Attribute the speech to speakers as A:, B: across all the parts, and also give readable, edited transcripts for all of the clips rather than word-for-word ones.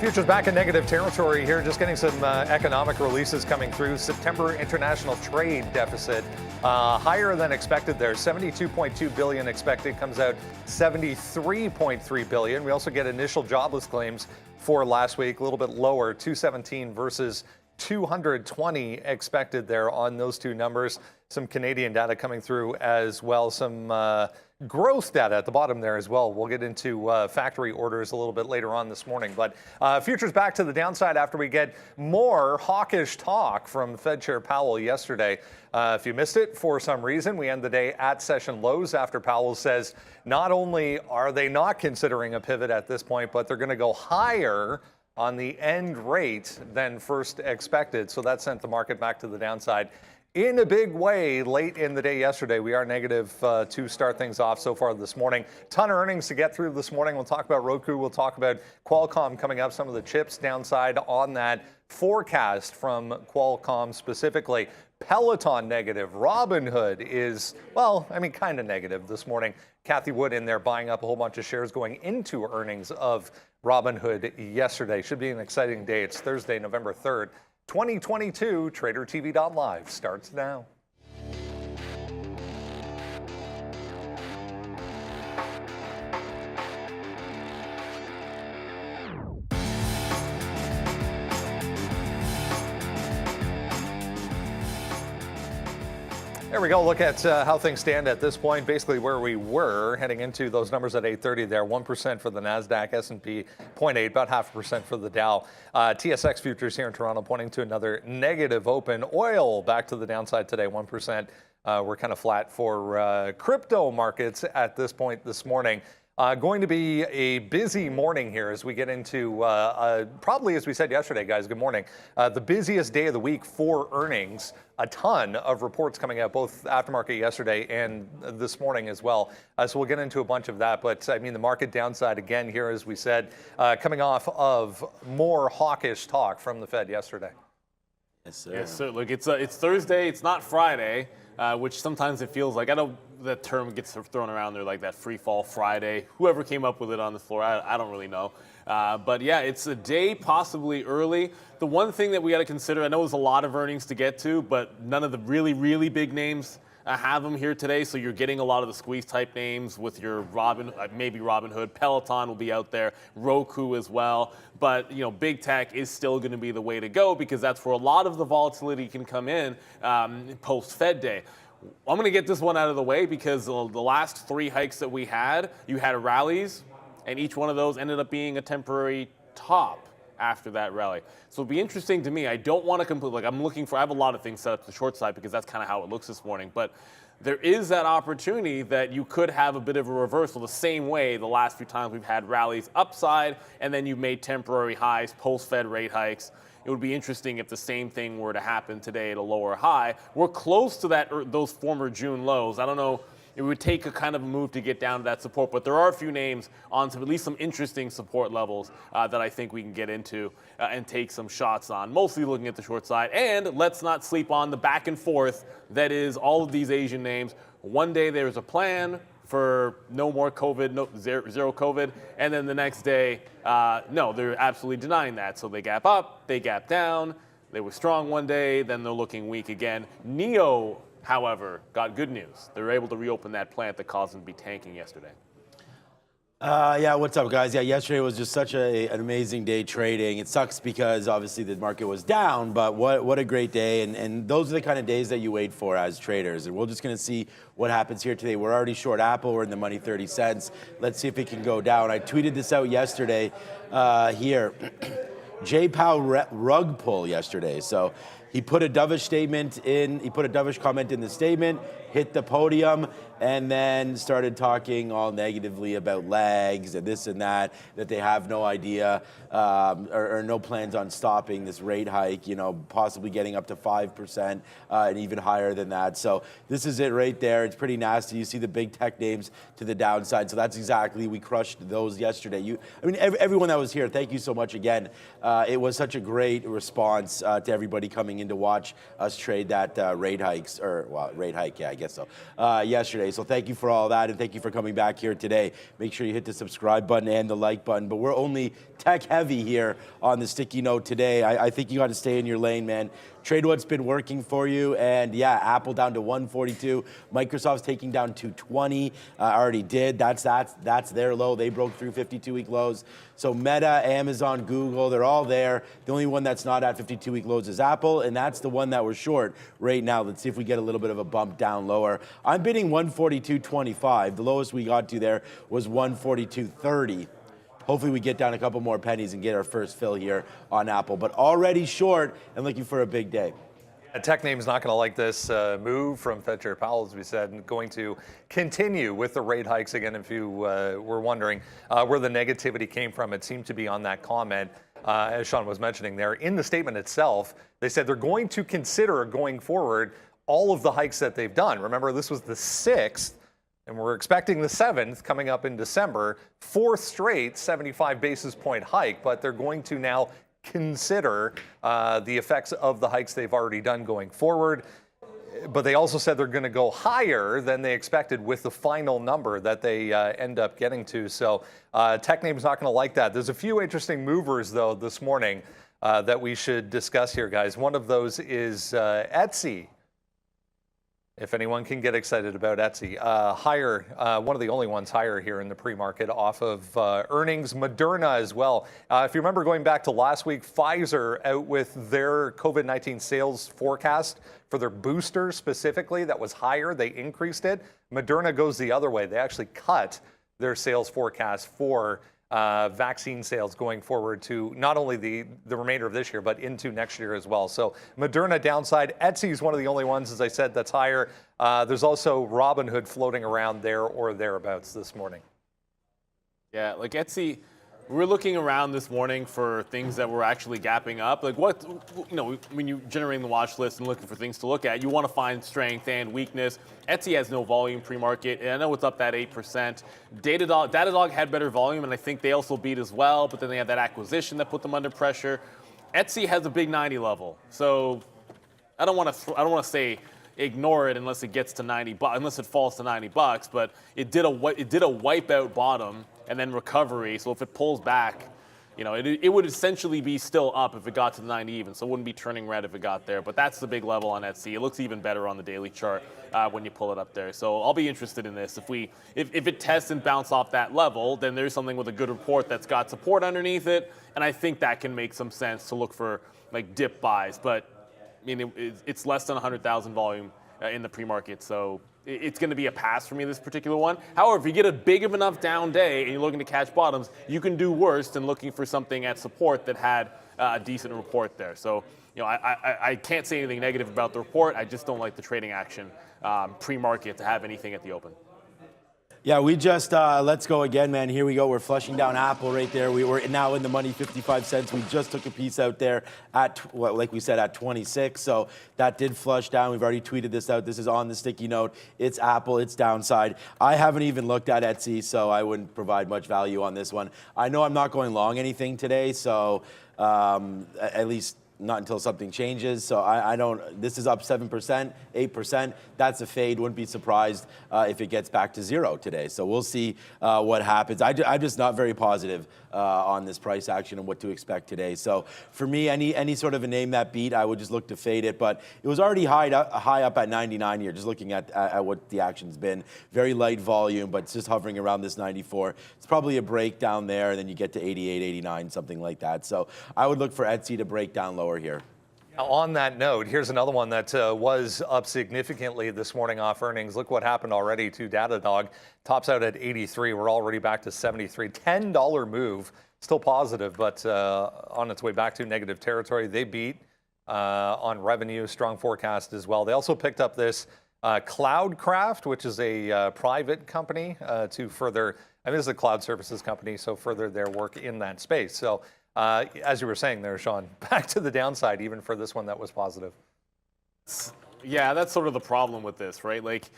A: Futures back in negative territory here, just getting some economic releases coming through. September international trade deficit higher than expected there. 72.2 billion expected, comes out 73.3 billion. We also get initial jobless claims for last week, a little bit lower, 217 versus 220 expected there on those two numbers. Some Canadian data coming through as well. Some growth data at the bottom there as well. We'll get into factory orders a little bit later on this morning. But futures back to the downside after we get more hawkish talk from Fed Chair Powell yesterday. If you missed it for some reason, we end the day at session lows after Powell says not only are they not considering a pivot at this point, but they're going to go higher on the end rate than first expected. So that sent the market back to the downside in a big way late in the day yesterday. We are negative to start things off so far this morning. Ton of earnings to get through this morning. We'll talk about Roku. We'll talk about Qualcomm coming up, some of the chips downside on that forecast from Qualcomm specifically. Peloton negative. Robinhood is, well, I mean, kind of negative this morning. Kathy Wood in there buying up a whole bunch of shares going into earnings of Robinhood yesterday. Should be an exciting day. It's Thursday, November 3rd. 2022, tradertv.live starts now. There we go. Look at how things stand at this point. Basically where we were heading into those numbers at 8:30 there. 1% for the NASDAQ, S&P 0.8, about 0.5% for the Dow. TSX futures here in Toronto pointing to another negative open. Oil back to the downside today, 1%. We're kind of flat for crypto markets at this point this morning. Going to be a busy morning here as we get into probably, as we said yesterday, guys, good morning, the busiest day of the week for earnings. A ton of reports coming out, both aftermarket yesterday and this morning as well. So we'll get into a bunch of that. But I mean, the market downside again here, as we said, coming off of more hawkish talk from the Fed yesterday.
B: Yes, sir. Yes, sir. Look, it's Thursday. It's not Friday, which sometimes it feels like. I know that term gets thrown around there, like that free fall Friday. Whoever came up with it on the floor, I don't really know. But yeah, it's a day possibly early. The one thing that we got to consider, I know there's a lot of earnings to get to, but none of the really, really big names have them here today. So you're getting a lot of the squeeze type names with your maybe Robinhood. Peloton will be out there, Roku as well. But you know, big tech is still going to be the way to go because that's where a lot of the volatility can come in post Fed day. I'm going to get this one out of the way because the last three hikes that we had, you had rallies, and each one of those ended up being a temporary top after that rally. So it'll be interesting to me. I don't want to complete, like I have a lot of things set up to the short side because that's kind of how it looks this morning. But there is that opportunity that you could have a bit of a reversal the same way the last few times we've had rallies upside and then you've made temporary highs post-Fed rate hikes. It would be interesting if the same thing were to happen today at a lower high. We're close to those former June lows. I don't know. It would take a kind of a move to get down to that support, but there are a few names on at least some interesting support levels that I think we can get into and take some shots on, mostly looking at the short side. And let's not sleep on the back and forth that is all of these Asian names. One day there's a plan for no more COVID, zero COVID, and then the next day, no, they're absolutely denying that. So they gap up, they gap down, they were strong one day, then they're looking weak again. NEO, however, got good news. They were able to reopen that plant that caused them to be tanking yesterday.
C: Yeah, what's up, guys? Yeah, yesterday was just such an amazing day trading. It sucks because obviously the market was down, but what a great day. And those are the kind of days that you wait for as traders. And we're just going to see what happens here today. We're already short Apple. We're in the money 30 cents. Let's see if it can go down. I tweeted this out yesterday here. Jay Powell rug pull yesterday. So he put a dovish statement in. He put a dovish comment in the statement, hit the podium, and then started talking all negatively about lags and this and that they have no idea or no plans on stopping this rate hike, you know, possibly getting up to 5% and even higher than that. So this is it right there. It's pretty nasty. You see the big tech names to the downside. So that's exactly, we crushed those yesterday. I mean, everyone that was here, thank you so much again. It was such a great response to everybody coming in to watch us trade that rate hikes, or well, rate hike, yeah, I guess. guess so, yesterday. So thank you for all that, and thank you for coming back here today. Make sure you hit the subscribe button and the like button. But we're only tech heavy here on the sticky note today. I think you got to stay in your lane, man. Trade what's been working for you, and yeah, Apple down to 142. Microsoft's taking down 220. Already did. That's their low. They broke through 52-week lows. So Meta, Amazon, Google, they're all there. The only one that's not at 52-week lows is Apple, and that's the one that we're short right now. Let's see if we get a little bit of a bump down lower. I'm bidding 142.25. The lowest we got to there was 142.30. Hopefully we get down a couple more pennies and get our first fill here on Apple. But already short and looking for a big day.
A: A tech name's not going to like this move from Fed Chair Powell, as we said, and going to continue with the rate hikes again. If you were wondering where the negativity came from, it seemed to be on that comment, as Sean was mentioning there. In the statement itself, they said they're going to consider going forward all of the hikes that they've done. Remember, this was the 6th. And we're expecting the 7th coming up in December, 4th straight 75 basis point hike, but they're going to now consider the effects of the hikes they've already done going forward. But they also said they're going to go higher than they expected with the final number that they end up getting to. So tech name's not going to like that. There's a few interesting movers, though, this morning that we should discuss here, guys. One of those is Etsy. If anyone can get excited about Etsy, higher, one of the only ones higher here in the pre-market off of earnings. Moderna as well. If you remember going back to last week, Pfizer out with their COVID-19 sales forecast for their booster specifically that was higher. They increased it. Moderna goes the other way. They actually cut their sales forecast for vaccine sales going forward to not only the remainder of this year, but into next year as well. So Moderna downside. Etsy is one of the only ones, as I said, that's higher. There's also Robinhood floating around there or thereabouts this morning.
B: Yeah, like Etsy, we're looking around this morning for things that were actually gapping up. Like what, when you're generating the watch list and looking for things to look at, you want to find strength and weakness. Etsy has no volume pre-market, and I know it's up that 8%. Datadog had better volume, and I think they also beat as well, but then they had that acquisition that put them under pressure. Etsy has a big 90 level, so I don't want to say ignore it unless it gets to 90, unless it falls to $90. But it did a wipeout bottom and then recovery. So if it pulls back, it would essentially be still up if it got to the 90 even. So it wouldn't be turning red if it got there. But that's the big level on Etsy. It looks even better on the daily chart when you pull it up there. So I'll be interested in this. If it tests and bounce off that level, then there's something with a good report that's got support underneath it. And I think that can make some sense to look for like dip buys. But it's less than 100,000 volume in the pre-market, so it's going to be a pass for me, this particular one. However, if you get a big of enough down day and you're looking to catch bottoms, you can do worse than looking for something at support that had a decent report there. So, I can't say anything negative about the report. I just don't like the trading action pre-market to have anything at the open.
C: Yeah, we just, let's go again, man. Here we go. We're flushing down Apple right there. We were now in the money, 55 cents. We just took a piece out there at, like we said, at 26. So that did flush down. We've already tweeted this out. This is on the sticky note. It's Apple. It's downside. I haven't even looked at Etsy, so I wouldn't provide much value on this one. I know I'm not going long anything today, so at least not until something changes. So I don't, this is up 7%, 8%. That's a fade. Wouldn't be surprised if it gets back to zero today. So we'll see what happens. I'm just not very positive on this price action and what to expect today. So for me, any sort of a name that beat, I would just look to fade it. But it was already high up at 99 here, just looking at what the action's been. Very light volume, but it's just hovering around this 94. It's probably a break down there, and then you get to 88, 89, something like that. So I would look for Etsy to break down lower here.
A: On that note, here's another one that was up significantly this morning off earnings. Look what happened already to Datadog. Tops out at 83. We're already back to 73. $10 move. Still positive, but on its way back to negative territory. They beat on revenue. Strong forecast as well. They also picked up this Cloudcraft, which is a private company to further, this is a cloud services company, so further their work in that space. So as you were saying there, Sean, back to the downside, even for this one that was positive.
B: Yeah, that's sort of the problem with this, right? Like,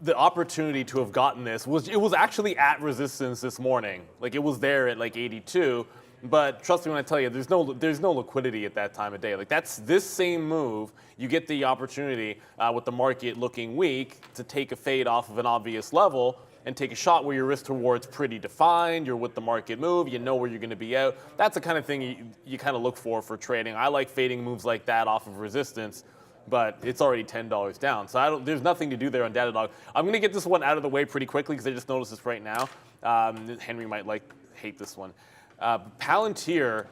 B: the opportunity to have gotten this was actually at resistance this morning. Like, it was there at like 82. But trust me when I tell you, there's no liquidity at that time of day. Like that's this same move, you get the opportunity with the market looking weak to take a fade off of an obvious level and take a shot where your risk to reward's pretty defined. You're with the market move. You know where you're going to be out. That's the kind of thing you kind of look for trading. I like fading moves like that off of resistance, but it's already $10 down. So there's nothing to do there on Datadog. I'm going to get this one out of the way pretty quickly because I just noticed this right now. Henry might hate this one. Palantir,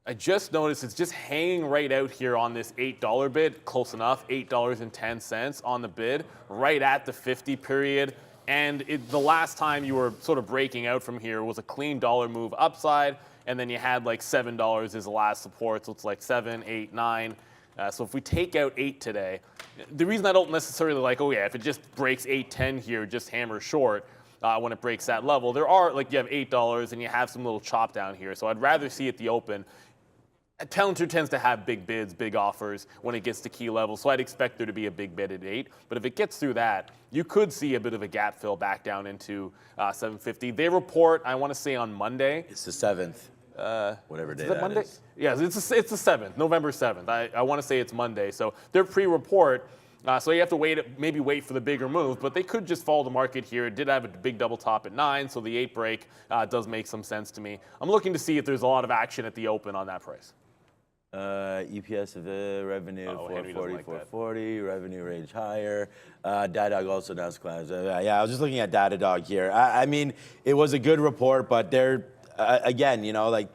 B: I just noticed it's just hanging right out here on this $8 bid, close enough, $8.10 on the bid, right at the 50 period. And the last time you were sort of breaking out from here was a clean dollar move upside, and then you had like $7 as the last support, so it's like 7, 8, 9. So if we take out 8 today, the reason I don't necessarily like, oh yeah, if it just breaks 8.10 here, just hammer short when it breaks that level. There are, like you have $8 and you have some little chop down here, so I'd rather see it the open. Palantir tends to have big bids, big offers when it gets to key levels, so I'd expect there to be a big bid at 8. But if it gets through that, you could see a bit of a gap fill back down into 750. They report, I want to say on Monday.
C: It's the 7th. Whatever day that
B: Monday?
C: is.
B: Yes, it's the 7th, November 7th. I want to say it's Monday. So they're pre-report, so you have to maybe wait for the bigger move, but they could just follow the market here. It did have a big double top at 9, so the 8 break does make some sense to me. I'm looking to see if there's a lot of action at the open on that price.
C: EPS of the revenue, 440,
B: like
C: 440, revenue range higher. Datadog also announced class. Yeah, I was just looking at Datadog here. I mean, it was a good report, but again,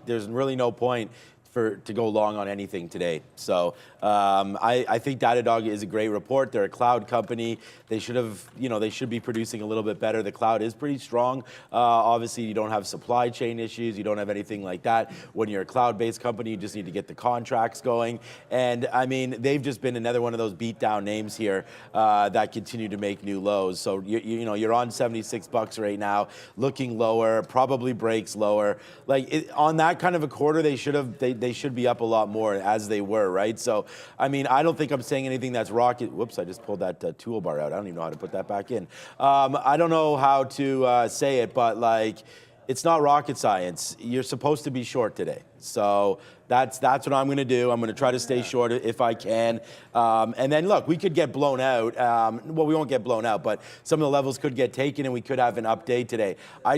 C: there's really no point to go long on anything today. So I think Datadog is a great report. They're a cloud company. They should be producing a little bit better. The cloud is pretty strong. Obviously, you don't have supply chain issues. You don't have anything like that. When you're a cloud-based company, you just need to get the contracts going. And I mean, they've just been another one of those beat down names here that continue to make new lows. So you're on $76 right now, looking lower, probably breaks lower. On that kind of a quarter, they should be up a lot more as they were, right? So, I mean, I don't think I'm saying anything that's rocket. Whoops, I just pulled that toolbar out. I don't even know how to put that back in. I don't know how to say it, but it's not rocket science. You're supposed to be short today. So that's what I'm going to do. I'm going to try to stay short if I can. And then, look, we could get blown out. Well, we won't get blown out, but some of the levels could get taken, and we could have an update today. I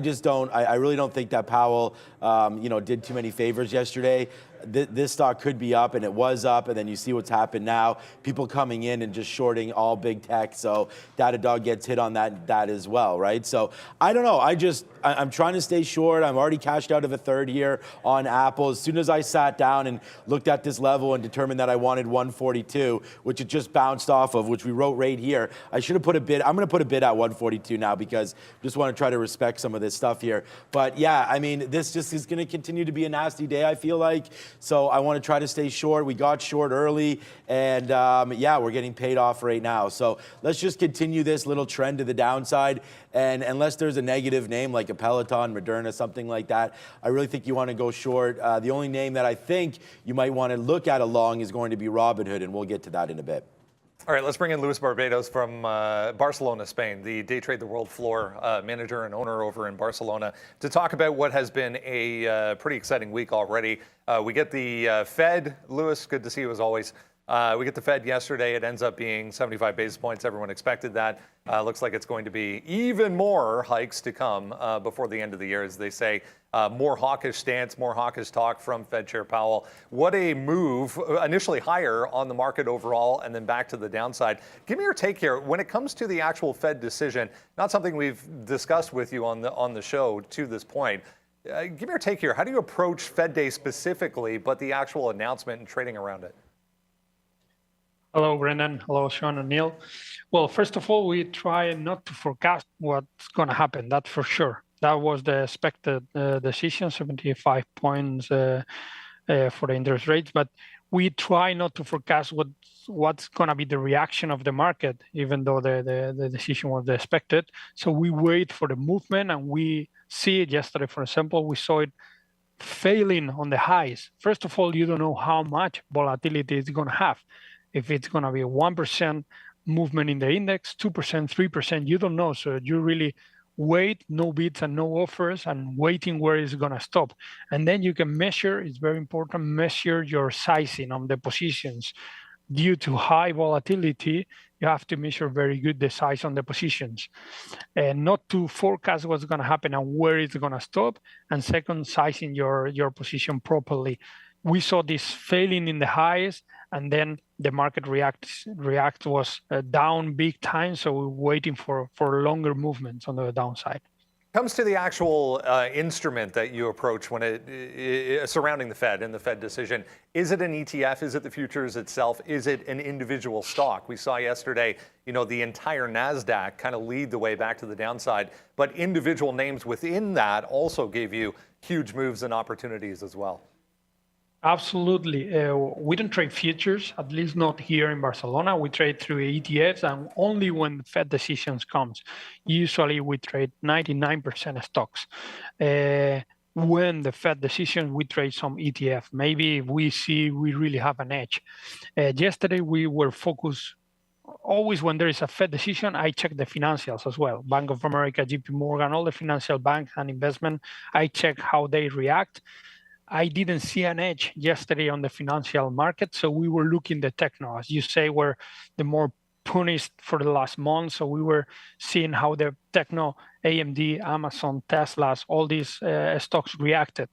C: really don't think that Powell, did too many favors yesterday. This stock could be up, and it was up, and then you see what's happened now. People coming in and just shorting all big tech, so Datadog gets hit on that as well, right? So I don't know. I'm trying to stay short. I'm already cashed out of a third here on Apple. As soon as I sat down and looked at this level and determined that I wanted 142, which it just bounced off of, which we wrote right here, I should have put a bid. I'm going to put a bid at 142 now because I just want to try to respect some of this stuff here. But yeah, I mean, this just is going to continue to be a nasty day, I feel like. So I want to try to stay short. We got short early, and we're getting paid off right now. So let's just continue this little trend to the downside. And unless there's a negative name like a Peloton, Moderna, something like that, I really think you want to go short. The only name that I think you might want to look at along is going to be Robinhood, and we'll get to that in a bit.
A: All right, let's bring in Luis Barbados from Barcelona, Spain, the Day Trade the World floor manager and owner over in Barcelona, to talk about what has been a pretty exciting week already. We get the Fed. Luis, good to see you as always. We get the Fed yesterday. It ends up being 75 basis points. Everyone expected that. Looks like it's going to be even more hikes to come before the end of the year, as they say. More hawkish stance, more hawkish talk from Fed Chair Powell. What a move, initially higher on the market overall and then back to the downside. Give me your take here. When it comes to the actual Fed decision, not something we've discussed with you on the show to this point. Give me your take here. How do you approach Fed Day specifically, but the actual announcement and trading around it?
D: Hello, Brennan. Hello, Sean and Neil. Well, first of all, we try not to forecast what's going to happen. That's for sure. That was the expected decision, 75 points for the interest rates. But we try not to forecast what's going to be the reaction of the market, even though the decision was expected. So we wait for the movement, and we see it yesterday, for example. We saw it failing on the highs. First of all, you don't know how much volatility it's going to have. If it's going to be a 1% movement in the index, 2%, 3%, you don't know. So you really wait, no bids and no offers, and waiting where it's going to stop. And then you can measure, it's very important, measure your sizing on the positions. Due to high volatility, you have to measure very good the size on the positions, and not to forecast what's going to happen and where it's going to stop. And second, sizing your position properly. We saw this failing in the highs, and then the market react was down big time. So we're waiting for longer movements on the downside.
A: Comes to the actual instrument that you approach when surrounding the Fed and the Fed decision. Is it an ETF? Is it the futures itself? Is it an individual stock? We saw yesterday, the entire NASDAQ kind of lead the way back to the downside, but individual names within that also gave you huge moves and opportunities as well.
D: Absolutely. We don't trade futures, at least not here in Barcelona. We trade through ETFs, and only when the Fed decisions comes. Usually we trade 99% of stocks. When the Fed decision, we trade some ETF. Maybe we see we really have an edge. Yesterday we were focused. Always when there is a Fed decision, I check the financials as well. Bank of America, JP Morgan, all the financial banks and investment, I check how they react. I didn't see an edge yesterday on the financial market, so we were looking the techno, as you say, were the more punished for the last month. So we were seeing how the techno, AMD, Amazon, Teslas, all these stocks reacted,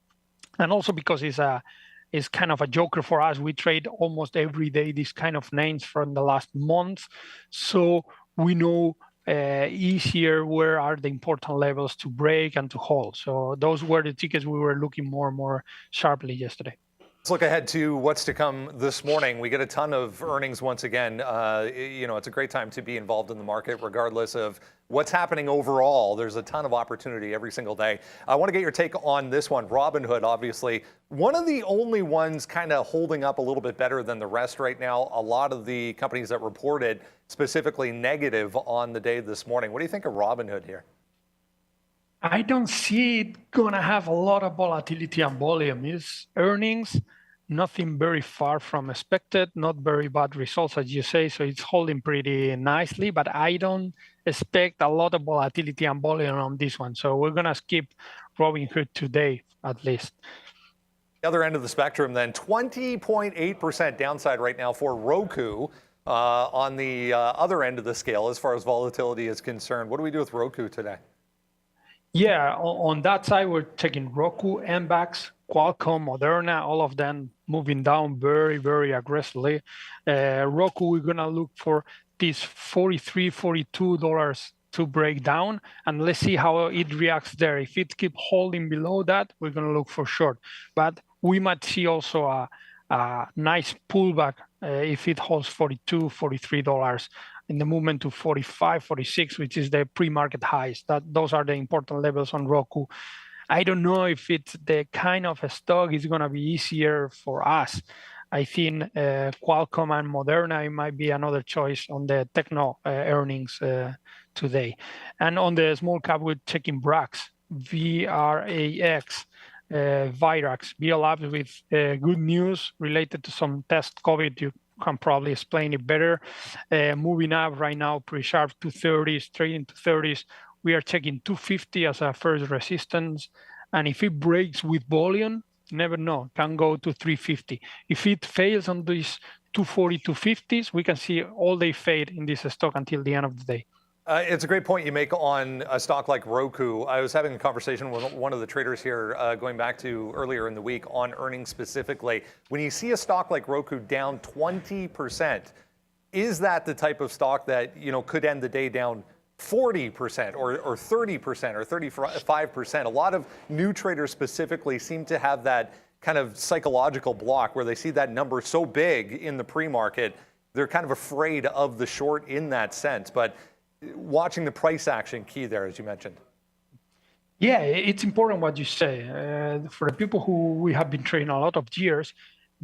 D: and also because it's kind of a joker for us. We trade almost every day these kind of names from the last month, so we know easier where are the important levels to break and to hold. So those were the tickets we were looking more and more sharply yesterday.
A: Let's look ahead to what's to come this morning. We get a ton of earnings once again. It's a great time to be involved in the market, regardless of what's happening overall. There's a ton of opportunity every single day. I want to get your take on this one. Robinhood, obviously, one of the only ones kind of holding up a little bit better than the rest right now. A lot of the companies that reported specifically negative on the day this morning. What do you think of Robinhood here?
D: I don't see it going to have a lot of volatility and volume. It's earnings, nothing very far from expected, not very bad results, as you say. So it's holding pretty nicely, but I don't expect a lot of volatility and volume on this one. So we're going to skip Robinhood today, at least.
A: The other end of the spectrum, then, 20.8% downside right now for Roku. On the other end of the scale, as far as volatility is concerned, what do we do with Roku today?
D: Yeah, on that side, we're taking Roku, MBAX, Qualcomm, Moderna, all of them moving down very, very aggressively. Roku, we're going to look for these $43, $42 to break down, and let's see how it reacts there. If it keeps holding below that, we're going to look for short. But we might see also a nice pullback if it holds $42, $43 in the movement to 45, 46, which is the pre-market highs. Those are the important levels on Roku. I don't know if it's the kind of a stock is going to be easier for us. I think Qualcomm and Moderna, it might be another choice on the techno earnings today. And on the small cap, we're checking VRAX, VRAX. Virax, BLabs with good news related to some test COVID. You can probably explain it better. Moving up right now, pretty sharp 230s, trading 230s. We are checking 250 as a first resistance. And if it breaks with volume, never know, can go to 350. If it fails on these 240, 250s, we can see all day fade in this stock until the end of the day.
A: It's a great point you make on a stock like Roku. I was having a conversation with one of the traders here going back to earlier in the week on earnings specifically. When you see a stock like Roku down 20%, is that the type of stock that could end the day down 40% or 30% or 35%? A lot of new traders specifically seem to have that kind of psychological block where they see that number so big in the pre-market, they're kind of afraid of the short in that sense. But watching the price action key there, as you mentioned.
D: Yeah, it's important what you say. For the people who we have been trading a lot of years,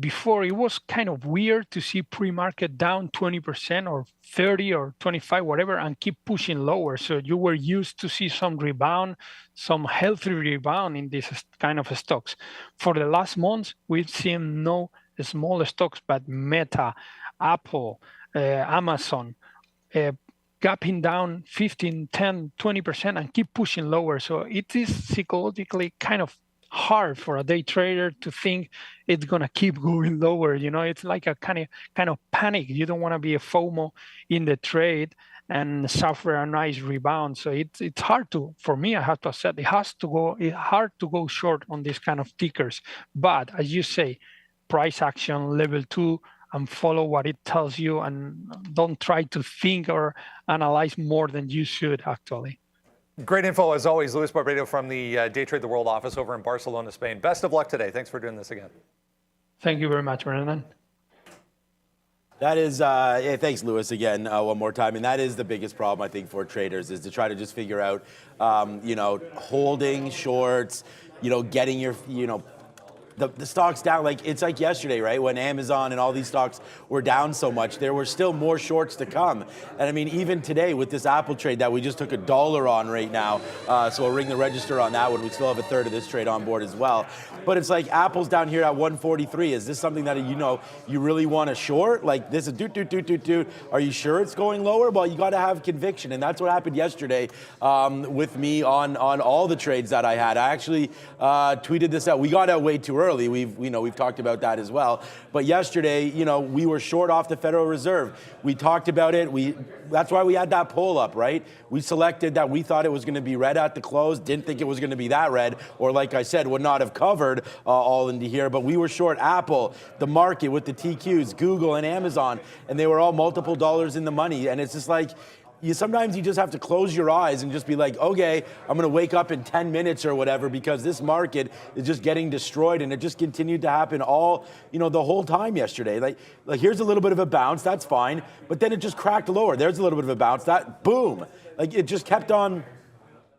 D: before it was kind of weird to see pre-market down 20% or 30 or 25, whatever, and keep pushing lower. So you were used to see some rebound, some healthy rebound in these kind of stocks. For the last months, we've seen no small stocks, but Meta, Apple, Amazon, gapping down 15, 10, 20% and keep pushing lower. So it is psychologically kind of hard for a day trader to think it's going to keep going lower. It's like a kind of panic. You don't want to be a FOMO in the trade and suffer a nice rebound. So it's hard for me, I have to accept, it's hard to go short on these kind of tickers. But as you say, price action level 2 and follow what it tells you, and don't try to think or analyze more than you should actually.
A: Great info as always, Luis Barbato from the Day Trade the World office over in Barcelona, Spain. Best of luck today. Thanks for doing this again.
D: Thank you very much, Brendan.
C: That is, thanks, Luis, again, one more time. And that is the biggest problem, I think, for traders, is to try to just figure out, holding shorts, getting your, the stocks down. Like, it's like yesterday, right? When Amazon and all these stocks were down so much, there were still more shorts to come. And I mean, even today with this Apple trade that we just took $1 on right now, so we'll ring the register on that one. We still have a third of this trade on board as well. But it's like Apple's down here at 143. Is this something that, you really want to short? Like, this is Are you sure it's going lower? Well, you got to have conviction. And that's what happened yesterday with me on all the trades that I had. I actually tweeted this out. We got out way too early. We've talked about that as well. But yesterday, we were short off the Federal Reserve. We talked about it. That's why we had that poll up, right? We selected that we thought it was going to be red at the close. Didn't think it was going to be that red, or like I said, would not have covered all into here. But we were short Apple, the market with the TQs, Google and Amazon, and they were all multiple dollars in the money. And it's just like, sometimes you just have to close your eyes and just be like, okay, I'm going to wake up in 10 minutes or whatever, because this market is just getting destroyed. And it just continued to happen all, the whole time yesterday. Like here's a little bit of a bounce, that's fine. But then it just cracked lower. There's a little bit of a bounce, boom. Like, it just kept on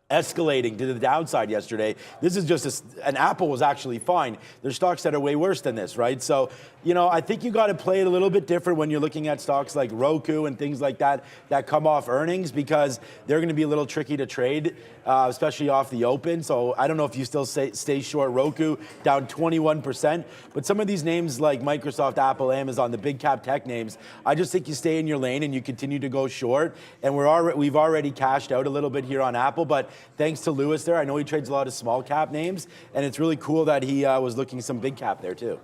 C: escalating to the downside yesterday. This is just and Apple was actually fine. There's stocks that are way worse than this, right? So, I think you got to play it a little bit different when you're looking at stocks like Roku and things like that come off earnings, because they're going to be a little tricky to trade, especially off the open. So I don't know if you still stay short Roku, down 21%. But some of these names like Microsoft, Apple, Amazon, the big cap tech names, I just think you stay in your lane and you continue to go short. And we've already cashed out a little bit here on Apple, but thanks to Luis there, I know he trades a lot of small cap names, and it's really cool that he was looking some big cap there too.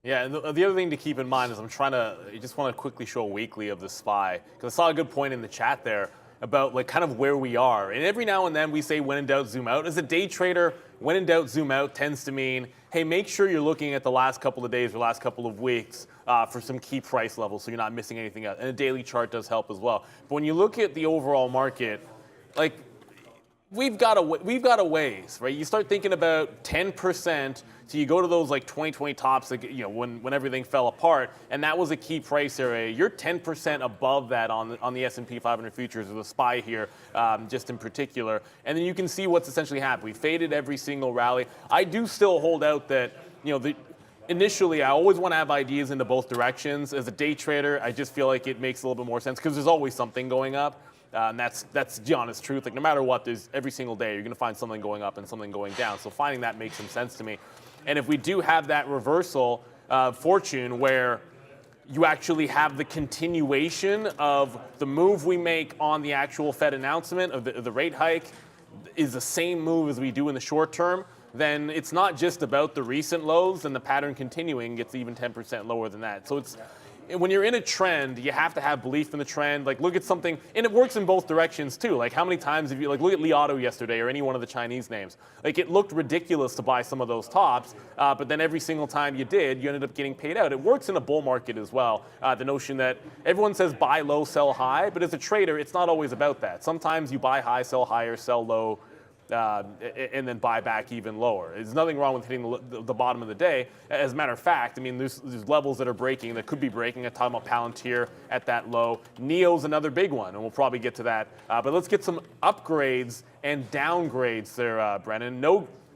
B: Yeah, and the other thing to keep in mind is I just want to quickly show a weekly of the SPY, because I saw a good point in the chat there about like kind of where we are. And every now and then we say when in doubt, zoom out. As a day trader, when in doubt, zoom out tends to mean, hey, make sure you're looking at the last couple of days or last couple of weeks for some key price levels so you're not missing anything out. And a daily chart does help as well. But when you look at the overall market, like, we've got a ways, right? You start thinking about 10%, so you go to those like 2020 tops, like, when everything fell apart, and that was a key price area. You're 10% above that on the S&P 500 futures, or the SPY here, just in particular. And then you can see what's essentially happened. We faded every single rally. I do still hold out that, initially, I always want to have ideas into both directions. As a day trader, I just feel like it makes a little bit more sense because there's always something going up. And that's the honest truth. Like, no matter what, there's every single day you're going to find something going up and something going down. So finding that makes some sense to me. And if we do have that reversal fortune where you actually have the continuation of the move we make on the actual Fed announcement of the rate hike is the same move as we do in the short term, then it's not just about the recent lows, and the pattern continuing gets even 10% lower than that. So when you're in a trend, you have to have belief in the trend. Like, look at something, and it works in both directions too. Like, how many times have you, look at Li Auto yesterday, or any one of the Chinese names. Like, it looked ridiculous to buy some of those tops, but then every single time you did, you ended up getting paid out. It works in a bull market as well. The notion that everyone says buy low, sell high, but as a trader, it's not always about that. Sometimes you buy high, sell higher, sell low, and then buy back even lower. There's nothing wrong with hitting the bottom of the day. As a matter of fact, I mean, there's levels that are breaking, that could be breaking. I'm talking about Palantir at that low. NEO's another big one, and we'll probably get to that. But let's get some upgrades and downgrades there, Brennan.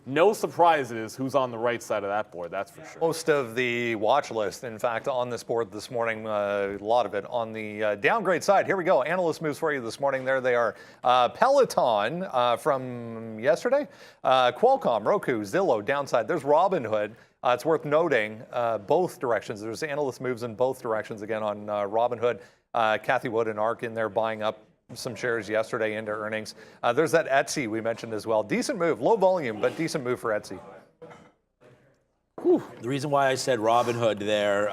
B: No surprises who's on the right side of that board, that's for sure.
A: Most of the watch list, in fact, on this board this morning, a lot of it on the downgrade side. Here we go. Analyst moves for you this morning. There they are. Peloton from yesterday. Qualcomm, Roku, Zillow, downside. There's Robinhood. It's worth noting both directions. There's analyst moves in both directions again on Robinhood. Kathy Wood and ARK in there buying up some shares yesterday into earnings. There's that Etsy we mentioned as well. Decent move, low volume, but decent move for Etsy.
C: Whew. The reason why I said Robinhood there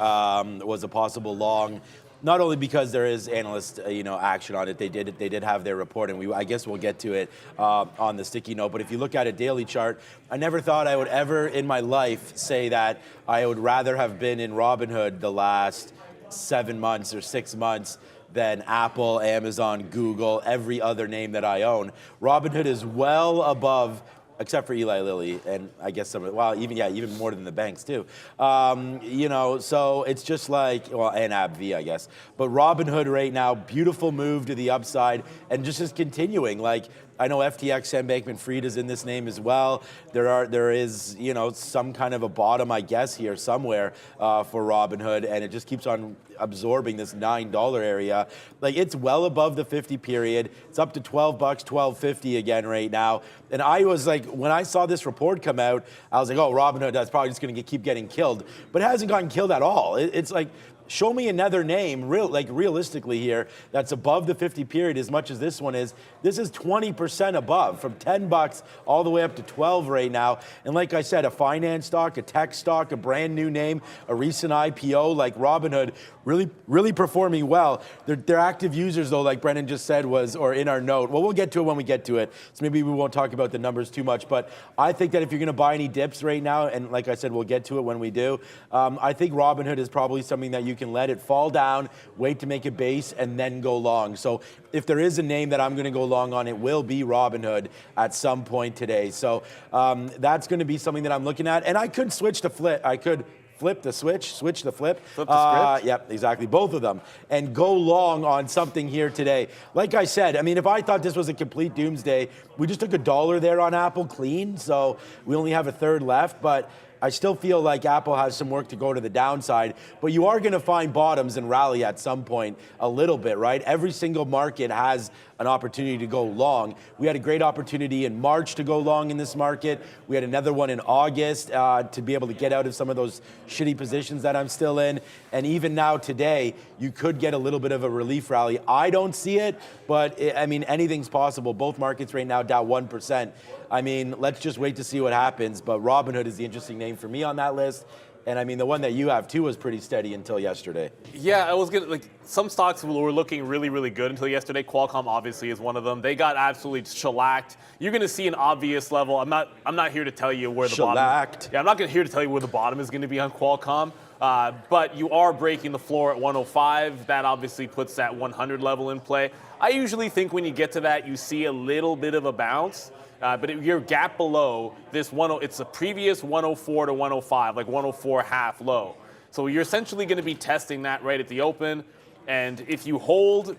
C: was a possible long, not only because there is analyst action on it. They did have their report, and I guess we'll get to it on the sticky note. But if you look at a daily chart, I never thought I would ever in my life say that I would rather have been in Robinhood the last 7 months or 6 months than Apple, Amazon, Google, every other name that I own. Robinhood is well above, except for Eli Lilly, and I guess some of, well, even more than the banks too. So it's just like, well, and AbbVie, I guess. But Robinhood right now, beautiful move to the upside, and just is continuing. Like, I know FTX, Sam Bankman-Fried is in this name as well. There is some kind of a bottom, I guess, here somewhere for Robinhood, and it just keeps on absorbing this $9 area. Like, it's well above the 50 period. It's up to $12, $12.50 again right now. And I was like, when I saw this report come out, I was like, oh, Robinhood, that's probably just going to keep getting killed. But it hasn't gotten killed at all. It's like, show me another name, realistically here, that's above the 50 period as much as this one is. This is 20% above, from $10 all the way up to 12 right now. And like I said, a finance stock, a tech stock, a brand new name, a recent IPO like Robinhood, really performing well. Their active users, though, like Brendan just said, or in our note, well, we'll get to it when we get to it, so maybe we won't talk about the numbers too much, but I think that if you're going to buy any dips right now, and like I said, we'll get to it when we do, I think Robinhood is probably something that you can let it fall down, wait to make a base, and then go long. So if there is a name that I'm going to go long on, it will be Robinhood at some point today. So that's going to be something that I'm looking at, and I could switch to flip. I could flip the switch the flip.
B: Flip the script?
C: Yep, exactly, both of them, and go long on something here today. Like I said, I mean, if I thought this was a complete doomsday, we just took $1 there on Apple clean, so we only have a third left, but I still feel like Apple has some work to go to the downside, but you are going to find bottoms and rally at some point a little bit, right? Every single market has an opportunity to go long. We had a great opportunity in March to go long in this market. We had another one in August to be able to get out of some of those shitty positions that I'm still in. And even now today, you could get a little bit of a relief rally. I don't see it, but I mean, anything's possible. Both markets right now down 1%. I mean, let's just wait to see what happens. But Robinhood is the interesting name for me on that list. And I mean, the one that you have too was pretty steady until yesterday.
B: Yeah, I was gonna some stocks were looking really, really good until yesterday. Qualcomm obviously is one of them. They got absolutely shellacked. You're gonna see an obvious level. I'm not here to tell you where the
C: shellacked.
B: bottom. Yeah, I'm not here to tell you where the bottom is going to be on Qualcomm. But you are breaking the floor at 105. That obviously puts that 100 level in play. I usually think when you get to that, you see a little bit of a bounce. But if your gap below this it's a previous 104 to 105, like 104 half low. So you're essentially going to be testing that right at the open. And if you hold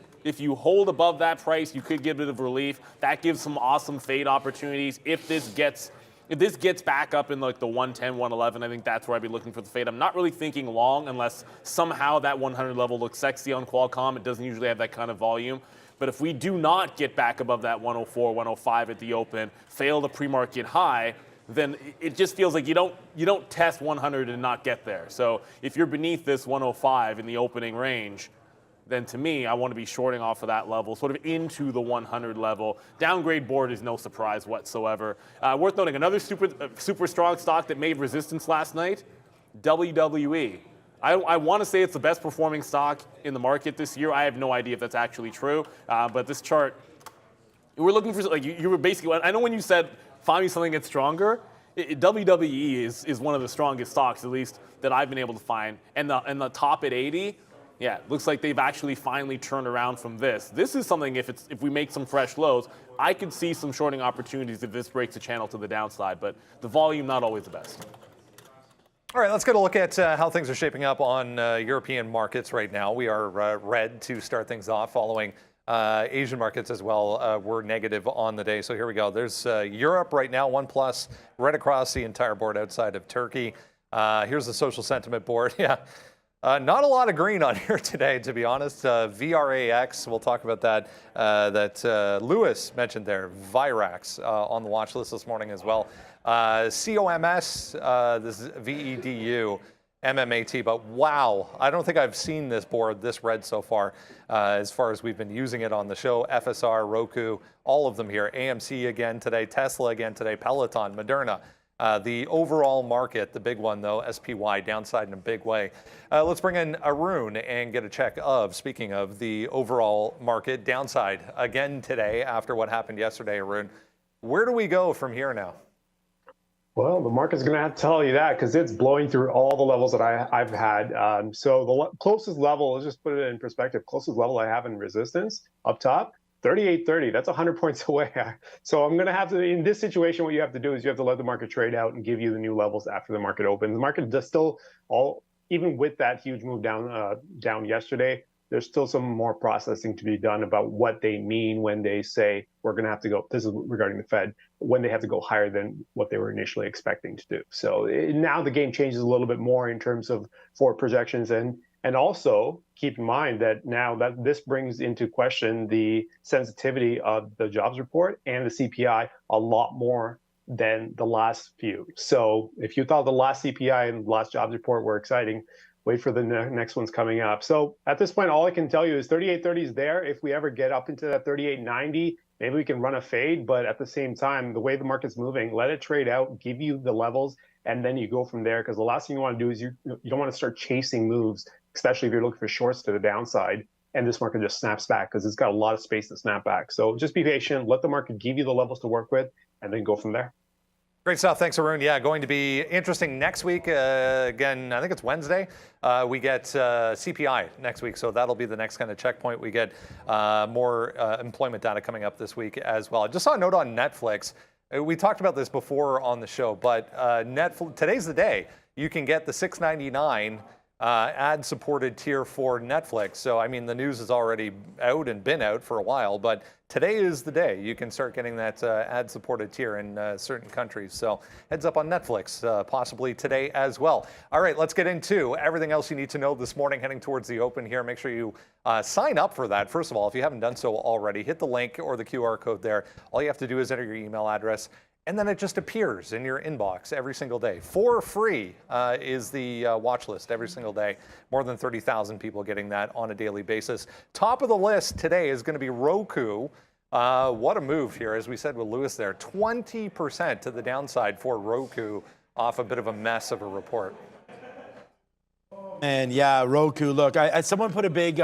B: above that price, you could get a bit of relief. That gives some awesome fade opportunities. If this gets back up in like the 110, 111, I think that's where I'd be looking for the fade. I'm not really thinking long unless somehow that 100 level looks sexy on Qualcomm. It doesn't usually have that kind of volume. But if we do not get back above that 104, 105 at the open, fail the pre-market high, then it just feels like you don't test 100 and not get there. So if you're beneath this 105 in the opening range, then to me, I want to be shorting off of that level, sort of into the 100 level. Downgrade board is no surprise whatsoever. Worth noting, another super strong stock that made resistance last night, WWE. I want to say it's the best performing stock in the market this year. I have no idea if that's actually true, but this chart, we're looking for, like, you were basically, I know when you said, find me something that's stronger, WWE is one of the strongest stocks, at least, that I've been able to find. And the top at 80, yeah, looks like they've actually finally turned around from this. This is something, if we make some fresh lows, I could see some shorting opportunities if this breaks the channel to the downside, but the volume, not always the best.
A: All right, let's get a look at how things are shaping up on European markets right now. We are red to start things off, following Asian markets as well were negative on the day. So here we go. There's Europe right now, 1+ right across the entire board outside of Turkey. Here's the social sentiment board. Yeah, not a lot of green on here today, to be honest. VRAX, we'll talk about that. That Lewis mentioned there, Virax on the watch list this morning as well. COMS, this is VEDU. MMAT, but wow, I don't think I've seen this board this red so far as we've been using it on the show. FSR, Roku, all of them here. AMC again today, Tesla again today, Peloton, Moderna. The overall market, the big one though, SPY downside in a big way. Let's bring in Arun and get a check of, speaking of the overall market, downside again today after what happened yesterday, Arun. Where do we go from here now?
E: Well, the market's going to have to tell you that because it's blowing through all the levels that I've had. So the closest level, let's just put it in perspective, closest level I have in resistance up top, 38.30. That's 100 points away. So I'm going to have to, in this situation, what you have to do is you have to let the market trade out and give you the new levels after the market opens. The market does still, even with that huge move down yesterday, there's still some more processing to be done about what they mean when they say we're going to have to go, this is regarding the Fed, when they have to go higher than what they were initially expecting to do. So now the game changes a little bit more in terms of forward projections. And also keep in mind that now that this brings into question the sensitivity of the jobs report and the CPI a lot more than the last few. So if you thought the last CPI and the last jobs report were exciting, wait for the next one's coming up. So at this point, all I can tell you is 38.30 is there. If we ever get up into that 38.90, maybe we can run a fade. But at the same time, the way the market's moving, let it trade out, give you the levels, and then you go from there. Because the last thing you want to do is you don't want to start chasing moves, especially if you're looking for shorts to the downside. And this market just snaps back because it's got a lot of space to snap back. So just be patient, let the market give you the levels to work with, and then go from there.
A: Great stuff. Thanks, Arun. Yeah, going to be interesting next week. Again, I think it's Wednesday. We get CPI next week, so that'll be the next kind of checkpoint. We get more employment data coming up this week as well. I just saw a note on Netflix. We talked about this before on the show, but Netflix, today's the day. You can get the $6.99 ad-supported tier for Netflix. So, I mean, the news is already out and been out for a while, but today is the day you can start getting that ad-supported tier in certain countries. So heads up on Netflix, possibly today as well. All right, let's get into everything else you need to know this morning heading towards the open here. Make sure you sign up for that. First of all, if you haven't done so already, hit the link or the QR code there. All you have to do is enter your email address, and then it just appears in your inbox every single day. For free is the watch list every single day. More than 30,000 people getting that on a daily basis. Top of the list today is going to be Roku. What a move here, as we said with Lewis there. 20% to the downside for Roku off a bit of a mess of a report.
C: And yeah, Roku. Look, someone put a big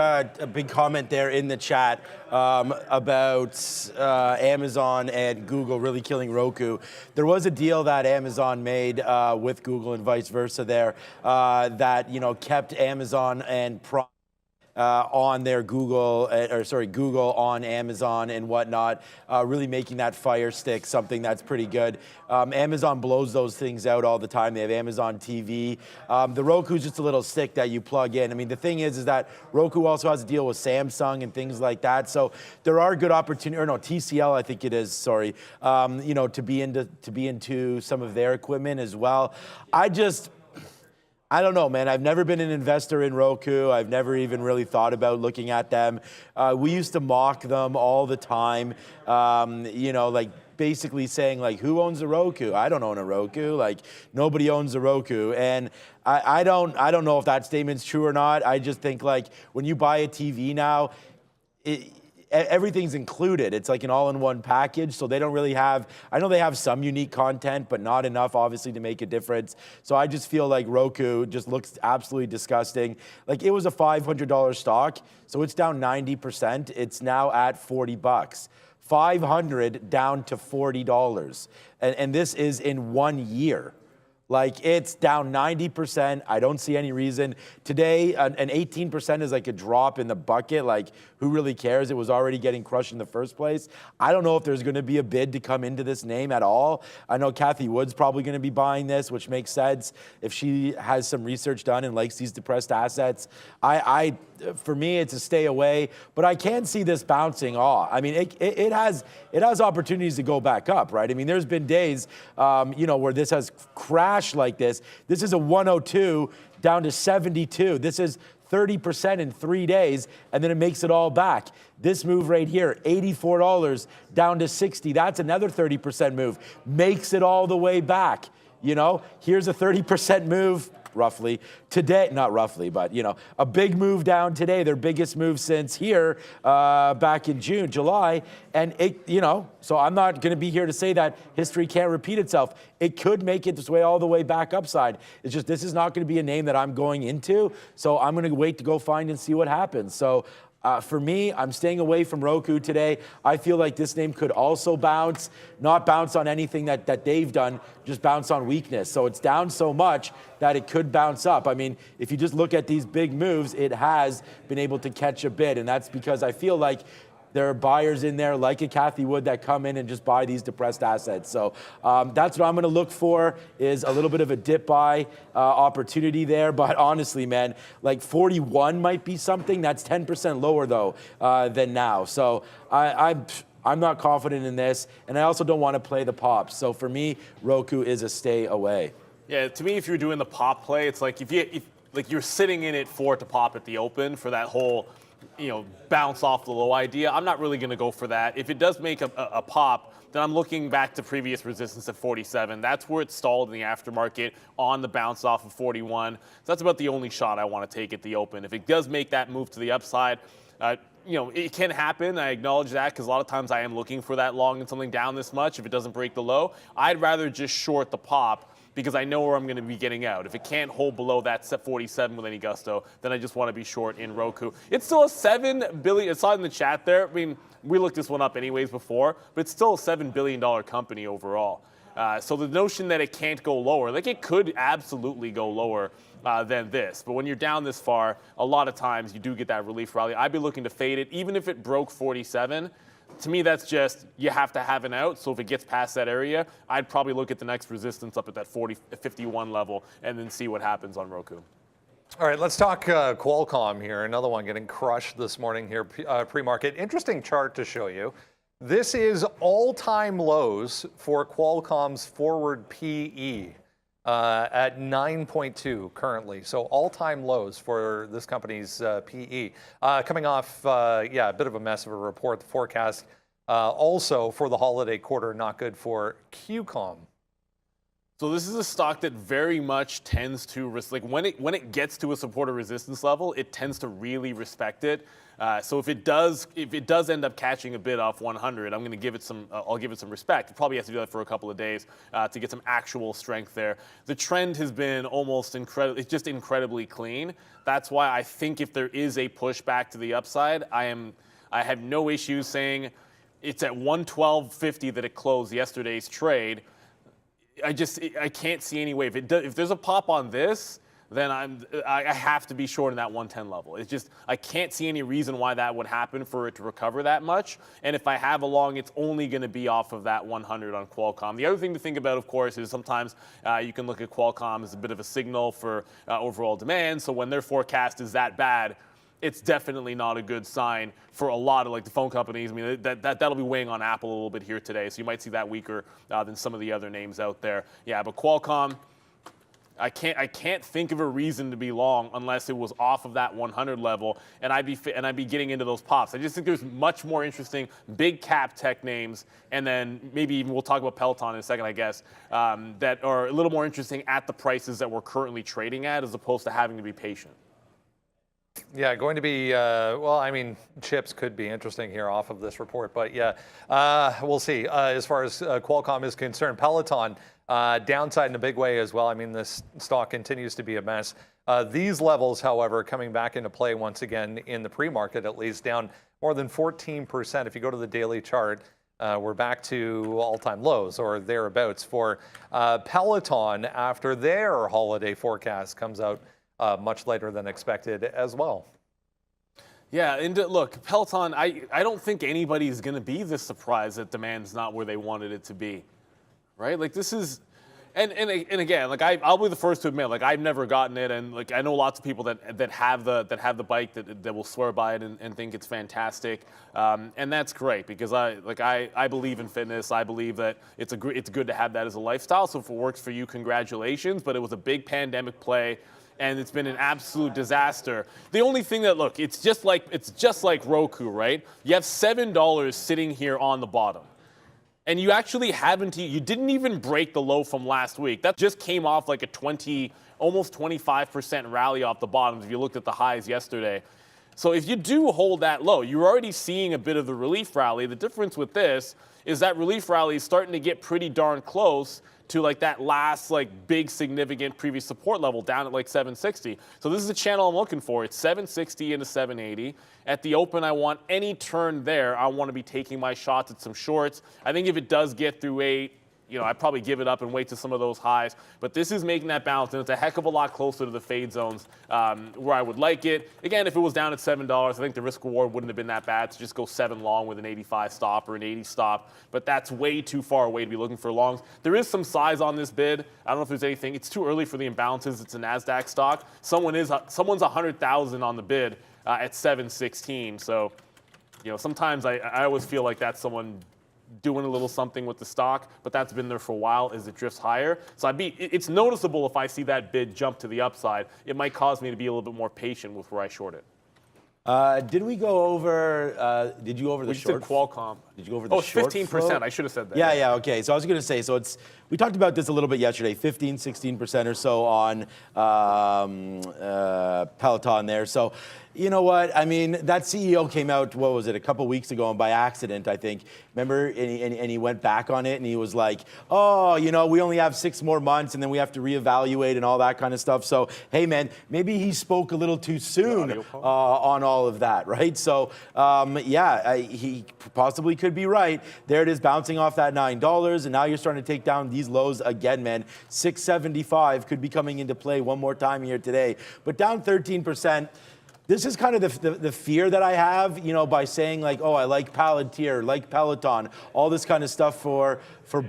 C: comment there in the chat about Amazon and Google really killing Roku. There was a deal that Amazon made with Google and vice versa there that kept Amazon and Prime on their Google on Amazon and whatnot, really making that Fire Stick something that's pretty good. Amazon blows those things out all the time. They have Amazon TV. The Roku's just a little stick that you plug in. I mean, the thing is that Roku also has a deal with Samsung and things like that. So there are good opportunities, or no, TCL, I think it is, sorry, to be into some of their equipment as well. I don't know, man. I've never been an investor in Roku. I've never even really thought about looking at them. We used to mock them all the time, like basically saying, like, who owns a Roku? I don't own a Roku. Like, nobody owns a Roku. And I don't know if that statement's true or not. I just think, like, when you buy a TV now, everything's included. It's like an all-in-one package, so they don't really have, I know they have some unique content, but not enough, obviously, to make a difference. So I just feel like Roku just looks absolutely disgusting. Like, it was a $500 stock, so it's down 90%. It's now at $40. 500 down to $40. And this is in 1 year. Like, it's down 90%. I don't see any reason. Today, an 18% is like a drop in the bucket. Like, who really cares? It was already getting crushed in the first place. I don't know if there's going to be a bid to come into this name at all. I know Kathy Wood's probably going to be buying this, which makes sense if she has some research done and likes these depressed assets. For me, it's a stay away, but I can see this bouncing off. I mean, it has opportunities to go back up, right? I mean, there's been days, where this has crashed like this. This is a 102 down to 72. This is 30% in 3 days, and then it makes it all back. This move right here, $84 down to 60. That's another 30% move. Makes it all the way back. Here's a 30% move. roughly. Today, not roughly, but a big move down today, their biggest move since here back in June, July. And so I'm not going to be here to say that history can't repeat itself. It could make its way all the way back upside. It's just this is not going to be a name that I'm going into. So I'm going to wait to go find and see what happens. So for me, I'm staying away from Roku today. I feel like this name could also bounce, not bounce on anything that they've done, just bounce on weakness. So it's down so much that it could bounce up. I mean, if you just look at these big moves, it has been able to catch a bid. And that's because I feel like there are buyers in there like a Kathy Wood that come in and just buy these depressed assets. So that's what I'm going to look for, is a little bit of a dip buy opportunity there. But honestly, man, like 41 might be something. That's 10% lower, though, than now. So I'm not confident in this. And I also don't want to play the pops. So for me, Roku is a stay away.
B: Yeah, to me, if you're doing the pop play, it's like if you're sitting in it for it to pop at the open for that whole bounce off the low idea, I'm not really going to go for that. If it does make a pop, then I'm looking back to previous resistance at 47. That's where it stalled in the aftermarket on the bounce off of 41. So that's about the only shot I want to take at the open. If it does make that move to the upside, it can happen. I acknowledge that because a lot of times I am looking for that long and something down this much. If it doesn't break the low, I'd rather just short the pop, because I know where I'm going to be getting out. If it can't hold below that 47 with any gusto, then I just want to be short in Roku. It's still a $7 billion. It's not in the chat there. I mean, we looked this one up anyways before, but it's still a $7 billion company overall. So the notion that it can't go lower, like it could absolutely go lower than this. But when you're down this far, a lot of times you do get that relief rally. I'd be looking to fade it, even if it broke 47. To me, that's just, you have to have an out. So if it gets past that area, I'd probably look at the next resistance up at that 51 level and then see what happens on Roku.
A: All right, let's talk Qualcomm here. Another one getting crushed this morning here, pre-market. Interesting chart to show you. This is all-time lows for Qualcomm's forward PE at 9.2 currently. So all-time lows for this company's PE. Coming off, a bit of a mess of a report. The forecast also for the holiday quarter, not good for QCOM.
B: So this is a stock that very much tends to, when it gets to a support or resistance level, it tends to really respect it. So if it does end up catching a bid off 100, I'm going to give it some. I'll give it some respect. It probably has to do that for a couple of days to get some actual strength there. The trend has been almost incredible. It's just incredibly clean. That's why I think if there is a pushback to the upside, I have no issues saying it's at 112.50 that it closed yesterday's trade. I can't see any way. If there's a pop on this, then I have to be short in that 110 level. It's just, I can't see any reason why that would happen for it to recover that much. And if I have a long, it's only going to be off of that 100 on Qualcomm. The other thing to think about, of course, is sometimes you can look at Qualcomm as a bit of a signal for overall demand. So when their forecast is that bad, it's definitely not a good sign for a lot of like the phone companies. I mean, that'll be weighing on Apple a little bit here today. So you might see that weaker than some of the other names out there. Yeah, but Qualcomm, I can't think of a reason to be long unless it was off of that 100 level, and I'd be getting into those pops. I just think there's much more interesting big cap tech names, and then maybe even we'll talk about Peloton in a second, I guess, that are a little more interesting at the prices that we're currently trading at, as opposed to having to be patient.
A: Yeah, going to be, well, I mean, chips could be interesting here off of this report, but yeah, we'll see. As far as Qualcomm is concerned, Peloton, downside in a big way as well. I mean, this stock continues to be a mess. These levels, however, coming back into play once again in the pre-market, at least down more than 14%. If you go to the daily chart, we're back to all-time lows or thereabouts for Peloton after their holiday forecast comes out much later than expected as well.
B: Yeah, and look, Peloton, I don't think anybody's going to be this surprised that demand's not where they wanted it to be, right? Like this is, and again, like I'll be the first to admit, like I've never gotten it, and like I know lots of people that have the bike that will swear by it and think it's fantastic, and that's great because I believe in fitness. I believe that it's good to have that as a lifestyle. So if it works for you, congratulations. But it was a big pandemic play, and it's been an absolute disaster. The only thing that, look, it's just like Roku, right? You have $7 sitting here on the bottom. And you actually haven't, you didn't even break the low from last week. That just came off like a almost 25% rally off the bottoms if you looked at the highs yesterday. So if you do hold that low, you're already seeing a bit of the relief rally. The difference with this is that relief rally is starting to get pretty darn close to like that last like big significant previous support level down at like 760. So this is a channel I'm looking for. It's 760 into 780. At the open, I want any turn there. I want to be taking my shots at some shorts. I think if it does get through 8, I'd probably give it up and wait to some of those highs. But this is making that bounce, and it's a heck of a lot closer to the fade zones where I would like it. Again, if it was down at $7, I think the risk reward wouldn't have been that bad to just go 7 long with an 85 stop or an 80 stop. But that's way too far away to be looking for longs. There is some size on this bid. I don't know if there's anything. It's too early for the imbalances. It's a NASDAQ stock. Someone's 100,000 on the bid at 716. So, sometimes I always feel like that's someone doing a little something with the stock, but that's been there for a while as it drifts higher. So it's noticeable if I see that bid jump to the upside. It might cause me to be a little bit more patient with where I short it.
C: Did we go over, did you over the short?
B: We did Qualcomm.
C: Did you go over the short
B: 15%.
C: float?
B: I should have said that.
C: Yeah, okay. So I was going to say, we talked about this a little bit yesterday, 15, 16% or so on Peloton there. So, you know what? I mean, that CEO came out, what was it, a couple weeks ago, and by accident, I think. Remember? And he went back on it, and he was like, oh, we only have 6 more months, and then we have to reevaluate and all that kind of stuff. So, hey, man, maybe he spoke a little too soon on all of that, right? So, he possibly could be right. There it is, bouncing off that $9, and now you're starting to take down these lows again, man. 675 could be coming into play one more time here today. But down 13%. This is kind of the fear that I have, by saying like, oh, I like Palantir, like Peloton, all this kind of stuff for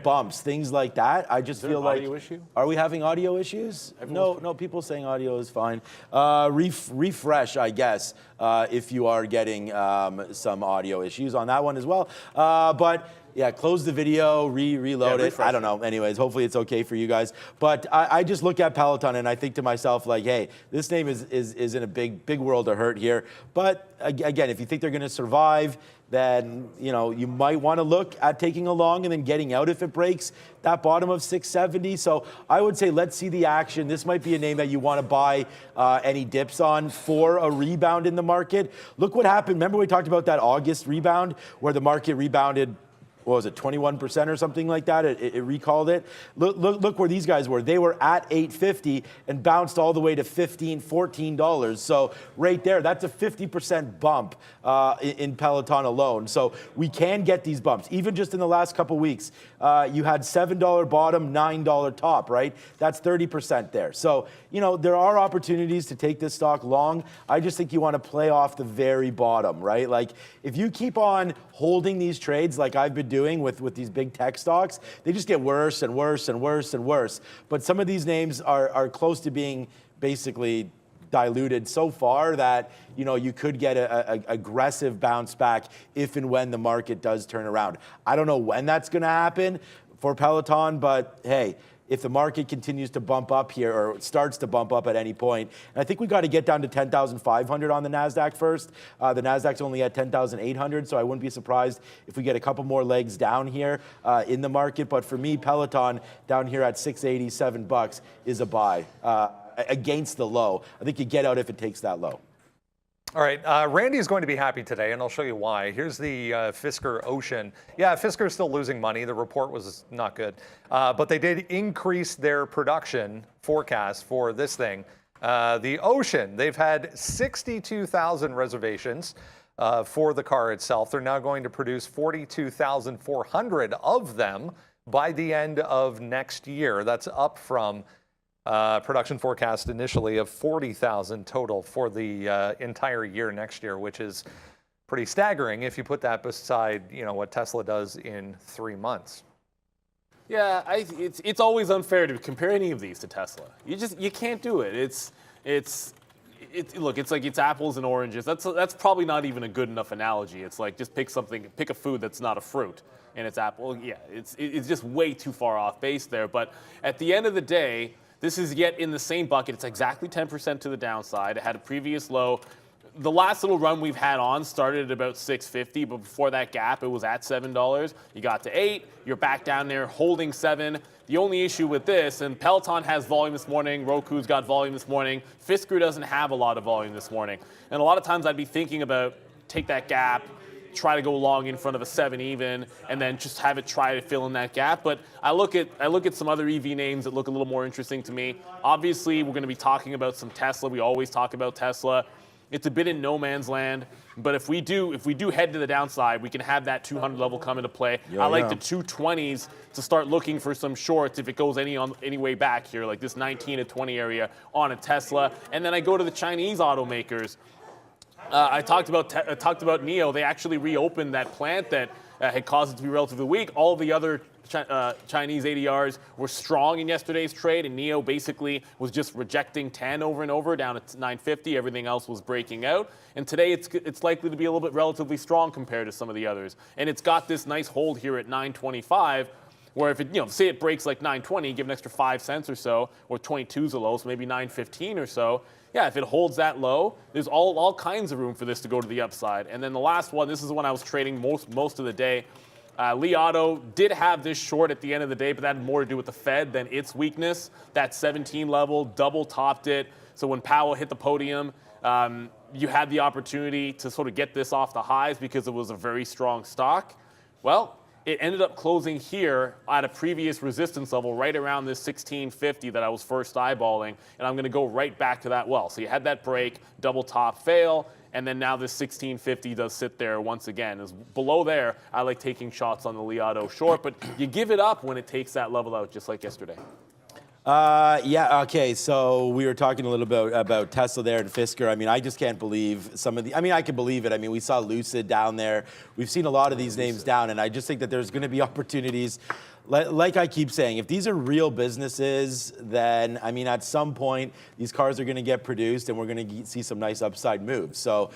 C: bumps, things like that. I just feel like,
B: audio issue?
C: Are we having audio issues? No, people saying audio is fine. Refresh, I guess, if you are getting some audio issues on that one as well. But yeah, close the video, reload it. I don't know. Anyways, hopefully it's okay for you guys. But I just look at Peloton and I think to myself, like, hey, this name is in a big world of hurt here. But again, if you think they're going to survive, then you might want to look at taking a long and then getting out if it breaks that bottom of 670. So I would say let's see the action. This might be a name that you want to buy any dips on for a rebound in the market. Look what happened. Remember we talked about that August rebound where the market rebounded, what was it, 21% or something like that? It recalled it. Look where these guys were. They were at $8.50 and bounced all the way to $15, $14. So right there, that's a 50% bump in Peloton alone. So we can get these bumps. Even just in the last couple weeks, you had $7 bottom, $9 top, right? That's 30% there. So, there are opportunities to take this stock long. I just think you want to play off the very bottom, right? Like if you keep on holding these trades like I've been doing with these big tech stocks, they just get worse and worse and worse and worse. But some of these names are close to being basically diluted so far that you could get a aggressive bounce back if and when the market does turn around. I don't know when that's going to happen for Peloton, but hey, if the market continues to bump up here or starts to bump up at any point. And I think we got to get down to 10,500 on the NASDAQ first. The NASDAQ's only at 10,800, so I wouldn't be surprised if we get a couple more legs down here in the market. But for me, Peloton down here at $687 is a buy against the low. I think you get out if it takes that low.
A: All right, Randy is going to be happy today, and I'll show you why. Here's the Fisker Ocean. Yeah, Fisker is still losing money. The report was not good, but they did increase their production forecast for this thing. The Ocean, they've had 62,000 reservations for the car itself. They're now going to produce 42,400 of them by the end of next year. That's up from production forecast initially of 40,000 total for the entire year next year, which is pretty staggering if you put that beside what Tesla does in 3 months.
B: Yeah, it's always unfair to compare any of these to Tesla. You can't do it. Look, it's like it's apples and oranges. That's probably not even a good enough analogy. It's like just pick a food that's not a fruit, and it's apple. Yeah, it's just way too far off base there. But at the end of the day, this is yet in the same bucket. It's exactly 10% to the downside. It had a previous low the last little run we've had on started at about 650, but before that gap, it was at $7. You got to 8, you're back down there holding 7. The only issue with this, and Peloton has volume this morning, Roku's got volume this morning, Fisker doesn't have a lot of volume this morning. And a lot of times I'd be thinking about take that gap, try to go long in front of a 7 even, and then just have it try to fill in that gap. But I look at some other EV names that look a little more interesting to me. Obviously, we're going to be talking about some Tesla. We always talk about Tesla. It's a bit in no man's land, but if we do head to the downside, we can have that 200 level come into play. I like the 220s to start looking for some shorts if it goes any way back here, like this 19 to 20 area on a Tesla. And then I go to the Chinese automakers. I talked about NIO. They actually reopened that plant that had caused it to be relatively weak. All the other Chinese ADRs were strong in yesterday's trade, and NIO basically was just rejecting 10 over and over down at 950. Everything else was breaking out. And today it's likely to be a little bit relatively strong compared to some of the others. And it's got this nice hold here at 925. Where if it, say it breaks like 920, give an extra 5 cents or so, or 22's a low, so maybe 915 or so. Yeah, if it holds that low, there's all kinds of room for this to go to the upside. And then the last one, this is the one I was trading most of the day. Li Auto did have this short at the end of the day, but that had more to do with the Fed than its weakness. That 17 level double topped it. So when Powell hit the podium, you had the opportunity to sort of get this off the highs because it was a very strong stock. Well, it ended up closing here at a previous resistance level right around this 1650 that I was first eyeballing, and I'm going to go right back to that well. So you had that break, double top fail, and then now this 1650 does sit there once again. Is below there, I like taking shots on the Li Auto short, but you give it up when it takes that level out, just like yesterday.
C: Yeah, okay, so we were talking a little bit about Tesla there and Fisker. I mean, I just can't believe some of the, I mean, I can believe it. I mean, we saw Lucid down there. We've seen a lot of these names down, and I just think that there's going to be opportunities. Like I keep saying, if these are real businesses, then, I mean, at some point, these cars are going to get produced, and we're going to see some nice upside moves. So,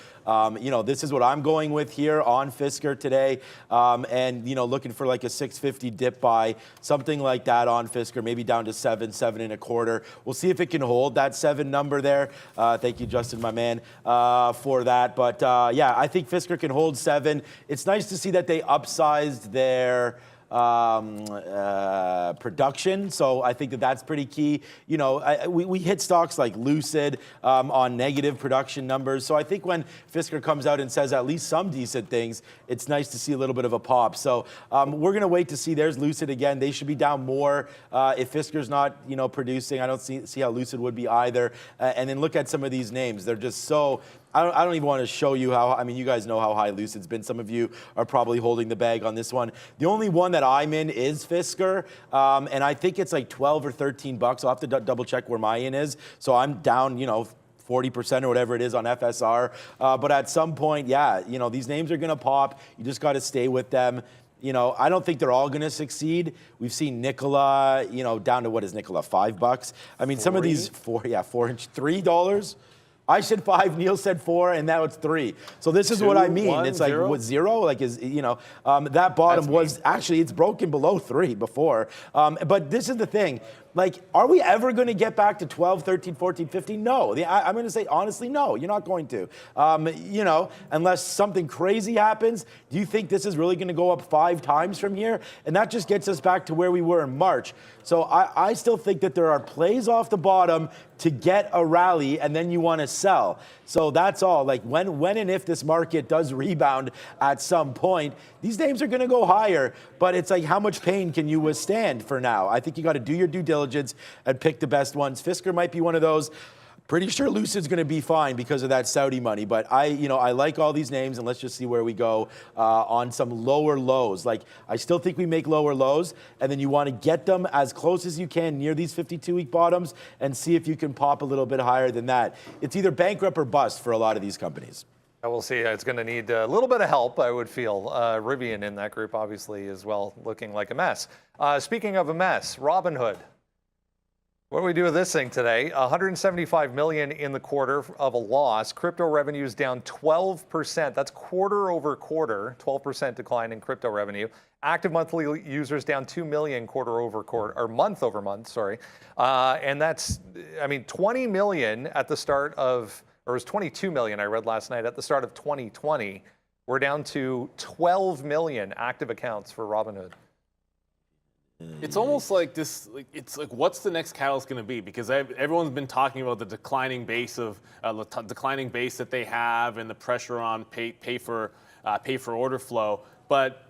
C: this is what I'm going with here on Fisker today, and, looking for like a 650 dip buy, something like that on Fisker, maybe down to 7.25. We'll see if it can hold that 7 number there. Thank you, Justin, my man, for that. But, yeah, I think Fisker can hold 7. It's nice to see that they upsized their production, so I think that that's pretty key. We hit stocks like Lucid on negative production numbers, so I think when Fisker comes out and says at least some decent things, it's nice to see a little bit of a pop. So we're going to wait to see. There's Lucid again. They should be down more if Fisker's not producing. I don't see how Lucid would be either. And then look at some of these names. They're just so... I don't even want to show you how, I mean, you guys know how high Lucid's been. Some of you are probably holding the bag on this one. The only one that I'm in is Fisker, and I think it's like 12 or 13 bucks. I'll have to double check where my in is. So I'm down, 40% or whatever it is on FSR. But at some point, yeah, these names are going to pop. You just got to stay with them. I don't think they're all going to succeed. We've seen Nikola, down to what is Nikola, $5? I mean, some of these $3. I said 5, Neil said 4, and now it's 3. So this is 2, what I mean. 1, it's like 0? What 0? Like that bottom was actually it's broken below 3 before. But this is the thing. Like, are we ever going to get back to 12, 13, 14, 15? No. I'm going to say, honestly, no. You're not going to. Unless something crazy happens. Do you think this is really going to go up 5 times from here? And that just gets us back to where we were in March. So I still think that there are plays off the bottom to get a rally, and then you want to sell. So that's all. Like, when and if this market does rebound at some point, these names are going to go higher. But it's like, how much pain can you withstand for now? I think you got to do your due diligence and pick the best ones. Fisker might be one of those. Pretty sure Lucid's going to be fine because of that Saudi money, but I like all these names, and let's just see where we go on some lower lows. Like, I still think we make lower lows, and then you want to get them as close as you can near these 52-week bottoms and see if you can pop a little bit higher than that. It's either bankrupt or bust for a lot of these companies.
A: We'll see. It's going to need a little bit of help, I would feel. Rivian in that group, obviously, as well, looking like a mess. Speaking of a mess, Robinhood. What do we do with this thing today? 175 million in the quarter of a loss. Crypto revenues down 12%. That's quarter over quarter, 12% decline in crypto revenue. Active monthly users down 2 million quarter over quarter, or month over month, sorry. And that's, 20 million at the start of or it was 22 million I read last night at the start of 2020. We're down to 12 million active accounts for Robinhood.
B: It's almost like this. It's like, what's the next catalyst going to be? Because everyone's been talking about the declining base that they have and the pressure on pay for order flow. But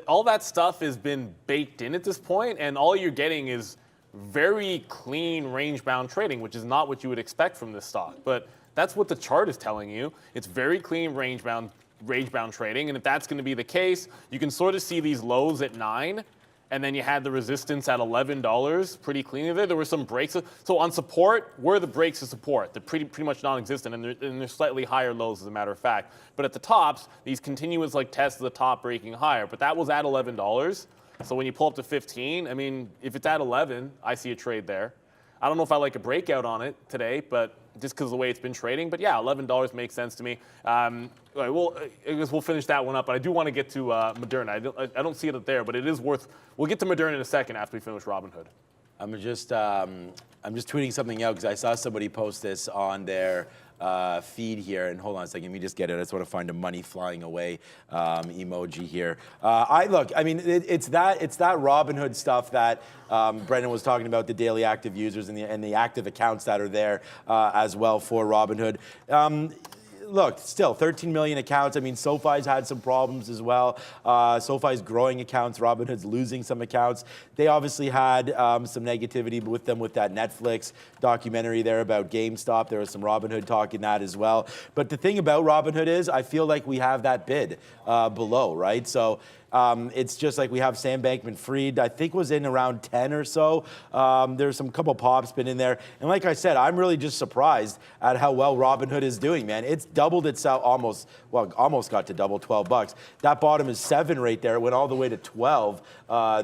B: all that stuff has been baked in at this point, and all you're getting is very clean range-bound trading, which is not what you would expect from this stock. But that's what the chart is telling you. It's very clean range-bound trading, and if that's going to be the case, you can sort of see these lows at 9. And then you had the resistance at $11 pretty cleanly there. There were some breaks. So on support, where are the breaks of support? They're pretty much non-existent, and they're slightly higher lows, as a matter of fact. But at the tops, these continuous like tests of the top breaking higher. But that was at $11. So when you pull up to 15, I mean, if it's at 11, I see a trade there. I don't know if I like a breakout on it today, but just because of the way it's been trading. But yeah, $11 makes sense to me. All right, well, I guess we'll finish that one up. But I do want to get to Moderna. I don't see it there, but it is worth. We'll get to Moderna in a second after we finish Robinhood.
C: I'm just tweeting something out because I saw somebody post this on their feed here. And hold on a second, let me just get it. I just want to find a money flying away emoji here. I mean, it's that Robinhood stuff that Brendan was talking about, the daily active users and the active accounts that are there as well for Robinhood. Look, still 13 million accounts. I mean, SoFi's had some problems as well. SoFi's growing accounts. Robinhood's losing some accounts. They obviously had some negativity with them with that Netflix documentary there about GameStop. There was some Robinhood talk in that as well. But the thing about Robinhood is I feel like we have that bid below, right? So it's just like we have Sam Bankman-Fried, I think was in around 10 or so. There's some couple pops been in there. And like I said, I'm really just surprised at how well Robinhood is doing, man. It's doubled itself almost got to double, $12. That bottom is 7 right there. It went all the way to 12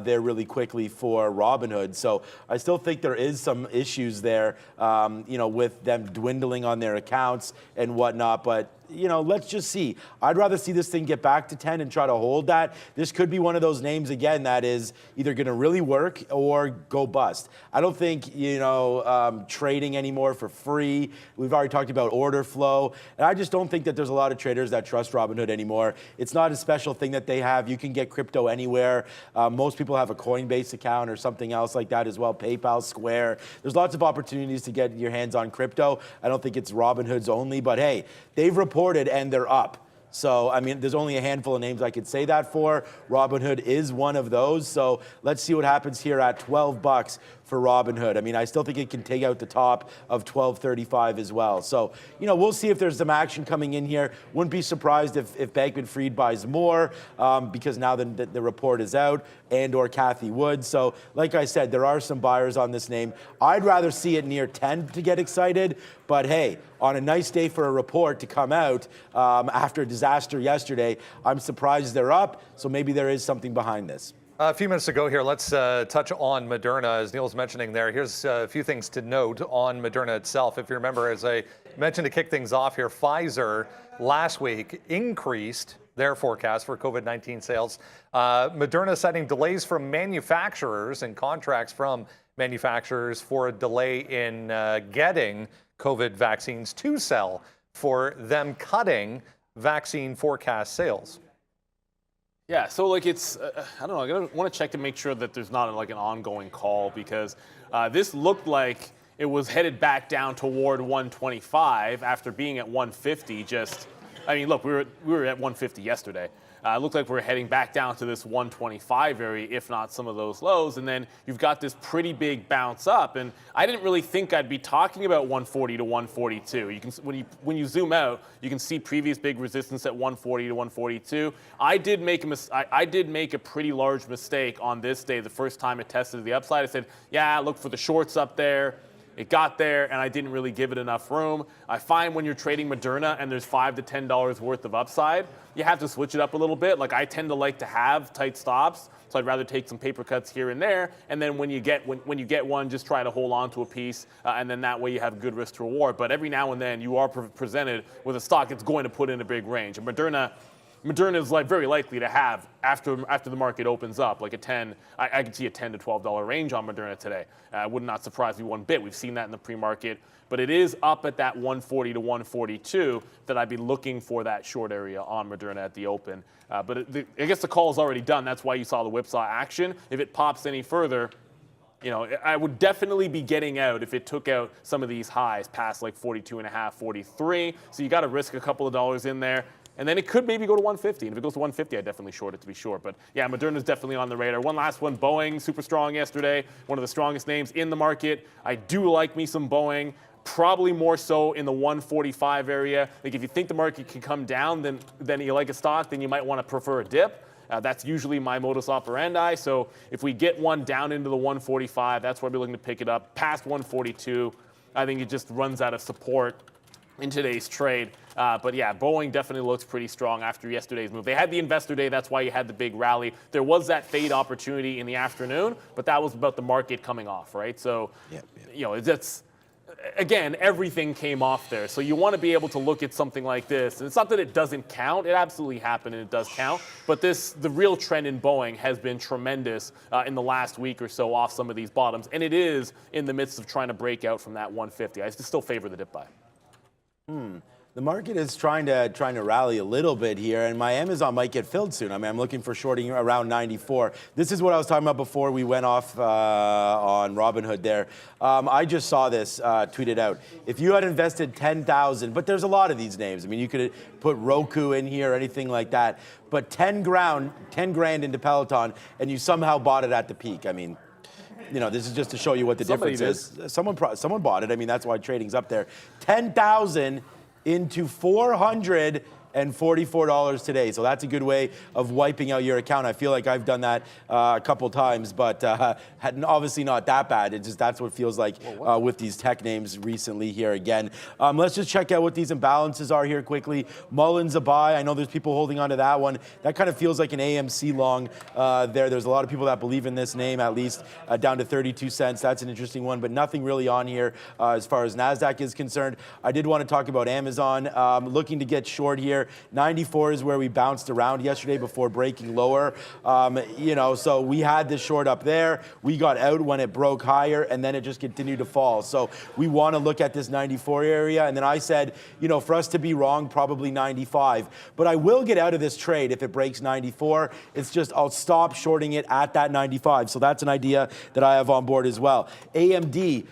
C: there really quickly for Robinhood. So I still think there is some issues there, with them dwindling on their accounts and whatnot. But let's just see. I'd rather see this thing get back to 10 and try to hold that. This could be one of those names, again, that is either going to really work or go bust. I don't think, trading anymore for free. We've already talked about order flow. And I just don't think that there's a lot of traders that trust Robinhood anymore. It's not a special thing that they have. You can get crypto anywhere. Most people have a Coinbase account or something else like that as well, PayPal, Square. There's lots of opportunities to get your hands on crypto. I don't think it's Robinhood's only, but hey, they've reported and they're up. So, I mean, there's only a handful of names I could say that for. Robinhood is one of those. So let's see what happens here at $12 for Robinhood. I mean, I still think it can take out the top of $12.35 as well. So, we'll see if there's some action coming in here. Wouldn't be surprised if Bankman-Fried buys more because now the report is out, and or Cathie Wood. So, like I said, there are some buyers on this name. I'd rather see it near 10 to get excited. But hey, on a nice day for a report to come out after a disaster yesterday, I'm surprised they're up. So maybe there is something behind this.
A: A few minutes to go here. Let's touch on Moderna. As Neil's mentioning there, here's a few things to note on Moderna itself. If you remember, as I mentioned to kick things off here, Pfizer last week increased their forecast for COVID-19 sales. Moderna citing delays from manufacturers and contracts from manufacturers for a delay in getting COVID vaccines to sell, for them cutting vaccine forecast sales.
B: Yeah, so it's, I don't know, I want to check to make sure that there's not an ongoing call, because this looked like it was headed back down toward 125 after being at 150 look, we were at 150 yesterday. It looked like we're heading back down to this 125 area, if not some of those lows. And then you've got this pretty big bounce up. And I didn't really think I'd be talking about 140 to 142. You can, when you zoom out, you can see previous big resistance at 140 to 142. I did make a pretty large mistake on this day. The first time it tested the upside, I said, yeah, look for the shorts up there. It got there, and I didn't really give it enough room. I find when you're trading Moderna and there's $5 to $10 worth of upside, you have to switch it up a little bit. I tend to like to have tight stops, so I'd rather take some paper cuts here and there. And then when you get one, just try to hold on to a piece, and then that way you have good risk to reward. But every now and then you are presented with a stock that's going to put in a big range. And Moderna, Moderna is very likely to have after the market opens up, like a 10. I could see a $10 to $12 range on Moderna today. Would not surprise me one bit. We've seen that in the pre-market, but it is up at that 140 to 142 that I'd be looking for that short area on Moderna at the open. But I guess the call is already done. That's why you saw the whipsaw action. If it pops any further, I would definitely be getting out if it took out some of these highs past like 42.5, 43. So you got to risk a couple of dollars in there. And then it could maybe go to 150. And if it goes to 150, I'd definitely short it to be sure. But yeah, Moderna's definitely on the radar. One last one, Boeing, super strong yesterday. One of the strongest names in the market. I do like me some Boeing. Probably more so in the 145 area. Like if you think the market can come down, then you like a stock, then you might want to prefer a dip. That's usually my modus operandi. So if we get one down into the 145, that's where I'll be looking to pick it up. Past 142, I think it just runs out of support in today's trade. But yeah, Boeing definitely looks pretty strong after yesterday's move. They had the investor day. That's why you had the big rally. There was that fade opportunity in the afternoon, but that was about the market coming off, right? So, that's... Again, everything came off there. So you want to be able to look at something like this. And it's not that it doesn't count. It absolutely happened and it does count. But the real trend in Boeing has been tremendous in the last week or so off some of these bottoms. And it is in the midst of trying to break out from that 150. I still favor the dip buy.
C: The market is trying to rally a little bit here, and my Amazon might get filled soon. I mean, I'm looking for shorting around 94. This is what I was talking about before we went off on Robinhood there. I just saw this tweeted out. If you had invested 10,000, but there's a lot of these names. I mean, you could put Roku in here or anything like that, but 10 grand into Peloton, and you somehow bought it at the peak. I mean, this is just to show you what the difference is. Someone bought it. I mean, that's why trading's up there. 10,000 into $444 today. So that's a good way of wiping out your account. I feel like I've done that a couple times, but obviously not that bad. That's what it feels like with these tech names recently here again. Let's just check out what these imbalances are here quickly. Mullen's a buy. I know there's people holding on to that one. That kind of feels like an AMC long there. There's a lot of people that believe in this name, at least down to 32 cents. That's an interesting one, but nothing really on here as far as NASDAQ is concerned. I did want to talk about Amazon. Looking to get short here. 94 is where we bounced around yesterday before breaking lower. So we had this short up there. We got out when it broke higher, and then it just continued to fall. So we want to look at this 94 area. And then I said, for us to be wrong, probably 95. But I will get out of this trade if it breaks 94. It's just I'll stop shorting it at that 95. So that's an idea that I have on board as well. AMD.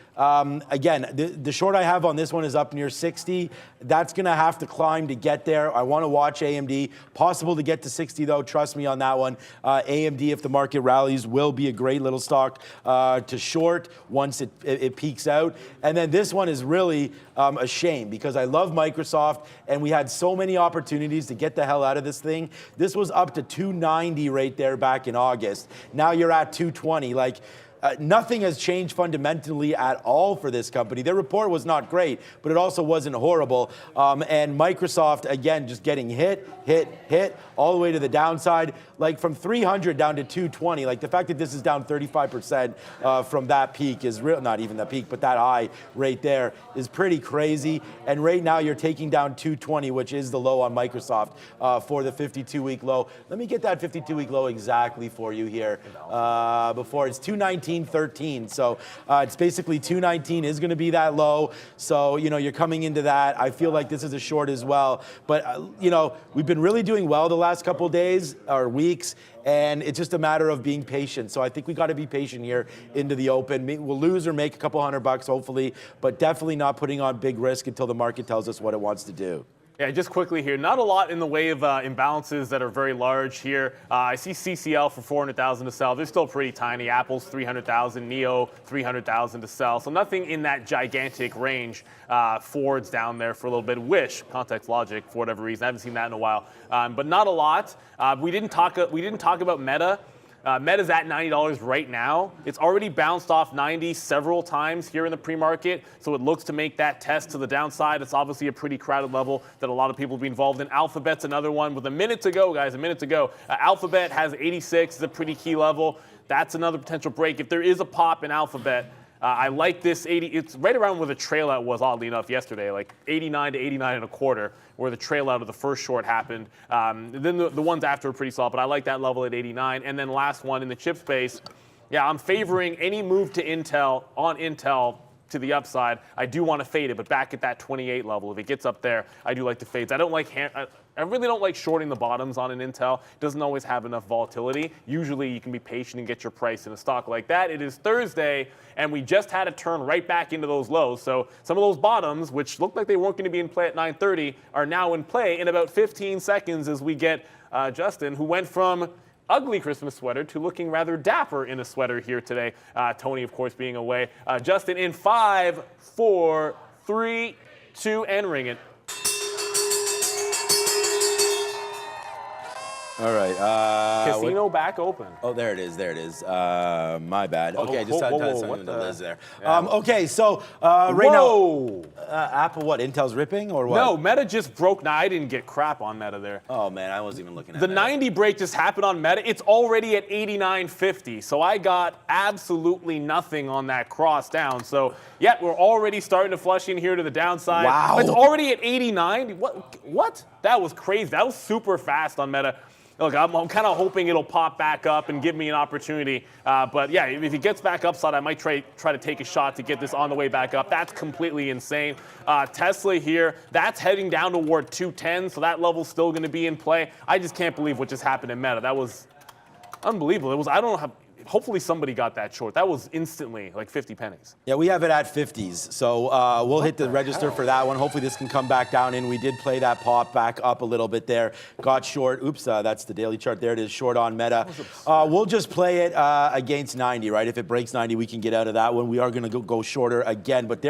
C: Again, the short I have on this one is up near 60. That's going to have to climb to get there. I want to watch AMD. Possible to get to 60, though. Trust me on that one. AMD, if the market rallies, will be a great little stock to short once it peaks out. And then this one is really a shame because I love Microsoft, and we had so many opportunities to get the hell out of this thing. This was up to 290 right there back in August. Now you're at 220. Nothing has changed fundamentally at all for this company. Their report was not great, but it also wasn't horrible. And Microsoft, again, just getting hit, all the way to the downside, from 300 down to 220. The fact that this is down 35% from that peak is real, not even that peak, but that high right there is pretty crazy. And right now you're taking down 220, which is the low on Microsoft for the 52-week low. Let me get that 52-week low exactly for you here before it's 219.13. So it's basically 219 is going to be that low. So, you're coming into that. I feel like this is a short as well. But, we've been really doing well the last couple of days or weeks, and it's just a matter of being patient. So I think we got to be patient here into the open. We'll lose or make a couple $100 hopefully, but definitely not putting on big risk until the market tells us what it wants to do.
B: Yeah, just quickly here, not a lot in the way of imbalances that are very large here. I see CCL for 400,000 to sell. They're still pretty tiny. Apple's 300,000, Neo 300,000 to sell. So nothing in that gigantic range. Ford's down there for a little bit. Wish, Context Logic, for whatever reason. I haven't seen that in a while, but not a lot. We didn't talk about Meta. Meta's at $90 right now. It's already bounced off 90 several times here in the pre-market, so it looks to make that test to the downside. It's obviously a pretty crowded level that a lot of people will be involved in. Alphabet's another one with a minute to go, guys, Alphabet has 86, is a pretty key level. That's another potential break. If there is a pop in Alphabet, I like this 80. It's right around where the trail out was, oddly enough, yesterday, like 89 to 89 and a quarter, where the trail out of the first short happened. Then the ones after are pretty solid, but I like that level at 89. And then last one in the chip space, yeah, I'm favoring any move to Intel on Intel to the upside. I do want to fade it, but back at that 28 level, if it gets up there, I do like the fades. I really don't like shorting the bottoms on an Intel. It doesn't always have enough volatility. Usually you can be patient and get your price in a stock like that. It is Thursday, and we just had a turn right back into those lows. So some of those bottoms, which looked like they weren't going to be in play at 9:30, are now in play in about 15 seconds as we get Justin, who went from ugly Christmas sweater to looking rather dapper in a sweater here today. Tony, of course, being away. Justin in 5, 4, 3, 2, and ring it.
C: All right.
B: Casino back open.
C: Oh, there it is. There it is. My bad. Okay, just had something to Liz there.
B: Yeah.
C: Okay, so right now, Apple, what? Intel's ripping or what?
B: No, Meta just broke. Now, I didn't get crap on Meta there.
C: Oh, man, I wasn't even looking at
B: the
C: Meta.
B: 90 break just happened on Meta. It's already at 89.50, so I got absolutely nothing on that cross down. So, yeah, we're already starting to flush in here to the downside.
C: Wow.
B: It's already at 89. What? That was crazy. That was super fast on Meta. Look, I'm kind of hoping it'll pop back up and give me an opportunity. But yeah, if it gets back upside, I might try to take a shot to get this on the way back up. That's completely insane. Tesla here, that's heading down toward 210, so that level's still going to be in play. I just can't believe what just happened in Meta. That was unbelievable. I don't know how. Hopefully somebody got that short. That was instantly like 50 pennies.
C: Yeah, we have it at 50s. So we'll hit the register for that one. Hopefully this can come back down in. We did play that pop back up a little bit there. Got short. Oops, that's the daily chart. There it is, short on Meta. We'll just play it against 90, right? If it breaks 90, we can get out of that one. We are going to go shorter again. But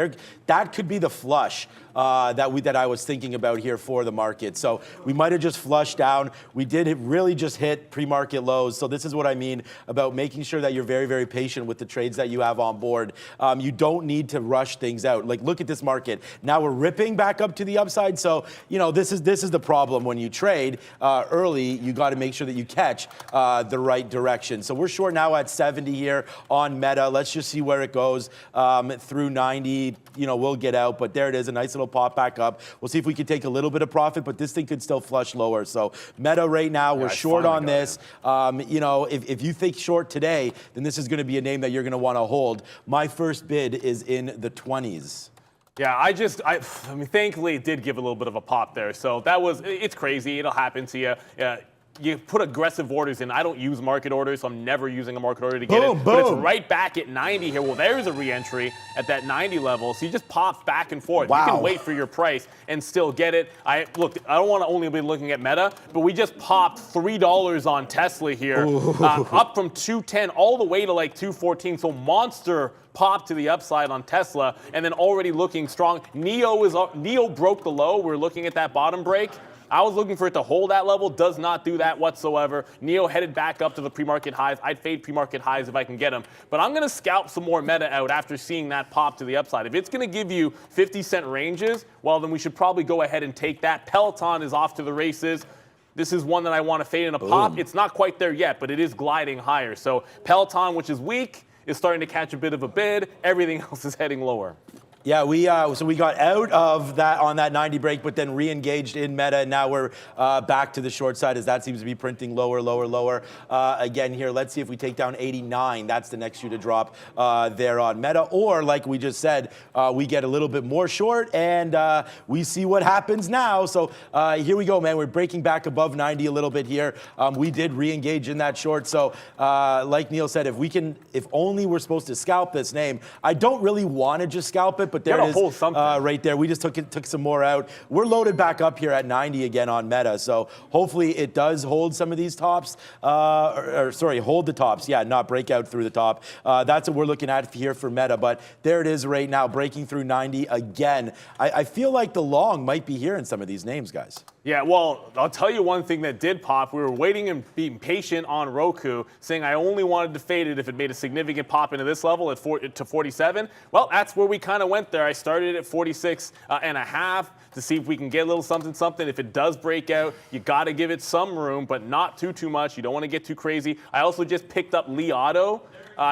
C: that could be the flush that I was thinking about here for the market. So we might have just flushed down. We did really just hit pre-market lows. So this is what I mean about making sure that you're very, very patient with the trades that you have on board. You don't need to rush things out. Like, look at this market. Now we're ripping back up to the upside. So, this is the problem when you trade early. You got to make sure that you catch the right direction. So we're short now at 70 here on Meta. Let's just see where it goes through 90. We'll get out. But there it is, a nice little pop back up. We'll see if we can take a little bit of profit, but this thing could still flush lower. So Meta right now, we're short on this. If you think short today, then this is going to be a name that you're going to want to hold. My first bid is in the 20s.
B: Yeah, I mean, thankfully it did give a little bit of a pop there. So it's crazy. It'll happen to you. You put aggressive orders in. I don't use market orders, so I'm never using a market order to get it. But it's right back at 90 here. Well, there's a re-entry at that 90 level. So you just pop back and forth.
C: Wow.
B: You can wait for your price and still get it. I don't want to only be looking at Meta, but we just popped $3 on Tesla here, up from 210 all the way to like 214. So monster pop to the upside on Tesla, and then already looking strong. NIO broke the low. We're looking at that bottom break. I was looking for it to hold that level. Does not do that whatsoever. NIO headed back up to the pre-market highs. I'd fade pre-market highs if I can get them. But I'm going to scalp some more Meta out after seeing that pop to the upside. If it's going to give you 50-cent ranges, well, then we should probably go ahead and take that. Peloton is off to the races. This is one that I want to fade in a pop. It's not quite there yet, but it is gliding higher. So Peloton, which is weak, is starting to catch a bit of a bid. Everything else is heading lower.
C: Yeah, we got out of that on that 90 break, but then re-engaged in Meta, and now we're back to the short side as that seems to be printing lower. Again here, let's see if we take down 89. That's the next shoe to drop there on Meta. Or, like we just said, we get a little bit more short, and we see what happens now. So here we go, man. We're breaking back above 90 a little bit here. We did re-engage in that short. So like Neil said, if only we're supposed to scalp this name. I don't really want to just scalp it, but there it is right there. We just took some more out. We're loaded back up here at 90 again on Meta. So hopefully it does hold some of these tops. Hold the tops. Yeah, not break out through the top. That's what we're looking at here for Meta. But there it is right now, breaking through 90 again. I feel like the long might be here in some of these names, guys.
B: Yeah, well, I'll tell you one thing that did pop. We were waiting and being patient on Roku, saying I only wanted to fade it if it made a significant pop into this level to 47. Well, that's where we kind of went there. I started at 46 and a half to see if we can get a little something. If it does break out, you got to give it some room, but not too much. You don't want to get too crazy. I also just picked up Li Auto.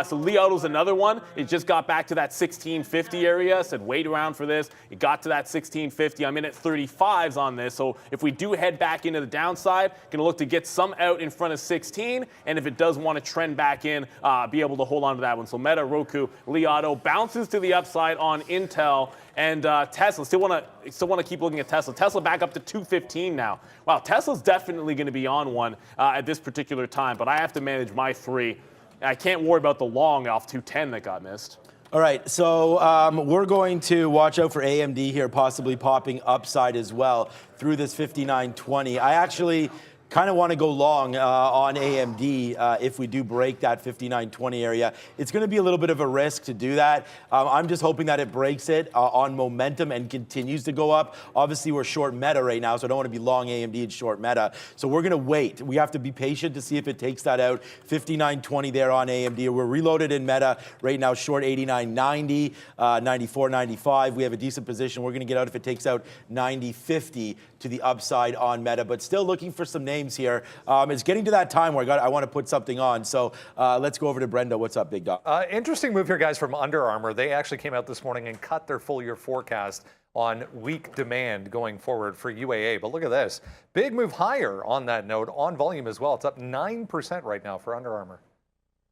B: So Li Auto's another one. It just got back to that 1650 area. Said wait around for this. It got to that 1650. I'm in at 35s on this. So if we do head back into the downside, going to look to get some out in front of 16. And if it does want to trend back in, be able to hold on to that one. So Meta, Roku, Li Auto bounces to the upside on Intel. And Tesla, still want to keep looking at Tesla. Tesla back up to 215 now. Wow, Tesla's definitely going to be on one at this particular time, but I have to manage my 3. I can't worry about the long off 210 that got missed.
C: All right, so we're going to watch out for AMD here, possibly popping upside as well through this 59.20. I actually kind of want to go long on AMD if we do break that 59.20 area. It's going to be a little bit of a risk to do that. I'm just hoping that it breaks it on momentum and continues to go up. Obviously, we're short Meta right now, so I don't want to be long AMD and short Meta. So we're going to wait. We have to be patient to see if it takes that out. 59.20 there on AMD. We're reloaded in Meta right now, short 89.90, 94.95. We have a decent position. We're going to get out if it takes out 90.50 to the upside on Meta, but still looking for some names here. It's getting to that time where I want to put something on. So let's go over to Brenda. What's up, Big Dog?
A: Interesting move here, guys, from Under Armour. They actually came out this morning and cut their full year forecast on weak demand going forward for UAA. But look at this. Big move higher on that note, on volume as well. It's up 9% right now for Under Armour.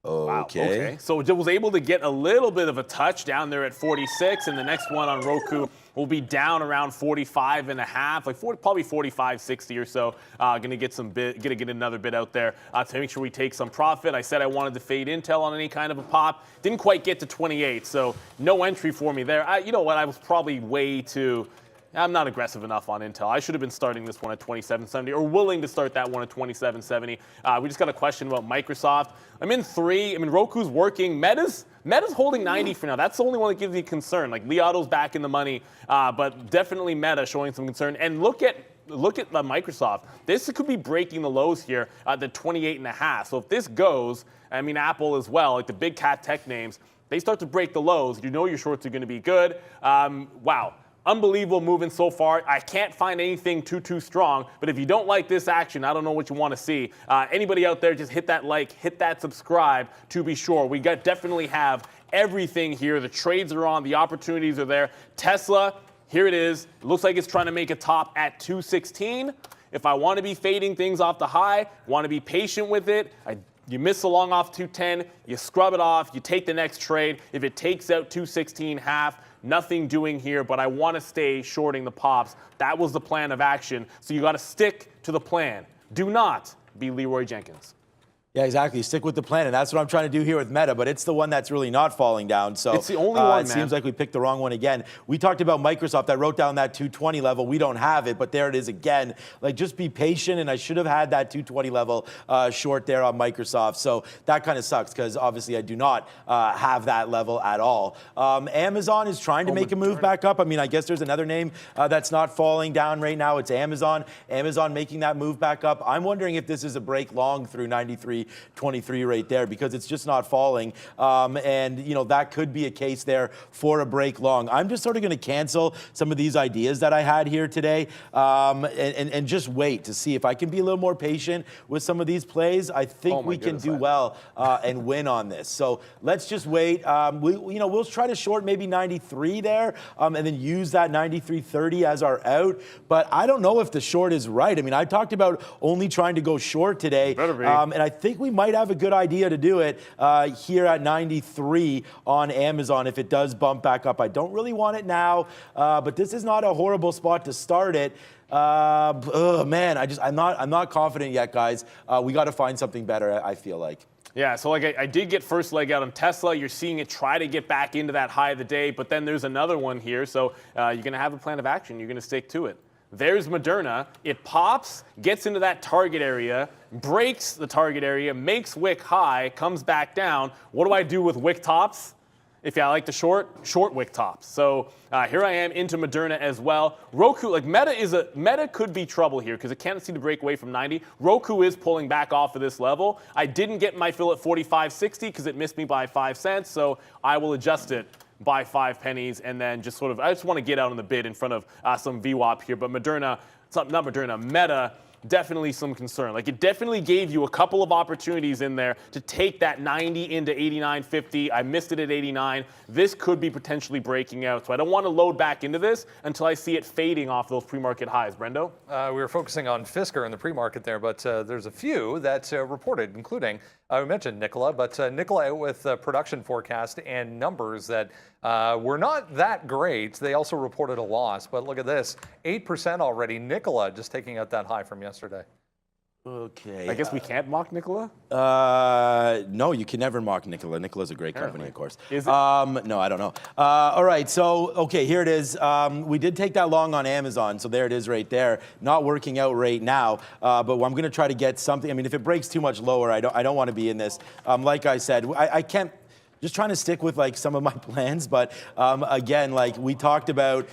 B: Wow, okay. So it was able to get a little bit of a touch down there at 46, and the next one on Roku will be down around 45 and a half, like probably 45, 60 or so. Going to get get another bit out there to make sure we take some profit. I said I wanted to fade Intel on any kind of a pop. Didn't quite get to 28, so no entry for me there. You know what? I was probably way too. I'm not aggressive enough on Intel. I should have been starting this one at 27.70 or willing to start that one at 27.70. We just got a question about Microsoft. I'm in 3. I mean, Roku's working. Meta's holding 90 for now. That's the only one that gives me concern. Like, Li Auto's back in the money, but definitely Meta showing some concern. And look at Microsoft. This could be breaking the lows here at the 28.5. So if this goes, I mean, Apple as well, like the big cat tech names, they start to break the lows. You know your shorts are going to be good. Wow. Unbelievable movement so far. I can't find anything too strong, but if you don't like this action, I don't know what you want to see. Anybody out there, just hit that like, hit that subscribe to be sure. We definitely have everything here. The trades are on, the opportunities are there. Tesla, here it is. It looks like it's trying to make a top at 216. If I want to be fading things off the high, want to be patient with it, you miss a long off 210, you scrub it off, you take the next trade. If it takes out 216.5, nothing doing here, but I want to stay shorting the pops. That was the plan of action. So you got to stick to the plan. Do not be Leroy Jenkins.
C: Yeah, exactly. Stick with the plan, and that's what I'm trying to do here with Meta, but it's the one that's really not falling down. So
B: it's the only one,
C: It seems like we picked the wrong one again. We talked about Microsoft. I wrote down that 220 level. We don't have it, but there it is again. Like, just be patient, and I should have had that 220 level short there on Microsoft. So that kind of sucks because obviously I do not have that level at all. Amazon is trying to make a move back up. I mean, I guess there's another name that's not falling down right now. It's Amazon. Amazon making that move back up. I'm wondering if this is a break long through 93.23 right there because it's just not falling. And, you know, that could be a case there for a break long. I'm just sort of going to cancel some of these ideas that I had here today and just wait to see if I can be a little more patient with some of these plays. I think we can do well and win on this. So let's just wait. We'll try to short maybe 93 there and then use that 93.30 as our out. But I don't know if the short is right. I mean, I talked about only trying to go short today. And I think we might have a good idea to do it here at 93 on Amazon if it does bump back up. I don't really want it now, but this is not a horrible spot to start it. Man, I'm not confident yet, guys. We got to find something better, I feel like.
B: Yeah, so like I did get first leg out on Tesla. You're seeing it try to get back into that high of the day, but then there's another one here. So you're going to have a plan of action. You're going to stick to it. There's Moderna. It pops, gets into that target area, breaks the target area, makes wick high, comes back down. What do I do with wick tops? If I like to short wick tops. So here I am into Moderna as well. Roku, like Meta could be trouble here because it can't seem to break away from 90. Roku is pulling back off of this level. I didn't get my fill at 45.60 because it missed me by 5 cents. So I will adjust it by 5 pennies and then just sort of, I just want to get out on the bid in front of some VWAP here. But Meta definitely some concern. Like, it definitely gave you a couple of opportunities in there to take that 90 into 89.50. I missed it at 89. This could be potentially breaking out. So I don't want to load back into this until I see it fading off those pre-market highs. Brendo?
A: We were focusing on Fisker in the pre-market there, but there's a few that reported, including, we mentioned Nikola, but Nikola out with production forecast and numbers that were not that great. They also reported a loss, but look at this, 8% already. Nikola just taking out that high from yesterday.
C: Okay.
B: I guess we can't mock Nikola?
C: No, you can never mock Nikola. Nikola's a great company, of course.
B: Is it?
C: No, I don't know. All right, so, okay, here it is. We did take that long on Amazon, so there it is right there. Not working out right now, but I'm going to try to get something. I mean, if it breaks too much lower, I don't want to be in this. Like I said, I can't. Just trying to stick with like some of my plans, but again, like we talked about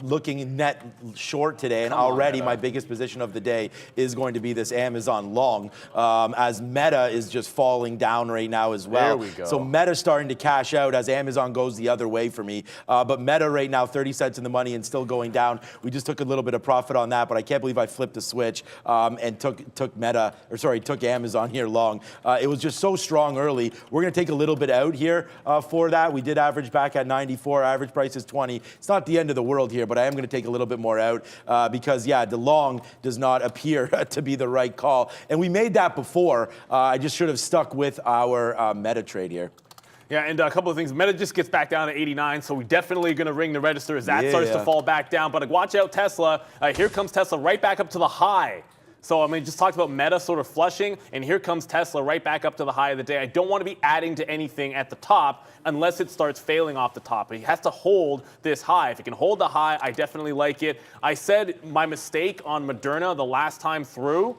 C: looking net short today, and already my biggest position of the day is going to be this Amazon long, as Meta is just falling down right now as well.
B: There we go.
C: So Meta's starting to cash out as Amazon goes the other way for me, but Meta right now 30 cents in the money and still going down. We just took a little bit of profit on that, but I can't believe I flipped a switch and took Amazon here long. It was just so strong early. We're going to take a little bit out here for that. We did average back at 94. Average price is 20. It's not the end of the world here, but I am going to take a little bit more out because, yeah, the long does not appear to be the right call. And we made that before. I just should have stuck with our Meta trade here.
B: Yeah, and a couple of things. Meta just gets back down to 89, so we're definitely going to ring the register as that starts to fall back down. But watch out, Tesla. Here comes Tesla right back up to the high. So, I mean, just talked about Meta sort of flushing, and here comes Tesla right back up to the high of the day. I don't want to be adding to anything at the top unless it starts failing off the top. It has to hold this high. If it can hold the high, I definitely like it. I said my mistake on Moderna the last time through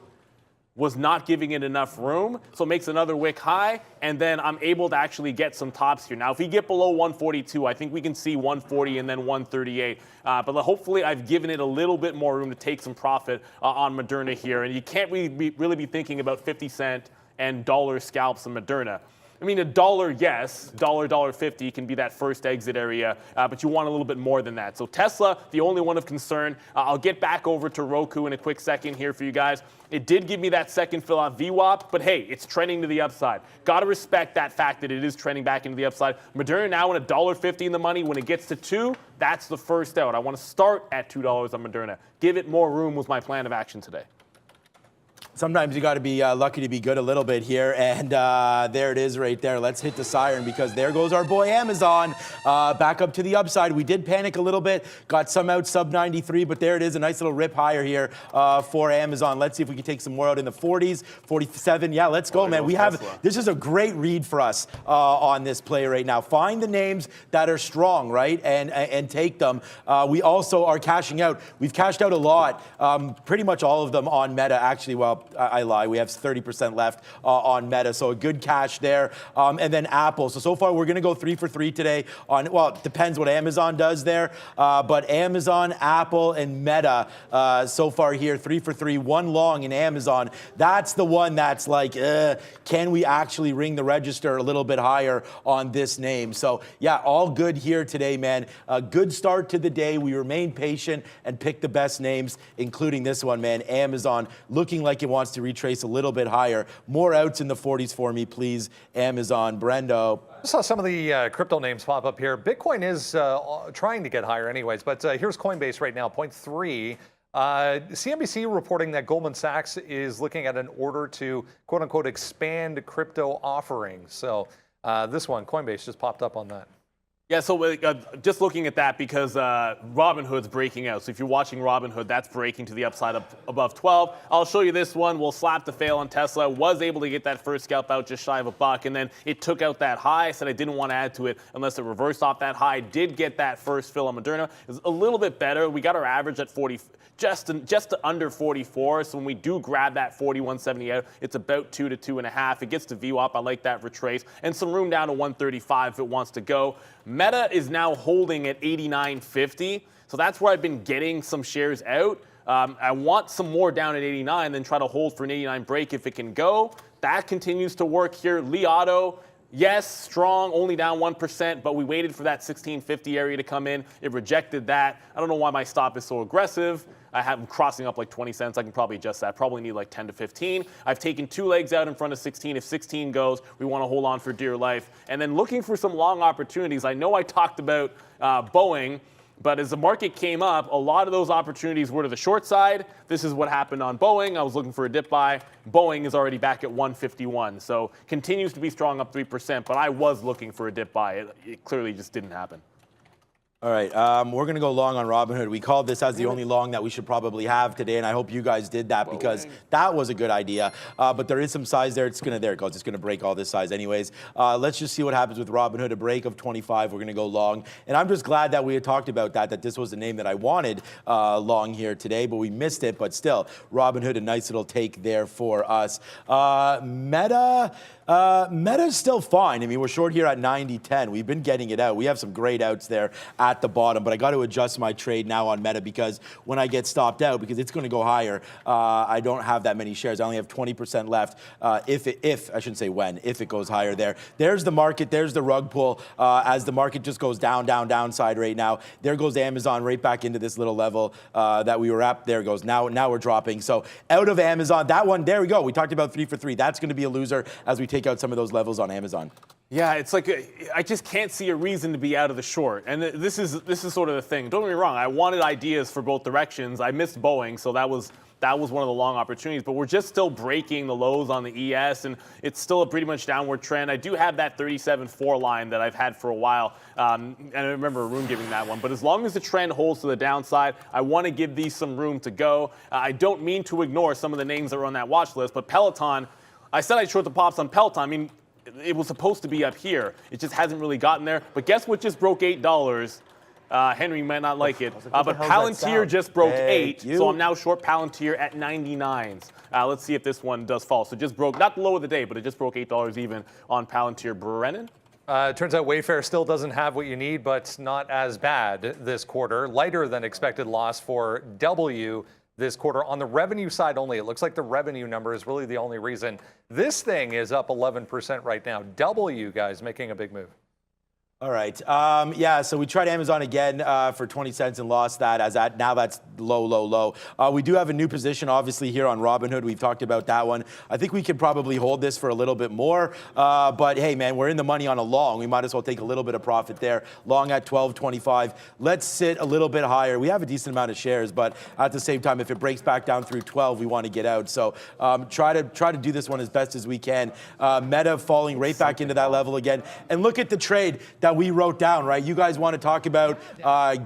B: was not giving it enough room, so it makes another wick high, and then I'm able to actually get some tops here. Now, if we get below 142, I think we can see 140 and then 138, but hopefully I've given it a little bit more room to take some profit on Moderna here, and you can't really be thinking about 50-cent and dollar scalps on Moderna. I mean, $1, yes, $1.50 can be that first exit area, but you want a little bit more than that. So Tesla, the only one of concern. I'll get back over to Roku in a quick second here for you guys. It did give me that second fill out VWAP, but hey, it's trending to the upside. Got to respect that fact that it is trending back into the upside. Moderna now in $1.50 in the money. When it gets to 2, that's the first out. I want to start at $2 on Moderna. Give it more room was my plan of action today.
C: Sometimes you got to be lucky to be good a little bit here, and there it is right there. Let's hit the siren because there goes our boy Amazon back up to the upside. We did panic a little bit, got some out sub 93, but there it is, a nice little rip higher here for Amazon. Let's see if we can take some more out in the 40s, 47. Yeah, let's go, man. We have this is a great read for us on this play right now. Find the names that are strong, right, and take them. We also are cashing out. We've cashed out a lot, pretty much all of them on Meta, actually. Well, I lie. We have 30% left on Meta, so a good cash there. And then Apple. So far, we're going to go 3 for 3 today on, well, it depends what Amazon does there. But Amazon, Apple, and Meta so far here, 3 for 3, 1 long in Amazon. That's the one that's like, can we actually ring the register a little bit higher on this name? So, yeah, all good here today, man. A good start to the day. We remain patient and pick the best names, including this one, man. Amazon, looking like it wants to retrace a little bit higher. More outs in the 40s for me, please. Amazon, Brendo.
A: I saw some of the crypto names pop up here. Bitcoin is trying to get higher anyways, but here's Coinbase right now, 0.3. CNBC reporting that Goldman Sachs is looking at an order to, quote unquote, expand crypto offerings. So this one, Coinbase, just popped up on that.
B: Yeah, so just looking at that because Robinhood's breaking out. So if you're watching Robinhood, that's breaking to the upside up above 12. I'll show you this one. We'll slap the fail on Tesla. Was able to get that first scalp out just shy of $1, and then it took out that high. I said I didn't want to add to it unless it reversed off that high. Did get that first fill on Moderna. It was a little bit better. We got our average at 40, just under 44. So when we do grab that 41.70 out, it's about 2 to 2.5. It gets to VWAP. I like that retrace, and some room down to 135 if it wants to go. Meta is now holding at 89.50, so that's where I've been getting some shares out. I want some more down at 89, then try to hold for an 89 break if it can go. That continues to work here. Li Auto, Yes, strong, only down 1%, but we waited for that 1650 area to come in. It rejected that. I don't know why my stop is so aggressive. I have them crossing up like 20 cents. I can probably adjust that. Probably need like 10 to 15. I've taken 2 legs out in front of 16. If 16 goes, we want to hold on for dear life. And then looking for some long opportunities. I know I talked about Boeing, but as the market came up, a lot of those opportunities were to the short side. This is what happened on Boeing. I was looking for a dip buy. Boeing is already back at 151. So continues to be strong, up 3%, but I was looking for a dip buy. It clearly just didn't happen.
C: All right, we're going to go long on Robinhood. We called this as the only long that we should probably have today, and I hope you guys did that because that was a good idea. But there is some size there. There it goes. It's going to break all this size anyways. Let's just see what happens with Robinhood. A break of 25. We're going to go long. And I'm just glad that we had talked about that this was the name that I wanted long here today, but we missed it. But still, Robinhood, a nice little take there for us. Meta's still fine. I mean, we're short here at 90.10. We've been getting it out. We have some great outs there at the bottom, but I got to adjust my trade now on Meta because when I get stopped out, because it's going to go higher, I don't have that many shares. I only have 20% left. If I shouldn't say when, if it goes higher there. There's the market. There's the rug pull as the market just goes downside right now. There goes Amazon right back into this little level that we were at. There it goes. Now we're dropping. So out of Amazon, that one, there we go. We talked about 3 for 3. That's going to be a loser as we take out some of those levels on Amazon.
B: Yeah, it's like I just can't see a reason to be out of the short. And this is sort of the thing. Don't get me wrong. I wanted ideas for both directions. I missed Boeing, so that was one of the long opportunities. But we're just still breaking the lows on the ES, and it's still a pretty much downward trend. I do have that 37.4 line that I've had for a while, and I remember Arun giving that one. But as long as the trend holds to the downside, I want to give these some room to go. I don't mean to ignore some of the names that are on that watch list, but Peloton, I said I'd short the pops on Peloton. I mean, it was supposed to be up here. It just hasn't really gotten there. But guess what just broke $8? Henry might not like it. But Palantir just broke 8. So I'm now short Palantir at 99s. Let's see if this one does fall. So just broke, not the low of the day, but it just broke $8 even on Palantir. Brennan?
A: It turns out Wayfair still doesn't have what you need, but not as bad this quarter. Lighter than expected loss for W this quarter. On the revenue side only, it looks like the revenue number is really the only reason. This thing is up 11% right now. W, guys, making a big move.
C: All right. Yeah, so we tried Amazon again for 20 cents and lost that. Now that's low. We do have a new position, obviously, here on Robinhood. We've talked about that one. I think we could probably hold this for a little bit more. But, hey, man, we're in the money on a long. We might as well take a little bit of profit there. Long at 12.25. Let's sit a little bit higher. We have a decent amount of shares, but at the same time, if it breaks back down through 12, we want to get out. So try to do this one as best as we can. Meta falling right back into that level again. And look at the trade that we wrote down, right? You guys want to talk about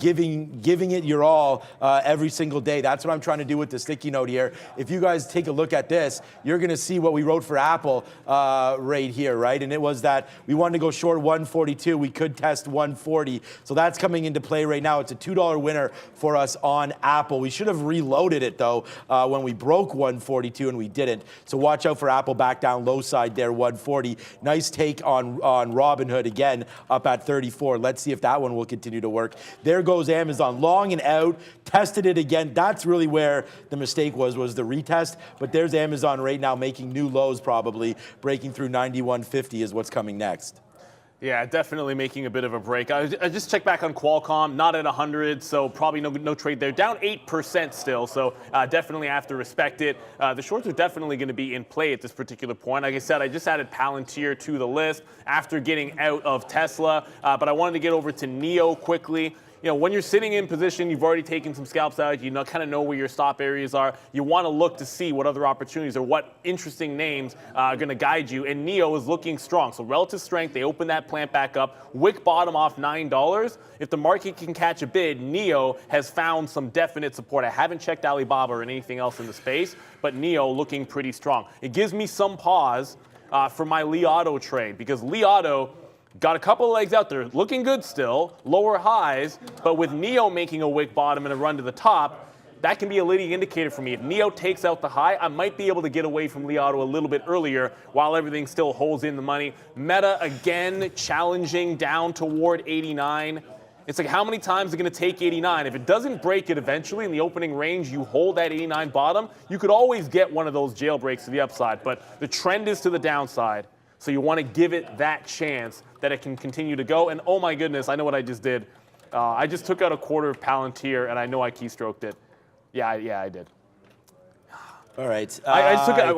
C: giving it your all every single day. That's what I'm trying to do with the sticky note here. If you guys take a look at this, you're going to see what we wrote for Apple right here, right? And it was that we wanted to go short 142. We could test 140. So that's coming into play right now. It's a $2 winner for us on Apple. We should have reloaded it, though, when we broke 142, and we didn't. So watch out for Apple back down low side there, 140. Nice take on Robinhood again, up at 34. Let's see if that one will continue to work. There goes Amazon, long and out, tested it again. That's really where the mistake was the retest. But there's Amazon right now making new lows, probably breaking through 91.50 is what's coming next.
B: Yeah, definitely making a bit of a break. I just checked back on Qualcomm, not at 100, so probably no trade there. Down 8% still, so definitely have to respect it. The shorts are definitely going to be in play at this particular point. Like I said, I just added Palantir to the list after getting out of Tesla, but I wanted to get over to NIO quickly. You know, when you're sitting in position, you've already taken some scalps out, you kind of know where your stop areas are. You want to look to see what other opportunities or what interesting names are going to guide you. And NIO is looking strong. So relative strength, they open that plant back up. Wick bottom off $9. If the market can catch a bid, NIO has found some definite support. I haven't checked Alibaba or anything else in the space, but NIO looking pretty strong. It gives me some pause for my Li Auto trade because Li Auto got a couple of legs out there, looking good still, lower highs, but with NIO making a wick bottom and a run to the top, that can be a leading indicator for me. If NIO takes out the high, I might be able to get away from Li Auto a little bit earlier while everything still holds in the money. Meta, again, challenging down toward 89. It's like, how many times is it going to take 89? If it doesn't break it eventually in the opening range, you hold that 89 bottom, you could always get one of those jailbreaks to the upside, but the trend is to the downside. So you want to give it that chance that it can continue to go. And oh my goodness, I know what I just did. I just took out a quarter of Palantir, and I know I keystroked it. Yeah, I did.
C: All right.
B: I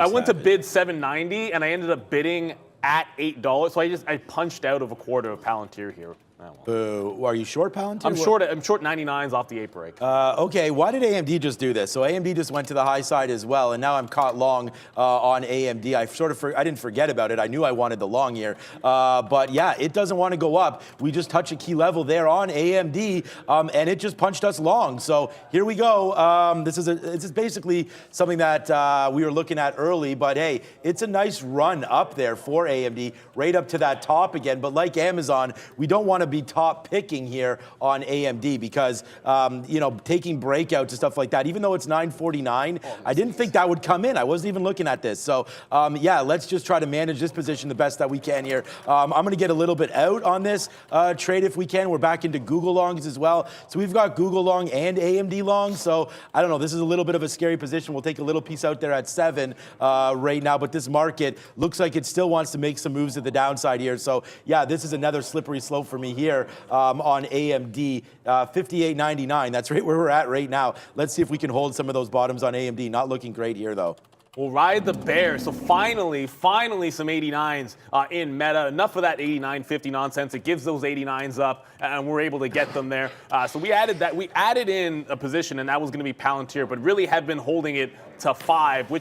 B: went to bid 790, and I ended up bidding at $8. So I punched out of a quarter of Palantir here.
C: Are you short Palantir?
B: I'm short 99s off the 8 break.
C: Okay, why did AMD just do this? So AMD just went to the high side as well, and now I'm caught long on AMD. I didn't forget about it. I knew I wanted the long here, but yeah, it doesn't want to go up. We just touched a key level there on AMD, and it just punched us long. So here we go. This is basically something that we were looking at early, but hey, it's a nice run up there for AMD, right up to that top again. But like Amazon, we don't want to be top picking here on AMD because, taking breakouts and stuff like that, even though it's 949, I didn't think that would come in. I wasn't even looking at this. So, let's just try to manage this position the best that we can here. I'm going to get a little bit out on this trade if we can. We're back into Google longs as well. So we've got Google long and AMD long. So I don't know. This is a little bit of a scary position. We'll take a little piece out there at 7 right now. But this market looks like it still wants to make some moves to the downside here. So yeah, this is another slippery slope for me here on AMD, 58.99. That's right where we're at right now. Let's see if we can hold some of those bottoms on AMD. Not looking great here, though.
B: We'll ride the bear. So finally some 89s in Meta. Enough of that 89.50 nonsense. It gives those 89s up, and we're able to get them there. So we added in a position, and that was going to be Palantir, but really had been holding it to 5,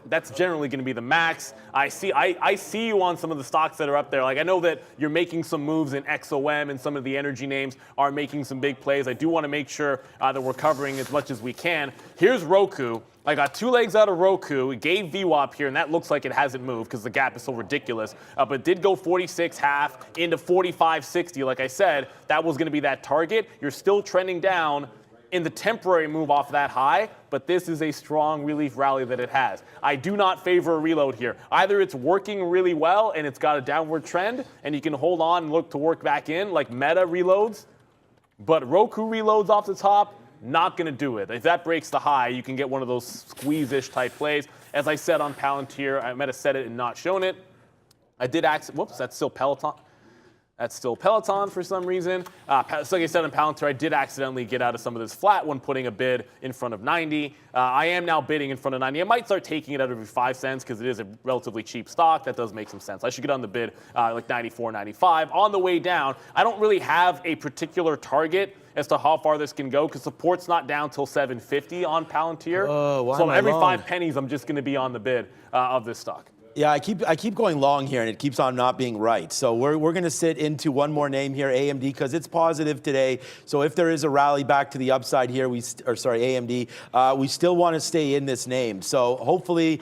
B: that's generally going to be the max. I see you on some of the stocks that are up there. Like, I know that you're making some moves in XOM, and some of the energy names are making some big plays. I do want to make sure that we're covering as much as we can. Here's Roku. I got 2 legs out of Roku. It gave VWAP here, and that looks like it hasn't moved because the gap is so ridiculous. But did go 46.5 into 45.60. Like I said, that was going to be that target. You're still trending down in the temporary move off that high, but this is a strong relief rally that it has. I do not favor a reload here. Either it's working really well and it's got a downward trend and you can hold on and look to work back in like Meta reloads, but Roku reloads off the top, not going to do it. If that breaks the high, you can get one of those squeeze-ish type plays. As I said on Palantir, I might have said it and not shown it. I did whoops, that's still Peloton. That's still Peloton for some reason. So like I said on Palantir, I did accidentally get out of some of this flat when putting a bid in front of 90. I am now bidding in front of 90. I might start taking it out every 5 cents because it is a relatively cheap stock. That does make some sense. I should get on the bid like 94, 95. On the way down, I don't really have a particular target as to how far this can go because support's not down till 750 on Palantir. So every 5 pennies, I'm just going to be on the bid of this stock.
C: Yeah, I keep going long here, and it keeps on not being right. So we're going to sit into one more name here, AMD, because it's positive today. So if there is a rally back to the upside here, AMD, we still want to stay in this name. So hopefully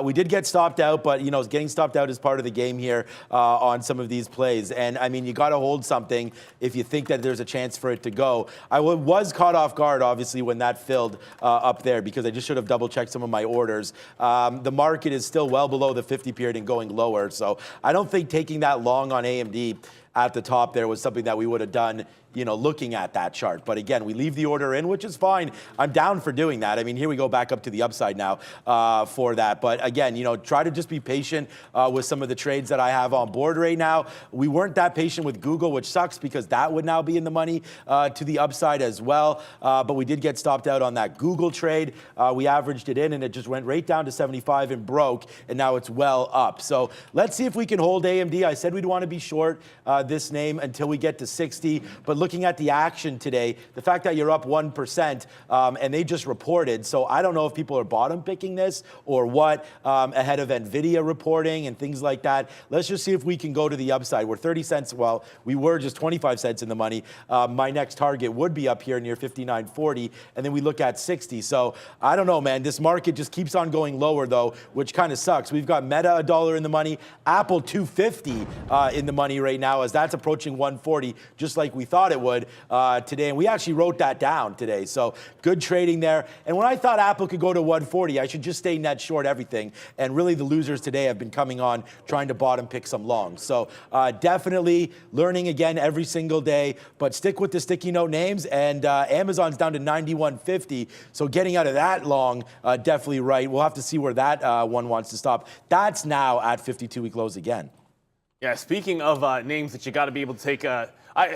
C: we did get stopped out, but getting stopped out is part of the game here on some of these plays. And I mean, you got to hold something if you think that there's a chance for it to go. I was caught off guard, obviously, when that filled up there because I just should have double checked some of my orders. The market is still well below the 50 period and going lower. So I don't think taking that long on AMD at the top there was something that we would have done, looking at that chart. But again, we leave the order in, which is fine. I'm down for doing that. I mean, here we go back up to the upside now for that. But again, try to just be patient with some of the trades that I have on board right now. We weren't that patient with Google, which sucks because that would now be in the money to the upside as well. But we did get stopped out on that Google trade. We averaged it in and it just went right down to 75 and broke. And now it's well up. So let's see if we can hold AMD. I said we'd want to be short this name until we get to 60. But looking at the action today, the fact that you're up 1% and they just reported, so I don't know if people are bottom picking this or what ahead of NVIDIA reporting and things like that. Let's just see if we can go to the upside. We're 30 cents, well, we were just 25 cents in the money. My next target would be up here near 59.40, and then we look at 60. So I don't know, man. This market just keeps on going lower, though, which kind of sucks. We've got Meta $1 in the money, Apple $2.50 in the money right now as that's approaching 140, just like we thought thought it would today. And we actually wrote that down today. So good trading there. And when I thought Apple could go to 140, I should just stay net short everything. And really the losers today have been coming on trying to bottom pick some longs. So definitely learning again every single day, but stick with the sticky note names. And Amazon's down to 91.50. So getting out of that long, definitely right. We'll have to see where that one wants to stop. That's now at 52-week lows again.
B: Yeah, speaking of names that you got to be able to take,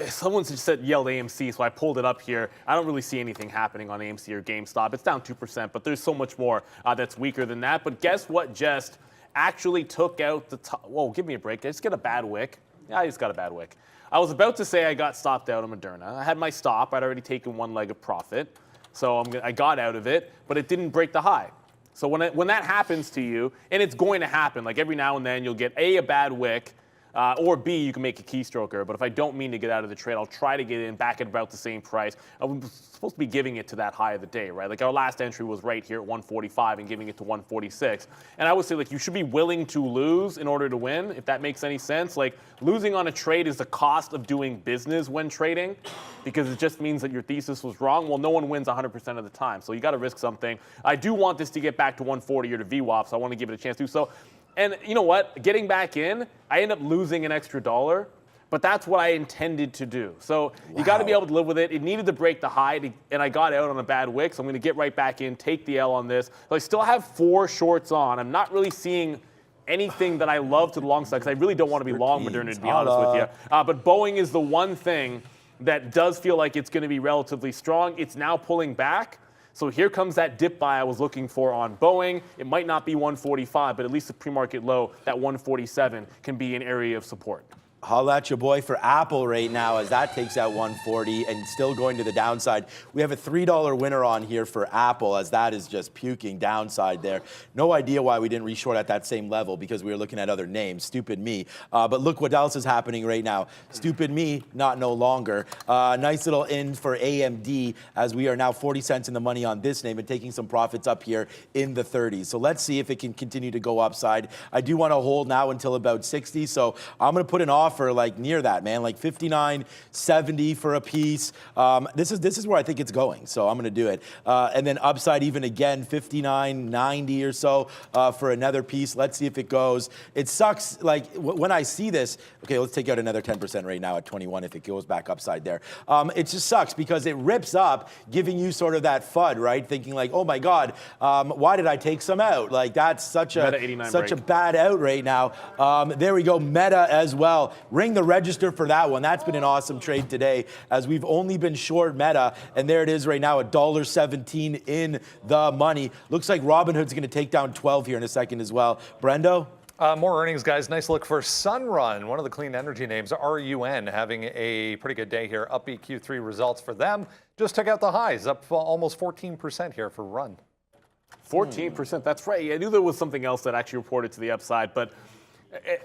B: someone just yelled AMC, so I pulled it up here. I don't really see anything happening on AMC or GameStop. It's down 2%, but there's so much more that's weaker than that. But guess what just actually took out the top? Whoa, give me a break. I just get a bad wick. Yeah, I just got a bad wick. I was about to say I got stopped out on Moderna. I had my stop. I'd already taken one leg of profit, so I got out of it, but it didn't break the high. So when that happens to you, and it's going to happen, like every now and then you'll get a bad wick, or B, you can make a keystroker. But if I don't mean to get out of the trade, I'll try to get in back at about the same price. I was supposed to be giving it to that high of the day, right? Like our last entry was right here at 145 and giving it to 146. And I would say, like, you should be willing to lose in order to win, if that makes any sense. Like, losing on a trade is the cost of doing business when trading, because it just means that your thesis was wrong. Well, no one wins 100% of the time, so you got to risk something. I do want this to get back to 140 or to VWAP, so I want to give it a chance to do so. And you know what? Getting back in, I end up losing an extra $1, but that's what I intended to do. So you got to be able to live with it. It needed to break the high, and I got out on a bad wick, so I'm going to get right back in, take the L on this. So I still have 4 shorts on. I'm not really seeing anything that I love to the long side, because I really don't want to be long Moderna, to be honest with you. But Boeing is the one thing that does feel like it's going to be relatively strong. It's now pulling back. So here comes that dip buy I was looking for on Boeing. It might not be 145, but at least the pre-market low, that 147, can be an area of support.
C: Holla at your boy for Apple right now as that takes out 140 and still going to the downside. We have a $3 winner on here for Apple as that is just puking downside there. No idea why we didn't reshort at that same level because we were looking at other names. Stupid me. But look what else is happening right now. Stupid me, not no longer. Nice little in for AMD as we are now 40 cents in the money on this name and taking some profits up here in the 30s. So let's see if it can continue to go upside. I do want to hold now until about 60. So I'm going to put an offer like near that, man, like 59.70 for a piece. This is where I think it's going, so I'm going to do it. And then upside even again, 59.90 or so for another piece. Let's see if it goes. It sucks, like when I see this. Okay, let's take out another 10% right now at 21 if it goes back upside there. It just sucks because it rips up, giving you sort of that FUD, right? Thinking like, oh my God, why did I take some out? Like that's such a bad out right now. There we go, Meta as well. Ring the register for that one. That's been an awesome trade today as we've only been short Meta, and there it is right now, $1.17 in the money. Looks like Robinhood's going to take down 12 here in a second as well. Brendo?
A: More earnings, guys. Nice look for Sunrun, one of the clean energy names, RUN, having a pretty good day here. Upbeat Q3 results for them. Just took out the highs, up almost 14% here for Run.
B: 14%, that's right. I knew there was something else that actually reported to the upside, but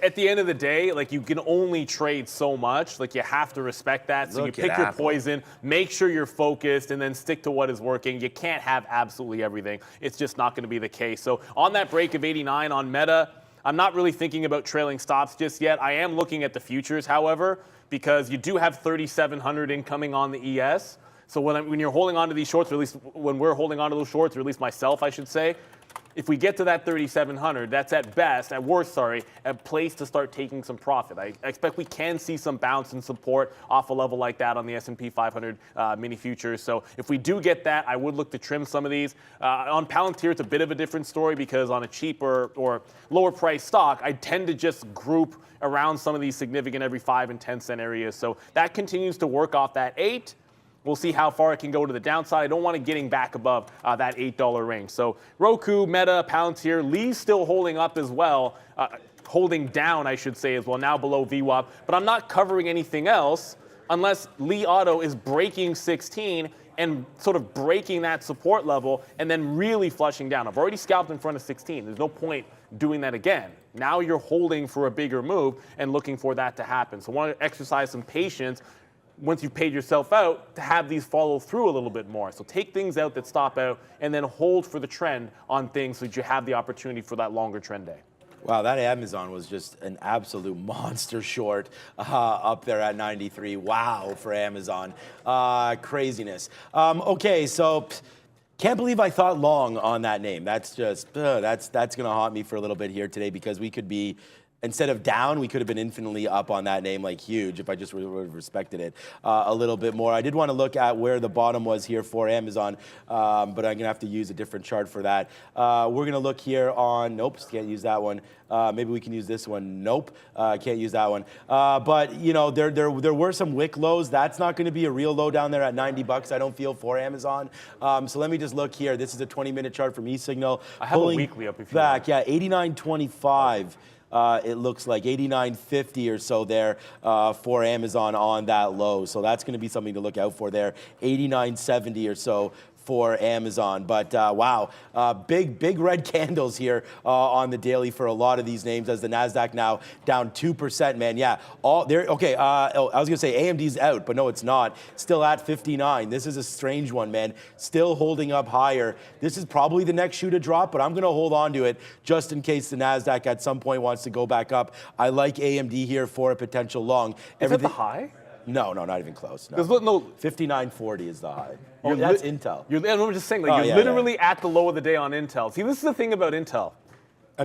B: at the end of the day, like you can only trade so much. Like you have to respect that. So you pick your poison, make sure you're focused, and then stick to what is working. You can't have absolutely everything. It's just not going to be the case. So on that break of 89 on Meta, I'm not really thinking about trailing stops just yet. I am looking at the futures, however, because you do have 3,700 incoming on the ES. So when you're holding on to these shorts, or at least when we're holding on to those shorts, or at least myself, I should say, if we get to that 3,700, that's at worst, a place to start taking some profit. I expect we can see some bounce and support off a level like that on the S&P 500 mini futures. So if we do get that, I would look to trim some of these. On Palantir, it's a bit of a different story because on a cheaper or lower price stock, I tend to just group around some of these significant every 5 and 10 cent areas. So that continues to work off that 8. We'll see how far it can go to the downside. I don't want it getting back above that $8 range. So Roku, Meta, Palantir, Lee's still holding up as well, holding down, I should say, as well, now below VWAP. But I'm not covering anything else unless Lee Auto is breaking 16 and sort of breaking that support level and then really flushing down. I've already scalped in front of 16. There's no point doing that again. Now you're holding for a bigger move and looking for that to happen. So I want to exercise some patience once you've paid yourself out to have these follow through a little bit more. So take things out that stop out and then hold for the trend on things so that you have the opportunity for that longer trend day.
C: Wow, that Amazon was just an absolute monster short up there at 93. Wow, for Amazon. Craziness. Okay, so can't believe I thought long on that name. That's just, that's going to haunt me for a little bit here today, because we could be, instead of down, we could have been infinitely up on that name, like huge, if I just would have respected it a little bit more. I did want to look at where the bottom was here for Amazon, but I'm going to have to use a different chart for that. We're going to look here on, nope, can't use that one. Maybe we can use this one. Nope, can't use that one. But you know, there were some wick lows. That's not going to be a real low down there at 90 bucks. I don't feel for Amazon. So let me just look here. This is a 20-minute chart from eSignal.
B: I have a weekly up if you
C: back.
B: want.
C: Yeah, 89.25. It looks like 89.50 or so there for Amazon on that low. So that's going to be something to look out for there. 89.70 or so for Amazon. But wow, big red candles here on the daily for a lot of these names, as the NASDAQ now down 2%, man. Yeah, all there. Okay, I was gonna say AMD's out, but no, it's not. Still at 59. This is a strange one, man. Still holding up higher. This is probably the next shoe to drop, but I'm gonna hold on to it just in case the NASDAQ at some point wants to go back up. I like AMD here for a potential long.
B: Is that the high?
C: No, not even close. No. 59.40 is the high. Oh, that's Intel.
B: I'm just saying, like, you're literally at the low of the day on Intel. See, this is the thing about Intel.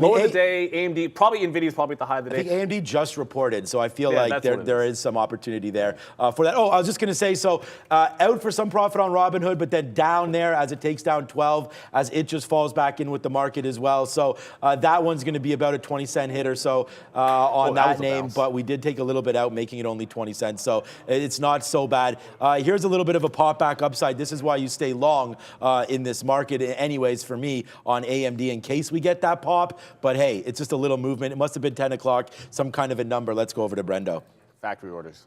B: Low of the day, AMD, probably NVIDIA's probably at the high of the day.
C: I think AMD just reported, so I feel like there is some opportunity there for that. Oh, I was just going to say, so out for some profit on Robinhood, but then down there as it takes down 12, as it just falls back in with the market as well. So that one's going to be about a 20-cent hit or so on that name, but we did take a little bit out, making it only 20 cents. So it's not so bad. Here's a little bit of a pop back upside. This is why you stay long in this market anyways for me on AMD in case we get that pop. But hey, it's just a little movement. It must have been 10 o'clock, some kind of a number. Let's go over to Brendo.
B: Factory orders.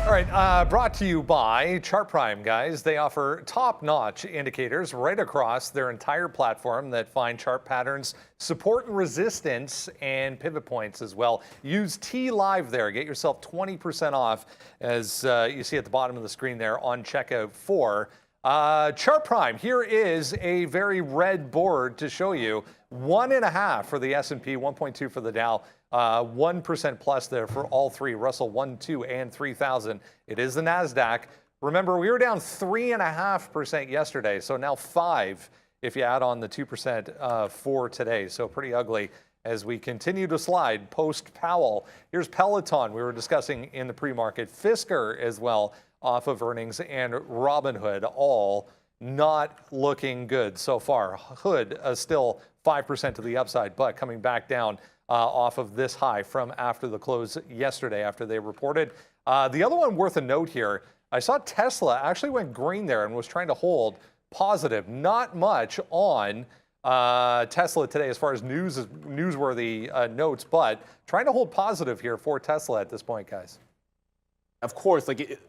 A: All right, brought to you by Chart Prime, guys. They offer top-notch indicators right across their entire platform that find chart patterns, support and resistance, and pivot points as well. Use T-Live there. Get yourself 20% off, as you see at the bottom of the screen there on checkout for Chart Prime. Here is a very red board to show you. 1.5 for the S&P, 1.2 for the Dow, 1% plus there for all three, Russell 1, 2, and 3,000. It is the NASDAQ. Remember, we were down 3.5% yesterday, so now 5 if you add on the 2% for today. So pretty ugly as we continue to slide post-Powell. Here's Peloton we were discussing in the pre-market. Fisker as well, off of earnings, and Robinhood, all not looking good so far. Hood still 5% to the upside, but coming back down off of this high from after the close yesterday after they reported. The other one worth a note here, I saw Tesla actually went green there and was trying to hold positive. Not much on Tesla today as far as newsworthy notes, but trying to hold positive here for Tesla at this point, guys.
B: Of course, like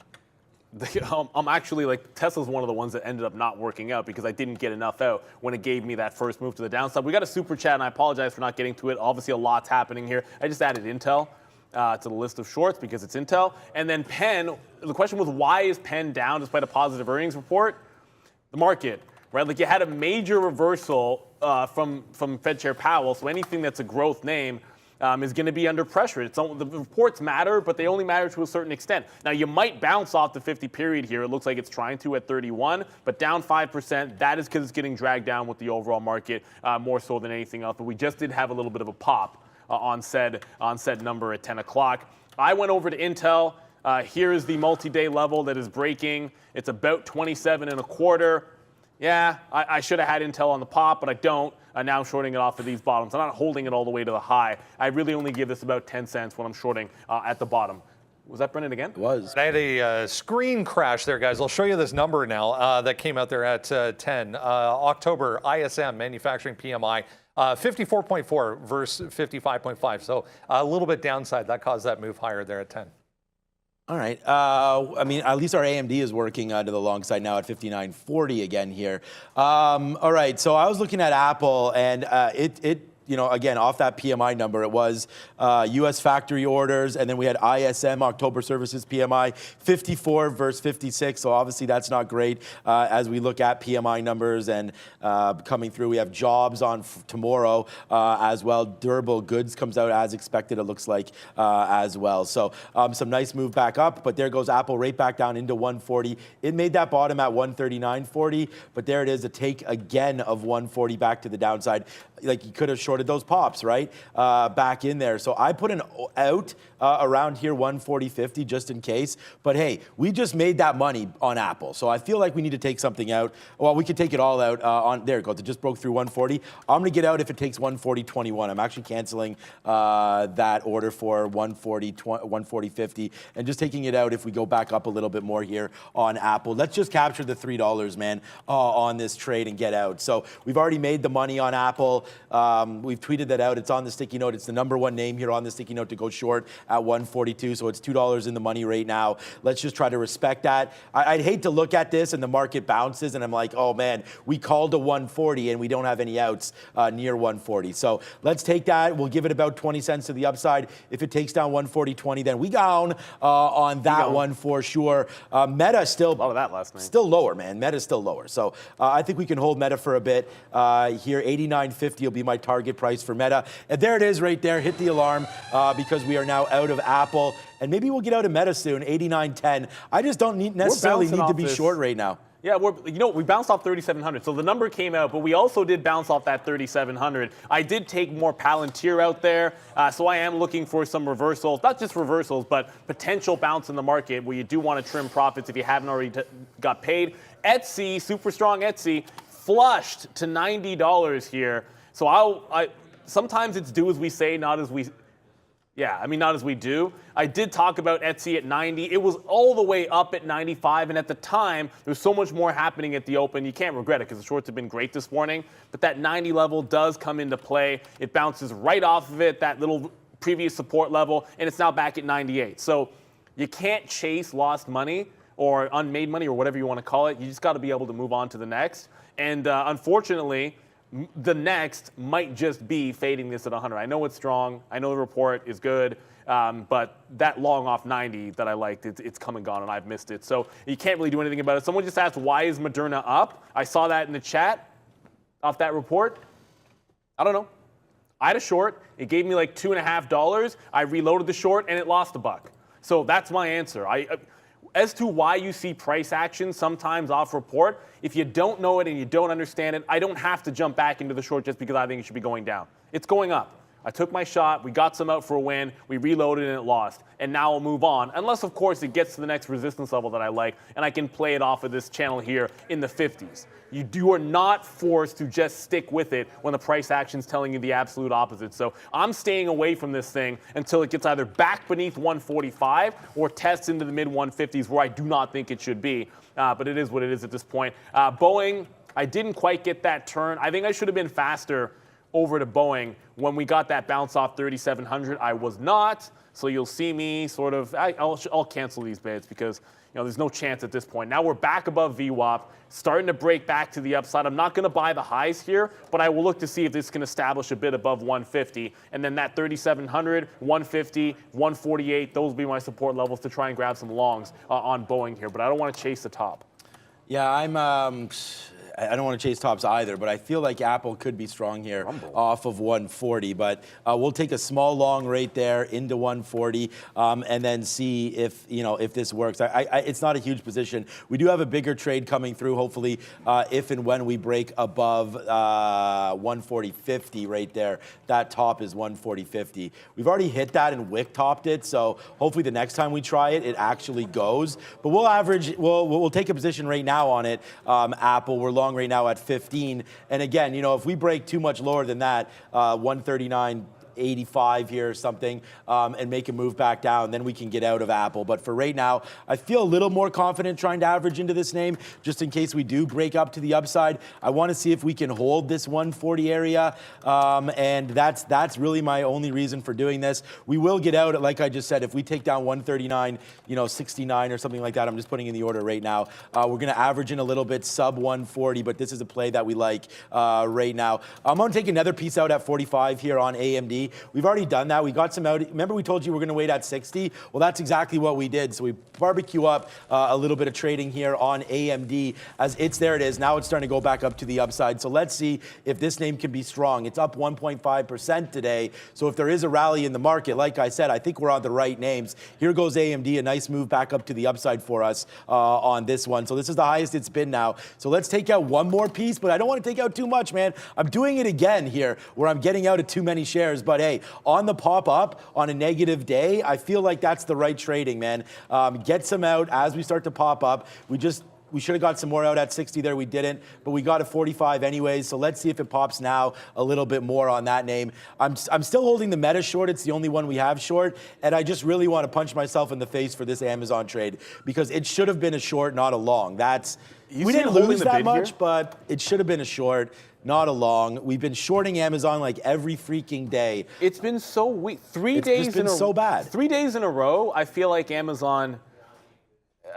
B: I'm actually like Tesla's one of the ones that ended up not working out because I didn't get enough out when it gave me that first move to the downside. We got a super chat, and I apologize for not getting to it. Obviously, a lot's happening here. I just added Intel to the list of shorts because it's Intel. And then Penn, the question was, why is Penn down despite a positive earnings report? The market, right? Like you had a major reversal from Fed Chair Powell, so anything that's a growth name is going to be under pressure. The reports matter, but they only matter to a certain extent. Now, you might bounce off the 50 period here. It looks like it's trying to at 31, but down 5%. That is because it's getting dragged down with the overall market more so than anything else. But we just did have a little bit of a pop on said number at 10 o'clock. I went over to Intel. Here is the multi-day level that is breaking. It's about 27.25. Yeah, I should have had Intel on the pop, but I don't. Now I'm shorting it off of these bottoms. I'm not holding it all the way to the high. I really only give this about 10 cents when I'm shorting at the bottom. Was that Brendan again?
C: It was.
A: I had a screen crash there, guys. I'll show you this number now that came out there at 10. October ISM manufacturing PMI, 54.4 versus 55.5. So a little bit downside. That caused that move higher there at 10.
C: All right. I mean, at least our AMD is working to the long side now at 59.40 again here. All right. So I was looking at Apple, and it again, off that PMI number, it was U.S. factory orders, and then we had ISM, October Services PMI, 54 versus 56. So obviously that's not great as we look at PMI numbers and coming through. We have jobs on tomorrow as well. Durable goods comes out as expected, it looks like, as well. So some nice move back up, but there goes Apple right back down into 140. It made that bottom at 139.40, but there it is, a take again of 140 back to the downside. Like, you could have shorted those pops, right? Back in there. So I put an out around here, 140.50, just in case. But hey, we just made that money on Apple. So I feel like we need to take something out. Well, we could take it all out on, there it goes. It just broke through 140. I'm going to get out if it takes 140.21. I'm actually canceling that order for 140.50 and just taking it out if we go back up a little bit more here on Apple. Let's just capture the $3, man, on this trade and get out. So we've already made the money on Apple. We've tweeted that out. It's on the sticky note. It's the #1 name here on the sticky note to go short at 142. So it's $2 in the money right now. Let's just try to respect that. I'd hate to look at this and the market bounces and I'm like, oh man, we called a 140 and we don't have any outs near 140. So let's take that. We'll give it about 20 cents to the upside. If it takes down 140.20, then we down on that one for sure. Meta still,
B: that last night.
C: Still lower, man. Meta's still lower. So I think we can hold Meta for a bit here. 89.50 will be my target price for Meta. And there it is right there. Hit the alarm because we are now out of Apple. And maybe we'll get out of Meta soon, 89.10. I just don't necessarily need to be short right now.
B: Yeah, we bounced off 3,700. So the number came out, but we also did bounce off that 3,700. I did take more Palantir out there, so I am looking for some reversals, not just reversals, but potential bounce in the market where you do want to trim profits if you haven't already got paid. Etsy, super strong Etsy, flushed to $90 here. So sometimes it's do as we say, not as we. Yeah, I mean, not as we do. I did talk about Etsy at 90. It was all the way up at 95, and at the time, there was so much more happening at the open. You can't regret it because the shorts have been great this morning, but that 90 level does come into play. It bounces right off of it, that little previous support level, and it's now back at 98. So you can't chase lost money or unmade money or whatever you want to call it. You just got to be able to move on to the next. And unfortunately, the next might just be fading this at 100. I know it's strong. I know the report is good. But that long off 90 that I liked, it's come and gone, and I've missed it. So you can't really do anything about it. Someone just asked, why is Moderna up? I saw that in the chat off that report. I don't know. I had a short. It gave me like $2.50. I reloaded the short, and it lost $1. So that's my answer. As to why you see price action sometimes off report, if you don't know it and you don't understand it, I don't have to jump back into the short just because I think it should be going down. It's going up. I took my shot, we got some out for a win, we reloaded and it lost. And now I'll move on. Unless, of course, it gets to the next resistance level that I like and I can play it off of this channel here in the 50s. You are not forced to just stick with it when the price action is telling you the absolute opposite. So I'm staying away from this thing until it gets either back beneath 145 or tests into the mid 150s where I do not think it should be. But it is what it is at this point. Boeing, I didn't quite get that turn. I think I should have been faster over to Boeing when we got that bounce off 3,700. I was not. So you'll see me sort of, I'll cancel these bids because there's no chance at this point. Now we're back above VWAP, starting to break back to the upside. I'm not going to buy the highs here, but I will look to see if this can establish a bit above 150. And then that 3,700, 150, 148, those will be my support levels to try and grab some longs on Boeing here. But I don't want to chase the top.
C: Yeah, I don't want to chase tops either, but I feel like Apple could be strong here off of 140. But we'll take a small long right there into 140 and then see if this works. It's not a huge position. We do have a bigger trade coming through, hopefully, if and when we break above 140.50 right there. That top is 140.50. We've already hit that and wick topped it, so hopefully the next time we try it, it actually goes. But we'll average. We'll take a position right now on it. Apple, we're long right now at 15. And again, if we break too much lower than that, 139. 85 here or something and make a move back down. Then we can get out of Apple. But for right now, I feel a little more confident trying to average into this name just in case we do break up to the upside. I want to see if we can hold this 140 area. And that's really my only reason for doing this. We will get out, like I just said, if we take down 139, 69 or something like that. I'm just putting in the order right now. We're going to average in a little bit sub 140, but this is a play that we like right now. I'm going to take another piece out at 45 here on AMD. We've already done that. We got some out. Remember we told you we're going to wait at 60? Well, that's exactly what we did. So we barbecue up a little bit of trading here on AMD as there it is. Now it's starting to go back up to the upside. So let's see if this name can be strong. It's up 1.5% today. So if there is a rally in the market, like I said, I think we're on the right names. Here goes AMD, a nice move back up to the upside for us on this one. So this is the highest it's been now. So let's take out one more piece, but I don't want to take out too much, man. I'm doing it again here where I'm getting out of too many shares. But hey, on the pop up on a negative day, I feel like that's the right trading, man. Get some out as we start to pop up. We should have got some more out at 60 there. We didn't, but we got a 45 anyways. So let's see if it pops now a little bit more on that name. I'm still holding the Meta short. It's the only one we have short. And I just really want to punch myself in the face for this Amazon trade because it should have been a short, not a long. We didn't lose that much, but it should have been a short, not a long. We've been shorting Amazon like every freaking day.
B: It's been so weak. 3 days
C: it's been so bad.
B: 3 days in a row, I feel like Amazon.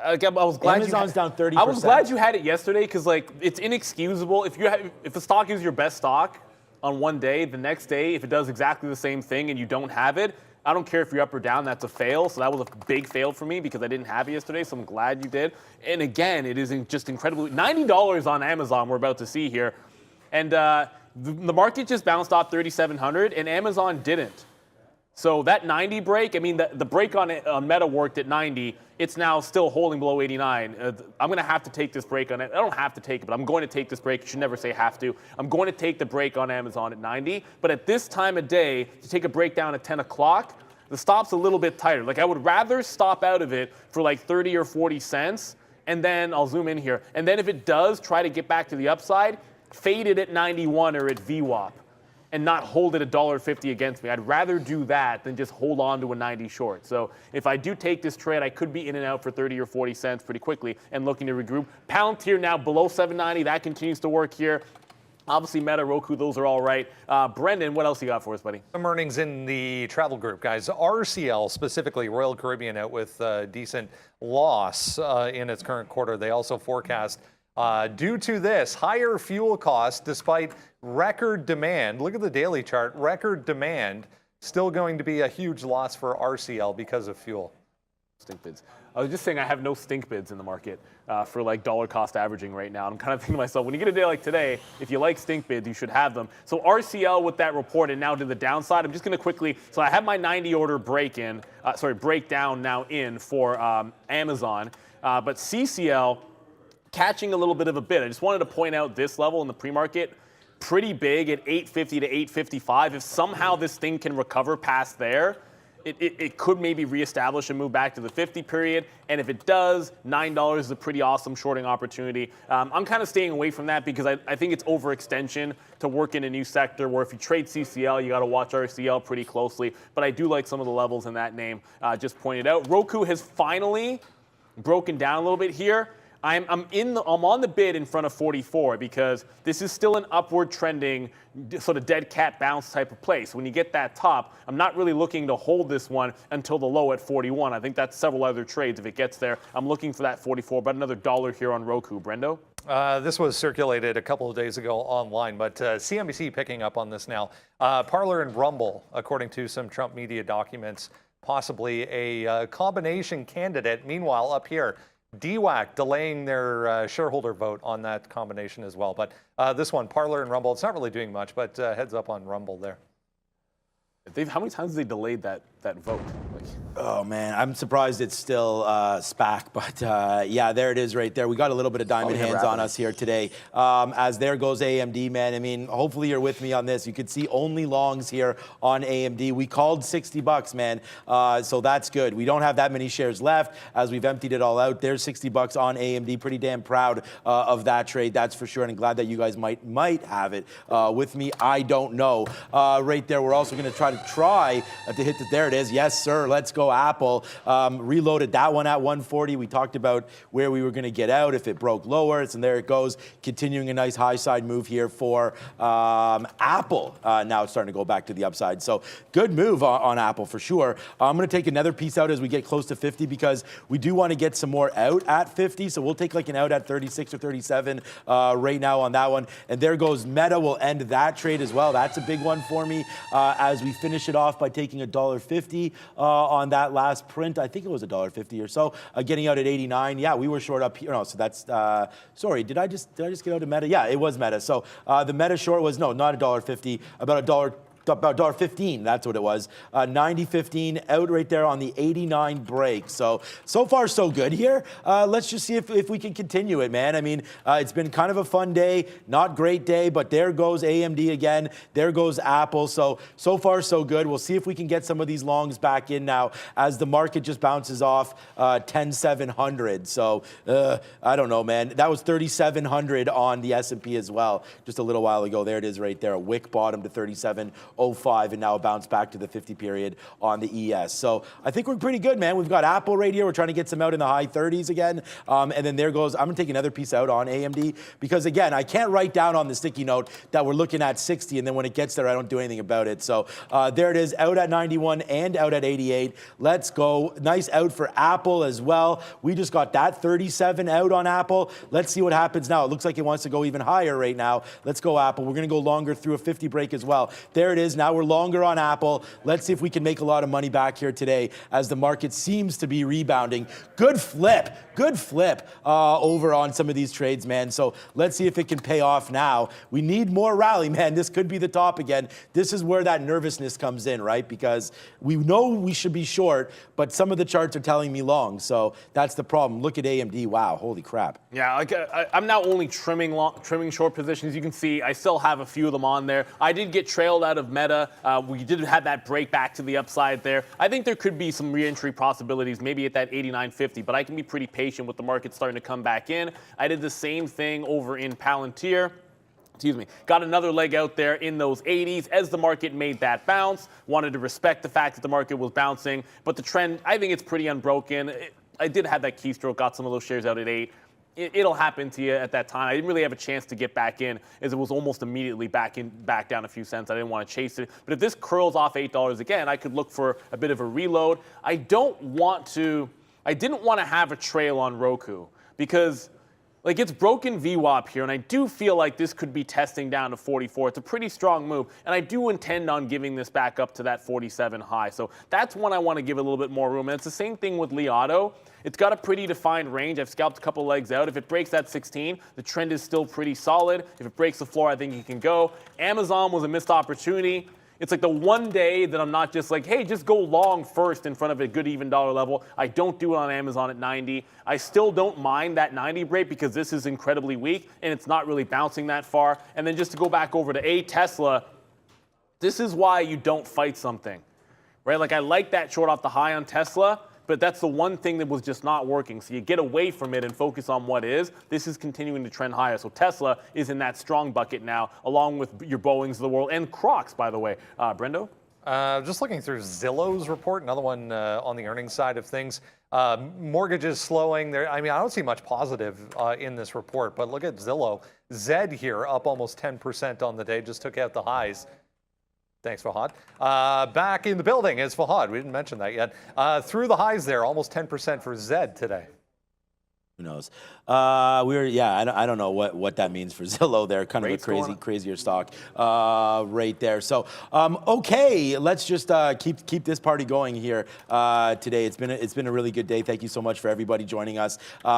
B: I was glad
C: Amazon's down 30%.
B: I was glad you had it yesterday because it's inexcusable. If the stock is your best stock on one day, the next day, if it does exactly the same thing and you don't have it, I don't care if you're up or down, that's a fail. So that was a big fail for me because I didn't have it yesterday, so I'm glad you did. And again, it is just incredibly $90 on Amazon we're about to see here. And the market just bounced off 3,700 and Amazon didn't. So that 90 break, I mean, the break on Meta worked at 90. It's now still holding below 89. I'm going to have to take this break on it. I don't have to take it, but I'm going to take this break. You should never say have to. I'm going to take the break on Amazon at 90. But at this time of day, to take a break down at 10 o'clock, the stop's a little bit tighter. Like I would rather stop out of it for like 30 or 40 cents, and then I'll zoom in here. And then if it does try to get back to the upside, fade it at 91 or at VWAP. And not hold it $1.50 against me. I'd rather do that than just hold on to a 90 short. So if I do take this trade, I could be in and out for 30 or 40 cents pretty quickly and looking to regroup. Palantir now below 790. That continues to work here. Obviously, Meta, Roku, those are all right. Brendan, what else you got for us, buddy?
A: Some earnings in the travel group, guys. RCL, specifically Royal Caribbean, out with decent loss in its current quarter. They also forecast, due to this, higher fuel costs despite record demand. Look at the daily chart. Record demand, still going to be a huge loss for RCL because of fuel.
B: Stink bids. I was just saying I have no stink bids in the market for like dollar cost averaging right now. I'm kind of thinking to myself, when you get a day like today, if you like stink bids, you should have them. So RCL with that report and now to the downside, I'm just going to quickly, so I have my 90 order breakdown now in for Amazon, but CCL catching a little bit of a bid. I just wanted to point out this level in the pre-market, pretty big at 850 to 855. If somehow this thing can recover past there, it could maybe reestablish and move back to the 50 period. And if it does, $9 is a pretty awesome shorting opportunity. I'm kind of staying away from that because I think it's overextension to work in a new sector where if you trade CCL, you got to watch RCL pretty closely. But I do like some of the levels in that name just pointed out. Roku has finally broken down a little bit here. I'm on the bid in front of 44 because this is still an upward trending sort of dead cat bounce type of place. When you get that top, I'm not really looking to hold this one until the low at 41. I think that's several other trades if it gets there. I'm looking for that 44, but another $1 here on Roku. Brendo?
A: This was circulated a couple of days ago online, but CNBC picking up on this now. Parler and Rumble, according to some Trump media documents, possibly a combination candidate. Meanwhile, up here, DWAC delaying their shareholder vote on that combination as well. But this one, Parler and Rumble, it's not really doing much, but heads up on Rumble there.
B: How many times have they delayed that vote?
C: Oh, man, I'm surprised it's still SPAC, but yeah, there it is right there. We got a little bit of diamond hands on us here today. As there goes AMD, man. I mean, hopefully you're with me on this. You could see only longs here on AMD. We called $60, man, so that's good. We don't have that many shares left as we've emptied it all out. There's $60 on AMD. Pretty damn proud of that trade, that's for sure, and glad that you guys might have it with me. I don't know. Right there, we're also going to try to hit the, there it is. Yes, sir, let's go Apple. Reloaded that one at 140. We talked about where we were going to get out if it broke lower. And there it goes, continuing a nice high side move here for Apple. Now it's starting to go back to the upside. So good move on Apple for sure. I'm going to take another piece out as we get close to 50 because we do want to get some more out at 50. So we'll take like an out at 36 or 37 right now on that one. And there goes Meta. We'll end that trade as well. That's a big one for me as we finish it off by taking $1.50 on that last print. I think it was $1.50 or so. Getting out at 89. Yeah, we were short up here. No, so that's sorry. Did I just get out of Meta? Yeah, it was Meta. So the Meta short was no, not $1.50, about $1.15, that's what it was. 90.15 out right there on the 89 break. So far so good here. Let's just see if we can continue it, man. I mean, it's been kind of a fun day, not great day, but there goes AMD again. There goes Apple. So far so good. We'll see if we can get some of these longs back in now as the market just bounces off 10,700. So I don't know, man. That was 3,700 on the S&P as well just a little while ago. There it is right there. A wick bottom to 37.05 and now a bounce back to the 50 period on the ES. So I think we're pretty good, man. We've got Apple right here. We're trying to get some out in the high 30s again. And then there goes, I'm going to take another piece out on AMD because, again, I can't write down on the sticky note that we're looking at 60 and then when it gets there, I don't do anything about it. So there it is, out at 91 and out at 88. Let's go. Nice out for Apple as well. We just got that 37 out on Apple. Let's see what happens now. It looks like it wants to go even higher right now. Let's go Apple. We're going to go longer through a 50 break as well. There it is. Now we're longer on Apple. Let's see if we can make a lot of money back here today as the market seems to be rebounding. Good flip over on some of these trades, man. So let's see if it can pay off now. We need more rally, man. This could be the top again. This is where that nervousness comes in, right? Because we know we should be short, but some of the charts are telling me long. So that's the problem. Look at AMD. Wow, holy crap.
B: Yeah, like I'm now only trimming short positions. You can see I still have a few of them on there. I did get trailed out of Meta. We did have that break back to the upside there. I think there could be some re-entry possibilities, maybe at that 89.50, but I can be pretty patient with the market starting to come back in. I did the same thing over in Palantir. Excuse me, got another leg out there in those 80s as the market made that bounce. Wanted to respect the fact that the market was bouncing, but the trend, I think it's pretty unbroken. I did have that keystroke, got some of those shares out at 8. It'll happen to you at that time. I didn't really have a chance to get back in as it was almost immediately back down a few cents. I didn't want to chase it. But if this curls off $8 again, I could look for a bit of a reload. I didn't want to have a trail on Roku because like it's broken VWAP here, and I do feel like this could be testing down to 44. It's a pretty strong move, and I do intend on giving this back up to that 47 high. So that's one I want to give a little bit more room. And it's the same thing with Li Auto. It's got a pretty defined range. I've scalped a couple legs out. If it breaks that 16, the trend is still pretty solid. If it breaks the floor, I think it can go. Amazon was a missed opportunity. It's like the one day that I'm not just like, hey, just go long first in front of a good even dollar level. I don't do it on Amazon at 90. I still don't mind that 90 break because this is incredibly weak and it's not really bouncing that far. And then just to go back over to Tesla, this is why you don't fight something, right? Like I like that short off the high on Tesla, but that's the one thing that was just not working. So you get away from it and focus on what is. This is continuing to trend higher. So Tesla is in that strong bucket now, along with your Boeings of the world and Crocs, by the way. Brendo?
A: Just looking through Zillow's report, another one on the earnings side of things. Mortgages slowing. There. I mean, I don't see much positive in this report, but look at Zillow. Zed here up almost 10% on the day, just took out the highs. Thanks, Fahad. Back in the building is Fahad. We didn't mention that yet. Through the highs there, almost 10% for Zed today.
C: Who knows? I don't know what that means for Zillow there. Kind of a crazier stock right there. So, okay, let's just keep this party going here today. It's been a really good day. Thank you so much for everybody joining us.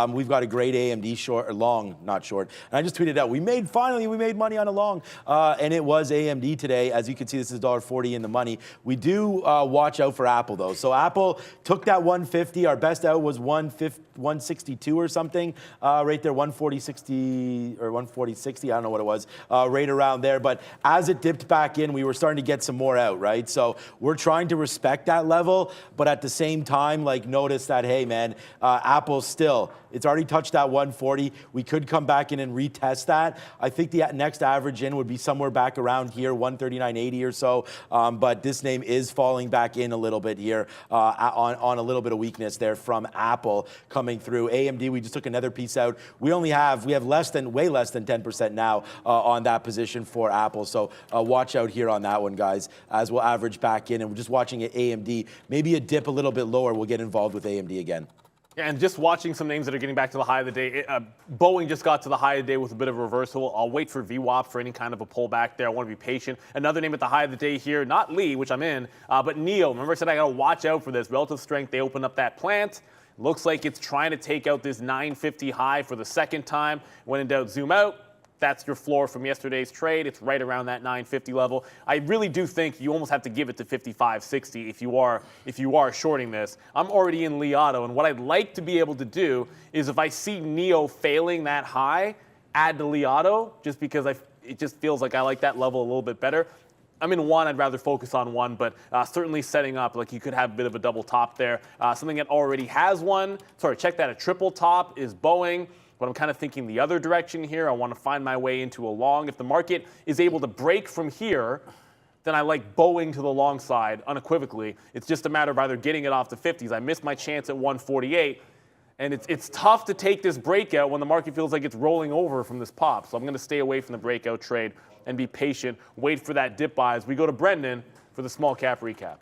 C: We've got a great AMD short, or long, not short. And I just tweeted out, we made money on a long, and it was AMD today. As you can see, this is $1.40 in the money. We do watch out for Apple though. So Apple took that 150. Our best out was 162 or something, right there, 140.60 or 140.60, I don't know what it was, right around there. But as it dipped back in, we were starting to get some more out, right? So we're trying to respect that level, but at the same time, like, notice that, hey man, Apple still, it's already touched that 140. We could come back in and retest that. I think the next average in would be somewhere back around here, 139.80 or so. But this name is falling back in a little bit here on a little bit of weakness there from Apple coming through. AMD, we just took another piece out. We have way less than 10% now on that position for Apple. So watch out here on that one, guys, as we'll average back in. And we're just watching at AMD. Maybe a dip a little bit lower. We'll get involved with AMD again.
B: Yeah, and just watching some names that are getting back to the high of the day. Boeing just got to the high of the day with a bit of a reversal. I'll wait for VWAP for any kind of a pullback there. I want to be patient. Another name at the high of the day here, not Lee, which I'm in, but NEO. Remember I said I got to watch out for this. Relative strength, they open up that plant. Looks like it's trying to take out this 950 high for the second time. When in doubt, zoom out. That's your floor from yesterday's trade. It's right around that 950 level. I really do think you almost have to give it to 55.60 if you are shorting this. I'm already in Li Auto, and what I'd like to be able to do is if I see NEO failing that high, add to Li Auto, just because it just feels like I like that level a little bit better. I'm in one. I'd rather focus on one, but certainly setting up, like you could have a bit of a double top there. Something that already has one. Sorry, check that. A triple top is Boeing. But I'm kind of thinking the other direction here. I want to find my way into a long. If the market is able to break from here, then I like Boeing to the long side unequivocally. It's just a matter of either getting it off the 50s. I missed my chance at 148. And it's tough to take this breakout when the market feels like it's rolling over from this pop. So I'm going to stay away from the breakout trade and be patient, wait for that dip buy as we go to Brendan for the small cap recap.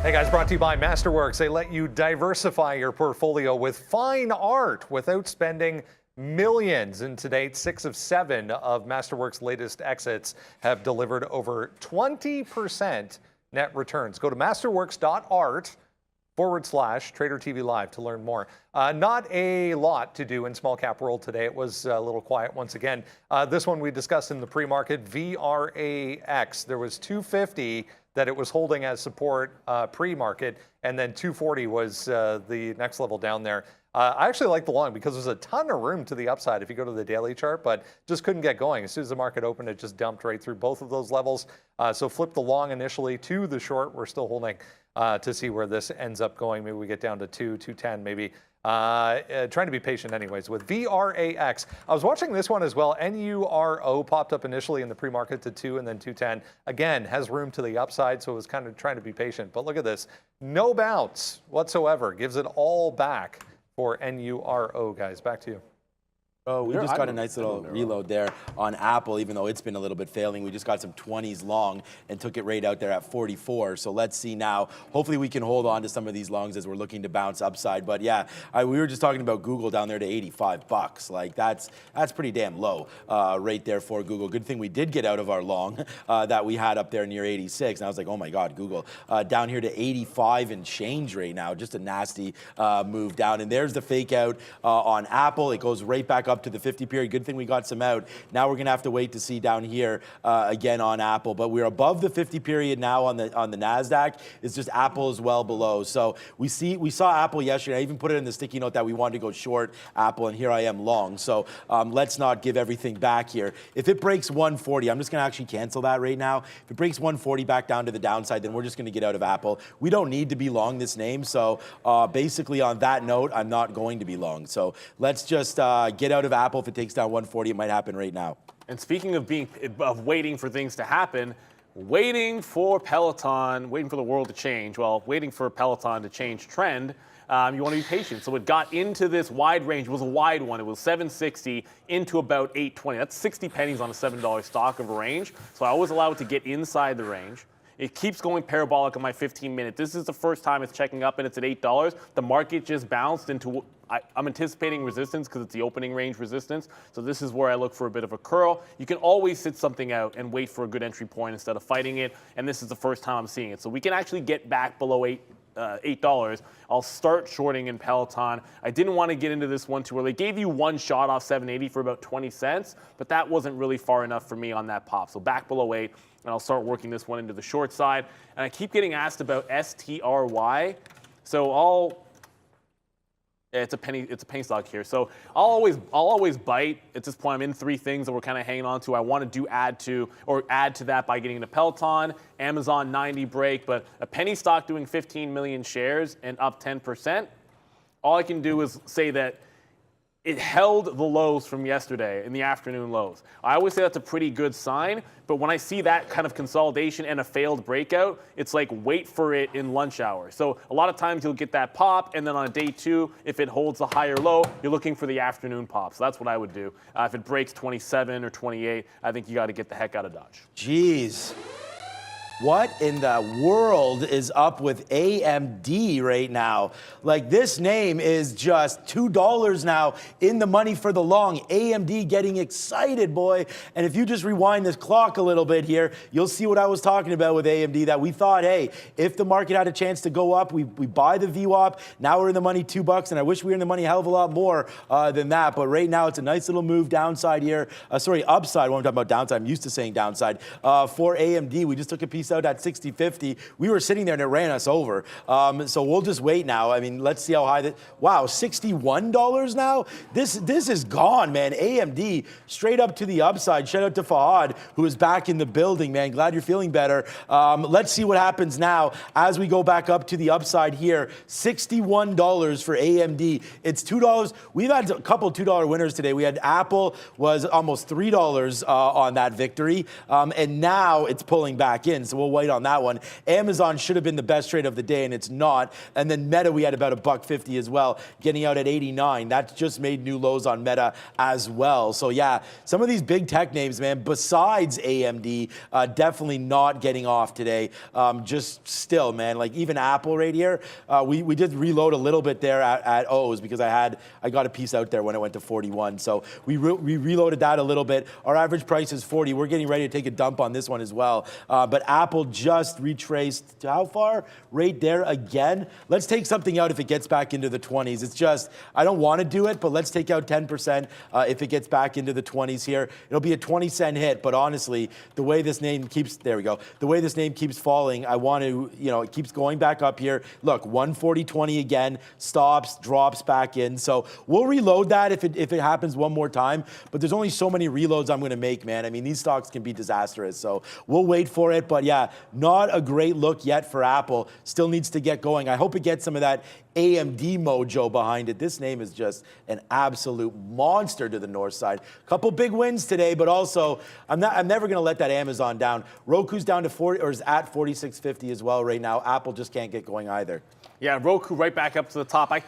A: Hey guys, brought to you by Masterworks. They let you diversify your portfolio with fine art without spending millions. And to date, 6 of 7 of Masterworks' latest exits have delivered over 20% net returns. Go to masterworks.art/TraderTV.live to learn more. Not a lot to do in small cap world today. It was a little quiet once again. This one we discussed in the pre-market, VRAX. There was 250 that it was holding as support pre-market, and then 240 was the next level down there. I actually like the long because there's a ton of room to the upside if you go to the daily chart, but just couldn't get going. As soon as the market opened, it just dumped right through both of those levels. So flip the long initially to the short. We're still holding to see where this ends up going. Maybe we get down to 210 maybe. Trying to be patient anyways with VRAX. I was watching this one as well. NURO popped up initially in the pre-market to 2 and then 210. Again, has room to the upside, so it was kind of trying to be patient. But look at this. No bounce whatsoever. Gives it all back for NURO, guys. Back to you.
C: Oh, we just got a nice little reload there on Apple, even though it's been a little bit failing. We just got some 20s long and took it right out there at 44. So let's see now. Hopefully we can hold on to some of these longs as we're looking to bounce upside. But yeah, we were just talking about Google down there to $85. Like that's pretty damn low right there for Google. Good thing we did get out of our long that we had up there near 86. And I was like, oh my God, Google down here to 85 and change right now. Just a nasty move down. And there's the fake out on Apple. It goes right back up to the 50 period. Good thing we got some out. Now we're gonna have to wait to see down here again on Apple, but we're above the 50 period now on the NASDAQ. It's just Apple is well below. So we saw Apple yesterday. I even put it in the sticky note that we wanted to go short Apple, and here I am long. So let's not give everything back here. If it breaks 140, I'm just gonna actually cancel that right now. If it breaks 140 back down to the downside, then we're just gonna get out of Apple. We don't need to be long this name. So basically on that note, I'm not going to be long. So let's just get out of Apple. If it takes down 140, it might happen right now.
B: And speaking of waiting for things to happen, waiting for Peloton, waiting for the world to change, well, waiting for Peloton to change trend, you want to be patient. So it got into this wide range. It was a wide one. It was 760 into about 820. That's 60 pennies on a $7 stock of a range. So I always allow it to get inside the range. It keeps going parabolic on my 15-minute. This is the first time it's checking up and it's at $8. The market just bounced into, I'm anticipating resistance because it's the opening range resistance. So this is where I look for a bit of a curl. You can always sit something out and wait for a good entry point instead of fighting it. And this is the first time I'm seeing it. So we can actually get back below $8. I'll start shorting in Peloton. I didn't want to get into this one too early. Gave you one shot off 780 for about 20 cents, but that wasn't really far enough for me on that pop. So back below 8, and I'll start working this one into the short side. And I keep getting asked about STRY. So it's a penny stock here. So I'll always bite. At this point, I'm in 3 things that we're kind of hanging on to. I want to add to that by getting into Peloton, Amazon 90 break, but a penny stock doing 15 million shares and up 10%. All I can do is say that it held the lows from yesterday in the afternoon lows. I always say that's a pretty good sign, but when I see that kind of consolidation and a failed breakout, it's like wait for it in lunch hour. So a lot of times you'll get that pop, and then on a day 2, if it holds a higher low, you're looking for the afternoon pop. So that's what I would do. If it breaks 27 or 28, I think you got to get the heck out of Dodge.
C: Jeez. What in the world is up with AMD right now? Like, this name is just $2 now in the money for the long. AMD getting excited, boy. And if you just rewind this clock a little bit here, you'll see what I was talking about with AMD, that we thought, hey, if the market had a chance to go up, we buy the VWAP. Now we're in the money $2, and I wish we were in the money a hell of a lot more than that. But right now, it's a nice little move downside here. Upside. When I'm talking about downside, I'm used to saying downside. For AMD, we just took a piece out at 60.50. We were sitting there and it ran us over. So we'll just wait now. I mean, let's see how high that. Wow, $61 now? This is gone, man. AMD straight up to the upside. Shout out to Fahad, who is back in the building, man. Glad you're feeling better. Let's see what happens now as we go back up to the upside here. $61 for AMD. It's $2. We've had a couple $2 winners today. We had Apple was almost $3 on that victory. And now it's pulling back in. So we'll wait on that one. Amazon should have been the best trade of the day, and it's not. And then Meta, we had about $1.50 as well, getting out at 89. That just made new lows on Meta as well. So yeah, some of these big tech names, man, besides AMD, definitely not getting off today. Just still, man, like even Apple right here, we did reload a little bit there at O's because I got a piece out there when it went to 41. So we reloaded that a little bit. Our average price is 40. We're getting ready to take a dump on this one as well. But Apple just retraced to how far? Right there again. Let's take something out if it gets back into the 20s. It's just, I don't want to do it, but let's take out 10% if it gets back into the 20s here. It'll be a 20-cent hit, but honestly, the way this name keeps, there we go, the way this name keeps falling, I want to, it keeps going back up here. Look, 140.20 again, stops, drops back in. So we'll reload that if it happens one more time, but there's only so many reloads I'm going to make, man. I mean, these stocks can be disastrous, so we'll wait for it, but yeah, not a great look yet for Apple. Still needs to get going. I hope it gets some of that AMD mojo behind it. This name is just an absolute monster to the north side. Couple big wins today, but also I'm never going to let that Amazon down. Roku's down to 40 or is at 46.50 as well right now. Apple just can't get going either.
B: Yeah, Roku right back up to the top. I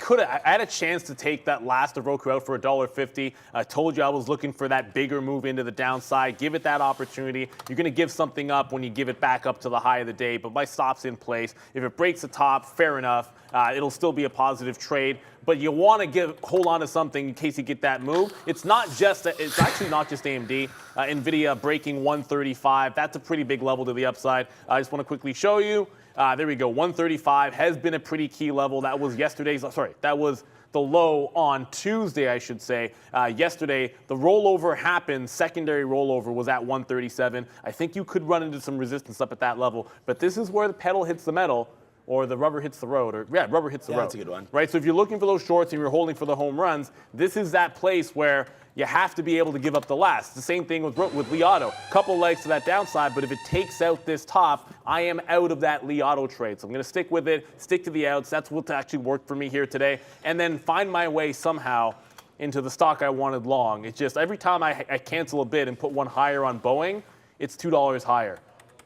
B: had a chance to take that last of Roku out for $1.50. I told you I was looking for that bigger move into the downside. Give it that opportunity. You're going to give something up when you give it back up to the high of the day, but my stop's in place. If it breaks the top, fair enough. It'll still be a positive trade, but you want to hold on to something in case you get that move. It's actually not just AMD. Nvidia breaking 135. That's a pretty big level to the upside. I just want to quickly show you. There we go. 135 has been a pretty key level. That was that was the low on Tuesday, I should say. Yesterday, the rollover happened. Secondary rollover was at 137. I think you could run into some resistance up at that level, but this is where the pedal hits the metal. Or the rubber hits the road, rubber hits the road.
C: That's a good one.
B: Right, so if you're looking for those shorts and you're holding for the home runs, this is that place where you have to be able to give up the last. It's the same thing with Li Auto. Couple legs to that downside, but if it takes out this top, I am out of that Li Auto trade. So I'm going to stick with it, stick to the outs. That's what actually worked for me here today. And then find my way somehow into the stock I wanted long. It's just every time I cancel a bid and put one higher on Boeing, it's $2 higher.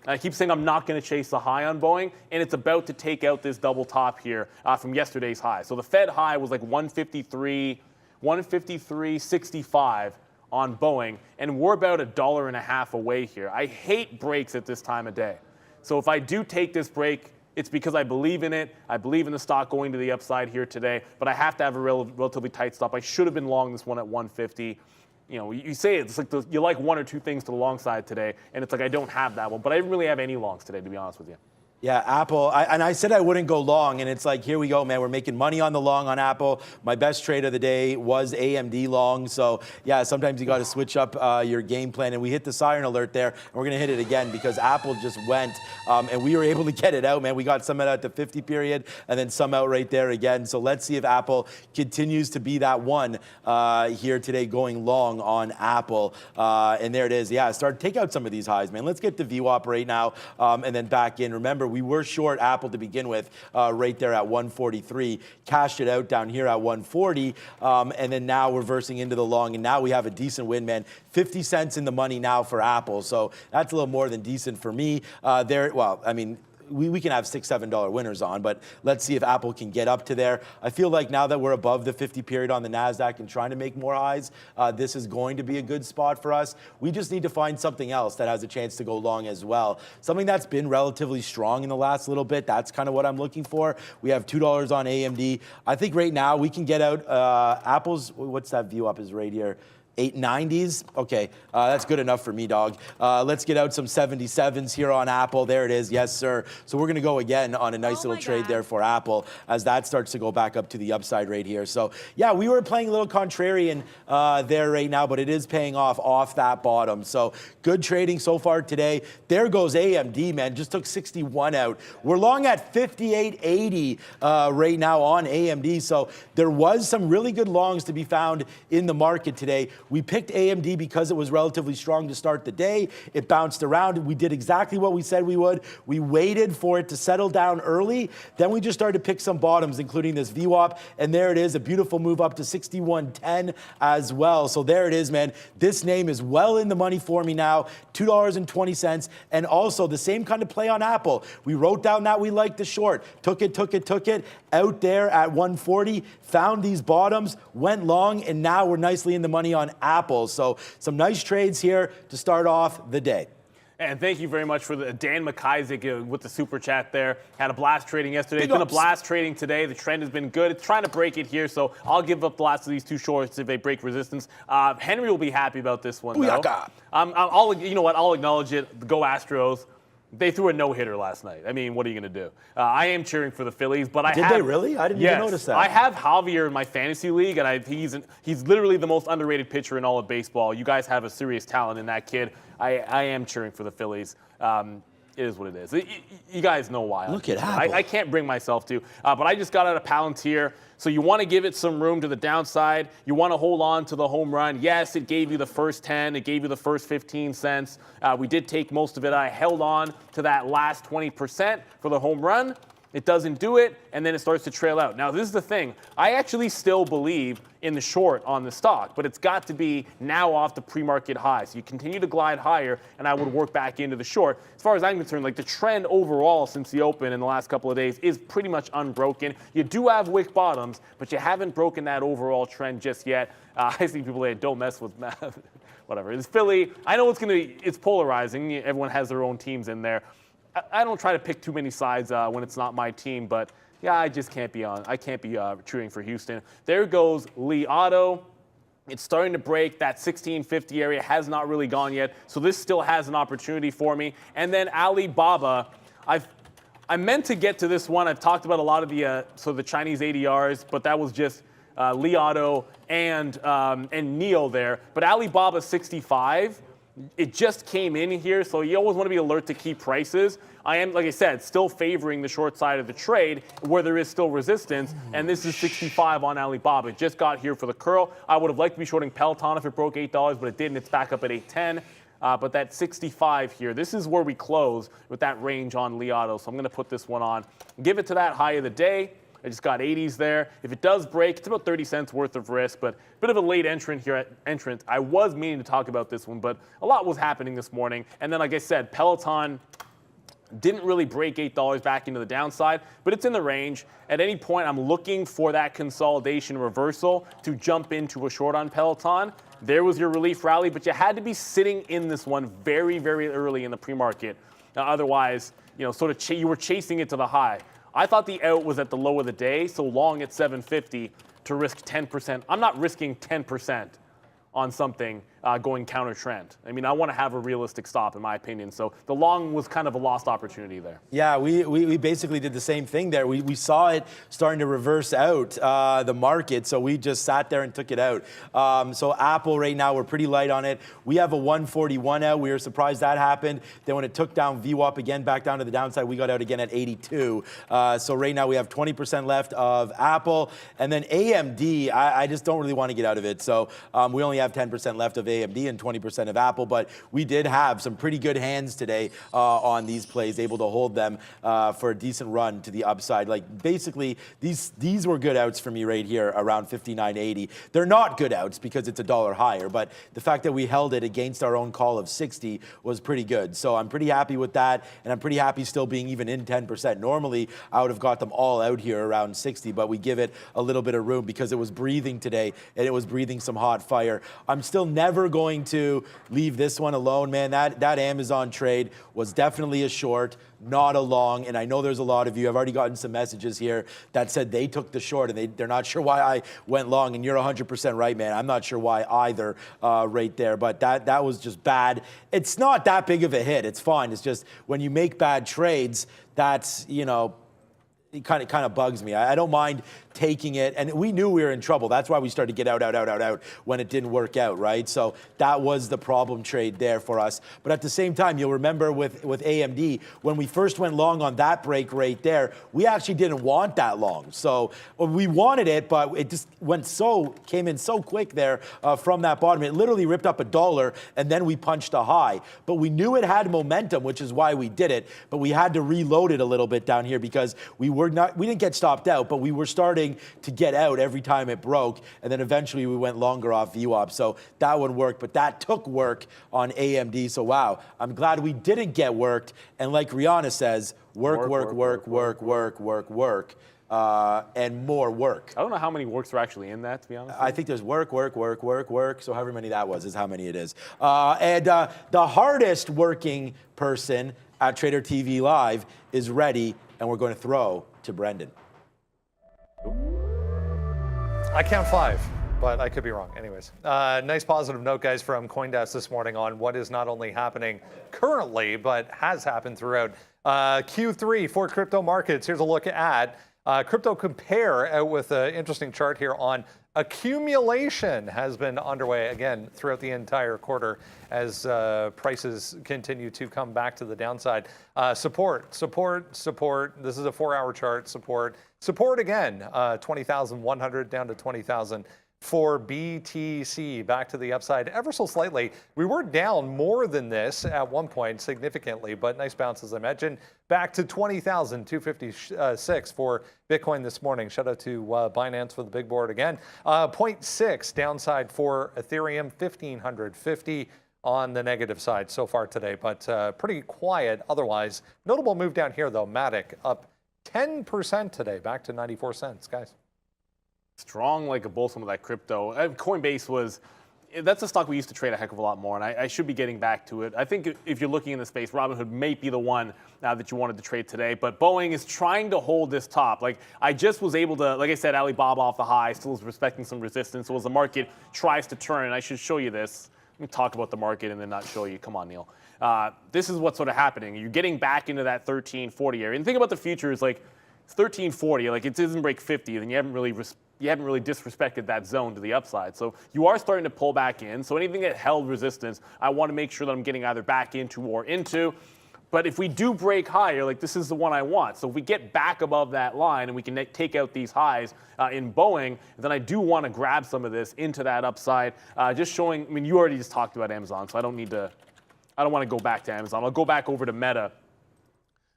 B: I keep saying I'm not going to chase the high on Boeing, and it's about to take out this double top here from yesterday's high. So the Fed high was like 153.65 on Boeing, and we're about $1.50 away here. I hate breaks at this time of day. So if I do take this break, it's because I believe in it. I believe in the stock going to the upside here today, but I have to have a relatively tight stop. I should have been long this one at 150. You know, you say it's like you like one or two things to the long side today, and it's like I don't have that one, but I didn't really have any longs today, to be honest with you.
C: Yeah, Apple. And I said I wouldn't go long, and it's like, here we go, man. We're making money on the long on Apple. My best trade of the day was AMD long. So, yeah, sometimes you got to switch up your game plan. And we hit the siren alert there, and we're going to hit it again because Apple just went, and we were able to get it out, man. We got some out at the 50 period and then some out right there again. So let's see if Apple continues to be that one here today going long on Apple. And there it is. Yeah, take out some of these highs, man. Let's get the VWAP right now and then back in. Remember, we were short Apple to begin with right there at 143, cashed it out down here at 140, and then now reversing into the long, and now we have a decent win, man. 50 cents in the money now for Apple, so that's a little more than decent for me. Well, I mean, we can have $6, $7 winners on, but let's see if Apple can get up to there. I feel like now that we're above the 50 period on the NASDAQ and trying to make more highs, this is going to be a good spot for us. We just need to find something else that has a chance to go long as well. Something that's been relatively strong in the last little bit. That's kind of what I'm looking for. We have $2 on AMD. I think right now we can get out Apple's, what's that view up is right here? 890s. Okay, that's good enough for me, dog. Let's get out some 77s here on Apple. There it is. Yes, sir. So we're going to go again on a nice little trade there for Apple as that starts to go back up to the upside right here. So, yeah, we were playing a little contrarian there right now, but it is paying off that bottom. So good trading so far today. There goes AMD, man. Just took 61 out. We're long at 58.80 right now on AMD. So there was some really good longs to be found in the market today. We picked AMD because it was relatively strong to start the day. It bounced around. We did exactly what we said we would. We waited for it to settle down early. Then we just started to pick some bottoms, including this VWAP. And there it is, a beautiful move up to 61.10 as well. So there it is, man. This name is well in the money for me now, $2.20. And also the same kind of play on Apple. We wrote down that we liked the short. Took it out there at 140, found these bottoms, went long, and now we're nicely in the money on Apple. So some nice trades here to start off the day.
B: And thank you very much for the Dan McIsaac with the super chat there. Had a blast trading yesterday. It's been a blast trading today. The trend has been good. It's trying to break it here, so I'll give up the last of these two shorts if they break resistance. Henry will be happy about this one, though. You know what? I'll acknowledge it. Go Astros. They threw a no-hitter last night. I mean, what are you going to do? I am cheering for the Phillies, but
C: Did they really? I didn't even notice that.
B: I have Javier in my fantasy league, and he's literally the most underrated pitcher in all of baseball. You guys have a serious talent in that kid. I am cheering for the Phillies. It is what it is. You guys know why.
C: Look at Apple.
B: I can't bring myself to. But I just got out of Palantir. So you want to give it some room to the downside. You want to hold on to the home run. Yes, it gave you the first 10. It gave you the first 15 cents. We did take most of it. I held on to that last 20% for the home run. It doesn't do it, and then it starts to trail out. Now, this is the thing. I actually still believe in the short on the stock, but it's got to be now off the pre-market high. So you continue to glide higher, and I would work back into the short. As far as I'm concerned, like the trend overall since the open in the last couple of days is pretty much unbroken. You do have wick bottoms, but you haven't broken that overall trend just yet. I see people say, don't mess with math. Whatever. It's Philly. I know it's polarizing. Everyone has their own teams in there. I don't try to pick too many sides when it's not my team, but yeah, I just can't be on. I can't be cheering for Houston. There goes Li Auto. It's starting to break. That 1650 area has not really gone yet, so this still has an opportunity for me. And then Alibaba, I meant to get to this one. I've talked about a lot of the Chinese ADRs, but that was just Li Auto and NIO there. But Alibaba 65. It just came in here, so you always want to be alert to key prices. I am, like I said, still favoring the short side of the trade where there is still resistance, and this is 65 on Alibaba. It just got here for the curl. I would have liked to be shorting Peloton if it broke $8, but it didn't. It's back up at $8.10. But that 65 here, this is where we close with that range on Li Auto, so I'm going to put this one on. Give it to that high of the day. I just got 80s there. If it does break, it's about 30 cents worth of risk, but a bit of a late entrant here. I was meaning to talk about this one, but a lot was happening this morning. And then, like I said, Peloton didn't really break $8 back into the downside, but it's in the range. At any point, I'm looking for that consolidation reversal to jump into a short on Peloton. There was your relief rally, but you had to be sitting in this one very, very early in the pre-market. Otherwise, sort of you were chasing it to the high. I thought the out was at the low of the day, so long at 750 to risk 10%. I'm not risking 10% on something going counter trend. I mean, I want to have a realistic stop, in my opinion. So the long was kind of a lost opportunity there.
C: Yeah, we basically did the same thing there. We saw it starting to reverse out the market, so we just sat there and took it out. So Apple right now, we're pretty light on it. We have a 141 out. We were surprised that happened. Then when it took down VWAP again, back down to the downside, we got out again at 82. So right now we have 20% left of Apple. And then AMD, I just don't really want to get out of it. So we only have 10% left of AMD and 20% of Apple, but we did have some pretty good hands today on these plays, able to hold them for a decent run to the upside. Like basically, these were good outs for me right here around 59.80. They're not good outs because it's $1 higher, but the fact that we held it against our own call of 60 was pretty good. So I'm pretty happy with that, and I'm pretty happy still being even in 10%. Normally, I would have got them all out here around 60, but we give it a little bit of room because it was breathing today, and it was breathing some hot fire. I'm still never going to leave this one alone, man. That Amazon trade was definitely a short, not a long, and I know there's a lot of you. I've already gotten some messages here that said they took the short and they're not sure why I went long, and you're 100% right, man. I'm not sure why either right there, but that was just bad. It's not that big of a hit. It's fine. It's just when you make bad trades, that's, it kind of bugs me. I don't mind taking it, and we knew we were in trouble. That's why we started to get out when it didn't work out, right? So that was the problem trade there for us. But at the same time, you'll remember with AMD, when we first went long on that break right there, we actually didn't want that long. So we wanted it, but it just came in so quick there from that bottom. It literally ripped up $1, and then we punched a high. But we knew it had momentum, which is why we did it. But we had to reload it a little bit down here because we didn't get stopped out, but we were starting to get out every time it broke, and then eventually we went longer off VWAP. So that one worked, but that took work on AMD. So wow, I'm glad we didn't get worked. And like Rihanna says, work, and more work.
B: I don't know how many works are actually in that, to be honest.
C: I think there's work. So however many that was is how many it is. And the hardest working person at Trader TV Live is ready, and we're going to throw to Brendan.
A: I count 5, but I could be wrong. Anyways, nice positive note, guys, from CoinDesk this morning on what is not only happening currently, but has happened throughout Q3 for crypto markets. Here's a look at Crypto Compare out with an interesting chart here on accumulation has been underway again throughout the entire quarter as prices continue to come back to the downside. Support. This is a 4-hour chart. Support again, 20,100 down to 20,000 for BTC, back to the upside ever so slightly. We were down more than this at one point significantly, but nice bounce as I mentioned. Back to 20,256 for Bitcoin this morning. Shout out to Binance for the big board again. 0.6 downside for Ethereum, 1,550 on the negative side so far today, but pretty quiet otherwise. Notable move down here though, Matic up 10% today, back to 94 cents, guys.
B: Strong like a bull, some of that crypto. Coinbase that's a stock we used to trade a heck of a lot more, and I should be getting back to it. I think if you're looking in the space, Robinhood may be the one that you wanted to trade today, but Boeing is trying to hold this top. Like I just was able to, like I said, Alibaba off the high, still is respecting some resistance. So as the market tries to turn, and I should show you this. Let me talk about the market and then not show you. Come on, Neil. This is what's sort of happening. You're getting back into that 1340 area. And think about the futures, like 1340, like it doesn't break 50, then you haven't really disrespected that zone to the upside. So you are starting to pull back in. So anything that held resistance, I want to make sure that I'm getting either back into or into. But if we do break higher, like this is the one I want. So if we get back above that line and we can take out these highs in Boeing, then I do want to grab some of this into that upside. Just showing, I mean, you already just talked about Amazon, so I don't want to go back to Amazon. I'll go back over to Meta.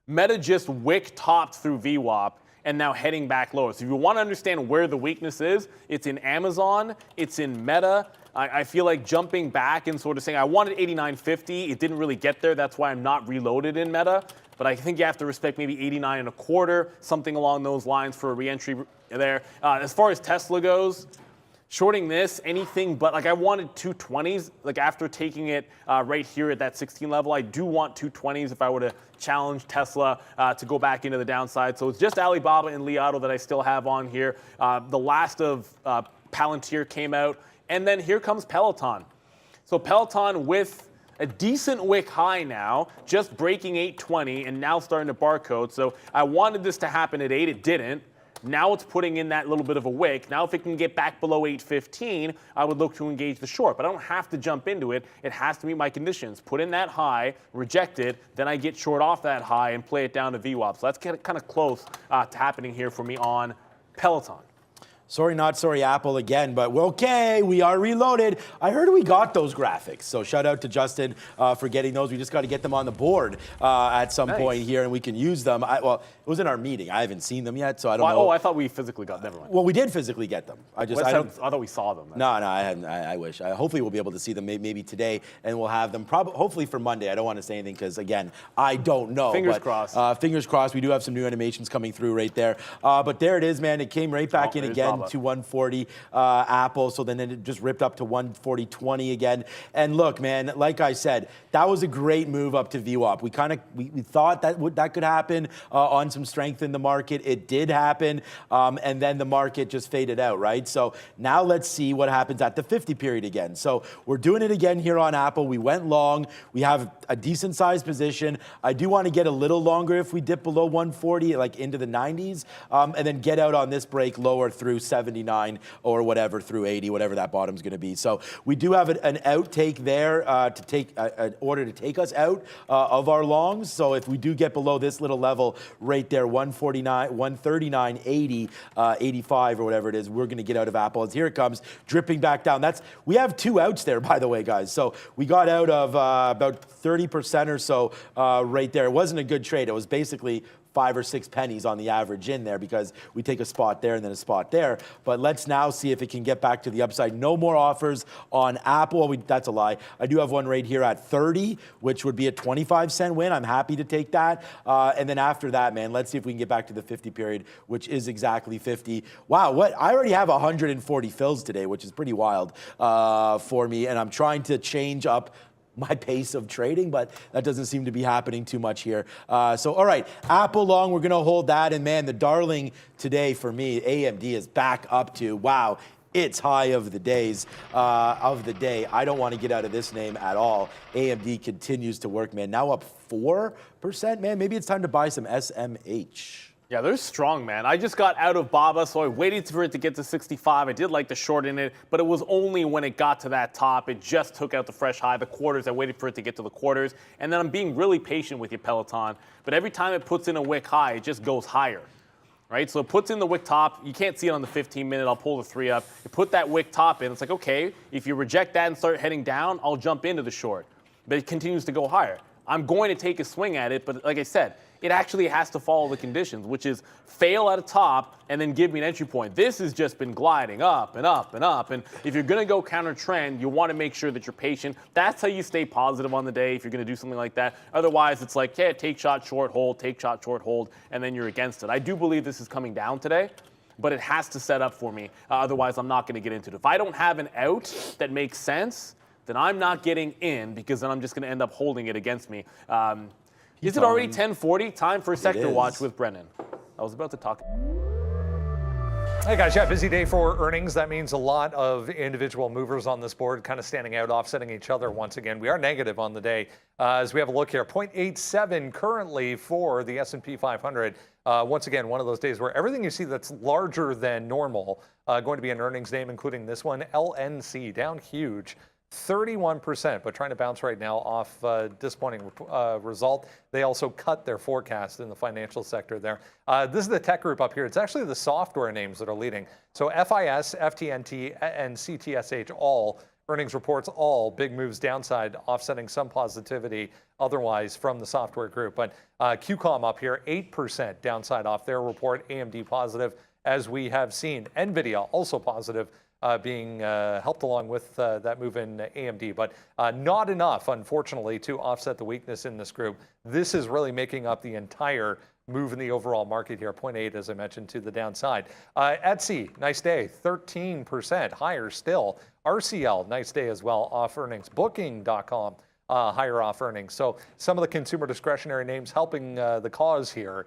B: Meta just wick topped through VWAP and now heading back lower. So if you want to understand where the weakness is, it's in Amazon, it's in Meta. I feel like jumping back and sort of saying, I wanted 89.50. It didn't really get there. That's why I'm not reloaded in Meta. But I think you have to respect maybe 89.25, something along those lines for a re-entry there. As far as Tesla goes, Shorting this, anything but, like I wanted 220s, like after taking it right here at that 16 level, I do want 220s if I were to challenge Tesla to go back into the downside. So it's just Alibaba and Li Auto that I still have on here. The last of Palantir came out, and then here comes Peloton. So Peloton with a decent wick high now, just breaking 820 and now starting to barcode. So I wanted this to happen at 8, it didn't. Now it's putting in that little bit of a wick. Now if it can get back below 815, I would look to engage the short. But I don't have to jump into it. It has to meet my conditions. Put in that high, reject it, then I get short off that high and play it down to VWAP. So that's kind of close to happening here for me on Peloton.
C: Sorry, not sorry, Apple again, but okay, we are reloaded. I heard we got those graphics, so shout out to Justin for getting those. We just got to get them on the board at some point here, and we can use them. Well, it was in our meeting. I haven't seen them yet, so I don't know.
B: Oh, I thought we physically got them. Never mind.
C: Well, we did physically get them. I
B: thought we saw them.
C: No, I hadn't. I wish. Hopefully, we'll be able to see them maybe today, and we'll have them hopefully for Monday. I don't want to say anything because, again, I don't know.
B: Fingers crossed.
C: Fingers crossed. We do have some new animations coming through right there. But there it is, man. It came right back in again to 140 Apple. So then it just ripped up to 140.20 again. And look, man, like I said, that was a great move up to VWAP. We thought that could happen on some strength in the market. It did happen, and then the market just faded out, right? So now let's see what happens at the 50 period again. So we're doing it again here on Apple. We went long. We have a decent sized position. I do want to get a little longer if we dip below 140, like into the 90s, and then get out on this break lower through 79 or whatever, through 80, whatever that bottom's going to be. So we do have an outtake there to take an order to take us out of our longs. So if we do get below this little level right there, 149, 139, 80, 85 or whatever it is, we're going to get out of Apple. As here it comes, dripping back down. We have 2 outs there, by the way, guys. So we got out of about 30% or so right there. It wasn't a good trade. It was basically 5 or 6 pennies on the average in there because we take a spot there and then a spot there. But let's now see if it can get back to the upside. No more offers on Apple. That's a lie. I do have one right here at 30, which would be a 25-cent win. I'm happy to take that. And then after that, man, let's see if we can get back to the 50 period, which is exactly 50. Wow, I already have 140 fills today, which is pretty wild for me. And I'm trying to change up my pace of trading, but that doesn't seem to be happening too much here. So, all right, Apple long, we're going to hold that. And, man, the darling today for me, AMD is back up to, wow, its high of the day. I don't want to get out of this name at all. AMD continues to work, man. Now up 4%, man. Maybe it's time to buy some SMH.
B: Yeah, they're strong, man. I just got out of BABA, so I waited for it to get to 65. I did like the short in it, but it was only when it got to that top. It just took out the fresh high, the quarters. I waited for it to get to the quarters. And then I'm being really patient with you, Peloton. But every time it puts in a wick high, it just goes higher. Right? So it puts in the wick top. You can't see it on the 15-minute. I'll pull the 3 up. You put that wick top in. It's like, okay, if you reject that and start heading down, I'll jump into the short. But it continues to go higher. I'm going to take a swing at it, but like I said, it actually has to follow the conditions, which is fail at a top and then give me an entry point. This has just been gliding up and up and up. And if you're going to go counter trend, you want to make sure that you're patient. That's how you stay positive on the day if you're going to do something like that. Otherwise, it's like, yeah, take shot, short, hold, take shot, short, hold, and then you're against it. I do believe this is coming down today, but it has to set up for me. Otherwise, I'm not going to get into it. If I don't have an out that makes sense, then I'm not getting in because then I'm just going to end up holding it against me. Is it already 10:40? Time for Sector Watch with Brennan. I was about to talk.
A: Hey guys, yeah, busy day for earnings. That means a lot of individual movers on this board kind of standing out, offsetting each other once again. We are negative on the day as we have a look here. 0.87 currently for the S&P 500. Once again, one of those days where everything you see that's larger than normal going to be an earnings name, including this one. LNC down huge. 31%, but trying to bounce right now off disappointing result. They also cut their forecast in the financial sector there. This is the tech group up here. It's actually the software names that are leading. So FIS, FTNT, and CTSH all earnings reports, all big moves downside, offsetting some positivity otherwise from the software group. But QCOM up here, 8% downside off their report. AMD positive, as we have seen. NVIDIA also positive. Being helped along with that move in AMD, but not enough, unfortunately, to offset the weakness in this group. This is really making up the entire move in the overall market here. 0.8, as I mentioned, to the downside. Etsy, nice day, 13% higher still. RCL, nice day as well, off earnings. Booking.com, higher off earnings. So some of the consumer discretionary names helping the cause here.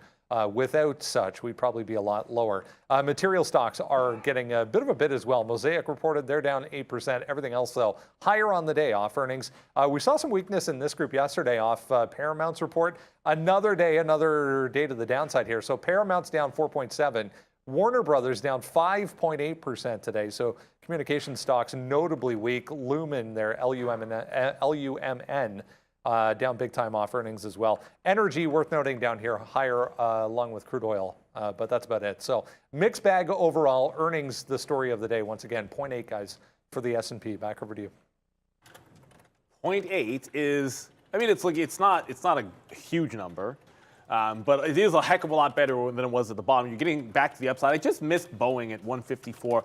A: Without such, we'd probably be a lot lower. Material stocks are getting a bit of a bid as well. Mosaic reported they're down 8%. Everything else, though, higher on the day off earnings. We saw some weakness in this group yesterday off Paramount's report. Another day to the downside here. So Paramount's down 4.7. Warner Brothers down 5.8% today. So communication stocks notably weak. Lumen, their LUMN, down big time off earnings as well. Energy, worth noting down here, higher along with crude oil, but that's about it. So mixed bag overall. Earnings, the story of the day. Once again, 0.8, guys, for the S&P. Back over to you.
B: 0.8 is, I mean, it's not a huge number, but it is a heck of a lot better than it was at the bottom. You're getting back to the upside. I just missed Boeing at 154.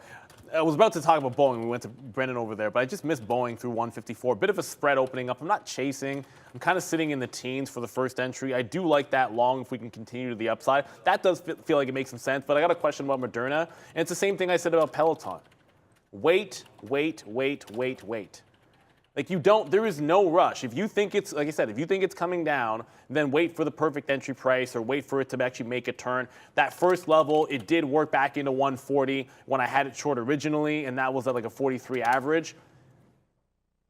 B: I was about to talk about Boeing. We went to Brendan over there, but I just missed Boeing through 154. Bit of a spread opening up. I'm not chasing. I'm kind of sitting in the teens for the first entry. I do like that long if we can continue to the upside. That does feel like it makes some sense, but I got a question about Moderna, and it's the same thing I said about Peloton. Wait. Like there is no rush. If you think it's, like I said, if you think it's coming down, then wait for the perfect entry price or wait for it to actually make a turn. That first level, it did work back into 140 when I had it short originally, and that was at like a 43 average.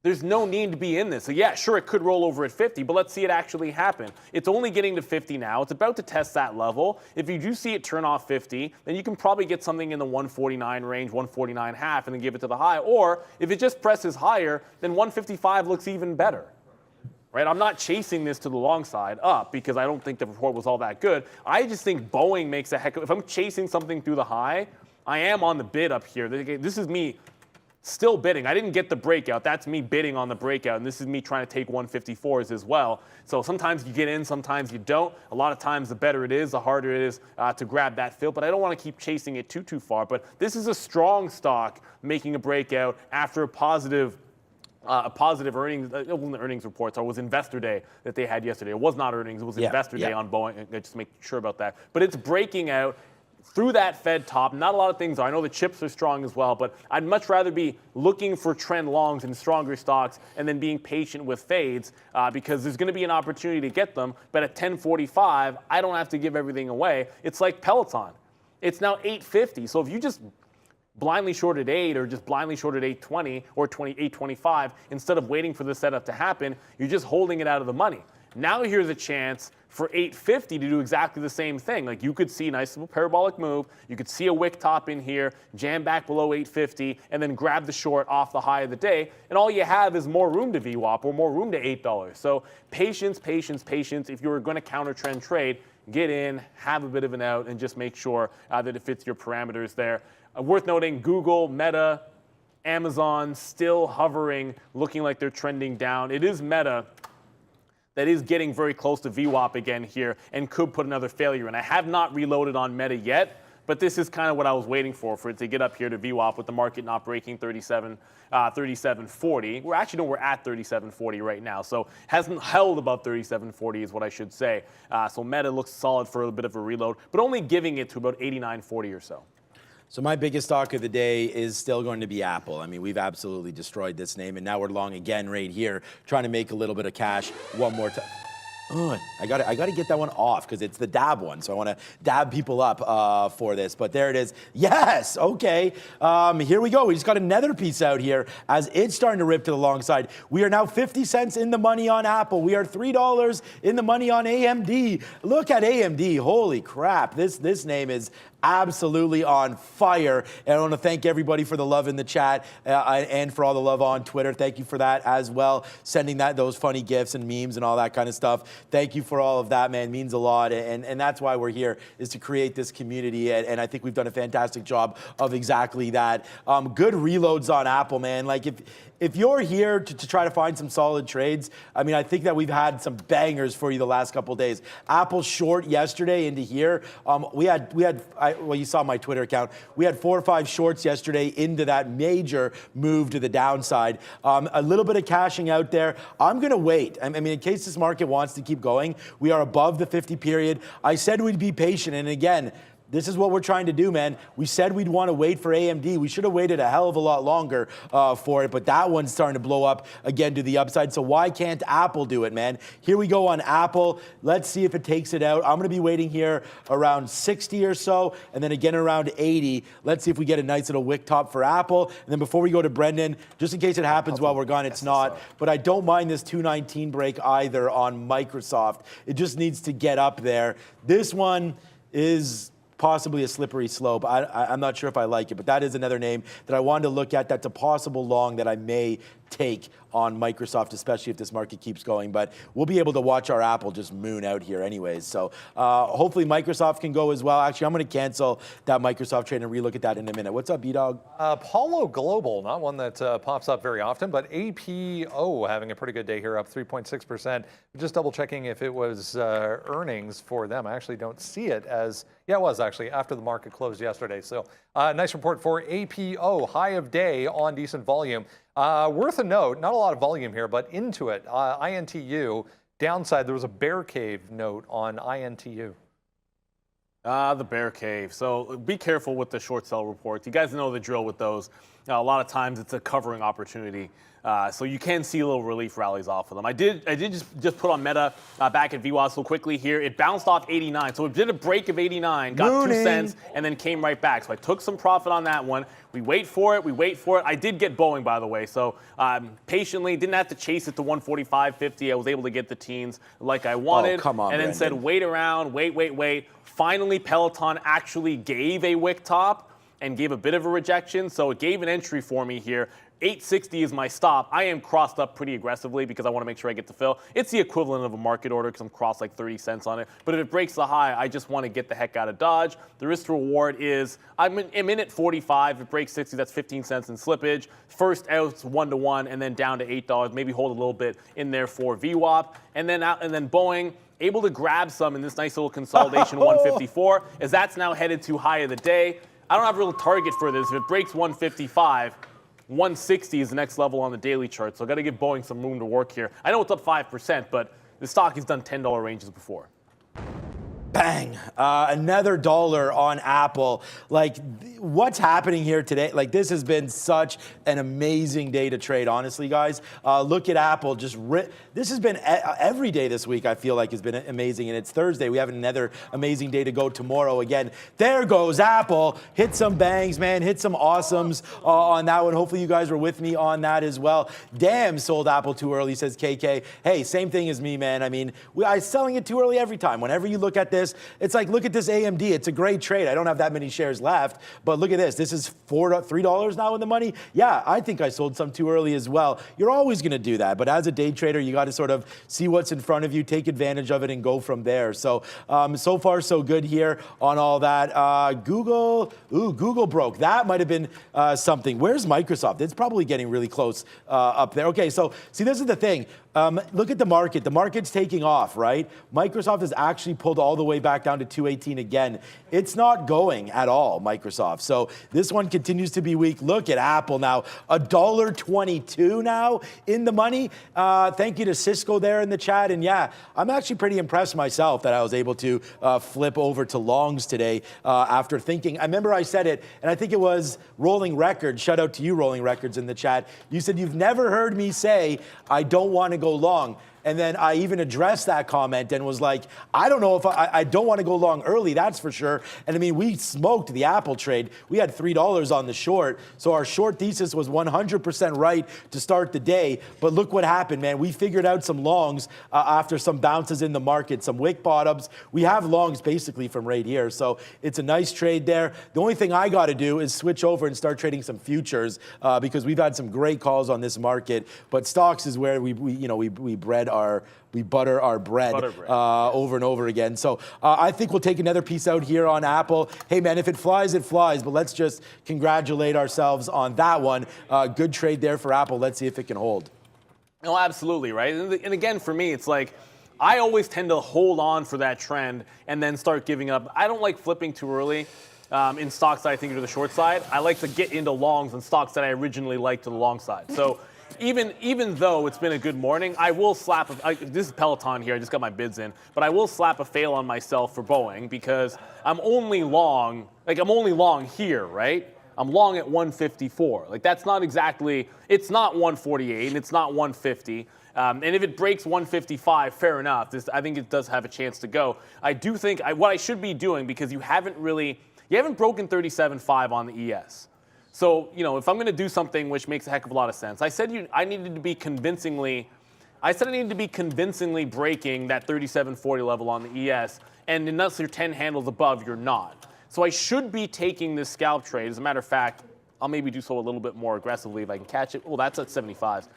B: There's no need to be in this. So yeah, sure, it could roll over at 50, but let's see it actually happen. It's only getting to 50 now. It's about to test that level. If you do see it turn off 50, then you can probably get something in the 149 range, 149.5, and then give it to the high. Or if it just presses higher, then 155 looks even better. Right? I'm not chasing this to the long side up because I don't think the report was all that good. I just think Boeing makes a heck of, if I'm chasing something through the high, I am on the bid up here. This is me still bidding. I didn't get the breakout. That's me bidding on the breakout, and this is me trying to take 154s as well. So sometimes you get in, sometimes you don't. A lot of times the better it is, the harder it is to grab that fill, but I don't want to keep chasing it too far. But this is a strong stock making a breakout after a positive earnings, it wasn't earnings reports, or it was Investor Day that they had yesterday. It was not earnings, it was Investor Day on Boeing. Just make sure about that. But it's breaking out through that Fed top. Not a lot of things are. I know the chips are strong as well, but I'd much rather be looking for trend longs and stronger stocks and then being patient with fades because there's going to be an opportunity to get them. But at 1045, I don't have to give everything away. It's like Peloton. It's now 850. So if you just blindly shorted 8 or just blindly shorted 820 or 825, instead of waiting for the setup to happen, you're just holding it out of the money. Now here's a chance for 850 to do exactly the same thing. Like you could see a nice little parabolic move. You could see a wick top in here, jam back below 850, and then grab the short off the high of the day. And all you have is more room to VWAP or more room to $8. So patience. If you were going to counter trend trade, get in, have a bit of an out, and just make sure that it fits your parameters there. Worth noting, Google, Meta, Amazon still hovering, looking like they're trending down. It is Meta that is getting very close to VWAP again here and could put another failure in. I have not reloaded on Meta yet, but this is kind of what I was waiting for it to get up here to VWAP with the market not breaking 37.40. We're at 37.40 right now, so hasn't held above 37.40 is what I should say. So Meta looks solid for a bit of a reload, but only giving it to about 89.40 or so.
C: So my biggest stock of the day is still going to be Apple. I mean, we've absolutely destroyed this name, and now we're long again right here, trying to make a little bit of cash one more time. Oh, I got to get that one off because it's the dab one. So I want to dab people up for this. But there it is. Yes. Okay. Here we go. We just got another piece out here as it's starting to rip to the long side. We are now 50 cents in the money on Apple. We are $3 in the money on AMD. Look at AMD. Holy crap. This name is absolutely on fire. And I want to thank everybody for the love in the chat and for all the love on Twitter. Thank you for that as well. Sending those funny gifs and memes and all that kind of stuff. Thank you for all of that, man. It means a lot. And that's why we're here, is to create this community. And I think we've done a fantastic job of exactly that. Good reloads on Apple, man. Like if you're here to try to find some solid trades, I mean, I think that we've had some bangers for you the last couple of days. Apple short yesterday into here. I well, you saw my Twitter account. We had 4 or 5 shorts yesterday into that major move to the downside. A little bit of cashing out there. I'm going to wait. I mean, in case this market wants to keep going, we are above the 50 period. I said we'd be patient, and again, this is what we're trying to do, man. We said we'd want to wait for AMD. We should have waited a hell of a lot longer for it, but that one's starting to blow up again to the upside. So why can't Apple do it, man? Here we go on Apple. Let's see if it takes it out. I'm going to be waiting here around 60 or so, and then again around 80. Let's see if we get a nice little wick top for Apple. And then before we go to Brendan, just in case it happens while we're gone, it's not. But I don't mind this 219 break either on Microsoft. It just needs to get up there. This one is possibly a slippery slope. I'm not sure if I like it, but that is another name that I wanted to look at. That's a possible long that I may take on Microsoft, especially if this market keeps going. But we'll be able to watch our Apple just moon out here anyways. So hopefully Microsoft can go as well. Actually, I'm going to cancel that Microsoft trade and relook at that in a minute. What's up, B-Dog?
A: Apollo Global, not one that pops up very often, but APO having a pretty good day here, up 3.6%. Just double checking if it was earnings for them. I actually don't see it as, yeah, it was actually after the market closed yesterday. So nice report for APO, high of day on decent volume. Worth a note, not a lot of volume here, but into it, INTU, downside, there was a bear cave note on INTU.
B: The bear cave. So be careful with the short sell reports. You guys know the drill with those. A lot of times it's a covering opportunity. So you can see a little relief rallies off of them. I did just put on Meta back at VWAP so quickly here. It bounced off 89. So it did a break of 89, got 2 cents, and then came right back. So I took some profit on that one. We wait for it. I did get Boeing, by the way. So patiently, didn't have to chase it to 145.50. I was able to get the teens like I wanted.
C: Oh, come on,
B: and then said, wait around, wait. Finally, Peloton actually gave a wick top and gave a bit of a rejection. So it gave an entry for me here. 860 is my stop. I am crossed up pretty aggressively because I want to make sure I get the fill. It's the equivalent of a market order because I'm crossed like 30 cents on it. But if it breaks the high, I just want to get the heck out of Dodge. The risk to reward is I'm in at 45. If it breaks 60, that's 15 cents in slippage. First out's 1-to-1 and then down to $8. Maybe hold a little bit in there for VWAP. And then Boeing, able to grab some in this nice little consolidation 154, as that's now headed to high of the day. I don't have a real target for this. If it breaks 155, 160 is the next level on the daily chart. So I've got to give Boeing some room to work here. I know it's up 5%, but the stock has done $10 ranges before.
C: Bang, another dollar on Apple. Like, what's happening here today? Like, this has been such an amazing day to trade, honestly, guys. Look at Apple. This has been every day this week, I feel like, has been amazing. And it's Thursday. We have another amazing day to go tomorrow again. There goes Apple. Hit some bangs, man. Hit some awesomes on that one. Hopefully you guys were with me on that as well. Damn, sold Apple too early, says KK. Hey, same thing as me, man. I mean, I'm selling it too early every time. Whenever you look at this, it's like, look at this AMD. It's a great trade. I don't have that many shares left, but look at this. This is $3 now in the money. Yeah, I think I sold some too early as well. You're always going to do that, but as a day trader, you got to sort of see what's in front of you, take advantage of it, and go from there. So, so far so good here on all that. Google broke. That might have been something. Where's Microsoft? It's probably getting really close up there. Okay, so see, this is the thing. Look at the market. The market's taking off, right? Microsoft has actually pulled all the way back down to 218 again. It's not going at all, Microsoft. So this one continues to be weak. Look at Apple now, $1.22 now in the money. Thank you to Cisco there in the chat. And yeah, I'm actually pretty impressed myself that I was able to flip over to longs today after thinking. I remember I said it, and I think it was Rolling Records. Shout out to you, Rolling Records, in the chat. You said you've never heard me say I don't want to go long. And then I even addressed that comment and was like, I don't know if I don't want to go long early, that's for sure. And I mean, we smoked the Apple trade. We had $3 on the short. So our short thesis was 100% right to start the day. But look what happened, man. We figured out some longs after some bounces in the market, some wick bottoms. We have longs basically from right here. So it's a nice trade there. The only thing I got to do is switch over and start trading some futures because we've had some great calls on this market. But stocks is where we butter our bread over and over again. So I think we'll take another piece out here on Apple. Hey, man, if it flies, it flies. But let's just congratulate ourselves on that one. Good trade there for Apple. Let's see if it can hold.
B: No, absolutely, right? And again, for me, it's like I always tend to hold on for that trend and then start giving up. I don't like flipping too early. in stocks that I think are the short side. I like to get into longs in stocks that I originally liked to the long side. So even though it's been a good morning, I will slap, this is Peloton here, I just got my bids in, but I will slap a fail on myself for Boeing because I'm only long here, right? I'm long at 154. Like that's not exactly, it's not 148 and it's not 150. And if it breaks 155, fair enough. I think it does have a chance to go. I do think what I should be doing, because you haven't broken 37.5 on the ES. So, if I'm going to do something which makes a heck of a lot of sense, I said I needed to be convincingly breaking that 37.40 level on the ES, and unless you're 10 handles above, you're not. So I should be taking this scalp trade. As a matter of fact, I'll maybe do so a little bit more aggressively if I can catch it. Well, that's at 75.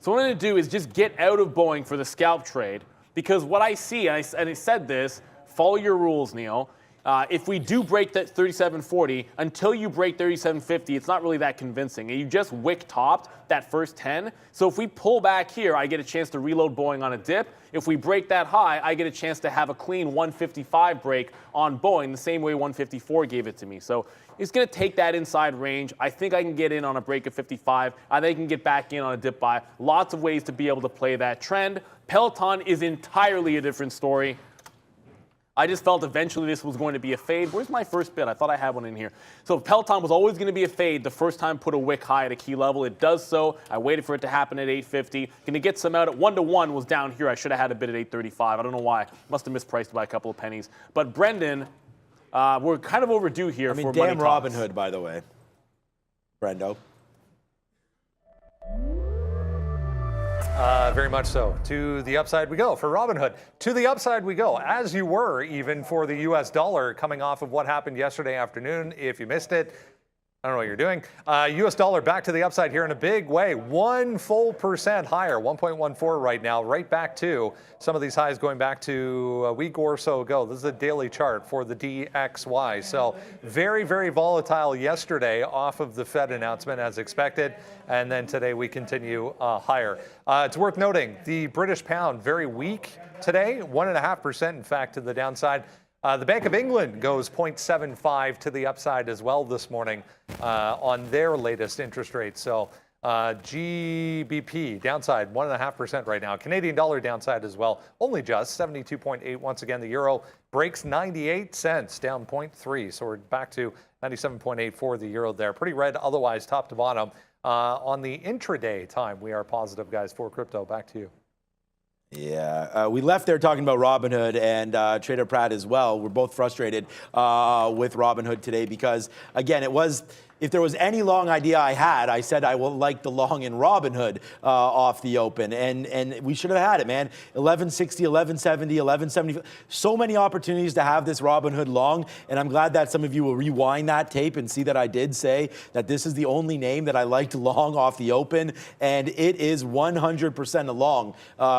B: So what I'm going to do is just get out of Boeing for the scalp trade, because what I see, and I said this, follow your rules, Neil. If we do break that 37.40, until you break 37.50, it's not really that convincing. And you just wick topped that first 10. So if we pull back here, I get a chance to reload Boeing on a dip. If we break that high, I get a chance to have a clean 155 break on Boeing, the same way 154 gave it to me. So it's going to take that inside range. I think I can get in on a break of 55. I think I can get back in on a dip buy. Lots of ways to be able to play that trend. Peloton is entirely a different story. I just felt eventually this was going to be a fade. Where's my first bid? I thought I had one in here. So Peloton was always going to be a fade the first time put a wick high at a key level. It does so. I waited for it to happen at 850. Going to get some out at 1-to-1 was down here. I should have had a bid at 835. I don't know why. Must have mispriced by a couple of pennies. But Brendan, we're kind of overdue here for money
C: damn
B: talks.
C: Robinhood, by the way. Brendo.
A: Very much so. To the upside we go for Robinhood. To the upside we go, as you were even for the U.S. dollar, coming off of what happened yesterday afternoon. If you missed it, I don't know what you're doing. U.S. dollar back to the upside here in a big way. 1 full percent higher, 1.14 right now, right back to some of these highs going back to a week or so ago. This is a daily chart for the DXY. So very, very volatile yesterday off of the Fed announcement as expected. And then today we continue higher. It's worth noting the British pound very weak today, 1.5% in fact to the downside. The Bank of England goes 0.75 to the upside as well this morning on their latest interest rate. So GBP downside 1.5% right now. Canadian dollar downside as well, only just 72.8. Once again, the euro breaks 98 cents, down 0.3. So we're back to 97.8 for the euro there. Pretty red otherwise, top to bottom. On the intraday time, we are positive, guys, for crypto. Back to you.
C: Yeah, we left there talking about Robinhood and Trader Pratt as well. We're both frustrated with Robinhood today because, again, it was, if there was any long idea I had, I said I will like the long in Robinhood off the open. And we should have had it, man. 1160, 1170, 1170. So many opportunities to have this Robinhood long. And I'm glad that some of you will rewind that tape and see that I did say that this is the only name that I liked long off the open. And it is 100% a long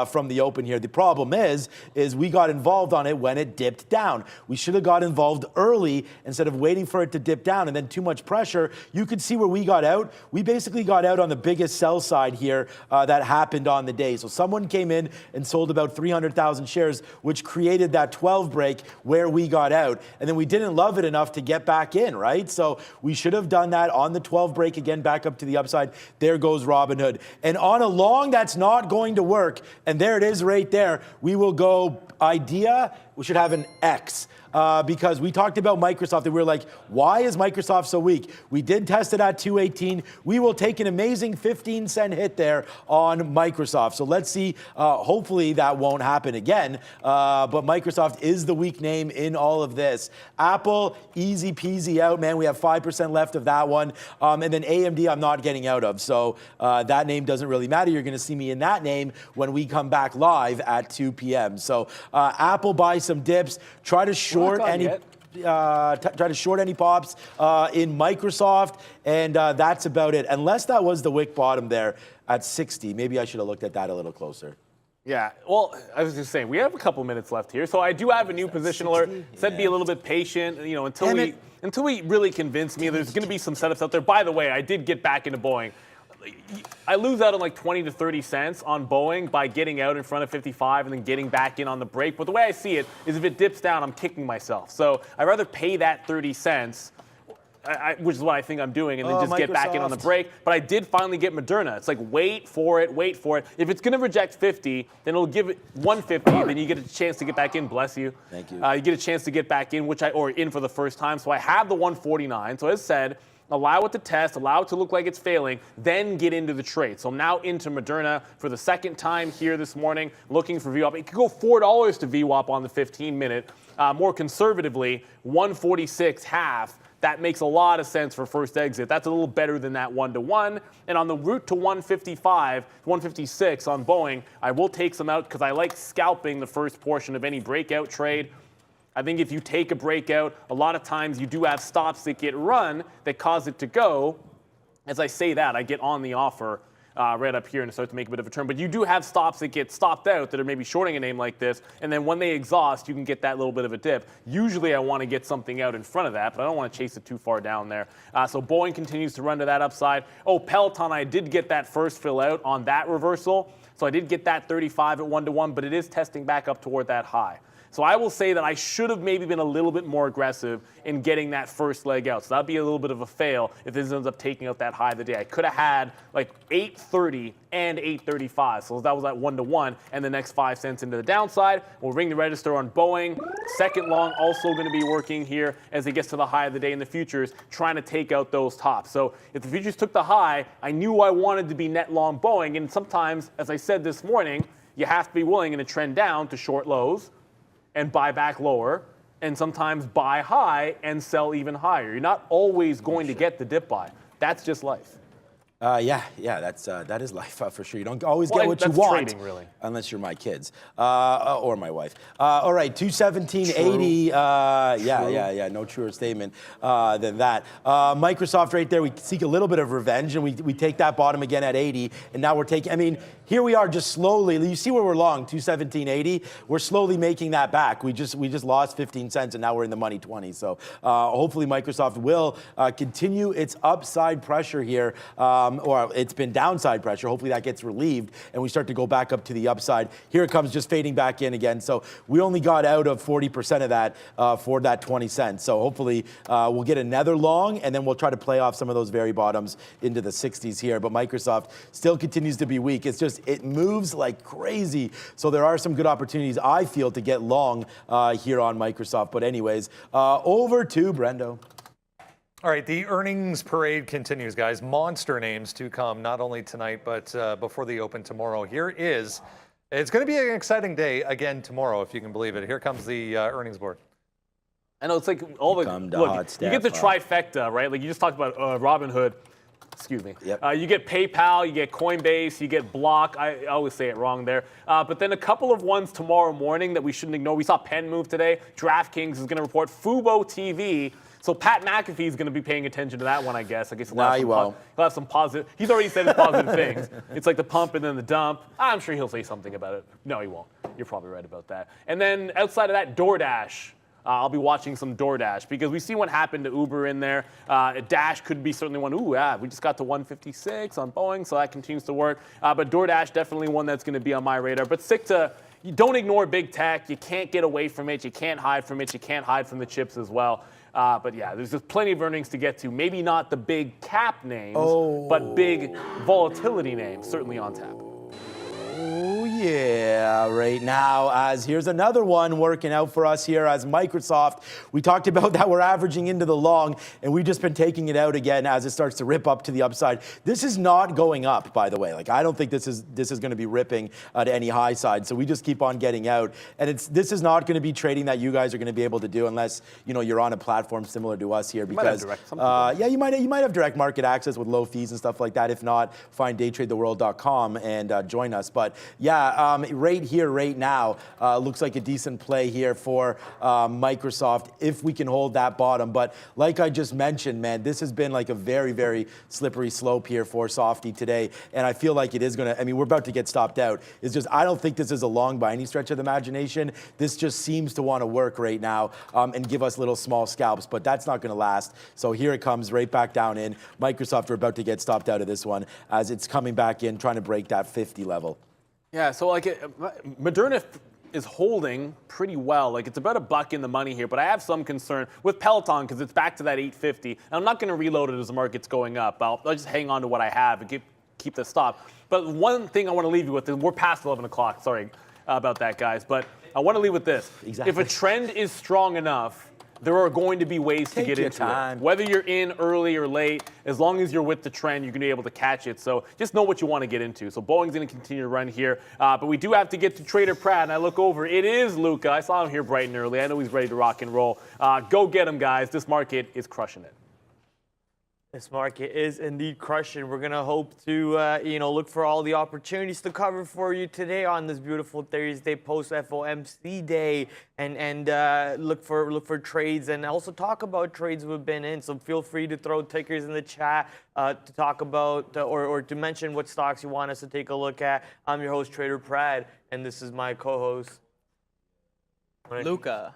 C: from the open here. The problem is we got involved on it when it dipped down. We should have got involved early instead of waiting for it to dip down and then too much pressure. You could see where we got out. We basically got out on the biggest sell side here that happened on the day. So someone came in and sold about 300,000 shares, which created that 12 break where we got out. And then we didn't love it enough to get back in, right? So we should have done that on the 12 break again, back up to the upside. There goes Robinhood. And on a long, that's not going to work. And there it is right there. We will go idea. We should have an X. Because we talked about Microsoft and we were like, why is Microsoft so weak? We did test it at 218. We will take an amazing 15-cent hit there on Microsoft. So let's see. Hopefully that won't happen again. But Microsoft is the weak name in all of this. Apple, easy peasy out, man. We have 5% left of that one. And then AMD, I'm not getting out of. So that name doesn't really matter. You're going to see me in that name when we come back live at 2 p.m. So Apple, buy some dips. Try to short any pops in Microsoft, and that's about it. Unless that was the wick bottom there at 60. Maybe I should have looked at that a little closer.
B: Yeah, well, I was just saying, we have a couple minutes left here, so I do have a new position alert. Said be a little bit patient, until we really convince me. There's going to be some setups out there. By the way, I did get back into Boeing. I lose out on like 20 to 30 cents on Boeing by getting out in front of 55 and then getting back in on the break. But the way I see it is if it dips down, I'm kicking myself. So I'd rather pay that 30 cents, which is what I think I'm doing, and then just get back in on the break. But I did finally get Moderna. It's like, wait for it. If it's going to reject 50, then it'll give it 150. Then you get a chance to get back in. Bless you.
C: Thank you.
B: You get a chance to get back in, or in for the first time. So I have the 149. So as said, allow it to test, allow it to look like it's failing, then get into the trade. So I'm now into Moderna for the second time here this morning, looking for VWAP. It could go $4 to VWAP on the 15-minute. More conservatively, 146 half. That makes a lot of sense for first exit. That's a little better than that 1-to-1. And on the route to 155, 156 on Boeing, I will take some out because I like scalping the first portion of any breakout trade. I think if you take a breakout, a lot of times you do have stops that get run that cause it to go. As I say that, I get on the offer right up here and start to make a bit of a turn. But you do have stops that get stopped out that are maybe shorting a name like this. And then when they exhaust, you can get that little bit of a dip. Usually I want to get something out in front of that, but I don't want to chase it too far down there. So Boeing continues to run to that upside. Oh, Peloton, I did get that first fill out on that reversal. So I did get that 35 at 1-to-1, but it is testing back up toward that high. So I will say that I should have maybe been a little bit more aggressive in getting that first leg out. So that would be a little bit of a fail if this ends up taking out that high of the day. I could have had like 830 and 835. So that was that 1-to-1 and the next 5 cents into the downside. We'll ring the register on Boeing. Second long also going to be working here as it gets to the high of the day in the futures, trying to take out those tops. So if the futures took the high, I knew I wanted to be net long Boeing. And sometimes, as I said this morning, you have to be willing in a trend down to short lows and buy back lower, and sometimes buy high and sell even higher. You're not always going to get the dip buy. That's just life. That is life for sure. You don't always get what you want, trading, really,
C: unless you're my kids or my wife. All right, 217.80. No truer statement than that. Microsoft right there. We seek a little bit of revenge, and we take that bottom again at 80, and now we're taking. I mean, here we are just slowly. You see where we're long, 217.80. We're slowly making that back. We just lost 15 cents, and now we're in the money 20. So hopefully Microsoft will continue its upside pressure here. Or it's been downside pressure. Hopefully that gets relieved and we start to go back up to the upside. Here it comes, just fading back in again. So we only got out of 40% of that for that 20 cents. So hopefully we'll get another long and then we'll try to play off some of those very bottoms into the 60s here. But Microsoft still continues to be weak. It's just, it moves like crazy. So there are some good opportunities, I feel, to get long here on Microsoft. But anyways, over to Brendo.
A: All right, the earnings parade continues, guys. Monster names to come, not only tonight, but before the open tomorrow. It's going to be an exciting day again tomorrow, if you can believe it. Here comes the earnings board.
B: I know, it's like all the, look, you get the trifecta, right? Like you just talked about Robinhood. Excuse me.
C: Yep.
B: You get PayPal, you get Coinbase, you get Block. I always say it wrong there. But then a couple of ones tomorrow morning that we shouldn't ignore. We saw Penn move today. DraftKings is going to report. Fubo TV. So Pat McAfee is going to be paying attention to that one, I guess. I guess he'll have some positive. He's already said his positive things. It's like the pump and then the dump. I'm sure he'll say something about it. No, he won't. You're probably right about that. And then outside of that, DoorDash. I'll be watching some DoorDash because we see what happened to Uber in there. Dash could be certainly one. We just got to 156 on Boeing, so that continues to work. But DoorDash, definitely one that's going to be on my radar. But stick to, you don't ignore big tech. You can't get away from it. You can't hide from it. You can't hide from the chips as well. But yeah, there's just plenty of earnings to get to. Maybe not the big cap names, but big volatility names, certainly on tap.
C: Oh, yeah, right now, as here's another one working out for us here as Microsoft. We talked about that we're averaging into the long, and we've just been taking it out again as it starts to rip up to the upside. This is not going up, by the way. Like, I don't think this is going to be ripping to any high side, so we just keep on getting out. And this is not going to be trading that you guys are going to be able to do unless, you know, you're on a platform similar to us here. Because, you might have direct market access with low fees and stuff like that. If not, find daytradetheworld.com and join us. But yeah, Yeah, right here, right now, looks like a decent play here for Microsoft if we can hold that bottom. But like I just mentioned, man, this has been like a very, very slippery slope here for Softy today. And I feel like it is going to, I mean, we're about to get stopped out. It's just, I don't think this is a long by any stretch of the imagination. This just seems to want to work right now and give us little small scalps, but that's not going to last. So here it comes right back down in. Microsoft are about to get stopped out of this one as it's coming back in, trying to break that 50 level.
B: Yeah, so like Moderna is holding pretty well. Like it's about $1 in the money here, but I have some concern with Peloton because it's back to that 850. And I'm not going to reload it as the market's going up. I'll just hang on to what I have and keep the stop. But one thing I want to leave you with is we're past 11 o'clock. Sorry about that, guys. But I want to leave with this.
C: Exactly.
B: If a trend is strong enough, there are going to be ways to get into it. Whether you're in early or late, as long as you're with the trend, you're going to be able to catch it. So just know what you want to get into. So Boeing's going to continue to run here. But we do have to get to Trader Pratt. And I look over. It is Luca. I saw him here bright and early. I know he's ready to rock and roll. Go get him, guys. This market is crushing it.
F: This market is indeed crushing. We're going to hope to, look for all the opportunities to cover for you today on this beautiful Thursday post-FOMC day and look for trades and also talk about trades we've been in. So feel free to throw tickers in the chat to talk about or to mention what stocks you want us to take a look at. I'm your host, Trader Pratt, and this is my co-host,
G: Luca.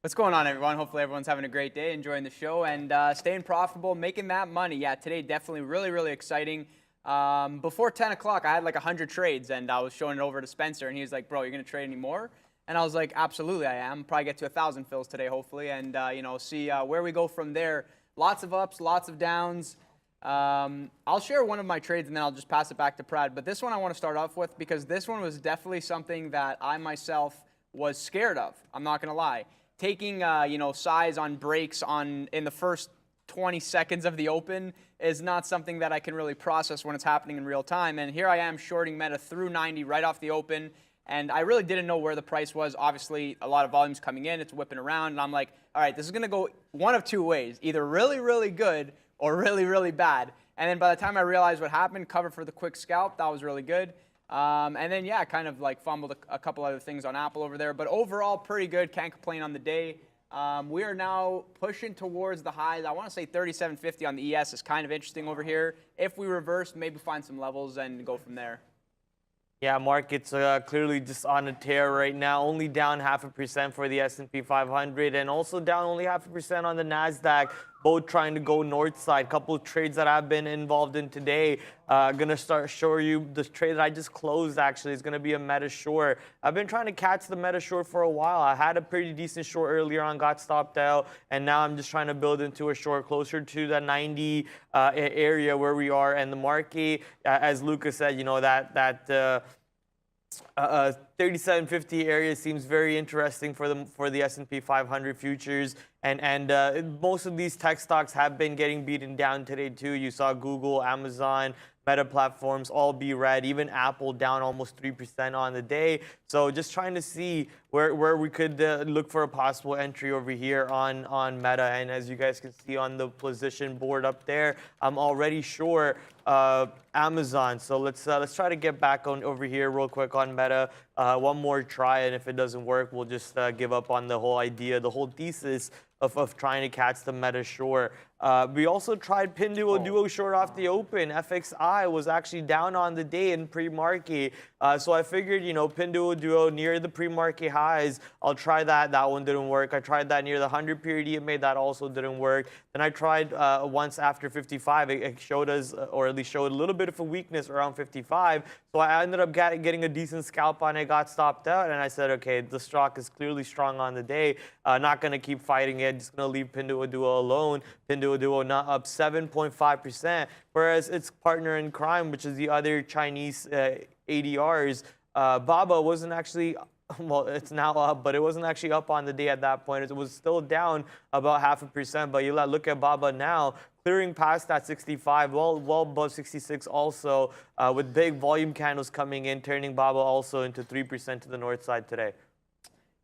G: What's going on, everyone? Hopefully everyone's having a great day, enjoying the show, and staying profitable, making that money. Yeah, today definitely really, really exciting. Before 10 o'clock, I had like 100 trades, and I was showing it over to Spencer, and he was like, bro, you're going to trade any more? And I was like, absolutely, I am. Probably get to 1,000 fills today, hopefully, and see where we go from there. Lots of ups, lots of downs. I'll share one of my trades, and then I'll just pass it back to Prad. But this one I want to start off with because this one was definitely something that I myself was scared of. I'm not going to lie. Taking size on breaks in the first 20 seconds of the open is not something that I can really process when it's happening in real time. And here I am shorting Meta through 90 right off the open, and I really didn't know where the price was. Obviously, a lot of volume's coming in, it's whipping around, and I'm like, all right, this is going to go one of two ways, either really, really good or really, really bad. And then by the time I realized what happened, cover for the quick scalp, that was really good. And then, yeah, kind of like fumbled a couple other things on Apple over there. But overall, pretty good. Can't complain on the day. We are now pushing towards the highs. I want to say 37.50 on the ES is kind of interesting over here. If we reverse, maybe find some levels and go from there.
F: Yeah, market's clearly just on a tear right now. Only down 0.5% for the S&P 500 and also down only 0.5% on the NASDAQ. Both trying to go north side. Couple of trades that I've been involved in today. Gonna start showing you the trade that I just closed. Actually, is gonna be a Meta short. I've been trying to catch the Meta short for a while. I had a pretty decent short earlier on, got stopped out, and now I'm just trying to build into a short closer to the 90 area where we are. And the market, as Lucas said, 37.50 area seems very interesting for the S&P 500 futures, and most of these tech stocks have been getting beaten down today too. You saw Google, Amazon, Meta platforms all be red. Even Apple down almost 3% on the day. So just trying to see where we could look for a possible entry over here on Meta. And as you guys can see on the position board up there, I'm already short Amazon. So let's try to get back on over here real quick on Meta. One more try, and if it doesn't work, we'll just give up on the whole idea, the whole thesis of trying to catch the Meta short. We also tried Pinduoduo short off the open. FXI was actually down on the day in pre-market. So I figured, Pinduoduo near the pre-market highs, I'll try that. That one didn't work. I tried that near the 100 period EMA. That also didn't work. Then I tried once after 55. It showed us, or at least showed a little bit of a weakness around 55. So I ended up getting a decent scalp on it, got stopped out, and I said, okay, the stock is clearly strong on the day. Not going to keep fighting it. Just going to leave Pinduoduo alone. Pinduoduo not up 7.5%, whereas its partner in crime, which is the other Chinese ADRs, BABA wasn't actually, well, it's now up, but it wasn't actually up on the day at that point. It was still down about 0.5%, but you look at BABA now, clearing past that 65, well above 66 also, with big volume candles coming in, turning BABA also into 3% to the north side today.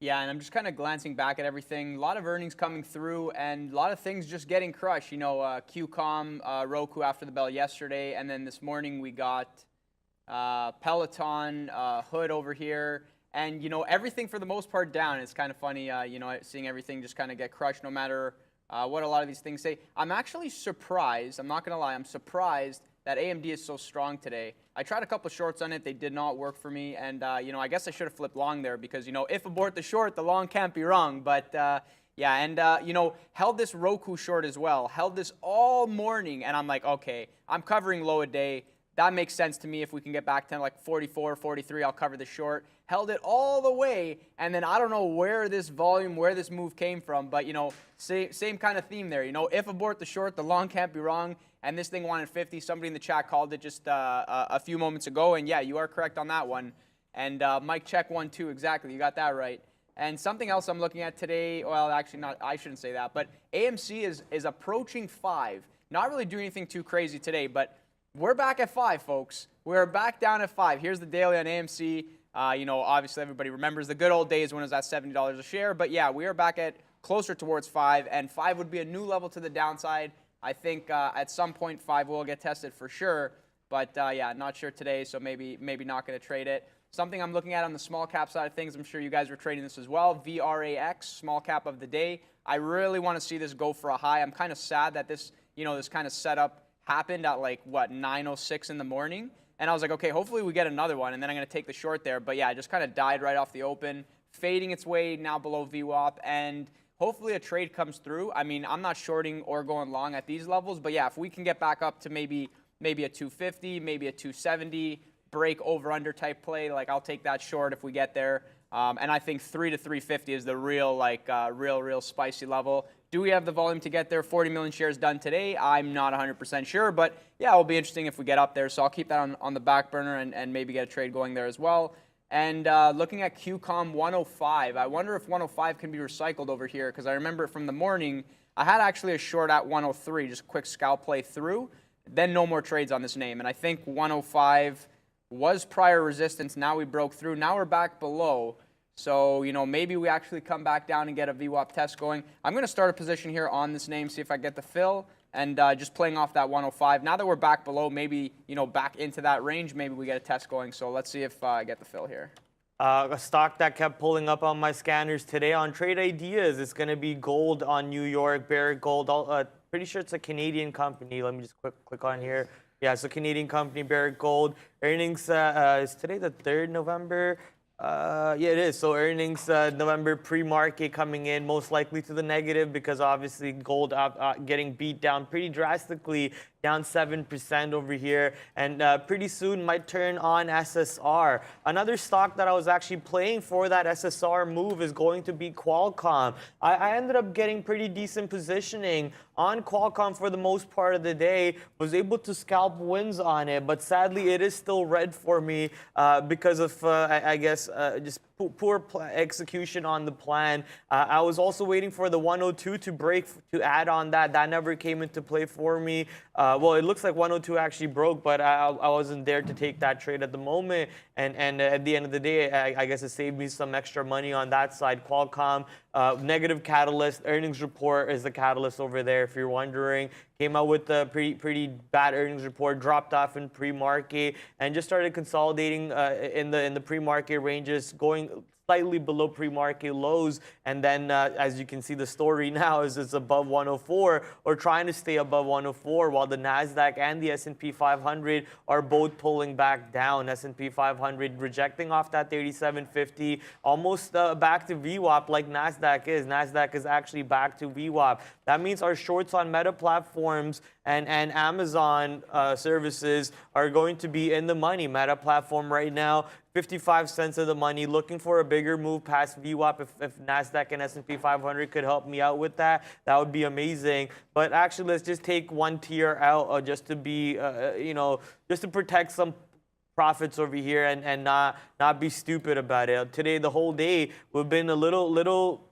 G: Yeah, and I'm just kind of glancing back at everything. A lot of earnings coming through and a lot of things just getting crushed. QCOM, Roku after the bell yesterday, and then this morning we got Peloton, Hood over here. And, everything for the most part down. It's kind of funny, seeing everything just kind of get crushed no matter what a lot of these things say. I'm actually surprised. I'm not going to lie. I'm surprised that AMD is so strong today. I tried a couple shorts on it. They did not work for me. And, I guess I should have flipped long there because, if abort the short, the long can't be wrong. But, yeah, and, held this Roku short as well. Held this all morning. And I'm like, okay, I'm covering low a day. That makes sense to me. If we can get back to like 44, 43, I'll cover the short. Held it all the way, and then I don't know where this move came from, but, same kind of theme there. If abort the short, the long can't be wrong, and this thing wanted 50. Somebody in the chat called it just a few moments ago, and yeah, you are correct on that one. And Mike check 1-2, exactly. You got that right. And something else I'm looking at today, well, actually not, I shouldn't say that, but AMC is approaching 5. Not really doing anything too crazy today, but we're back at 5, folks. We're back down at 5. Here's the daily on AMC. Obviously everybody remembers the good old days when it was at $70 a share. But yeah, we are back at closer towards 5, and 5 would be a new level to the downside. I think at some point 5 will get tested for sure. But yeah, not sure today, so maybe not going to trade it. Something I'm looking at on the small cap side of things, I'm sure you guys were trading this as well. VRAX, small cap of the day. I really want to see this go for a high. I'm kind of sad that this, this kind of setup happened at like, 9:06 in the morning. And I was like, okay, hopefully we get another one, and then I'm going to take the short there. But yeah, it just kind of died right off the open, fading its way now below VWAP, and hopefully a trade comes through. I mean, I'm not shorting or going long at these levels, but yeah, if we can get back up to maybe a 250, maybe a 270, break over-under type play, like I'll take that short if we get there. And I think 3 to 350 is the real, real spicy level. Do we have the volume to get there? 40 million shares done today. I'm not 100% sure, but yeah, it'll be interesting if we get up there. So I'll keep that on the back burner and maybe get a trade going there as well. And looking at QCOM 105, I wonder if 105 can be recycled over here, because I remember from the morning, I had actually a short at 103, just a quick scalp play through, then no more trades on this name. And I think 105 was prior resistance. Now we broke through. Now we're back below. So, maybe we actually come back down and get a VWAP test going. I'm going to start a position here on this name, see if I get the fill, and just playing off that 105. Now that we're back below, maybe, back into that range, maybe we get a test going. So let's see if I get the fill here.
F: A stock that kept pulling up on my scanners today on Trade Ideas, it's going to be gold on New York, Barrick Gold. Pretty sure it's a Canadian company. Let me just click on here. Yeah, it's a Canadian company, Barrick Gold. Earnings is today the 3rd November. Yeah, it is. So earnings November pre-market coming in most likely to the negative because obviously gold getting beat down pretty drastically, down 7% over here, and pretty soon might turn on SSR. Another stock that I was actually playing for that SSR move is going to be Qualcomm. I ended up getting pretty decent positioning on Qualcomm for the most part of the day, was able to scalp wins on it, but sadly it is still red for me because of, I guess, just poor execution on the plan. I was also waiting for the 102 to break to add on that. That never came into play for me. Well, it looks like 102 actually broke, but I wasn't there to take that trade at the moment. And at the end of the day, I guess it saved me some extra money on that side. Qualcomm, negative catalyst. Earnings report is the catalyst over there, if you're wondering. Came out with a pretty bad earnings report, dropped off in pre-market, and just started consolidating in the pre-market ranges, going slightly below pre-market lows, and then as you can see, the story now is it's above 104 or trying to stay above 104, while the NASDAQ and the S&P 500 are both pulling back down. S&P 500 rejecting off that 3750, almost back to VWAP like NASDAQ is. NASDAQ is actually back to VWAP. That means our shorts on Meta platforms and Amazon services are going to be in the money. Meta platform right now, 55 cents of the money, looking for a bigger move past VWAP. If NASDAQ and S&P 500 could help me out with that, that would be amazing. But actually, let's just take one tier out just to be, just to protect some profits over here and not be stupid about it. Today, the whole day, we've been a little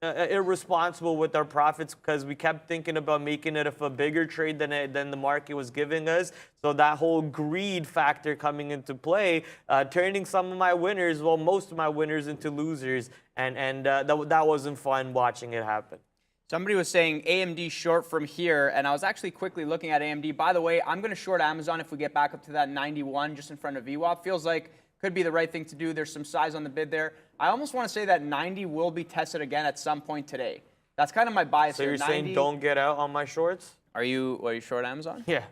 F: irresponsible with our profits because we kept thinking about making it a bigger trade than the market was giving us. So that whole greed factor coming into play, turning some of my winners, well, most of my winners into losers, and that wasn't fun watching it happen.
G: Somebody was saying AMD short from here, and I was actually quickly looking at AMD. By the way, I'm going to short Amazon if we get back up to that 91 just in front of VWAP. Feels like could be the right thing to do. There's some size on the bid there. I almost want to say that 90 will be tested again at some point today. That's kind of my bias here.
F: So you're
G: 90,
F: saying don't get out on my shorts?
G: Are you short Amazon?
F: Yeah.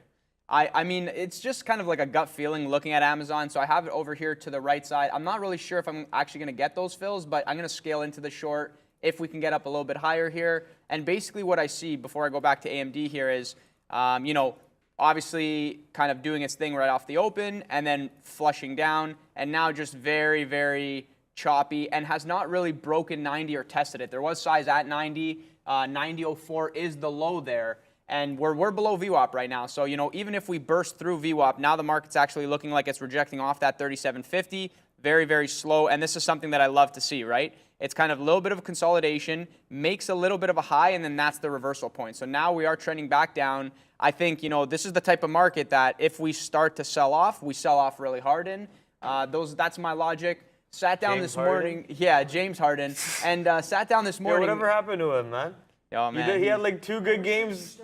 G: I mean, it's just kind of like a gut feeling looking at Amazon. So I have it over here to the right side. I'm not really sure if I'm actually going to get those fills, but I'm going to scale into the short if we can get up a little bit higher here. And basically what I see before I go back to AMD here is, obviously kind of doing its thing right off the open and then flushing down, and now just very, very choppy and has not really broken 90 or tested it. There was size at 90. 90.04 is the low there. And we're below VWAP right now. So, even if we burst through VWAP, now the market's actually looking like it's rejecting off that 37.50. Very, very slow. And this is something that I love to see, right? It's kind of a little bit of a consolidation, makes a little bit of a high, and then that's the reversal point. So now we are trending back down. I think, this is the type of market that if we start to sell off, we sell off really hard in. That's my logic. Sat down
F: James
G: this morning.
F: Harden?
G: Yeah, James Harden. And sat down this morning.
F: Whatever happened to him, man?
G: Oh, man.
F: He had like 2 good games.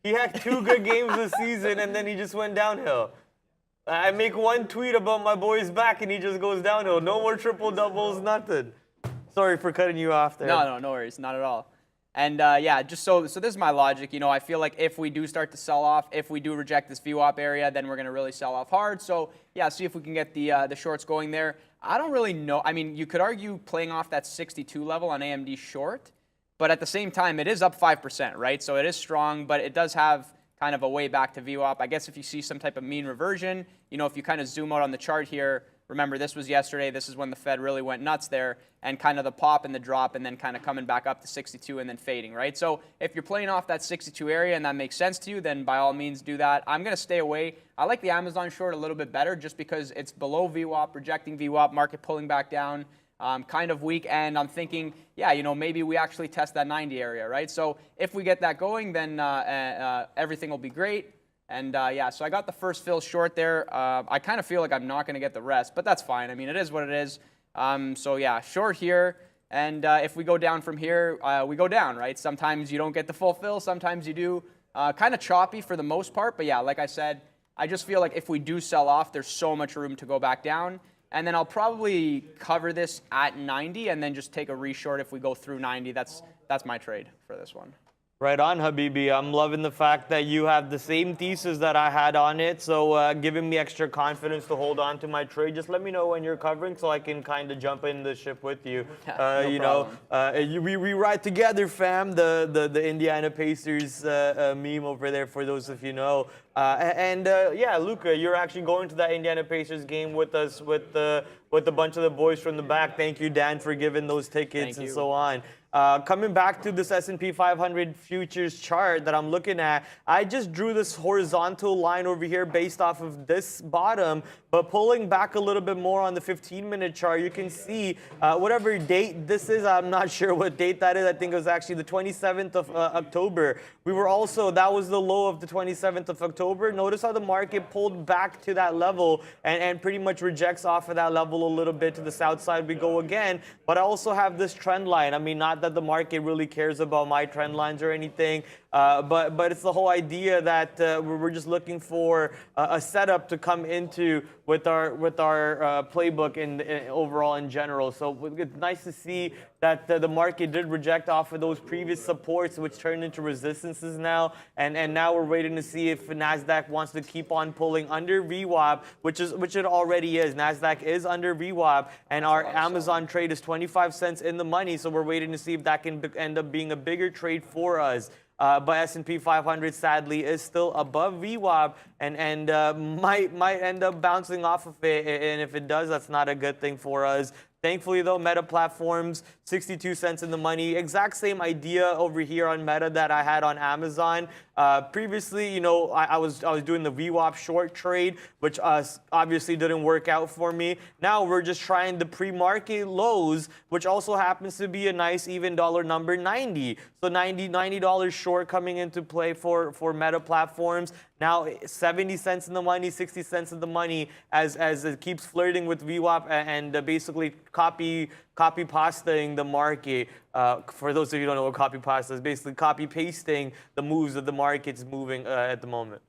F: He had 2 good games this season, and then he just went downhill. I make one tweet about my boy's back, and he just goes downhill. No more triple doubles, nothing. Sorry for cutting you off there.
G: No worries, not at all. And just so this is my logic. I feel like if we do start to sell off, if we do reject this VWAP area, then we're going to really sell off hard. So yeah, see if we can get the shorts going there. I don't really know. I mean, you could argue playing off that 62 level on AMD short. But at the same time, it is up 5%, right? So it is strong, but it does have kind of a way back to VWAP. I guess if you see some type of mean reversion, if you kind of zoom out on the chart here, remember this was yesterday, this is when the Fed really went nuts there, and kind of the pop and the drop and then kind of coming back up to 62 and then fading, right? So if you're playing off that 62 area and that makes sense to you, then by all means do that. I'm going to stay away. I like the Amazon short a little bit better just because it's below VWAP, rejecting VWAP, market pulling back down. Kind of weak, and I'm thinking, maybe we actually test that 90 area, right? So if we get that going, then everything will be great. And so I got the first fill short there. I kind of feel like I'm not going to get the rest, but that's fine. I mean, it is what it is. Short here, and if we go down from here, we go down, right? Sometimes you don't get the full fill, sometimes you do. Kind of choppy for the most part, but yeah, like I said, I just feel like if we do sell off, there's so much room to go back down. And then I'll probably cover this at 90 and then just take a reshort if we go through 90. That's my trade for this one.
F: Right on, Habibi. I'm loving the fact that you have the same thesis that I had on it. So giving me extra confidence to hold on to my trade. Just let me know when you're covering so I can kind of jump in the ship with you. We ride together, fam. The Indiana Pacers meme over there for those of you know. Luca, you're actually going to that Indiana Pacers game with us with a bunch of the boys from the back. Thank you, Dan, for giving those tickets and so on. Coming back to this S&P 500 futures chart that I'm looking at, I just drew this horizontal line over here based off of this bottom, but pulling back a little bit more on the 15-minute chart, you can see whatever date this is, I'm not sure what date that is. I think it was actually the 27th of October. That was the low of the 27th of October. Notice how the market pulled back to that level and pretty much rejects off of that level a little bit. To the south side we go again, but I also have this trend line. I mean, not that the market really cares about my trend lines or anything, but it's the whole idea that we're just looking for a setup to come into with our playbook overall in general. So it's nice to see that the market did reject off of those previous supports, which turned into resistances now, and now we're waiting to see if NASDAQ wants to keep on pulling under VWAP, which it already is. NASDAQ is under VWAP, and our Amazon trade is 25 cents in the money, so we're waiting to see if that can end up being a bigger trade for us. But S&P 500 sadly is still above VWAP and might end up bouncing off of it, and if it does, that's not a good thing for us. Thankfully, though, Meta Platforms, 62 cents in the money. Exact same idea over here on Meta that I had on Amazon. Previously, I was doing the VWAP short trade, which obviously didn't work out for me. Now we're just trying the pre-market lows, which also happens to be a nice even dollar number, 90. So $90 short coming into play for Meta Platforms. Now 70 cents in the money, 60 cents in the money as it keeps flirting with VWAP and basically copy copy pastaing the market. For those of you who don't know what copy pasta is, basically copy pasting the moves that the market's moving at the moment.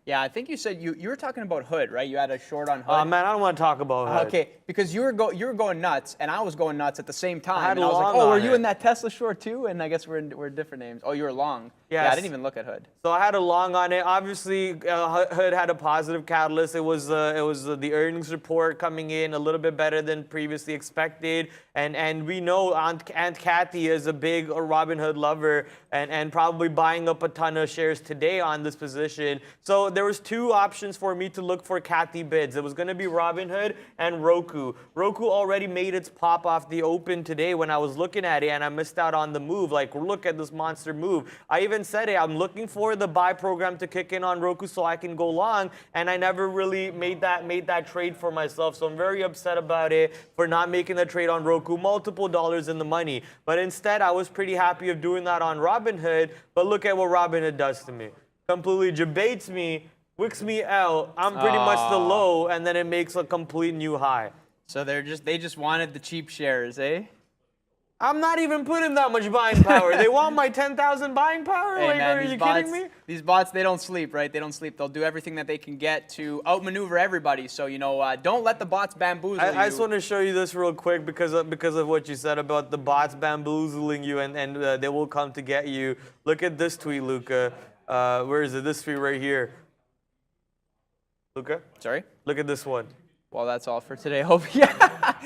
G: Yeah, I think you said you were talking about Hood, right? You had a short on Hood.
F: Man, I don't want to talk about Hood.
G: Okay, because you were going nuts, and I was going nuts at the same time.
F: I had
G: and I was like,
F: long
G: oh, were
F: on
G: you
F: it.
G: in that Tesla short too? And I guess we're different names. Oh, you were long.
F: Yes.
G: Yeah, I didn't even look at Hood.
F: So I had a long on it. Obviously, Hood had a positive catalyst. It was the earnings report coming in a little bit better than previously expected, and we know Aunt Kathy is a big Robinhood lover, and probably buying up a ton of shares today on this position. So there was two options for me to look for Kathy bids. It was going to be Robinhood and Roku. Roku already made its pop off the open today when I was looking at it, and I missed out on the move. Like, look at this monster move. I even said it, I'm looking for the buy program to kick in on Roku so I can go long, and I never really made that trade for myself. So I'm very upset about it for not making the trade on Roku, multiple dollars in the money. But instead, I was pretty happy of doing that on Robinhood. But look at what Robinhood does to me. Completely debates me, wicks me out. I'm pretty much the low, and then it makes a complete new high.
G: So they just wanted the cheap shares, eh?
F: I'm not even putting that much buying power. They want my 10,000 buying power?
G: Hey,
F: Like,
G: man,
F: are
G: these
F: you
G: bots,
F: kidding me?
G: These bots, they don't sleep, right? They don't sleep. They'll do everything that they can get to outmaneuver everybody. So, don't let the bots bamboozle you.
F: I just want to show you this real quick because of what you said about the bots bamboozling you and they will come to get you. Look at this tweet, Luca. Where is it? This tweet right here. Luca?
G: Sorry?
F: Look at this one.
G: Well, that's all for today. Hope yeah.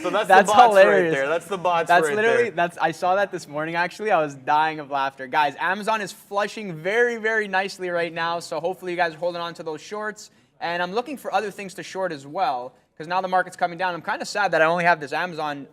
F: So that's
G: That's
F: the bots
G: hilarious.
F: right there. That's the bots
G: That's
F: right
G: literally
F: there.
G: I saw that this morning actually. I was dying of laughter. Guys, Amazon is flushing very, very nicely right now. So hopefully you guys are holding on to those shorts. And I'm looking for other things to short as well, because now the market's coming down. I'm kind of sad that I only have this Amazon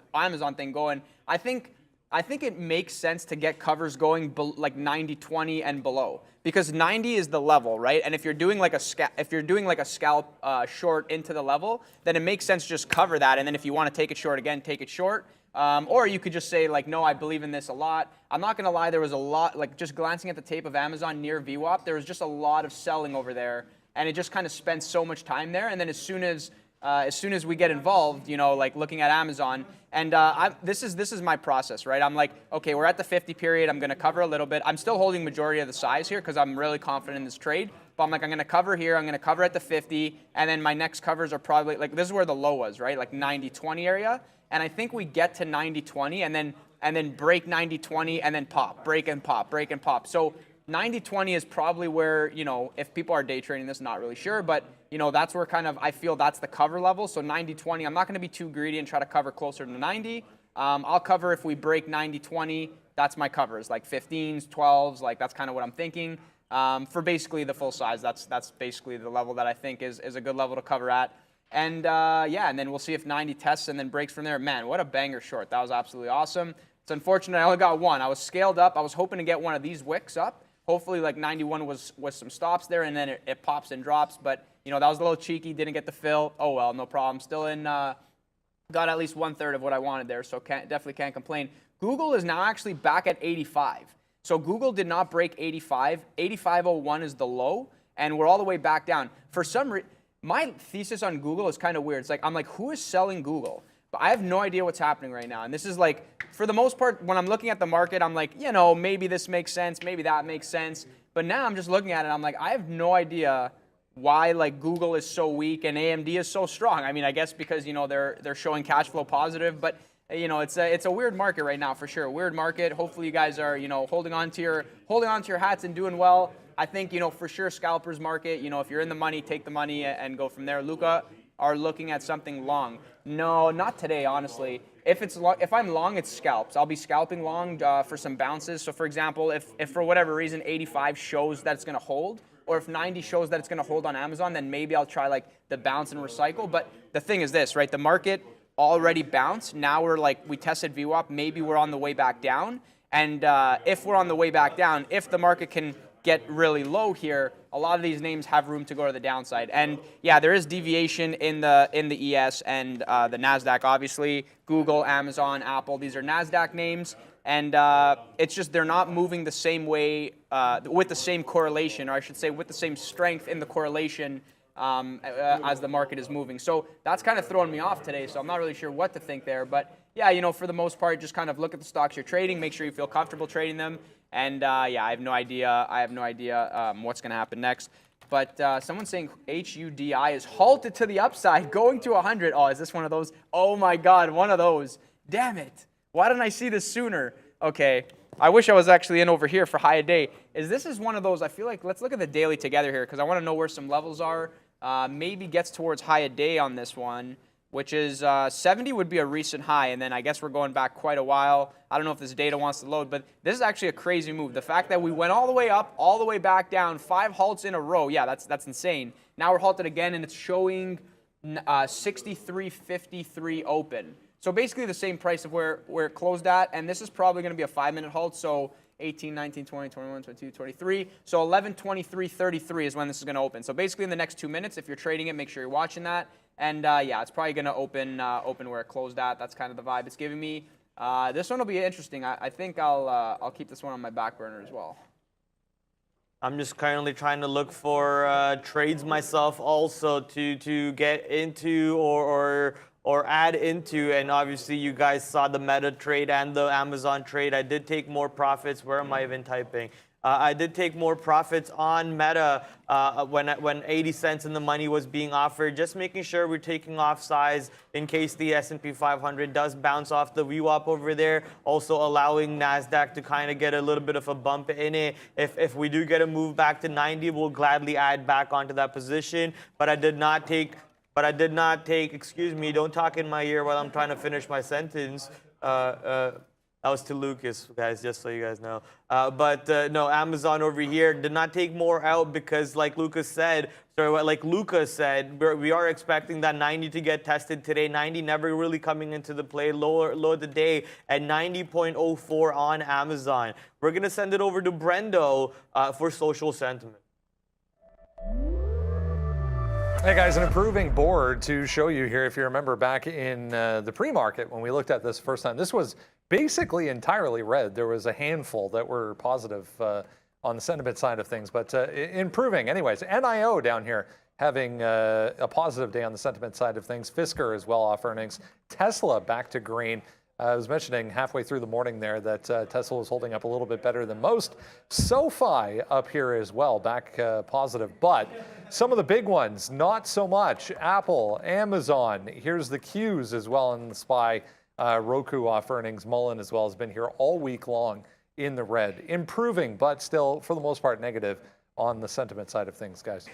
G: thing going. I think it makes sense to get covers going like 90-20 and below, because 90 is the level, right? And if you're doing like a scalp short into the level, then it makes sense to just cover that. And then if you want to take it short again, take it short. Or you could just say like, no, I believe in this a lot. I'm not gonna lie, there was a lot, like just glancing at the tape of Amazon near VWAP, there was just a lot of selling over there, and it just kind of spent so much time there. And then as soon as we get involved, like looking at Amazon, and this is my process, right? I'm like, okay, we're at the 50 period. I'm going to cover a little bit. I'm still holding majority of the size here because I'm really confident in this trade. But I'm like, I'm going to cover here. I'm going to cover at the 50, and then my next covers are probably like this is where the low was, right? Like 90-20 area, and I think we get to 90-20, and then break 90-20, and then pop, break and pop, break and pop. So 90-20 is probably where, if people are day trading this, not really sure, but that's where kind of I feel that's the cover level. So 90-20, I'm not going to be too greedy and try to cover closer to 90. I'll cover if we break 90-20. That's my covers, like 15s, 12s, like that's kind of what I'm thinking. For basically the full size, that's basically the level that I think is a good level to cover at. And and then we'll see if 90 tests and then breaks from there. Man, what a banger short. That was absolutely awesome. It's unfortunate I only got one. I was scaled up. I was hoping to get one of these wicks up. Hopefully, like 91 was some stops there, and then it pops and drops. But, that was a little cheeky. Didn't get the fill. Oh, well, no problem. Still in, got at least 1/3 of what I wanted there, so definitely can't complain. Google is now actually back at 85. So Google did not break 85. 85.01 is the low, and we're all the way back down. For some reason, my thesis on Google is kind of weird. It's like, I'm like, who is selling Google? But I have no idea what's happening right now. And this is like, for the most part, when I'm looking at the market, I'm like, maybe this makes sense, maybe that makes sense. But now I'm just looking at it, I'm like, I have no idea why like Google is so weak and AMD is so strong. I mean, I guess because they're showing cash flow positive, but it's a weird market right now for sure. Weird market. Hopefully you guys are holding on to your hats and doing well. I think for sure scalpers market. If you're in the money, take the money and go from there. Luca are looking at something long. No, not today, honestly. If I'm long, it's scalps. I'll be scalping long for some bounces. So for example, if for whatever reason 85 shows that it's going to hold, or if 90 shows that it's going to hold on Amazon, then maybe I'll try like the bounce and recycle. But the thing is this, right? The market already bounced. Now we tested VWAP. Maybe we're on the way back down. And if we're on the way back down, if the market can get really low here, a lot of these names have room to go to the downside. And yeah, there is deviation in the ES and the NASDAQ, obviously. Google, Amazon, Apple, these are NASDAQ names. And it's just they're not moving the same way with the same correlation, or I should say with the same strength in the correlation as the market is moving. So that's kind of throwing me off today, so I'm not really sure what to think there. But yeah, you know, for the most part, just kind of look at the stocks you're trading, make sure you feel comfortable trading them. And yeah, I have no idea. What's going to happen next. But someone's saying HUDI is halted to the upside, going to 100. Oh, is this one of those? Oh my God, one of those. Damn it. Why didn't I see this sooner? Okay. I wish I was actually in over here for high a day. This is one of those, I feel like, let's look at the daily together here because I want to know where some levels are. Maybe gets towards high a day on this one, which is 70 would be a recent high, and then I guess we're going back quite a while. I don't know if this data wants to load, but this is actually a crazy move. The fact that we went all the way up, all the way back down, 5 halts in a row, yeah, that's insane. Now we're halted again, and it's showing 63.53 open. So basically the same price of where it closed at, and this is probably going to be a 5-minute halt, so 18, 19, 20, 21, 22, 23. So 11, 23, 33 is when this is going to open. So basically in the next 2 minutes, if you're trading it, make sure you're watching that. And yeah, it's probably going to open where it closed at. That's kind of the vibe it's giving me. This one will be interesting. I think I'll keep this one on my back burner as well.
F: I'm just currently trying to look for trades myself also to get into or add into, and obviously you guys saw the Meta trade and the Amazon trade. I did take more profits. Where am I even typing? I did take more profits on Meta when 80 cents in the money was being offered, just making sure we're taking off size in case the S&P 500 does bounce off the VWAP over there, also allowing NASDAQ to kind of get a little bit of a bump in it. If we do get a move back to 90, we'll gladly add back onto that position, but I did not take, excuse me, don't talk in my ear while I'm trying to finish my sentence. That was to Lucas, guys, just so you guys know. No, Amazon over here did not take more out because, like Luca said, we are expecting that 90 to get tested today. 90 never really coming into the play. Low of the day at 90.04 on Amazon. We're going to send it over to Brendo for social sentiment.
A: Hey guys, an improving board to show you here. If you remember back in the pre-market when we looked at this first time, this was basically entirely red. There was a handful that were positive on the sentiment side of things, but improving anyways. NIO down here having a positive day on the sentiment side of things. Fisker as well off earnings. Tesla back to green. I was mentioning halfway through the morning there that Tesla was holding up a little bit better than most. SoFi up here as well, back positive. But some of the big ones, not so much. Apple, Amazon, here's the Qs as well in the SPY. Roku off earnings. Mullen as well has been here all week long in the red. Improving, but still, for the most part, negative on the sentiment side of things, guys.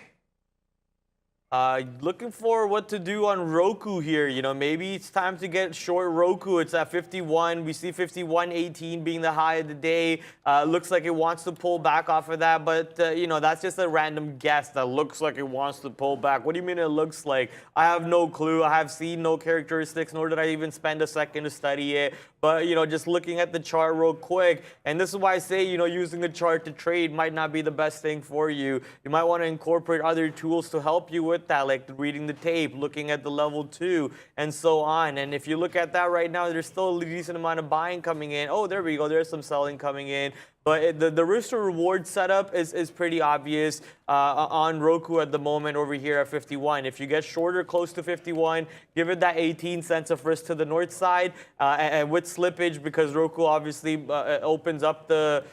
F: Looking for what to do on Roku here. You know, maybe it's time to get short Roku. It's at 51. We see 51.18 being the high of the day. Looks like it wants to pull back off of that, but you know, that's just a random guess that looks like it wants to pull back. What do you mean it looks like? I have no clue. I have seen no characteristics, nor did I even spend a second to study it. But, you know, just looking at the chart real quick, and this is why I say, you know, using the chart to trade might not be the best thing for you. You might want to incorporate other tools to help you with that, like reading the tape, looking at the level 2, and so on. And if you look at that right now, there's still a decent amount of buying coming in. Oh, there we go. There's some selling coming in. But the risk to reward setup is pretty obvious on Roku at the moment over here at 51. If you get shorter close to 51, give it that 18 cents of risk to the north side. And with slippage, because Roku obviously opens up the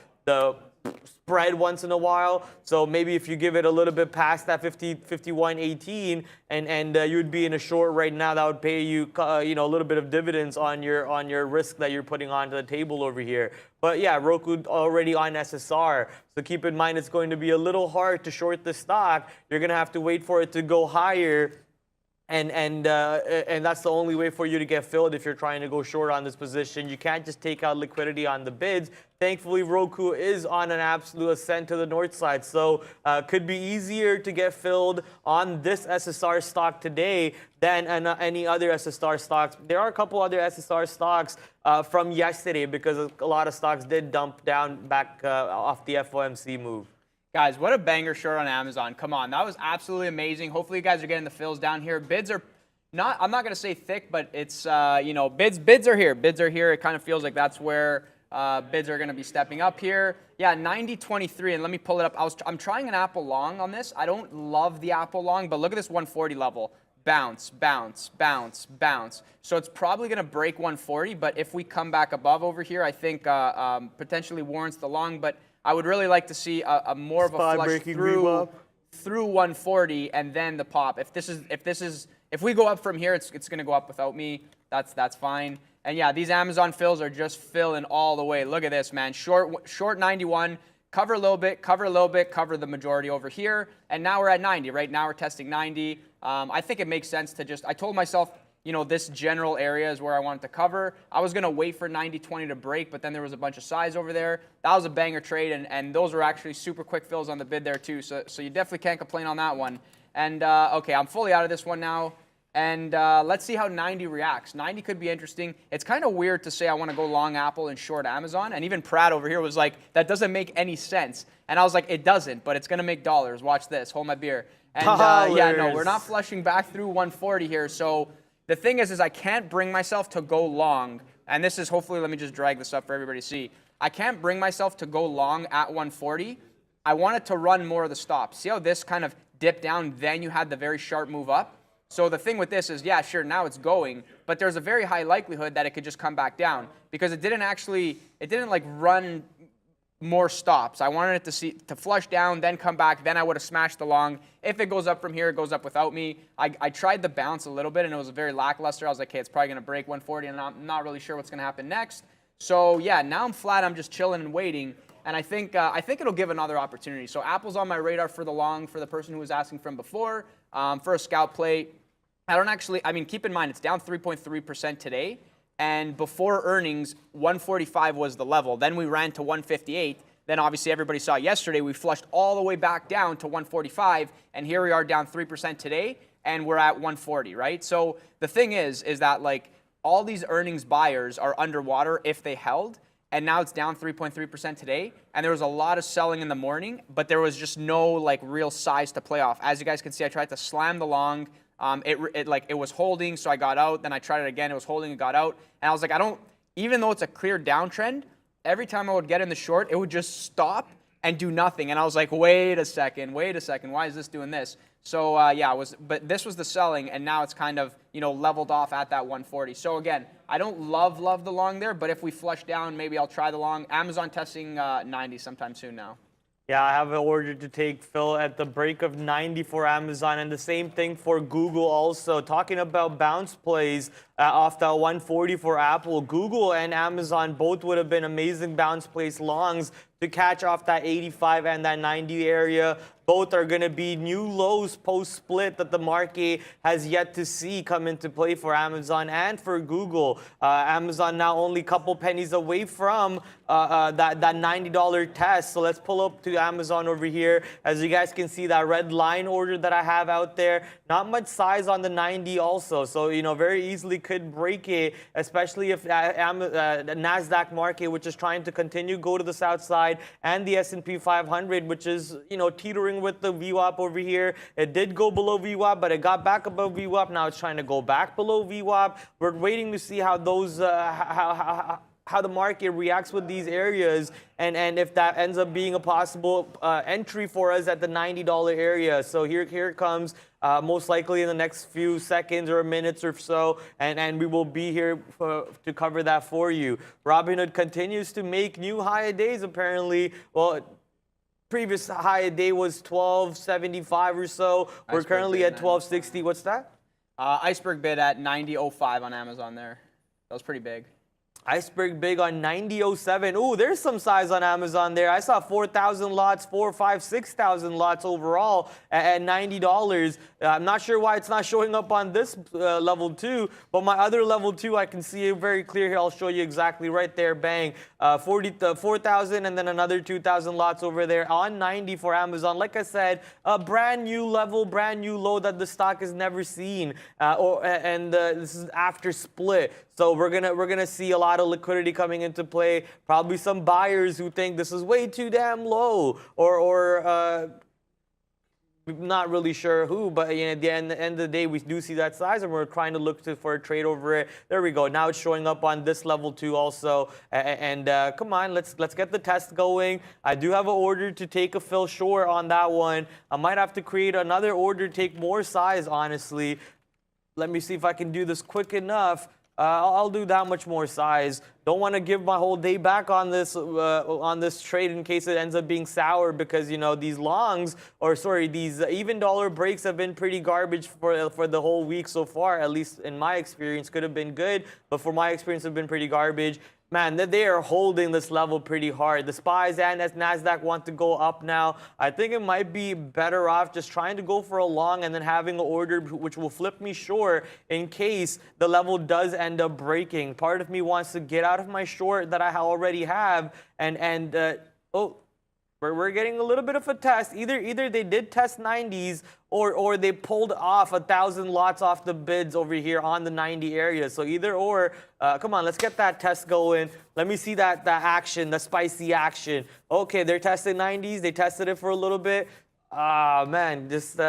F: spread once in a while. So maybe if you give it a little bit past that 51.18 and you'd be in a short right now, that would pay you you know, a little bit of dividends on your risk that you're putting onto the table over here. But yeah, Roku already on SSR. So keep in mind it's going to be a little hard to short the stock. You're going to have to wait for it to go higher. And that's the only way for you to get filled if you're trying to go short on this position. You can't just take out liquidity on the bids. Thankfully, Roku is on an absolute ascent to the north side. So could be easier to get filled on this SSR stock today than any other SSR stocks. There are a couple other SSR stocks from yesterday because a lot of stocks did dump down back off the FOMC move.
G: Guys, what a banger short on Amazon. Come on, that was absolutely amazing. Hopefully you guys are getting the fills down here. Bids are not, I'm not going to say thick, but it's, you know, bids are here. Bids are here. It kind of feels like that's where bids are going to be stepping up here. Yeah, 90.23, and let me pull it up. I'm trying an Apple long on this. I don't love the Apple long, but look at this 140 level. bounce, bounce, bounce, bounce. So it's probably going to break 140, but if we come back above over here, I think potentially warrants the long, but I would really like to see a more of a flush through 140 and then the pop. If we go up from here, it's going to go up without me. That's fine. And yeah, these Amazon fills are just filling all the way. Look at this, man. Short 91. Cover a little bit, cover a little bit, cover the majority over here, and now we're at 90, right? Now we're testing 90. I think it makes sense to I told myself, you know, this general area is where I wanted to cover. I was going to wait for 90.20 to break, but then there was a bunch of size over there. That was a banger trade, and those were actually super quick fills on the bid there too, so you definitely can't complain on that one. And, okay, I'm fully out of this one now. And let's see how 90 reacts. 90 could be interesting. It's kind of weird to say I want to go long Apple and short Amazon. And even Pratt over here was like, that doesn't make any sense. And I was like, it doesn't, but it's going to make dollars. Watch this. Hold my beer. And yeah, no, we're not flushing back through 140 here. So the thing is I can't bring myself to go long. And this is hopefully, let me just drag this up for everybody to see. I can't bring myself to go long at 140. I want it to run more of the stops. See how this kind of dipped down, then you had the very sharp move up? So the thing with this is, yeah, sure, now it's going, but there's a very high likelihood that it could just come back down because it didn't like run more stops. I wanted it to flush down, then come back, then I would have smashed the long. If it goes up from here, it goes up without me. I tried the bounce a little bit and it was very lackluster. I was like, okay, it's probably going to break 140 and I'm not really sure what's going to happen next. So yeah, now I'm flat, I'm just chilling and waiting. And I think it'll give another opportunity. So Apple's on my radar for the long for the person who was asking from before, for a scalp play. I mean, keep in mind, it's down 3.3% today. And before earnings, 145 was the level. Then we ran to 158. Then obviously everybody saw yesterday, we flushed all the way back down to 145. And here we are down 3% today. And we're at 140, right? So the thing is that like all these earnings buyers are underwater if they held. And now it's down 3.3% today. And there was a lot of selling in the morning, but there was just no like real size to play off. As you guys can see, I tried to slam the long. It was holding, so I got out. Then I tried it again. It was holding and got out. And I was like, even though it's a clear downtrend, every time I would get in the short, it would just stop and do nothing. And I was like, wait a second. Why is this doing this? So yeah, but this was the selling, and now it's kind of, you know, leveled off at that 140. So again, I don't love the long there, but if we flush down, maybe I'll try the long. Amazon testing 90 sometime soon now.
F: Yeah, I have an order to take Phil at the break of 90 for Amazon, and the same thing for Google also. Talking about bounce plays off that 140 for Apple, Google and Amazon both would have been amazing bounce plays longs to catch off that 85 and that 90 area. Both are going to be new lows post-split that the market has yet to see come into play for Amazon and for Google. Amazon now only a couple pennies away from that $90 test. So let's pull up to Amazon over here. As you guys can see, that red line order that I have out there, not much size on the 90 also. So, you know, very easily could break it, especially if the NASDAQ market, which is trying to continue go to the south side, and the S&P 500, which is, you know, teetering with the VWAP over here. It did go below VWAP, but it got back above VWAP. Now it's trying to go back below VWAP. We're waiting to see how those how the market reacts with these areas, and if that ends up being a possible entry for us at the $90 area. So here it comes, most likely in the next few seconds or minutes or so, and we will be here to cover that for you. Robinhood continues to make new high days apparently. Well, previous high day was 1275 or so. We're currently at 1260. What's that?
G: Iceberg bid at 90.05 on Amazon there. That was pretty big.
F: Iceberg big on 90.07. Ooh, there's some size on Amazon there. I saw 4,000 lots, 4, 5, 6,000 lots overall at $90. I'm not sure why it's not showing up on this level 2, but my other level 2, I can see it very clear here. I'll show you exactly right there. Bang. 4,000 and then another 2,000 lots over there on 90 for Amazon. Like I said, a brand new level, brand new low that the stock has never seen. This is after split. So we're gonna see a lot of liquidity coming into play. Probably some buyers who think this is way too damn low, or not really sure who, but you know, at the end of the day, we do see that size, and we're trying to look for a trade over it. There we go. Now it's showing up on this level too, also. And come on, let's get the test going. I do have an order to take a fill short on that one. I might have to create another order to take more size, honestly. Let me see if I can do this quick enough. I'll do that much more size. Don't want to give my whole day back on this trade in case it ends up being sour, because, you know, these longs, or sorry, these even dollar breaks have been pretty garbage for the whole week so far. At least in my experience, could have been good, but for my experience, have been pretty garbage. Man, they are holding this level pretty hard. The SPYs and NASDAQ want to go up now. I think it might be better off just trying to go for a long and then having an order which will flip me short in case the level does end up breaking. Part of me wants to get out of my short that I already have, and we're getting a little bit of a test. Either they did test 90s or they pulled off 1,000 lots off the bids over here on the 90 area. So either or, come on, let's get that test going. Let me see that action, the spicy action. Okay, they're testing 90s. They tested it for a little bit. Ah, man, just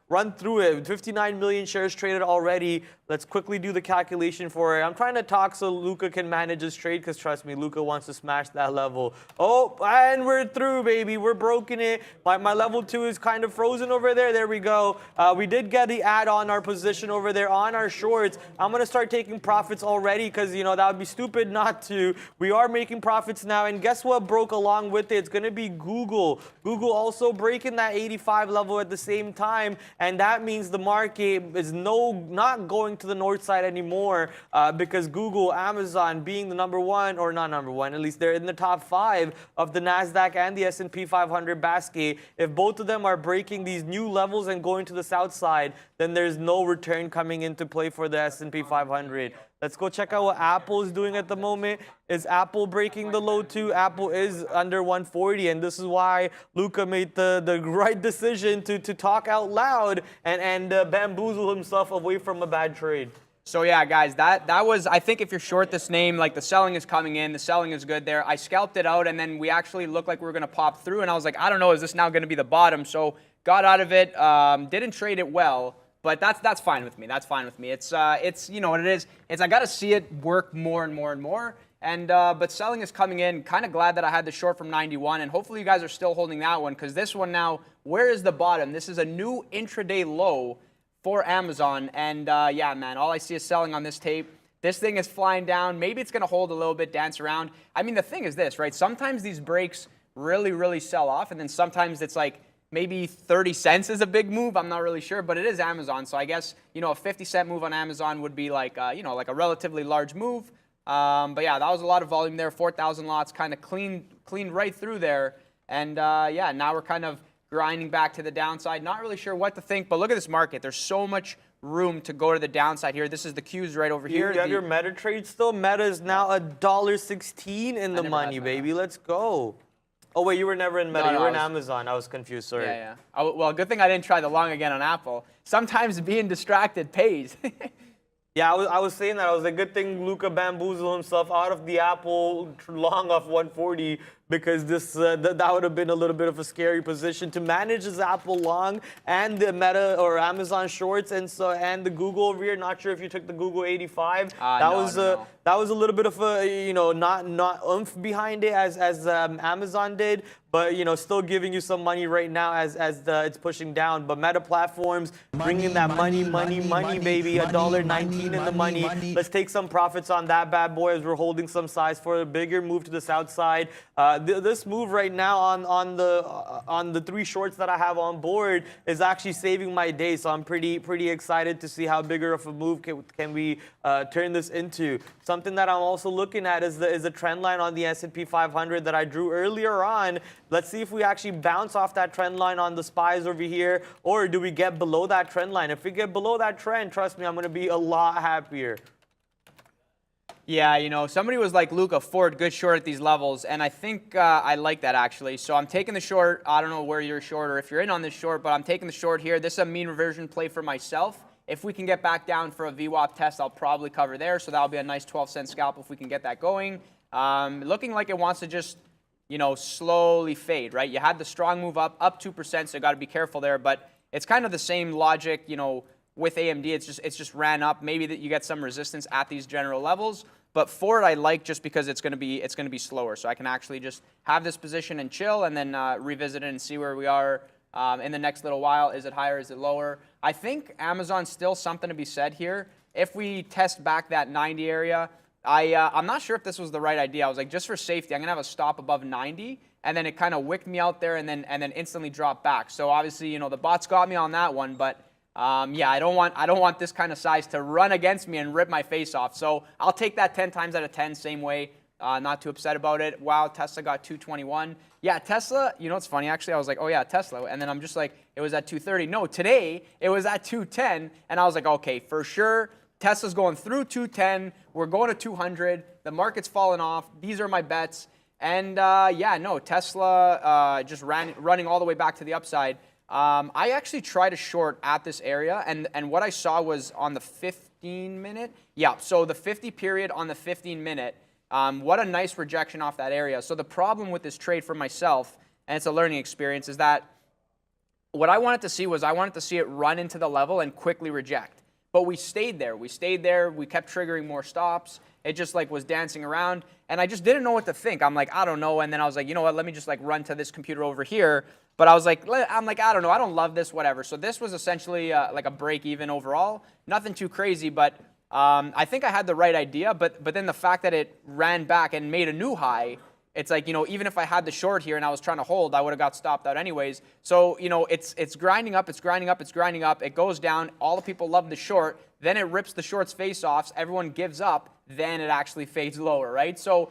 F: run through it. 59 million shares traded already. Let's quickly do the calculation for it. I'm trying to talk so Luca can manage his trade, because trust me, Luca wants to smash that level. Oh, and we're through, baby. We're broken it. My level 2 is kind of frozen over there. There we go. We did get the add on our position over there on our shorts. I'm going to start taking profits already, because, you know, that would be stupid not to. We are making profits now, and guess what broke along with it? It's going to be Google. Google also breaking that 85 level at the same time, and that means the market is not going to the north side anymore, because Google, Amazon being the number one, or not number one, at least they're in the top 5 of the NASDAQ and the S&P 500 basket. If both of them are breaking these new levels and going to the south side, then there's no return coming into play for the S&P 500. Let's go check out what Apple is doing at the moment. Is Apple breaking the low too? Apple is under 140, and this is why Luca made the right decision to talk out loud and bamboozle himself away from a bad trade.
G: So yeah, guys, that was, I think if you're short this name, like the selling is coming in, the selling is good there. I scalped it out, and then we actually looked like we were going to pop through, and I was like, I don't know, is this now going to be the bottom? So got out of it, didn't trade it well. But that's fine with me. That's fine with me. It's you know what it is. It's I got to see it work more and more and more. And but selling is coming in. Kind of glad that I had the short from 91, and hopefully you guys are still holding that one, because this one now, where is the bottom? This is a new intraday low for Amazon, and yeah, man, all I see is selling on this tape. This thing is flying down. Maybe it's going to hold a little bit, dance around. I mean, the thing is this, right? Sometimes these breaks really sell off, and then sometimes it's like, maybe 30 cents is a big move. I'm not really sure, but it is Amazon. So I guess, you know, a 50-cent move on Amazon would be like, you know, like a relatively large move. But yeah, that was a lot of volume there. 4,000 lots, kind of cleaned right through there. And yeah, now we're kind of grinding back to the downside. Not really sure what to think, but look at this market. There's so much room to go to the downside here. This is the Qs right over here.
F: You have your Meta trade still? Meta is now $1.16 in the money, baby. Let's go. Oh, wait, you were never in Meta.
G: No,
F: you were in Amazon. I was confused. Sorry.
G: Yeah. Well, good thing I didn't try the long again on Apple. Sometimes being distracted pays.
F: Yeah, I was saying that. I was a good thing Luca bamboozled himself out of the Apple long off 140, because this that would have been a little bit of a scary position to manage his Apple long and the Meta or Amazon shorts, and the Google over here. Not sure if you took the Google 85. That was a little bit of a, you know, not oomph behind it as Amazon did, but, you know, still giving you some money right now as it's pushing down. But Meta Platforms bringing that money, baby. $1.19 in the money. Let's take some profits on that bad boy as we're holding some size for a bigger move to the south side. This move right now on the 3 shorts that I have on board is actually saving my day. So I'm pretty excited to see how bigger of a move can we turn this into. Something that I'm also looking at is the trend line on the S&P 500 that I drew earlier on. Let's see if we actually bounce off that trend line on the SPYs over here, or do we get below that trend line? If we get below that trend, trust me, I'm going to be a lot happier.
G: Yeah, you know, somebody was like, Luca, Ford, good short at these levels, and I think I like that actually. So I'm taking the short. I don't know where you're short or if you're in on this short, but I'm taking the short here. This is a mean reversion play for myself. If we can get back down for a VWAP test, I'll probably cover there. So that'll be a nice 12-cent scalp if we can get that going. Looking like it wants to just, you know, slowly fade, right? You had the strong move up 2%, so you got to be careful there. But it's kind of the same logic, you know, with AMD. It's just ran up. Maybe that you get some resistance at these general levels. But Ford I like just because it's going to be slower. So I can actually just have this position and chill, and then revisit it and see where we are in the next little while. Is it higher? Is it lower? I think Amazon's still something to be said here. If we test back that 90 area, I'm not sure if this was the right idea. I was like, just for safety, I'm gonna have a stop above 90, and then it kind of wicked me out there, and then instantly dropped back. So obviously, the bots got me on that one, but yeah, I don't want this kind of size to run against me and rip my face off. So I'll take that 10 times out of 10, same way. Not too upset about it. Wow, Tesla got 221. Yeah, Tesla, it's funny, actually, I was like, oh yeah, Tesla. And then I'm just like, it was at 230. No, today, it was at 210. And I was like, okay, for sure, Tesla's going through 210. We're going to 200. The market's falling off. These are my bets. And yeah, no, Tesla just running all the way back to the upside. I actually tried a short at this area, and what I saw was on the 15-minute. Yeah, so the 50 period on the 15-minute. What a nice rejection off that area. So the problem with this trade for myself, and it's a learning experience, is that what I wanted to see was I wanted to see it run into the level and quickly reject. But we stayed there. We kept triggering more stops. It just was dancing around, and I just didn't know what to think. I'm like, I don't know. And then I was like, you know what? Let me just run to this computer over here. But I was like, I don't know. I don't love this, whatever. So this was essentially like a break even overall. Nothing too crazy, but I think I had the right idea. But then the fact that it ran back and made a new high, it's like, even if I had the short here and I was trying to hold, I would have got stopped out anyways. So, it's grinding up, it's grinding up, it's grinding up. It goes down. All the people love the short. Then it rips the short's face off. Everyone gives up. Then it actually fades lower, right? So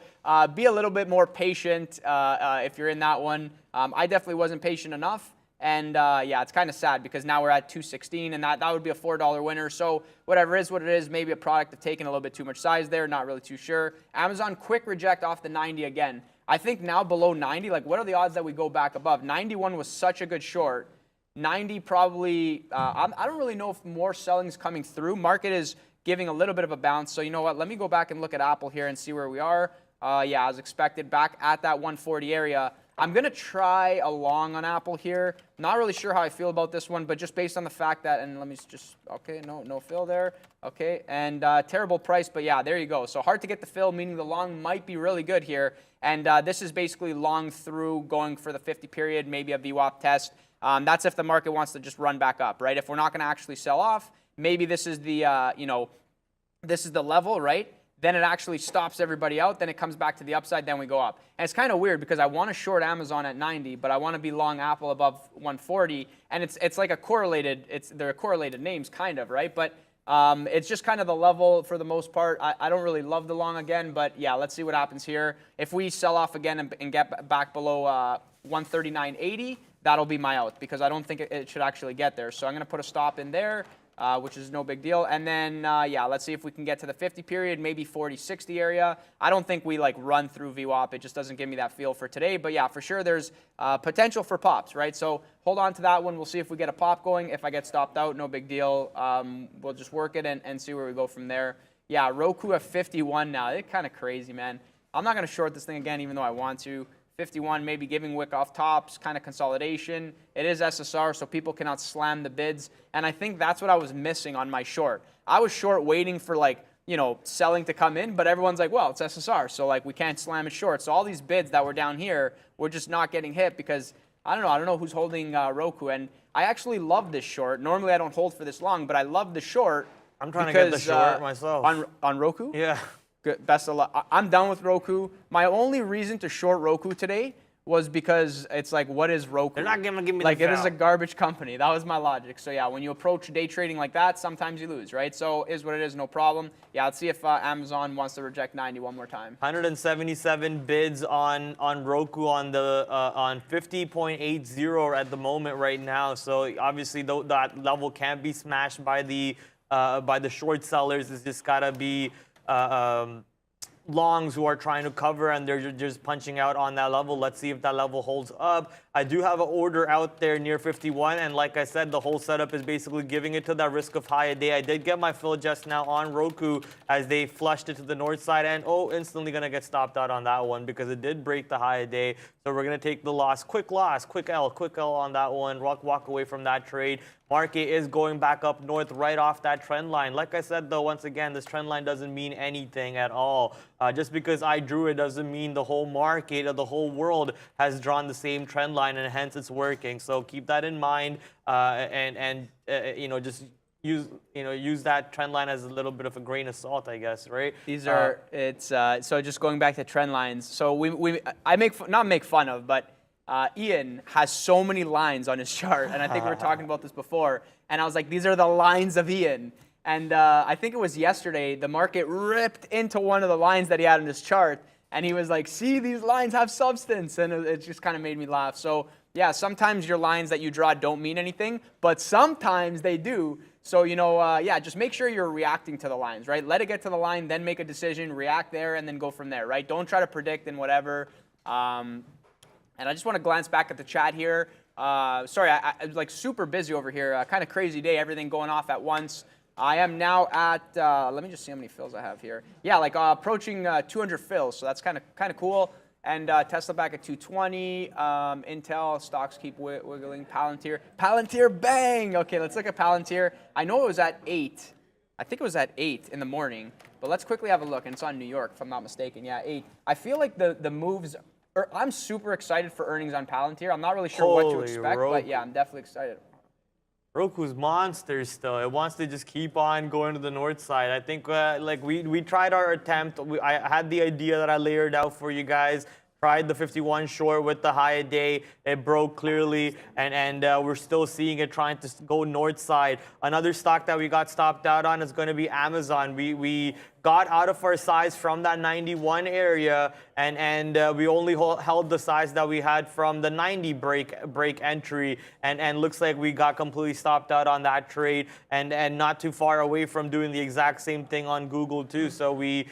G: be a little bit more patient if you're in that one. I definitely wasn't patient enough. And yeah, it's kind of sad because now we're at 216, and that would be a $4 winner. So whatever is what it is, maybe a product of taking a little bit too much size there, not really too sure. Amazon, quick reject off the 90 again. I think now below 90, what are the odds that we go back above? 91 was such a good short. 90 probably, I don't really know if more selling is coming through. Market is giving a little bit of a bounce. So you know what, let me go back and look at Apple here and see where we are. Yeah, as expected, back at that 140 area. I'm going to try a long on Apple here. Not really sure how I feel about this one, but just based on the fact that, and let me just, okay, no fill there. Okay, and terrible price, but yeah, there you go. So hard to get the fill, meaning the long might be really good here. And this is basically long through going for the 50 period, maybe a VWAP test. That's if the market wants to just run back up, right? If we're not going to actually sell off, maybe this is the, this is the level, right? Then it actually stops everybody out. Then it comes back to the upside. Then we go up. And it's kind of weird because I want to short Amazon at 90, but I want to be long Apple above 140. And it's like a correlated. They're correlated names, kind of, right? But it's just kind of the level for the most part. I don't really love the long again, but yeah, let's see what happens here. If we sell off again and get back below 139.80, that'll be my out because I don't think it should actually get there. So I'm going to put a stop in there. Which is no big deal. And then, yeah, let's see if we can get to the 50 period, maybe 40-60 area. I don't think we run through VWAP. It just doesn't give me that feel for today. But yeah, for sure there's potential for pops, right? So hold on to that one. We'll see if we get a pop going. If I get stopped out, no big deal. We'll just work it and see where we go from there. Yeah, Roku at 51 now. It's kind of crazy, man. I'm not going to short this thing again, even though I want to. 51, maybe giving wick off tops, kind of consolidation. It is SSR, so people cannot slam the bids. And I think that's what I was missing on my short. I was short waiting for selling to come in, but everyone's like, well, it's SSR, so we can't slam it short. So all these bids that were down here were just not getting hit because I don't know who's holding Roku. And I actually love this short. Normally I don't hold for this long, but I love the short.
F: I'm trying to get the short myself.
G: On Roku?
F: Yeah.
G: Good, best of luck. I'm done with Roku. My only reason to short Roku today was because it's what is Roku?
F: They're not going to give me the
G: it is a garbage company. That was my logic. So yeah, when you approach day trading like that, sometimes you lose, right? So is what it is, no problem. Yeah, let's see if Amazon wants to reject 90 one more time.
F: 177 bids on Roku on the on 50.80 at the moment right now. So obviously that level can't be smashed by the short sellers. It's just gotta be longs who are trying to cover and they're just punching out on that level. Let's see if that level holds up. I do have an order out there near 51, and like I said, the whole setup is basically giving it to that risk of high a day. I did get my fill just now on Roku as they flushed it to the north side, and instantly gonna get stopped out on that one because it did break the high a day. So we're gonna take the loss, quick L on that one, walk away from that trade. market is going back up north right off that trend line. Like I said, though, once again, this trend line doesn't mean anything at all. Just because I drew it doesn't mean the whole market or the whole world has drawn the same trend line, and hence it's working. So keep that in mind, just use that trend line as a little bit of a grain of salt, I guess, right?
G: These are so just going back to trend lines. So I not make fun of, but Ian has so many lines on his chart, and I think we were talking about this before. And I was like, these are the lines of Ian. And I think it was yesterday, the market ripped into one of the lines that he had on his chart, and he was like, see, these lines have substance, and it just kind of made me laugh. So yeah, sometimes your lines that you draw don't mean anything, but sometimes they do. So, just make sure you're reacting to the lines, right? Let it get to the line, then make a decision, react there, and then go from there, right? Don't try to predict and whatever. And I just want to glance back at the chat here. Sorry, I was like super busy over here. Kind of crazy day, everything going off at once. I am now at, let me just see how many fills I have here. Yeah, like approaching 200 fills, so that's kind of cool. And Tesla back at 220. Intel stocks keep wiggling. Palantir, bang! Okay, let's look at Palantir. I know it was at 8. I think it was at 8 in the morning. But let's quickly have a look. And it's on New York, if I'm not mistaken. Yeah, 8. I feel like the moves. I'm super excited for earnings on Palantir. I'm not really sure what to expect, but yeah, I'm definitely excited.
F: Roku's monsters still. It wants to just keep on going to the north side. I think we tried our attempt. I had the idea that I layered out for you guys. Tried the 51 short with the high day. It broke clearly, and we're still seeing it trying to go north side. Another stock that we got stopped out on is going to be Amazon. We got out of our size from that 91 area, and we only held the size that we had from the 90 break entry, and looks like we got completely stopped out on that trade, and not too far away from doing the exact same thing on Google too. So we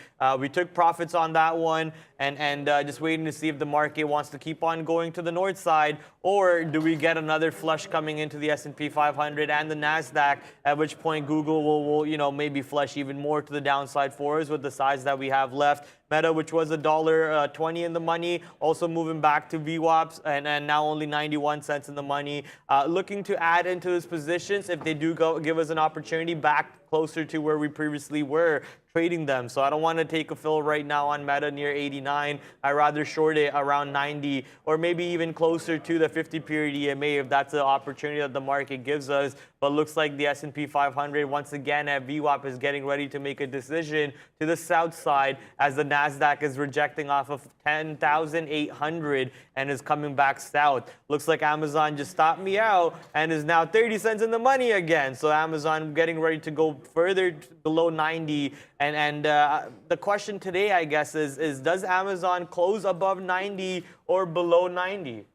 F: took profits on that one, and just waiting to see if the market wants to keep on going to the north side, or do we get another flush coming into the S&P 500 and the NASDAQ, at which point Google will maybe flush even more to the downside for us with the size that we have left. Meta, which was $1.20 in the money, also moving back to VWAPs, and now only 91 cents in the money. Looking to add into those positions if they do give us an opportunity back closer to where we previously were trading them. So I don't want to take a fill right now on Meta near 89. I'd rather short it around 90, or maybe even closer to the 50-period EMA if that's the opportunity that the market gives us. But looks like the S&P 500 once again at VWAP is getting ready to make a decision to the south side, as the NASDAQ is rejecting off of 10,800 and is coming back south. Looks like Amazon just stopped me out and is now 30 cents in the money again. So Amazon getting ready to go further below 90. And the question today, I guess, is does Amazon close above 90 or below 90?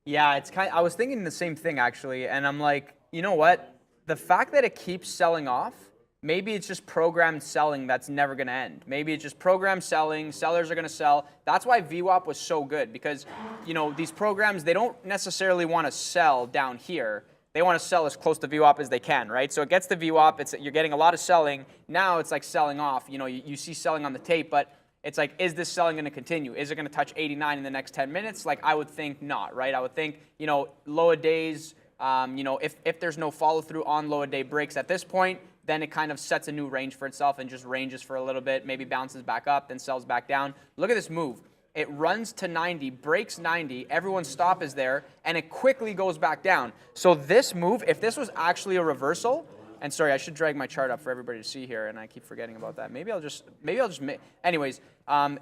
G: Yeah, I was thinking the same thing, actually. And I'm like, you know what? The fact that it keeps selling off, maybe it's just programmed selling that's never going to end. Maybe it's just programmed selling. Sellers are going to sell. That's why VWAP was so good, because, these programs, they don't necessarily want to sell down here. They want to sell as close to VWAP as they can, right? So it gets to VWAP. You're getting a lot of selling. Now it's like selling off. You see selling on the tape, but it's like, is this selling going to continue? Is it going to touch 89 in the next 10 minutes? Like, I would think not, right? I would think, lower days, if there's no follow through on lower day breaks at this point, then it kind of sets a new range for itself and just ranges for a little bit, maybe bounces back up, then sells back down. Look at this move. It runs to 90, breaks 90, everyone's stop is there, and it quickly goes back down. So this move, if this was actually a reversal, and sorry, I should drag my chart up for everybody to see here, and I keep forgetting about that. Anyways,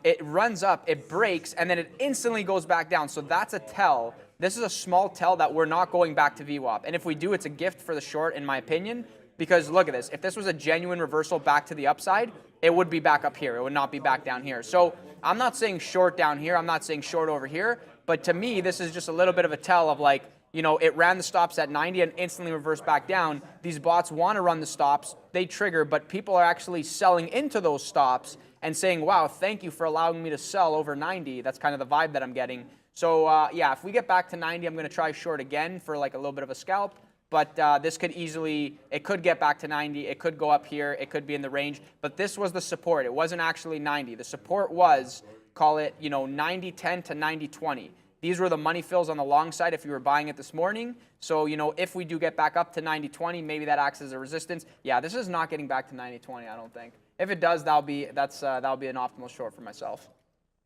G: it runs up, it breaks, and then it instantly goes back down. So that's a tell. This is a small tell that we're not going back to VWAP. And if we do, it's a gift for the short, in my opinion, because look at this. If this was a genuine reversal back to the upside, it would be back up here. It would not be back down here. So I'm not saying short down here. I'm not saying short over here. But to me, this is just a little bit of a tell of like, it ran the stops at 90 and instantly reversed back down. These bots want to run the stops. They trigger, but people are actually selling into those stops and saying, wow, thank you for allowing me to sell over 90. That's kind of the vibe that I'm getting. So, if we get back to 90, I'm going to try short again for like a little bit of a scalp. But this could it could get back to 90. It could go up here. It could be in the range. But this was the support. It wasn't actually 90. The support was, call it, 90.10 to 90.20. these were the money fills on the long side if you were buying it this morning. So, if we do get back up to 90.20, maybe that acts as a resistance. Yeah, this is not getting back to 90.20, I don't think. If it does, that'll be an optimal short for myself.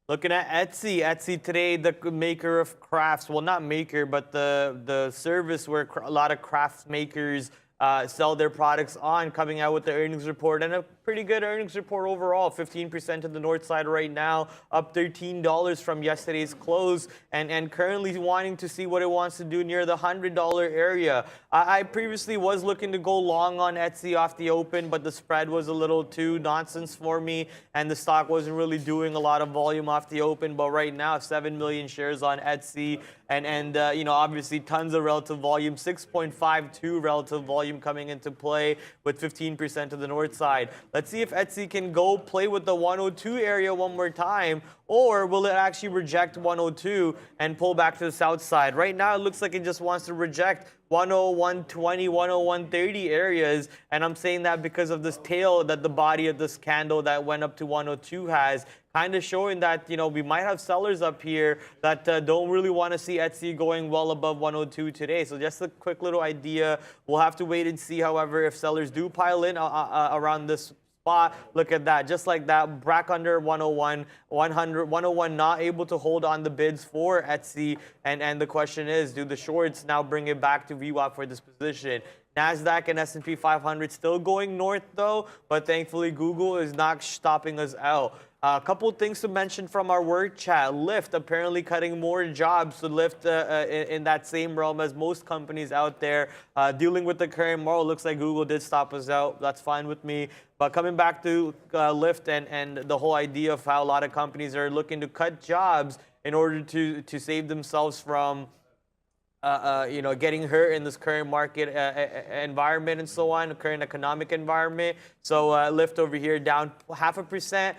F: Looking at Etsy. Etsy today, the maker of crafts. Well, not maker, but the service where a lot of craft makers sell their products on, coming out with the earnings report, and a pretty good earnings report overall. 15% to the north side right now, up $13 from yesterday's close, and currently wanting to see what it wants to do near the $100 area. I previously was looking to go long on Etsy off the open, but the spread was a little too nonsense for me, and the stock wasn't really doing a lot of volume off the open. But right now, 7 million shares on Etsy, and obviously tons of relative volume, 6.52 relative volume coming into play with 15% to the north side. Let's see if Etsy can go play with the 102 area one more time, or will it actually reject 102 and pull back to the south side? Right now, it looks like it just wants to reject 101.20, 101.30 areas, and I'm saying that because of this tail that the body of this candle that went up to 102 has, kind of showing that, we might have sellers up here that don't really want to see Etsy going well above 102 today. So just a quick little idea. We'll have to wait and see, however, if sellers do pile in around this spot. Look at that, just like that, back under 101, 101 not able to hold on the bids for Etsy. And the question is, do the shorts now bring it back to VWAP for this position? NASDAQ and S&P 500 still going north though, but thankfully Google is not stopping us out. A couple things to mention from our work chat. Lyft apparently cutting more jobs. So Lyft in that same realm as most companies out there dealing with the current model. Looks like Google did stop us out. That's fine with me. But coming back to Lyft and the whole idea of how a lot of companies are looking to cut jobs in order to save themselves from getting hurt in this current market environment and so on, the current economic environment. So Lyft over here down 0.5%.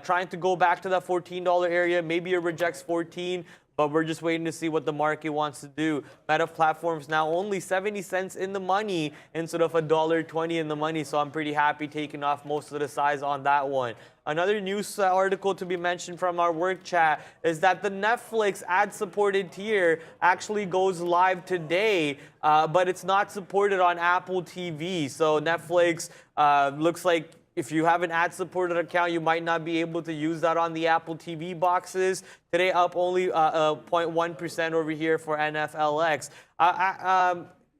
F: Trying to go back to that $14 area. Maybe it rejects 14, but we're just waiting to see what the market wants to do. Meta Platforms now only 70 cents in the money instead of $1.20 in the money, so I'm pretty happy taking off most of the size on that one. Another news article to be mentioned from our work chat is that the Netflix ad-supported tier actually goes live today, but it's not supported on Apple TV. So Netflix looks like if you have an ad-supported account, you might not be able to use that on the Apple TV boxes. Today, up only 0.1% over here for NFLX.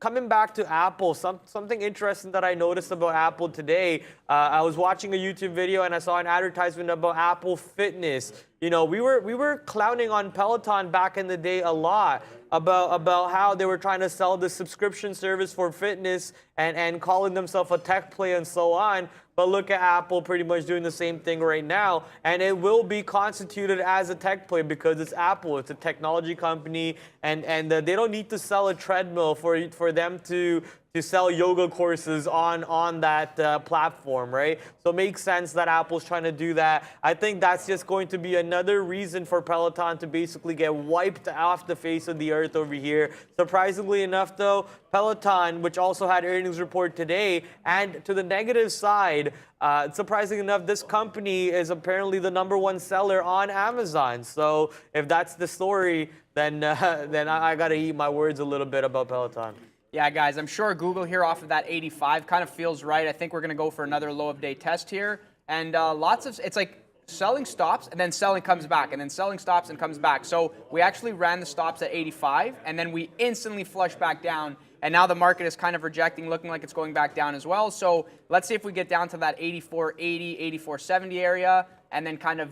F: Coming back to Apple, something interesting that I noticed about Apple today, I was watching a YouTube video and I saw an advertisement about Apple Fitness. We were clowning on Peloton back in the day a lot about how they were trying to sell the subscription service for fitness and calling themselves a tech play and so on. But look at Apple pretty much doing the same thing right now, and it will be constituted as a tech play because it's Apple. It's a technology company, and they don't need to sell a treadmill for them to sell yoga courses on that platform, right? So it makes sense that Apple's trying to do that. I think that's just going to be another reason for Peloton to basically get wiped off the face of the earth over here. Surprisingly enough, though, Peloton, which also had earnings report today, and to the negative side, surprisingly enough, this company is apparently the #1 seller on Amazon. So if that's the story, then I got to eat my words a little bit about Peloton.
G: Yeah, guys, I'm sure Google here off of that 85 kind of feels right. I think we're going to go for another low of day test here. And it's like selling stops and then selling comes back and then selling stops and comes back. So we actually ran the stops at 85 and then we instantly flushed back down. And now the market is kind of rejecting, looking like it's going back down as well. So let's see if we get down to that 84.80, 84.70 area and then kind of,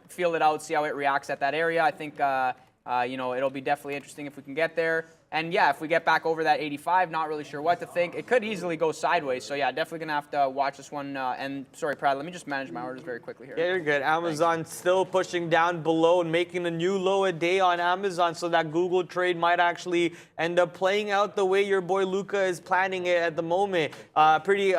G: feel it out, see how it reacts at that area. I think, it'll be definitely interesting if we can get there. And yeah, if we get back over that 85, not really sure what to think. It could easily go sideways. So yeah, definitely gonna have to watch this one. And sorry, Brad, let me just manage my orders very quickly here.
F: Yeah, you're good. Amazon still pushing down below and making a new low a day on Amazon, so that Google trade might actually end up playing out the way your boy Luca is planning it at the moment. Pretty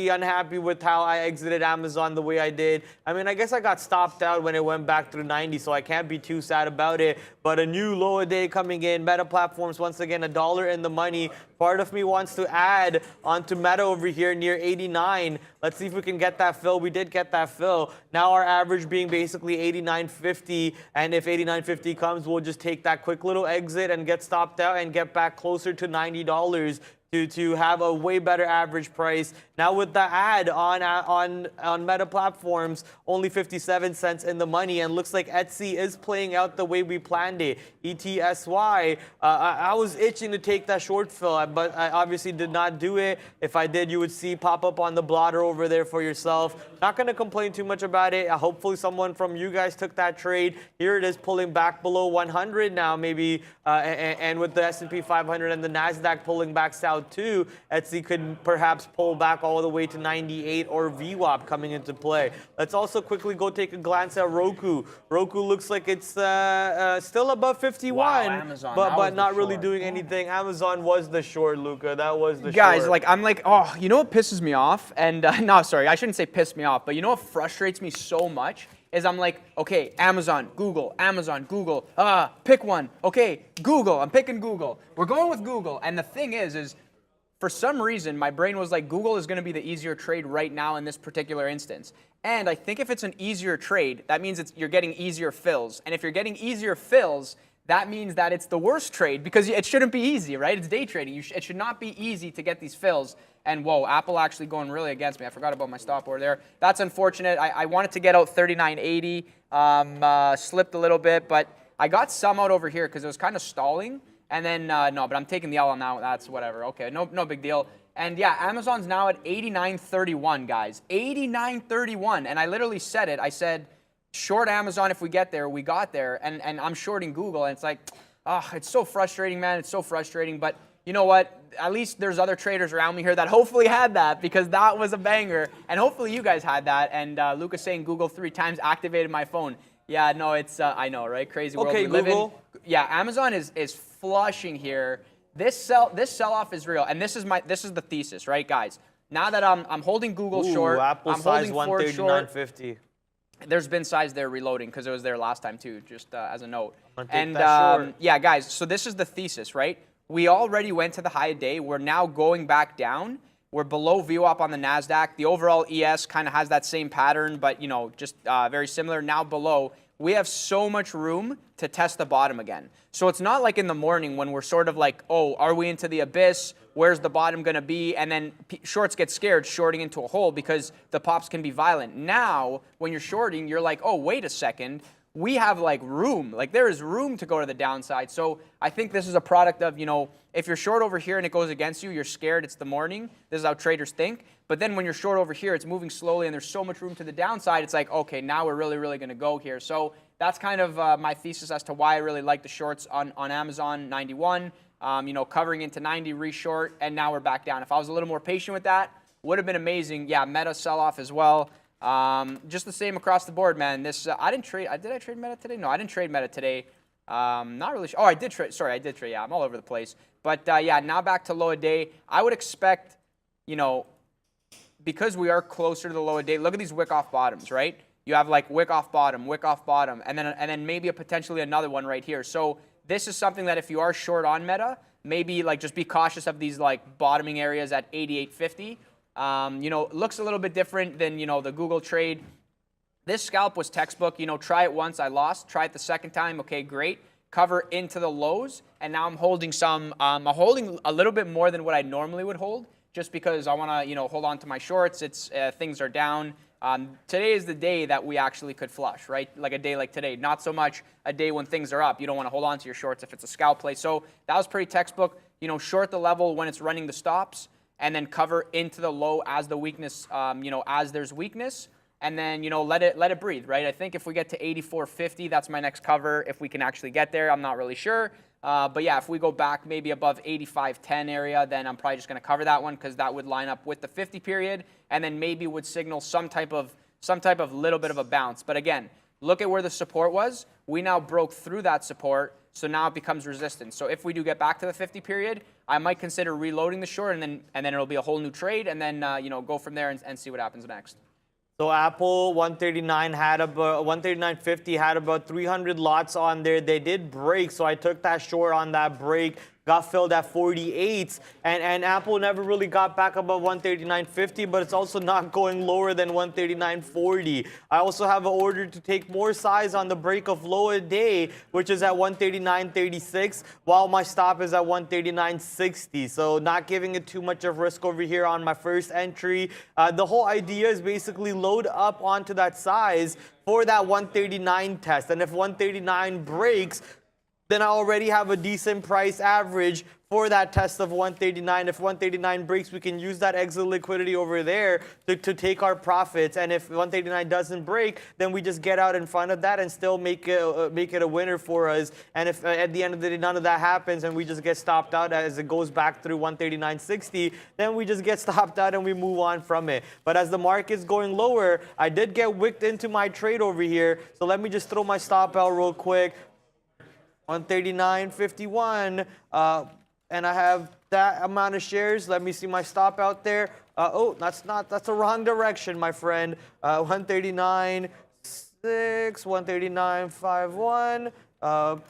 F: unhappy with how I exited Amazon the way I did. I mean, I guess I got stopped out when it went back through 90, so I can't be too sad about it. But a new low a day coming in. Meta Platforms once once again, $1 in the money. Part of me wants to add onto Meta over here near 89. Let's see if we can get that fill. We did get that fill. Now our average being basically 89.50, and if 89.50 comes, we'll just take that quick little exit and get stopped out and get back closer to $90 to have a way better average price. Now with the ad on Meta platforms, only 57 cents in the money, and looks like Etsy is playing out the way we planned it. ETSY, I was itching to take that short fill, but I obviously did not do it. If I did, you would see pop up on the blotter over there for yourself. Not going to complain too much about it. Hopefully someone from you guys took that trade. Here it is pulling back below 100 now, maybe, and with the S&P 500 and the NASDAQ pulling back south too, Etsy could perhaps pull back all the way to 98 or VWAP coming into play. Let's also quickly go take a glance at Roku. Roku looks like it's still above 51,
G: wow, Amazon,
F: but not really doing anything. Amazon was the short, Luca. That was the
G: Guys,
F: short.
G: like, I'm like, oh, you know what pisses me off? And no, sorry, I shouldn't say piss me off, but you know what frustrates me so much? Is I'm like, okay, Amazon, Google, pick one. Okay, Google, I'm picking Google. We're going with Google. And the thing is for some reason, my brain was like, Google is going to be the easier trade right now in this particular instance. And I think if it's an easier trade, that means you're getting easier fills. And if you're getting easier fills, that means that it's the worst trade because it shouldn't be easy, right? It's day trading. It should not be easy to get these fills. And whoa, Apple actually going really against me. I forgot about my stop order there. That's unfortunate. I wanted to get out 39.80, slipped a little bit, but I got some out over here because it was kind of stalling. And then, no, but I'm taking the L on that. That's whatever. Okay, no big deal. And yeah, Amazon's now at 89.31, guys. 89.31. And I literally said it. I said, short Amazon if we get there. We got there. And I'm shorting Google. And it's like, oh, it's so frustrating, man. It's so frustrating. But you know what? At least there's other traders around me here that hopefully had that because that was a banger. And hopefully you guys had that. And Lucas saying Google 3 times activated my phone. Yeah, no, it's, I know, right? Crazy world we live in. Yeah, Amazon is flushing here. This sell-off is real, and this is the thesis, right, guys? Now that I'm holding Google short,
F: Apple
G: I'm
F: size
G: holding Ford short.
F: 139.50.
G: There's been size there reloading because it was there last time too, just as a note. And yeah, guys, so this is the thesis, right? We already went to the high of day. We're now going back down. We're below VWAP on the NASDAQ. The overall ES kind of has that same pattern, but you know, just very similar. Now below, we have so much room to test the bottom again. So it's not like in the morning when we're sort of like, oh, are we into the abyss? Where's the bottom going to be? And then shorts get scared shorting into a hole because the pops can be violent. Now, when you're shorting, you're like, oh, wait a second. We have like room. Like there is room to go to the downside. So I think this is a product of, you know, if you're short over here and it goes against you, you're scared it's the morning. This is how traders think. But then when you're short over here, it's moving slowly and there's so much room to the downside. It's like, okay, now we're really, really going to go here. So that's kind of my thesis as to why I really like the shorts on Amazon 91. You know, covering into 90, reshort, and now we're back down. If I was a little more patient with that, would have been amazing. Yeah, Meta sell-off as well. Just the same across the board, man. This I didn't trade. Did I trade Meta today? No, I didn't trade Meta today. Not really sure. Oh, I did trade. Sorry, I did trade. Yeah, I'm all over the place. But yeah, now back to low a day. I would expect, you know, because we are closer to the low a day. Look at these wick off bottoms, right? You have like wick off bottom, and then maybe potentially another one right here. So this is something that if you are short on Meta, maybe like just be cautious of these like bottoming areas at 88.50. You know, looks a little bit different than, you know, the Google trade. This scalp was textbook. You know, try it once, I lost. Try it the second time, okay, great. Cover into the lows, and now I'm holding I'm holding a little bit more than what I normally would hold, just because I want to, you know, hold on to my shorts. It's things are down. Today is the day that we actually could flush, right? Like a day like today. Not so much a day when things are up. You don't want to hold on to your shorts if it's a scalp play. So that was pretty textbook. You know, short the level when it's running the stops, and then cover into the low as the weakness, you know, as there's weakness, and then, you know, let it breathe, right? I think if we get to 84.50, that's my next cover. If we can actually get there, I'm not really sure. But yeah, if we go back maybe above 85.10 area, then I'm probably just going to cover that one because that would line up with the 50 period, and then maybe would signal some type of little bit of a bounce. But again, look at where the support was. We now broke through that support, so now it becomes resistance. So if we do get back to the 50 period, I might consider reloading the short, and then it'll be a whole new trade, and then you know, go from there and see what happens next.
F: So Apple 139.50 had about 300 lots on there. They did break, so I took that short on that break. got filled at 48s, and Apple never really got back above 139.50, but it's also not going lower than 139.40. I also have an order to take more size on the break of low a day, which is at 139.36, while my stop is at 139.60. So not giving it too much of risk over here on my first entry. The whole idea is basically load up onto that size for that 139 test. And if 139 breaks, then I already have a decent price average for that test of 139. If 139 breaks, we can use that exit liquidity over there to take our profits. And if 139 doesn't break, then we just get out in front of that and still make it a winner for us. And if at the end of the day none of that happens and we just get stopped out as it goes back through 139.60, then we just get stopped out and we move on from it. But as the market's going lower, I did get wicked into my trade over here. So let me just throw my stop out real quick. 139.51. And I have that amount of shares. Let me see my stop out there. Oh, that's the wrong direction, my friend. 139.6, 139.51.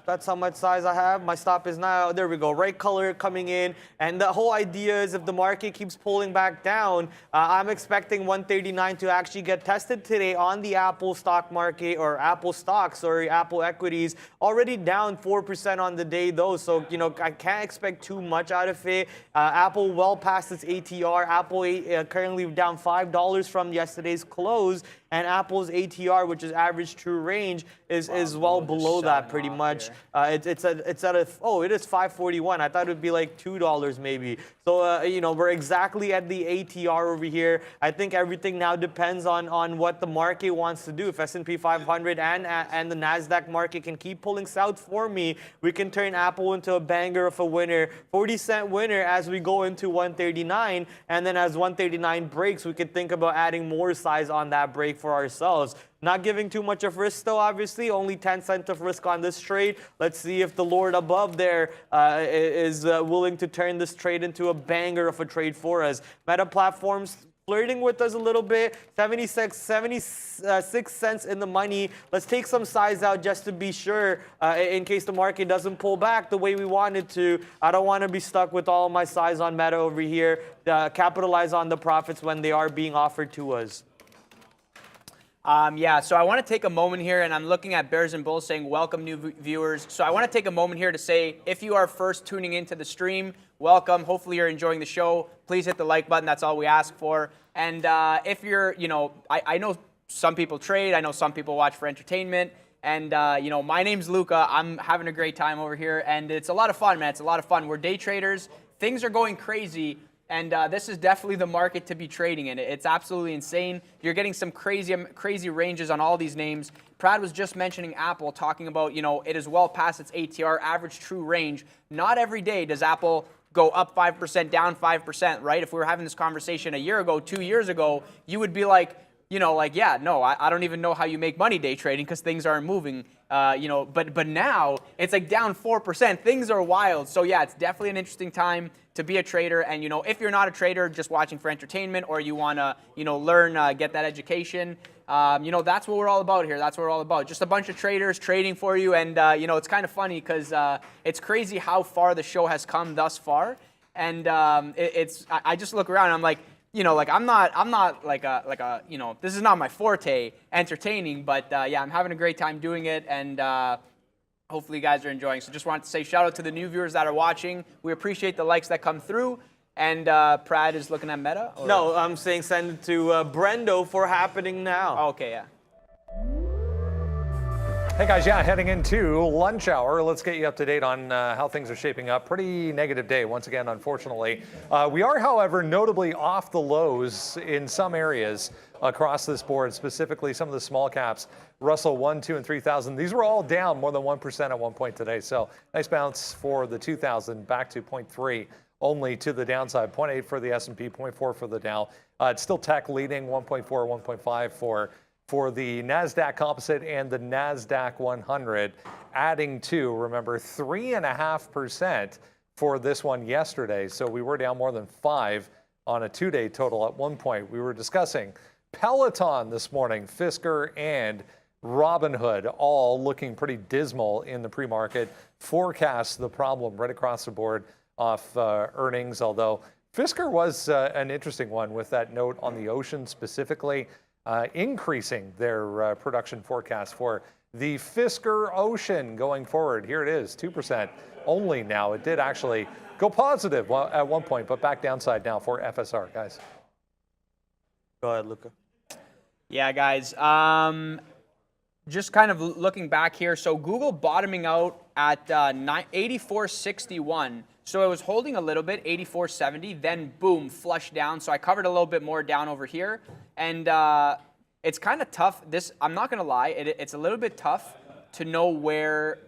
F: That's how much size I have. My stop is now, there we go, right color coming in. And the whole idea is if the market keeps pulling back down, I'm expecting 139 to actually get tested today on the Apple stock market, or Apple stocks, or Apple equities. Already down 4% on the day though, so I can't expect too much out of it. Apple well past its ATR. Apple currently down $5 from yesterday's close. And Apple's ATR, which is average true range, is well below that pretty much. It is 541. I thought it would be like $2 maybe. So we're exactly at the ATR over here. I think everything now depends on what the market wants to do. If S&P 500 and the NASDAQ market can keep pulling south for me, we can turn Apple into a banger of a winner, 40-cent winner as we go into 139. And then as 139 breaks, we could think about adding more size on that break for ourselves. Not giving too much of risk though, obviously. Only 10 cents of risk on this trade. Let's see if the Lord above there is willing to turn this trade into a banger of a trade for us. Meta Platforms flirting with us a little bit. 76 cents in the money. Let's take some size out just to be sure in case the market doesn't pull back the way we want it to. I don't want to be stuck with all my size on Meta over here. Capitalize on the profits when they are being offered to us.
G: So I want to take a moment here, and I'm looking at Bears and Bulls saying welcome new viewers. So I want to take a moment here to say, if you are first tuning into the stream, welcome. Hopefully you're enjoying the show. Please hit the like button. That's all we ask for. And if you're, I know some people trade. I know some people watch for entertainment. And, my name's Luca. I'm having a great time over here. And it's a lot of fun, man. It's a lot of fun. We're day traders. Things are going crazy. And this is definitely the market to be trading in. It's absolutely insane. You're getting some crazy ranges on all these names. Prad was just mentioning Apple, talking about, it is well past its ATR, average true range. Not every day does Apple go up 5%, down 5%, right? If we were having this conversation a year ago, 2 years ago, you would be like, I don't even know how you make money day trading because things aren't moving. But now it's like down 4%. Things are wild. So yeah, it's definitely an interesting time to be a trader. And if you're not a trader, just watching for entertainment, or you want to learn, get that education, that's what we're all about here. That's what we're all about. Just a bunch of traders trading for you. And it's kind of funny because it's crazy how far the show has come thus far. And I just look around and I'm like, I'm not like a this is not my forte, entertaining, but I'm having a great time doing it, and hopefully you guys are enjoying. So just wanted to say shout out to the new viewers that are watching. We appreciate the likes that come through. And Prad is looking at Meta? Or?
F: No, I'm saying send it to Brendo for happening now.
G: Oh, okay, yeah.
A: Hey guys, heading into lunch hour. Let's get you up to date on how things are shaping up. Pretty negative day once again, unfortunately. We are, however, notably off the lows in some areas across this board, specifically some of the small caps. Russell 1, 2, and 3,000. These were all down more than 1% at one point today. So nice bounce for the 2,000 back to 0.3 only to the downside. 0.8 for the S&P, 0.4 for the Dow. It's still tech leading, 1.4, 1.5 for the NASDAQ composite and the NASDAQ 100, adding to, remember, 3.5% for this one yesterday. So we were down more than 5 on a 2-day total at one point. We were discussing Peloton this morning, Fisker and Robinhood, all looking pretty dismal in the pre-market. Forecast the problem right across the board off earnings, although Fisker was an interesting one with that note on the ocean specifically, increasing their production forecast for the Fisker Ocean going forward. Here it is, 2% only now. It did actually go positive at one point, but back downside now for FSR, guys.
F: Go ahead, Luca.
G: Yeah, guys. Just kind of looking back here. So Google bottoming out at 84.61. So it was holding a little bit, 84.70, then boom, flushed down. So I covered a little bit more down over here. And it's kind of tough. I'm not going to lie, it's a little bit tough to know where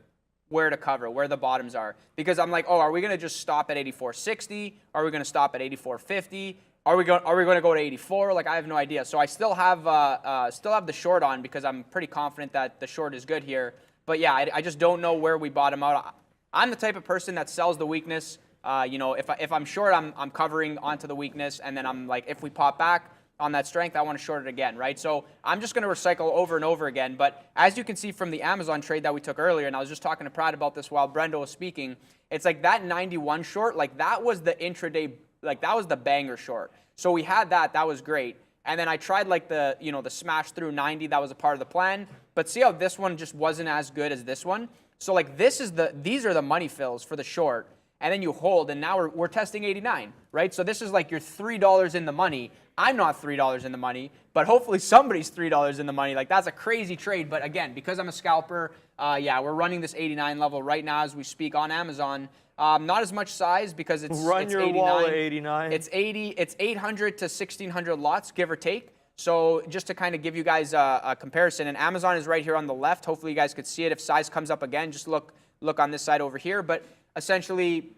G: to cover, where the bottoms are. Because I'm like, oh, are we going to just stop at 84.60? Are we going to stop at 84.50? Are we going to go to 84? Like, I have no idea. So I still have the short on because I'm pretty confident that the short is good here. But yeah, I just don't know where we bottom out. I'm the type of person that sells the weakness. If I'm short, I'm covering onto the weakness, and then I'm like, if we pop back on that strength, I want to short it again, right? So I'm just going to recycle over and over again. But as you can see from the Amazon trade that we took earlier, and I was just talking to Pratt about this while Brendo was speaking, it's like that 91 short, like that was the intraday, like that was the banger short. So we had that was great. And then I tried like the smash through 90, that was a part of the plan. But see how this one just wasn't as good as this one? So like these are the money fills for the short. And then you hold, and now we're testing 89, right? So this is like you're $3 in the money. I'm not $3 in the money, but hopefully somebody's $3 in the money. Like, that's a crazy trade. But again, because I'm a scalper, we're running this 89 level right now as we speak on Amazon. Not as much size because it's 89.
F: Wall at 89.
G: It's 800 to 1,600 lots, give or take. So just to kind of give you guys a comparison, and Amazon is right here on the left. Hopefully you guys could see it. If size comes up again, just look on this side over here. But essentially,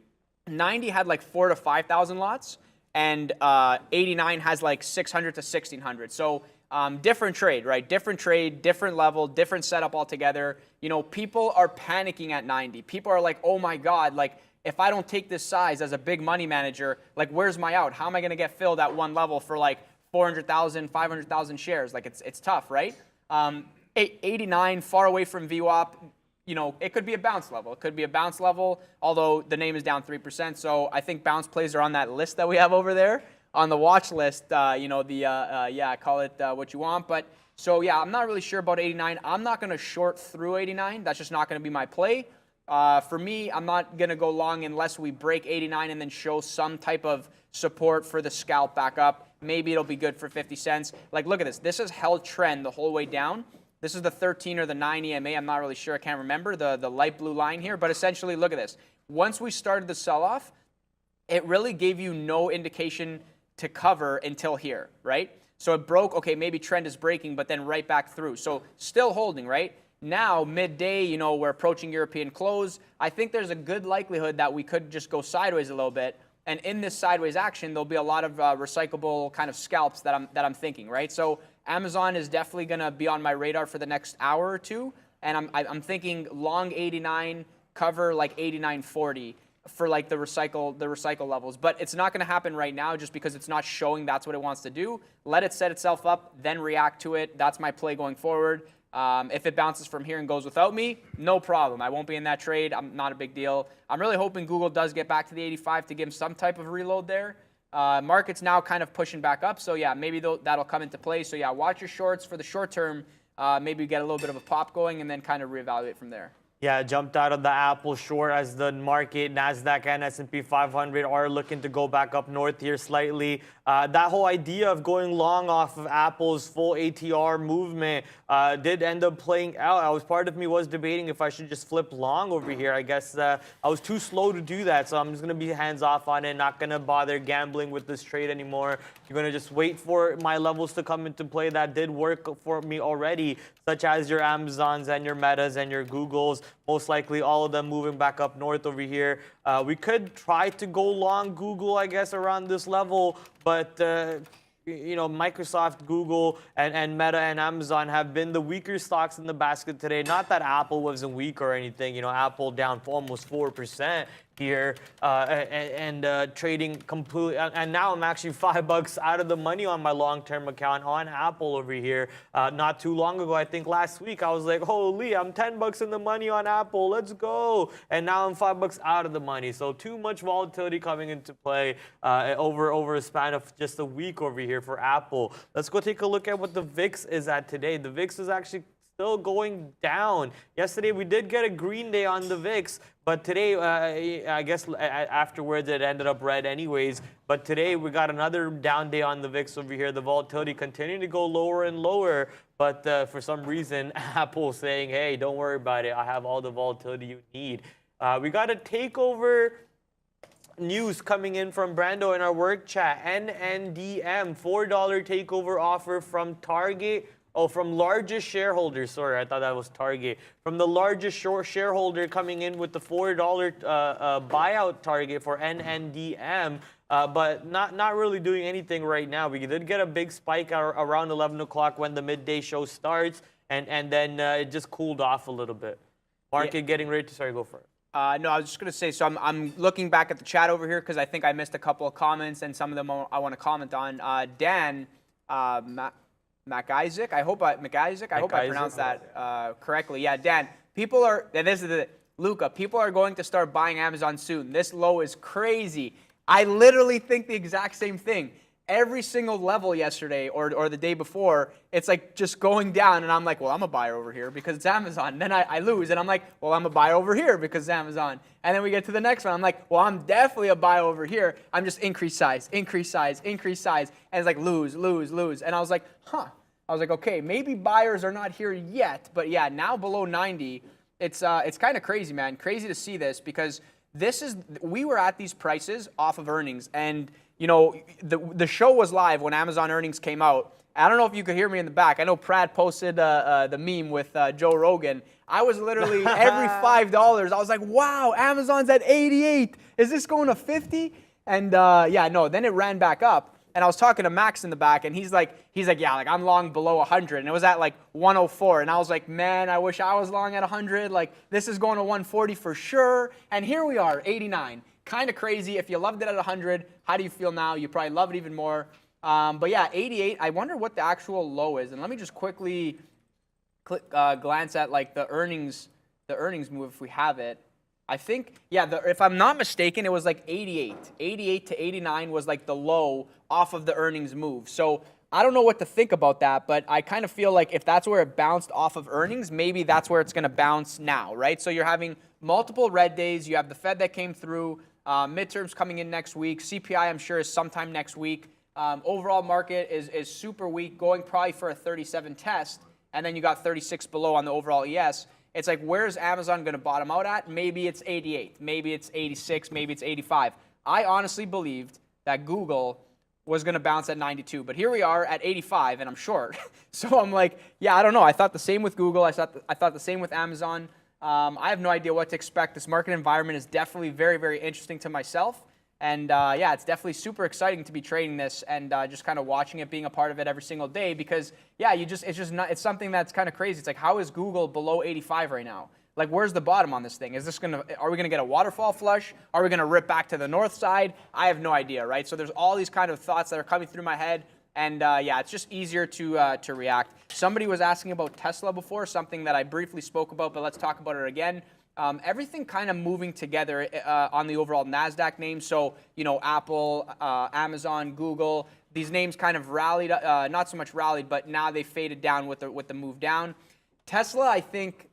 G: 90 had like 4,000 to 5,000 lots, and 89 has like 600 to 1,600. So different trade, right? Different trade, different level, different setup altogether. People are panicking at 90. People are like, oh my God, like if I don't take this size as a big money manager, like where's my out? How am I going to get filled at one level for like 400,000, 500,000 shares? Like it's tough, right? 89, far away from VWAP. It could be a bounce level. It could be a bounce level, although the name is down 3%. So I think bounce plays are on that list that we have over there on the watch list. Call it what you want. But so, yeah, I'm not really sure about 89. I'm not going to short through 89. That's just not going to be my play. For me, I'm not going to go long unless we break 89 and then show some type of support for the scalp back up. Maybe it'll be good for 50 cents. Like, look at this. This has held trend the whole way down. This is the 13 or the 9 EMA. I'm not really sure. I can't remember the light blue line here. But essentially, look at this. Once we started the sell-off, it really gave you no indication to cover until here, right? So it broke. Okay, maybe trend is breaking, but then right back through. So still holding, right? Now, midday, we're approaching European close. I think there's a good likelihood that we could just go sideways a little bit. And in this sideways action, there'll be a lot of recyclable kind of scalps that I'm thinking, right? So Amazon is definitely going to be on my radar for the next hour or two. And I'm thinking long 89, cover like 89.40 for like the recycle levels. But it's not going to happen right now just because it's not showing that's what it wants to do. Let it set itself up, then react to it. That's my play going forward. If it bounces from here and goes without me, no problem. I won't be in that trade. I'm not a big deal. I'm really hoping Google does get back to the 85 to give them some type of reload there. Market's now kind of pushing back up. So, yeah, maybe that'll come into play. So, yeah, watch your shorts for the short term. Maybe get a little bit of a pop going and then kind of reevaluate from there.
F: Yeah, jumped out of the Apple short as the market, NASDAQ and S&P 500 are looking to go back up north here slightly. That whole idea of going long off of Apple's full ATR movement did end up playing out. Part of me was debating if I should just flip long over here. I guess I was too slow to do that, so I'm just going to be hands off on it, not going to bother gambling with this trade anymore. You're going to just wait for my levels to come into play that did work for me already, such as your Amazons and your Metas and your Googles. Most likely all of them moving back up north over here. We could try to go long Google, I guess, around this level, but Microsoft, Google, and Meta and Amazon have been the weaker stocks in the basket today. Not that Apple wasn't weak or anything. Apple down for almost 4%. here and trading completely. And now I'm actually $5 out of the money on my long-term account on Apple over here. Not too long ago, I think last week, I was like, holy, I'm $10 in the money on Apple. Let's go. And now I'm $5 out of the money. So too much volatility coming into play over a span of just a week over here for Apple. Let's go take a look at what the VIX is at today. The VIX is actually still going down. Yesterday we did get a green day on the VIX, but today I guess afterwards it ended up red anyways. But today we got another down day on the VIX over here. The volatility continuing to go lower and lower, but for some reason Apple saying, hey, don't worry about it, I have all the volatility you need. We got a takeover news coming in from Brando in our work chat. NNDM, $4 takeover offer from Target. Oh, from largest shareholder. Sorry, I thought that was Target. From the largest shareholder coming in with the $4 buyout target for NNDM, but not really doing anything right now. We did get a big spike around 11 o'clock when the midday show starts, and then it just cooled off a little bit. Market getting ready to, sorry, go for it.
G: No, I was just going to say, so I'm looking back at the chat over here because I think I missed a couple of comments, and some of them I want to comment on. Dan McIsaac, I hope I pronounced that correctly. Yeah, Dan, people are, and this is Luca, people are going to start buying Amazon soon. This low is crazy. I literally think the exact same thing. Every single level yesterday or the day before, it's like just going down, and I'm like, well, I'm a buyer over here because it's Amazon. And then I lose, and I'm like, well, I'm a buyer over here because it's Amazon. And then we get to the next one. I'm like, well, I'm definitely a buy over here. I'm just increase size, increase size, increase size. And it's like lose, lose, lose. And I was like, huh. I was like, okay, maybe buyers are not here yet. But yeah, now below 90, it's kind of crazy, man. Crazy to see this because we were at these prices off of earnings. And you know, the show was live when Amazon earnings came out. I don't know if you could hear me in the back. I know Prad posted the meme with Joe Rogan. I was literally every $5, I was like, wow, Amazon's at 88. Is this going to 50? And yeah, no, then it ran back up. And I was talking to Max in the back, and he's like, yeah, like I'm long below 100, and it was at like 104, and I was like, man, I wish I was long at 100. Like this is going to 140 for sure. And here we are, 89. Kind of crazy. If you loved it at 100, how do you feel now? You probably love it even more. But yeah, 88. I wonder what the actual low is. And let me just quickly glance at like the earnings move if we have it. I think, yeah, if I'm not mistaken, it was like 88. 88 to 89 was like the low off of the earnings move. So I don't know what to think about that, but I kind of feel like if that's where it bounced off of earnings, maybe that's where it's going to bounce now, right? So you're having multiple red days. You have the Fed that came through. Midterms coming in next week. CPI, I'm sure, is sometime next week. Overall market is super weak, going probably for a 37 test, and then you got 36 below on the overall ES. It's like, where's Amazon going to bottom out at? Maybe it's 88, maybe it's 86, maybe it's 85. I honestly believed that Google was going to bounce at 92, but here we are at 85, and I'm short. So I'm like, yeah, I don't know. I thought the same with Google. I thought the same with Amazon. I have no idea what to expect. This market environment is definitely very, very interesting to myself. And yeah, it's definitely super exciting to be trading this and just kind of watching it, being a part of it every single day because, yeah, it's something that's kind of crazy. It's like, how is Google below 85 right now? Like, where's the bottom on this thing? Are we going to get a waterfall flush? Are we going to rip back to the north side? I have no idea, right? So there's all these kind of thoughts that are coming through my head. And yeah, it's just easier to react. Somebody was asking about Tesla before, something that I briefly spoke about, but let's talk about it again. Everything kind of moving together on the overall NASDAQ name. So, you know, Apple, Amazon, Google, these names kind of rallied, not so much rallied, but now they faded down with the move down. Tesla, I think,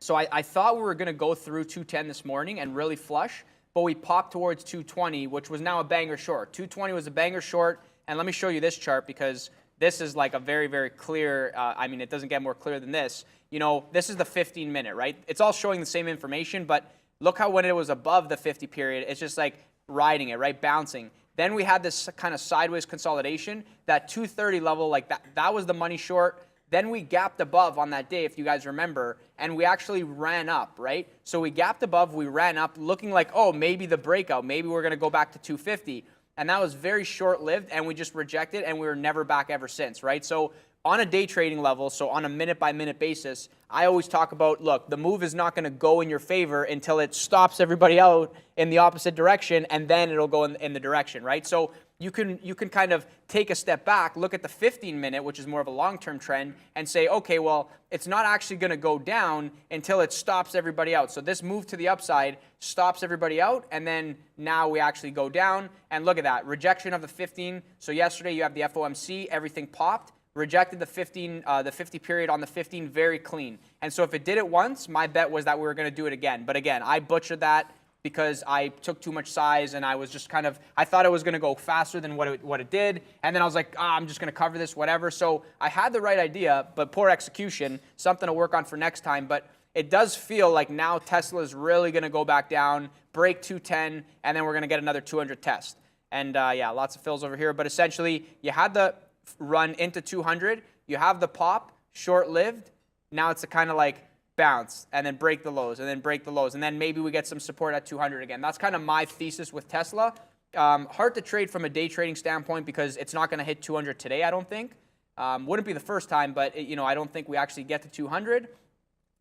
G: so I thought we were going to go through 210 this morning and really flush, but we popped towards 220, which was now a banger short. 220 was a banger short. And let me show you this chart because this is like a very, very clear, I mean, it doesn't get more clear than this. You know, this is the 15-minute, right? It's all showing the same information, but look how when it was above the 50 period, it's just like riding it, right? Bouncing. Then we had this kind of sideways consolidation. That 230 level, like that was the money short. Then we gapped above on that day, if you guys remember, and we actually ran up, right? So we gapped above, we ran up, looking like, oh, maybe the breakout. Maybe we're going to go back to 250. and that was very short-lived, and we just rejected, and we were never back ever since, right? So on a day trading level, so on a minute-by-minute basis, I always talk about, look, the move is not going to go in your favor until it stops everybody out in the opposite direction, and then it'll go in the direction, right? So you can kind of take a step back, look at the 15-minute, which is more of a long-term trend, and say, okay, well, it's not actually going to go down until it stops everybody out. So this move to the upside stops everybody out, and then now we actually go down. And look at that, rejection of the 15. So yesterday you have the FOMC, everything popped. Rejected the 50 period on the 15 very clean. And so if it did it once, my bet was that we were going to do it again. But again, I butchered that because I took too much size, and I was just kind of, I thought it was going to go faster than what it did. And then I was like, I'm just going to cover this, whatever. So I had the right idea, but poor execution, something to work on for next time. But it does feel like now Tesla is really going to go back down, break 210, and then we're going to get another 200 test. And yeah, lots of fills over here. But essentially, you had the run into 200, you have the pop, short-lived. Now it's a kind of like bounce and then break the lows and then break the lows, and then maybe we get some support at 200 again. That's kind of my thesis with Tesla. Hard to trade from a day trading standpoint because it's not going to hit 200 today, I don't think. Wouldn't be the first time, but I don't think we actually get to 200.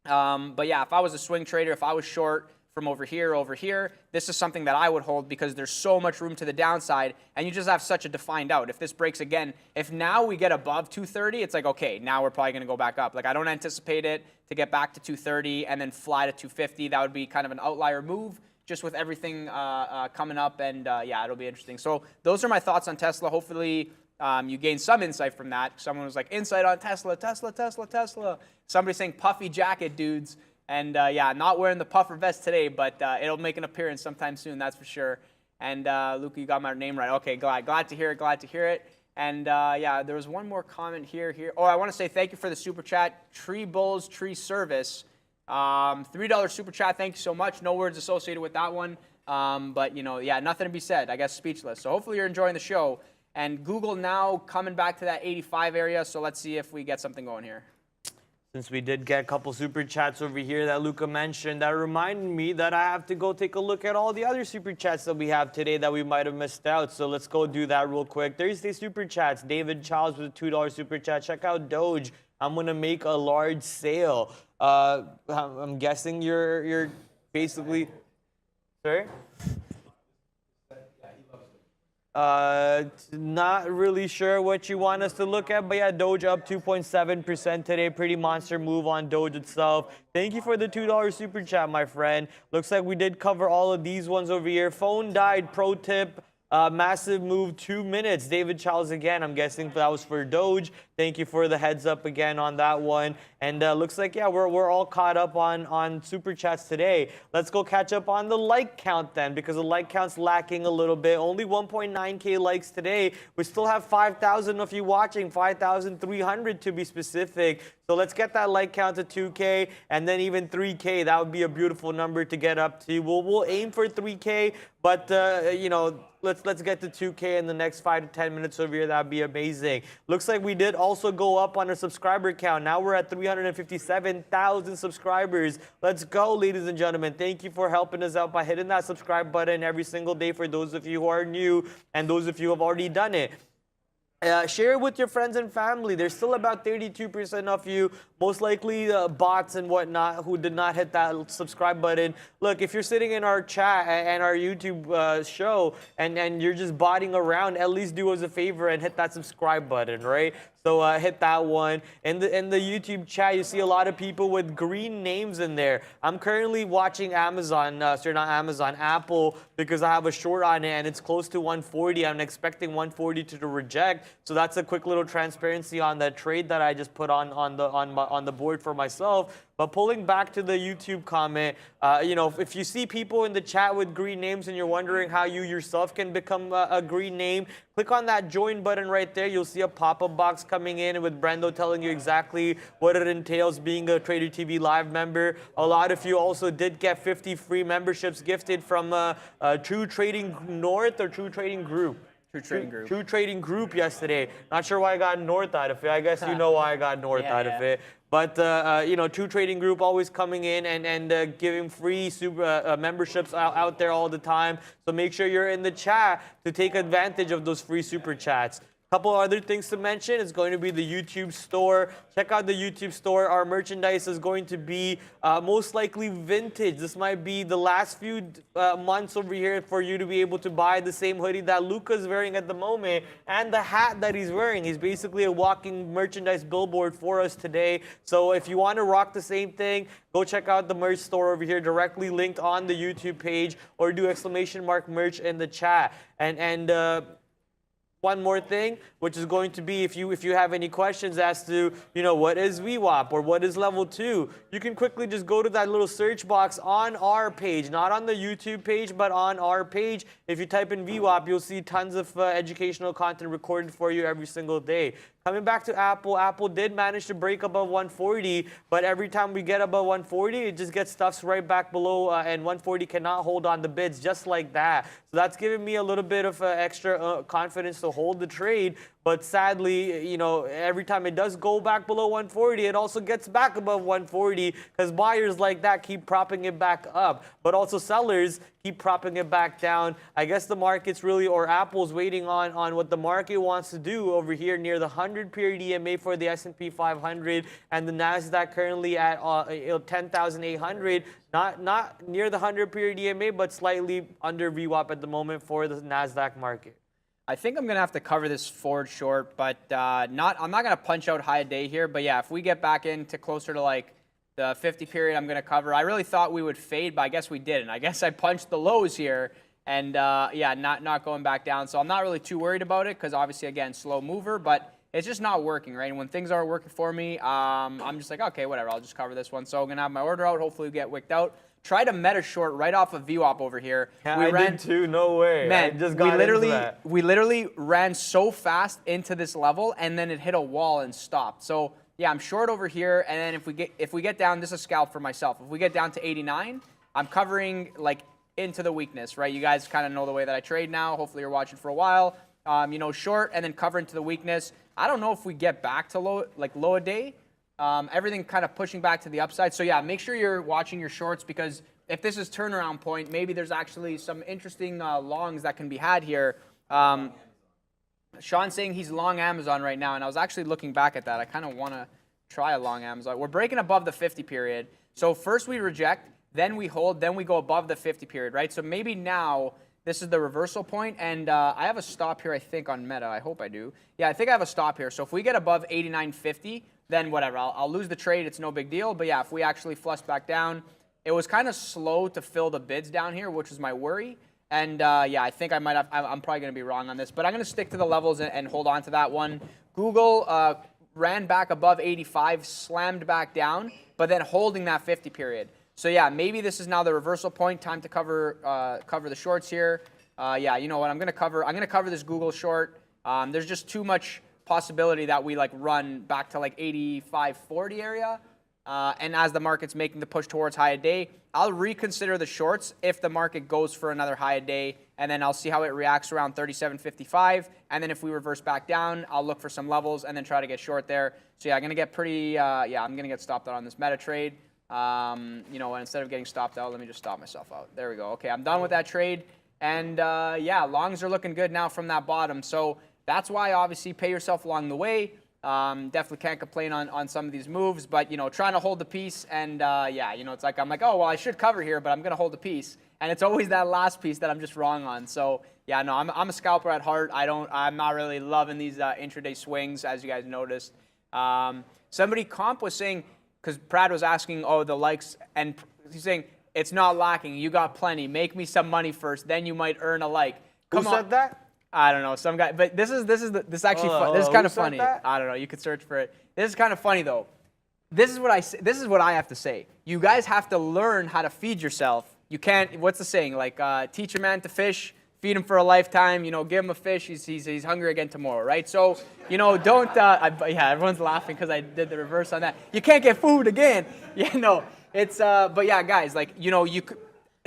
G: But yeah, if I was a swing trader, if I was short from over here, this is something that I would hold because there's so much room to the downside, and you just have such a defined out. If this breaks again, if now we get above 230, it's like, okay, now we're probably going to go back up. Like, I don't anticipate it to get back to 230 and then fly to 250. That would be kind of an outlier move just with everything coming up, and yeah, it'll be interesting. So those are my thoughts on Tesla. Hopefully you gained some insight from that. Someone was like, insight on Tesla. Somebody saying puffy jacket, dudes. And yeah, not wearing the puffer vest today, but it'll make an appearance sometime soon, that's for sure. And Luca, you got my name right. Okay, glad to hear it. And yeah, there was one more comment here. Oh, I want to say thank you for the super chat. Tree Bulls Tree Service, $3 super chat. Thank you so much. No words associated with that one, but yeah, nothing to be said. I guess speechless. So hopefully you're enjoying the show. And Google now coming back to that 85 area. So let's see if we get something going here.
F: Since we did get a couple super chats over here that Luca mentioned, that reminded me that I have to go take a look at all the other super chats that we have today that we might have missed out. So let's go do that real quick. Thursday super chats. David Charles with a $2 super chat. Check out Doge. I'm going to make a large sale. I'm guessing you're basically... Sorry? Not really sure what you want us to look at, but yeah, Doge up 2.7% today. Pretty monster move on Doge itself. Thank you for the $2 super chat, my friend. Looks like we did cover all of these ones over here. Phone died, pro tip. Massive move, 2 minutes. David Charles again. I'm guessing that was for Doge. Thank you for the heads up again on that one. And looks like, yeah, we're all caught up on super chats today. Let's go catch up on the like count then, because the like count's lacking a little bit. Only 1.9K likes today. We still have 5,000 of you watching, 5,300 to be specific. So let's get that like count to 2K and then even 3K. That would be a beautiful number to get up to. We'll aim for 3K, but let's get to 2K in the next 5 to 10 minutes over here. That'd be amazing. Looks like we did also go up on our subscriber count. Now we're at 357,000 subscribers. Let's go, ladies and gentlemen. Thank you for helping us out by hitting that subscribe button every single day for those of you who are new and those of you who have already done it. Share it with your friends and family. There's still about 32% of you, most likely bots and whatnot, who did not hit that subscribe button. Look, if you're sitting in our chat and our YouTube show and you're just botting around, at least do us a favor and hit that subscribe button, right? So hit that one. In the YouTube chat, you see a lot of people with green names in there. I'm currently watching Amazon, sorry, not Amazon, Apple, because I have a short on it and it's close to 140. I'm expecting 140 to reject. So that's a quick little transparency on that trade that I just put on the board for myself. But pulling back to the YouTube comment, if you see people in the chat with green names and you're wondering how you yourself can become a green name, click on that join button right there. You'll see a pop-up box coming in with Brendo telling you exactly what it entails being a Trader TV Live member. A lot of you also did get 50 free memberships gifted from True Trading North or True Trading Group. True Trading Group yesterday. Not sure why I got North out of it. I guess you know why I got North out of it. But True Trading Group always coming in and giving free super memberships out there all the time. So make sure you're in the chat to take advantage of those free super chats. Couple other things to mention. It's going to be the YouTube store. Check out the YouTube store. Our merchandise is going to be most likely vintage. This might be the last few months over here for you to be able to buy the same hoodie that Luca's wearing at the moment and the hat that he's wearing. He's basically a walking merchandise billboard for us today. So if you want to rock the same thing, go check out the merch store over here, directly linked on the YouTube page, or do !merch in the chat. And one more thing, which is going to be if you have any questions as to, what is VWAP or what is level 2, you can quickly just go to that little search box on our page, not on the YouTube page, but on our page. If you type in VWAP, you'll see tons of educational content recorded for you every single day. Coming back to Apple did manage to break above 140, but every time we get above 140, it just gets stuffed right back below, and 140 cannot hold on the bids just like that. So that's giving me a little bit of extra confidence to hold the trade. But sadly, every time it does go back below 140, it also gets back above 140 because buyers like that keep propping it back up. But also sellers keep propping it back down. I guess the market's really, or Apple's waiting on what the market wants to do over here near the 100-period EMA for the S&P 500 and the NASDAQ currently at 10,800. Not near the 100-period EMA, but slightly under VWAP at the moment for the NASDAQ market.
G: I think I'm going to have to cover this forward short, but I'm not going to punch out high a day here. But yeah, if we get back into closer to like the 50 period, I'm going to cover. I really thought we would fade, but I guess we didn't. I guess I punched the lows here and not going back down. So I'm not really too worried about it because obviously, again, slow mover, but it's just not working, right? And when things aren't working for me, I'm just like, okay, whatever, I'll just cover this one. So I'm going to have my order out, hopefully we get wicked out. Try to meta short right off of VWAP over here.
F: Yeah, I did too, no way.
G: Man,
F: I just got into that.
G: We literally ran so fast into this level and then it hit a wall and stopped. So yeah, I'm short over here, and then if we get down, this is a scalp for myself. If we get down to 89, I'm covering like into the weakness, right? You guys kind of know the way that I trade now. Hopefully you're watching for a while. Short and then cover into the weakness. I don't know if we get back to low a day. Everything kind of pushing back to the upside. So yeah, make sure you're watching your shorts because if this is turnaround point, maybe there's actually some interesting longs that can be had here. Sean's saying he's long Amazon right now, and I was actually looking back at that. I kind of want to try a long Amazon. We're breaking above the 50 period. So first we reject, then we hold, then we go above the 50 period, right? So maybe now this is the reversal point, and I have a stop here, I think, on Meta. I hope I do. Yeah, I think I have a stop here. So if we get above 89.50, then whatever. I'll lose the trade. It's no big deal. But yeah, if we actually flush back down, it was kind of slow to fill the bids down here, which was my worry. And yeah, I think I might have. I'm probably going to be wrong on this, but I'm going to stick to the levels and hold on to that one. Google ran back above 85, slammed back down, but then holding that 50 period. So yeah, maybe this is now the reversal point. Time to cover the shorts here. Yeah, you know what? I'm going to cover this Google short. There's just too much possibility that we run back to 85.40 area. And as the market's making the push towards high a day, I'll reconsider the shorts if the market goes for another high a day, and then I'll see how it reacts around 37.55. And then if we reverse back down, I'll look for some levels and then try to get short there. So yeah, I'm gonna get pretty. I'm gonna get stopped out on this meta trade. And instead of getting stopped out, let me just stop myself out. There we go. Okay, I'm done with that trade. And yeah, longs are looking good now from that bottom. So that's why obviously pay yourself along the way. Definitely can't complain on some of these moves, but trying to hold the piece, and yeah, it's like I'm like, oh well, I should cover here, but I'm gonna hold the piece, and it's always that last piece that I'm just wrong on. So yeah, no, I'm a scalper at heart. I'm not really loving these intraday swings, as you guys noticed. Somebody comp was saying, because Brad was asking, oh, the likes, and he's saying it's not lacking. You got plenty. Make me some money first, then you might earn a like.
F: Who said that?
G: I don't know, some guy, but this is actually fun. This is kind of funny. I don't know. You could search for it. This is kind of funny though. This is what I have to say. You guys have to learn how to feed yourself. You can't. What's the saying? Teach a man to fish, feed him for a lifetime. Give him a fish. He's hungry again tomorrow, right? So don't. Yeah, everyone's laughing because I did the reverse on that. You can't get food again. Yeah, no. It's. But yeah, guys, you could.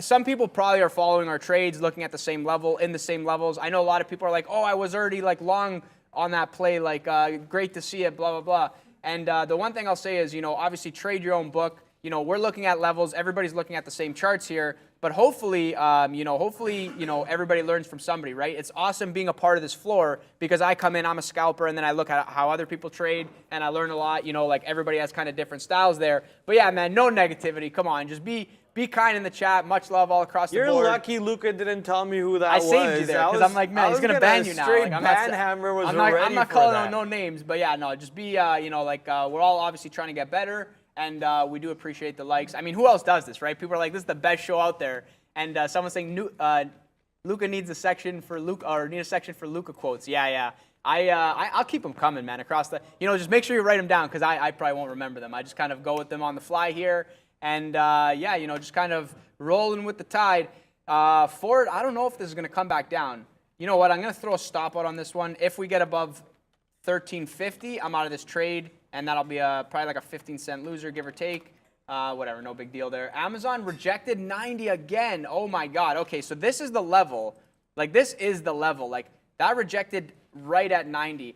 G: some people probably are following our trades, looking at the same level, in the same levels. I know a lot of people are like, oh, I was already like long on that play, like great to see it, blah, blah, blah. And the one thing I'll say is, obviously trade your own book. We're looking at levels. Everybody's looking at the same charts here. But hopefully, everybody learns from somebody, right? It's awesome being a part of this floor because I come in, I'm a scalper, and then I look at how other people trade, and I learn a lot. Like everybody has kind of different styles there. But yeah, man, no negativity. Come on, just be kind in the chat. Much love all across the board.
F: You're lucky Luca didn't tell me who that was.
G: I saved you there because I'm like, man, he's gonna ban you now.
F: Straight
G: like,
F: banhammer was ready
G: I'm not
F: for
G: calling
F: that.
G: out no names, but yeah, no, just be, we're all obviously trying to get better, and we do appreciate the likes. I mean, who else does this, right? People are like, this is the best show out there, and someone's saying Luca needs a section for Luca, or need a section for Luca quotes. Yeah. I'll keep them coming, man. Across the, just make sure you write them down because I probably won't remember them. I just kind of go with them on the fly here, and just kind of rolling with the tide. Ford, I don't know if this is going to come back down. You know what? I'm going to throw a stop out on this one. If we get above 1350, I'm out of this trade, and that'll be probably like a 15-cent loser, give or take. Whatever, no big deal there. Amazon rejected 90 again. Oh my God. Okay, so this is the level. Like this is the level. Like that rejected right at 90.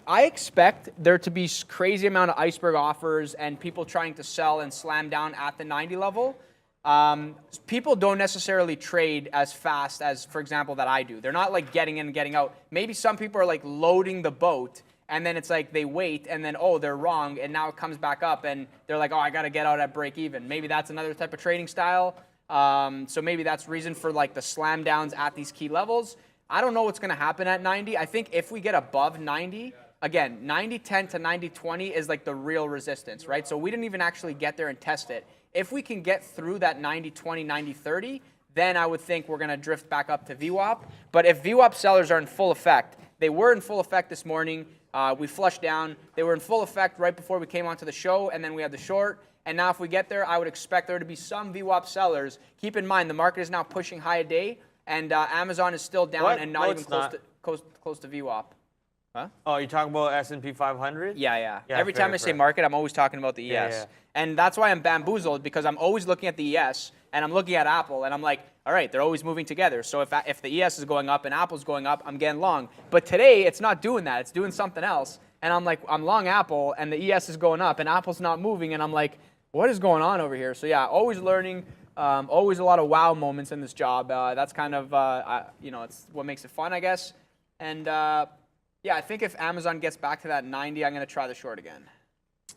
G: I expect there to be crazy amount of iceberg offers and people trying to sell and slam down at the 90 level. People don't necessarily trade as fast as, for example, that I do. They're not like getting in and getting out. Maybe some people are like loading the boat, and then it's like they wait, and then, oh, they're wrong, and now it comes back up, and they're like, oh, I got to get out at break even. Maybe that's another type of trading style. So maybe that's reason for like the slam downs at these key levels. I don't know what's going to happen at 90. I think if we get above 90, again, 90.10 to 90.20 is like the real resistance, right? So we didn't even actually get there and test it. If we can get through that 90.20, 90.30, then I would think we're going to drift back up to VWAP. But if VWAP sellers are in full effect, they were in full effect this morning. We flushed down. They were in full effect right before we came onto the show, and then we had the short. And now if we get there, I would expect there to be some VWAP sellers. Keep in mind, the market is now pushing high a day, and Amazon is still down and not even close to VWAP. Huh?
F: Oh, you're talking about S&P 500?
G: Yeah. Every time I say market, I'm always talking about the ES. Yeah. And that's why I'm bamboozled, because I'm always looking at the ES, and I'm looking at Apple, and I'm like, all right, they're always moving together. So if the ES is going up and Apple's going up, I'm getting long. But today, it's not doing that. It's doing something else. And I'm like, I'm long Apple, and the ES is going up, and Apple's not moving, and I'm like, what is going on over here? So yeah, always learning, always a lot of wow moments in this job. That's kind of, it's what makes it fun, I guess. And yeah, I think if Amazon gets back to that 90, I'm going to try the short again.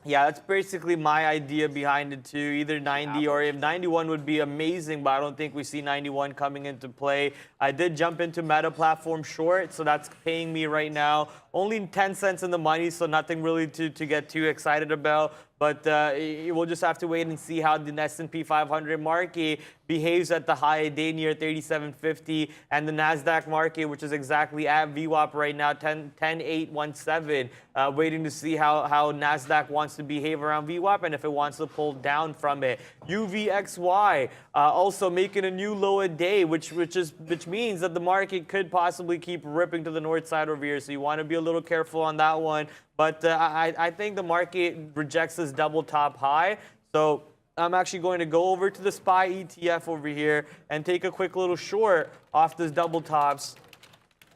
F: Yeah, that's basically my idea behind it too. Either 90 or if 91 would be amazing, but I don't think we see 91 coming into play. I did jump into Meta platform short, so that's paying me right now only 10 cents in the money, so nothing really to get too excited about. But we'll just have to wait and see how the S&P 500 market behaves at the high day near 3750, and the NASDAQ market, which is exactly at VWAP right now, 10.817. Waiting to see how NASDAQ wants to behave around VWAP and if it wants to pull down from it. UVXY also making a new low a day, which means that the market could possibly keep ripping to the north side over here. So you want to be a little careful on that one. But I think the market rejects this double top high. So I'm actually going to go over to the SPY ETF over here and take a quick little short off this double tops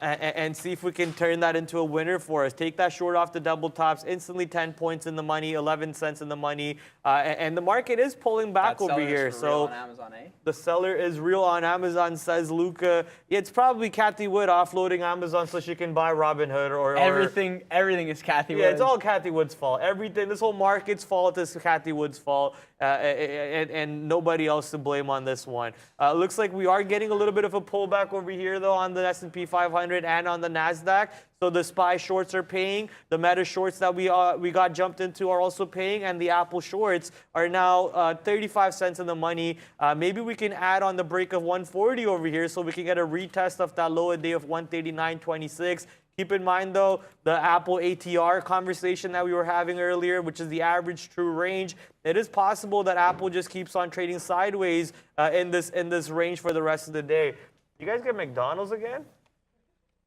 F: and see if we can turn that into a winner for us. Take that short off the double tops, instantly 10 points in the money, 11 cents in the money, and the market is pulling back over here. So
G: Amazon, eh?
F: The seller is real on Amazon, says Luca. It's probably Kathy Wood offloading Amazon so she can buy Robinhood or
G: everything is Kathy Wood.
F: Yeah, it's all Kathy Wood's fault. Everything, this whole market's fault is Kathy Wood's fault, and nobody else to blame on this one. Looks like we are getting a little bit of a pullback over here though on the S&P 500 and on the NASDAQ. So the SPY shorts are paying. The Meta shorts that we got jumped into are also paying, and the Apple shorts are now 35 cents in the money. Maybe we can add on the break of 140 over here so we can get a retest of that low a day of 139.26. Keep in mind, though, the Apple ATR conversation that we were having earlier, which is the average true range. It is possible that Apple just keeps on trading sideways in this range for the rest of the day. You guys get McDonald's again?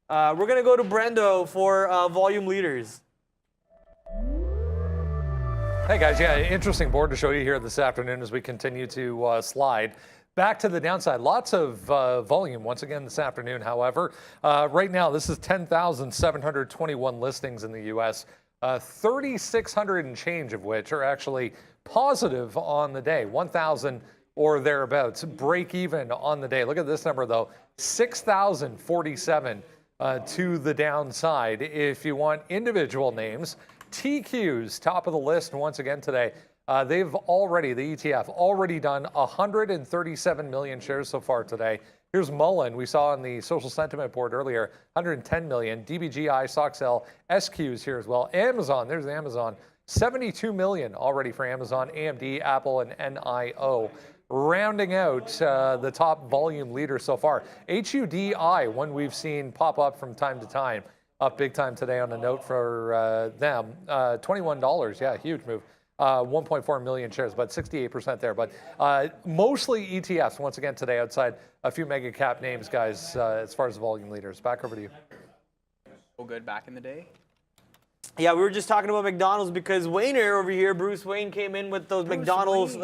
F: We're going to go to Brendo for volume leaders.
A: Hey guys, yeah, interesting board to show you here this afternoon as we continue to slide. Back to the downside. Lots of volume once again this afternoon, however. Right now, this is 10,721 listings in the U.S., 3,600 and change of which are actually positive on the day, 1,000 or thereabouts, break even on the day. Look at this number, though, 6,047 to the downside. If you want individual names, TQ's top of the list once again today. They've already, the ETF, already done 137 million shares so far today. Here's Mullen, we saw on the social sentiment board earlier, 110 million. DBGI, SockSell, SQ's here as well. Amazon, there's Amazon, 72 million already for Amazon, AMD, Apple, and NIO. Rounding out the top volume leader so far, HUDI, one we've seen pop up from time to time, up big time today on a note for them. $21, yeah, huge move. 1.4 million shares, about 68% there. But mostly ETFs once again today outside a few mega cap names, guys, as far as volume leaders. Back over to you.
G: So good back in the day.
F: Yeah, we were just talking about McDonald's because Wayner over here, Bruce Wayne, came in with those McDonald's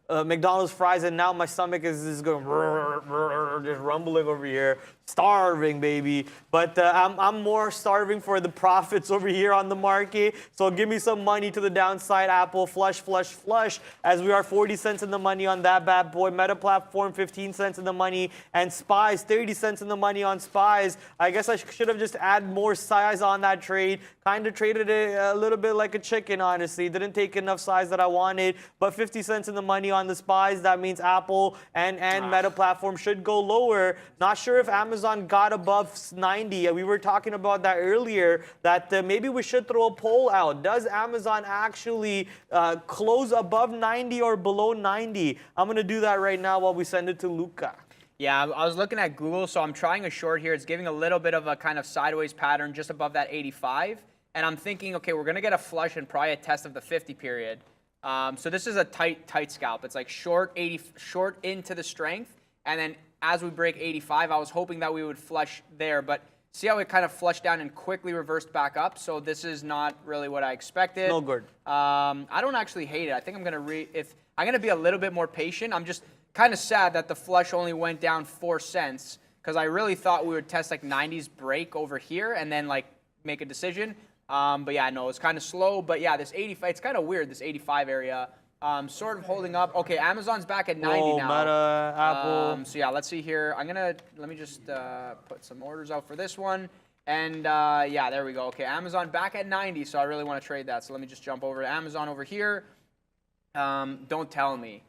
F: McDonald's fries, and now my stomach is going just rumbling over here. Starving, baby. But I'm more starving for the profits over here on the market. So give me some money to the downside. Apple, flush, flush, flush. As we are 40 cents in the money on that bad boy. Meta Platform, 15 cents in the money. And Spies, 30 cents in the money on Spies. I guess I should have just added more size on that trade. Kind of traded it a little bit like a chicken, honestly. Didn't take enough size that I wanted. But 50 cents in the money on the Spies. That means Apple and Meta Platform should go lower. Not sure if Amazon got above 90. We were talking about that earlier, that maybe we should throw a poll out. Does Amazon actually close above 90 or below 90? I'm going to do that right now while we send it to Luca.
G: Yeah, I was looking at Google, so I'm trying a short here. It's giving a little bit of a kind of sideways pattern just above that 85. And I'm thinking, okay, we're going to get a flush and probably a test of the 50 period. So this is a tight scalp. It's like short into the strength, and then as we break 85, I was hoping that we would flush there, but see how it kind of flushed down and quickly reversed back up. So this is not really what I expected.
F: No good.
G: I don't actually hate it. I think I'm gonna be a little bit more patient. I'm just kind of sad that the flush only went down 4 cents because I really thought we would test like 90s break over here and then like make a decision. But yeah, no, it's kind of slow. But yeah, this 85, it's kind of weird. This 85 area. Sort of holding up. Okay, Amazon's back at 90 now.
F: Meta, Apple.
G: So yeah, let's see here. Let me just put some orders out for this one. And yeah, there we go. Okay, Amazon back at 90, so I really want to trade that. So let me just jump over to Amazon over here. Don't tell me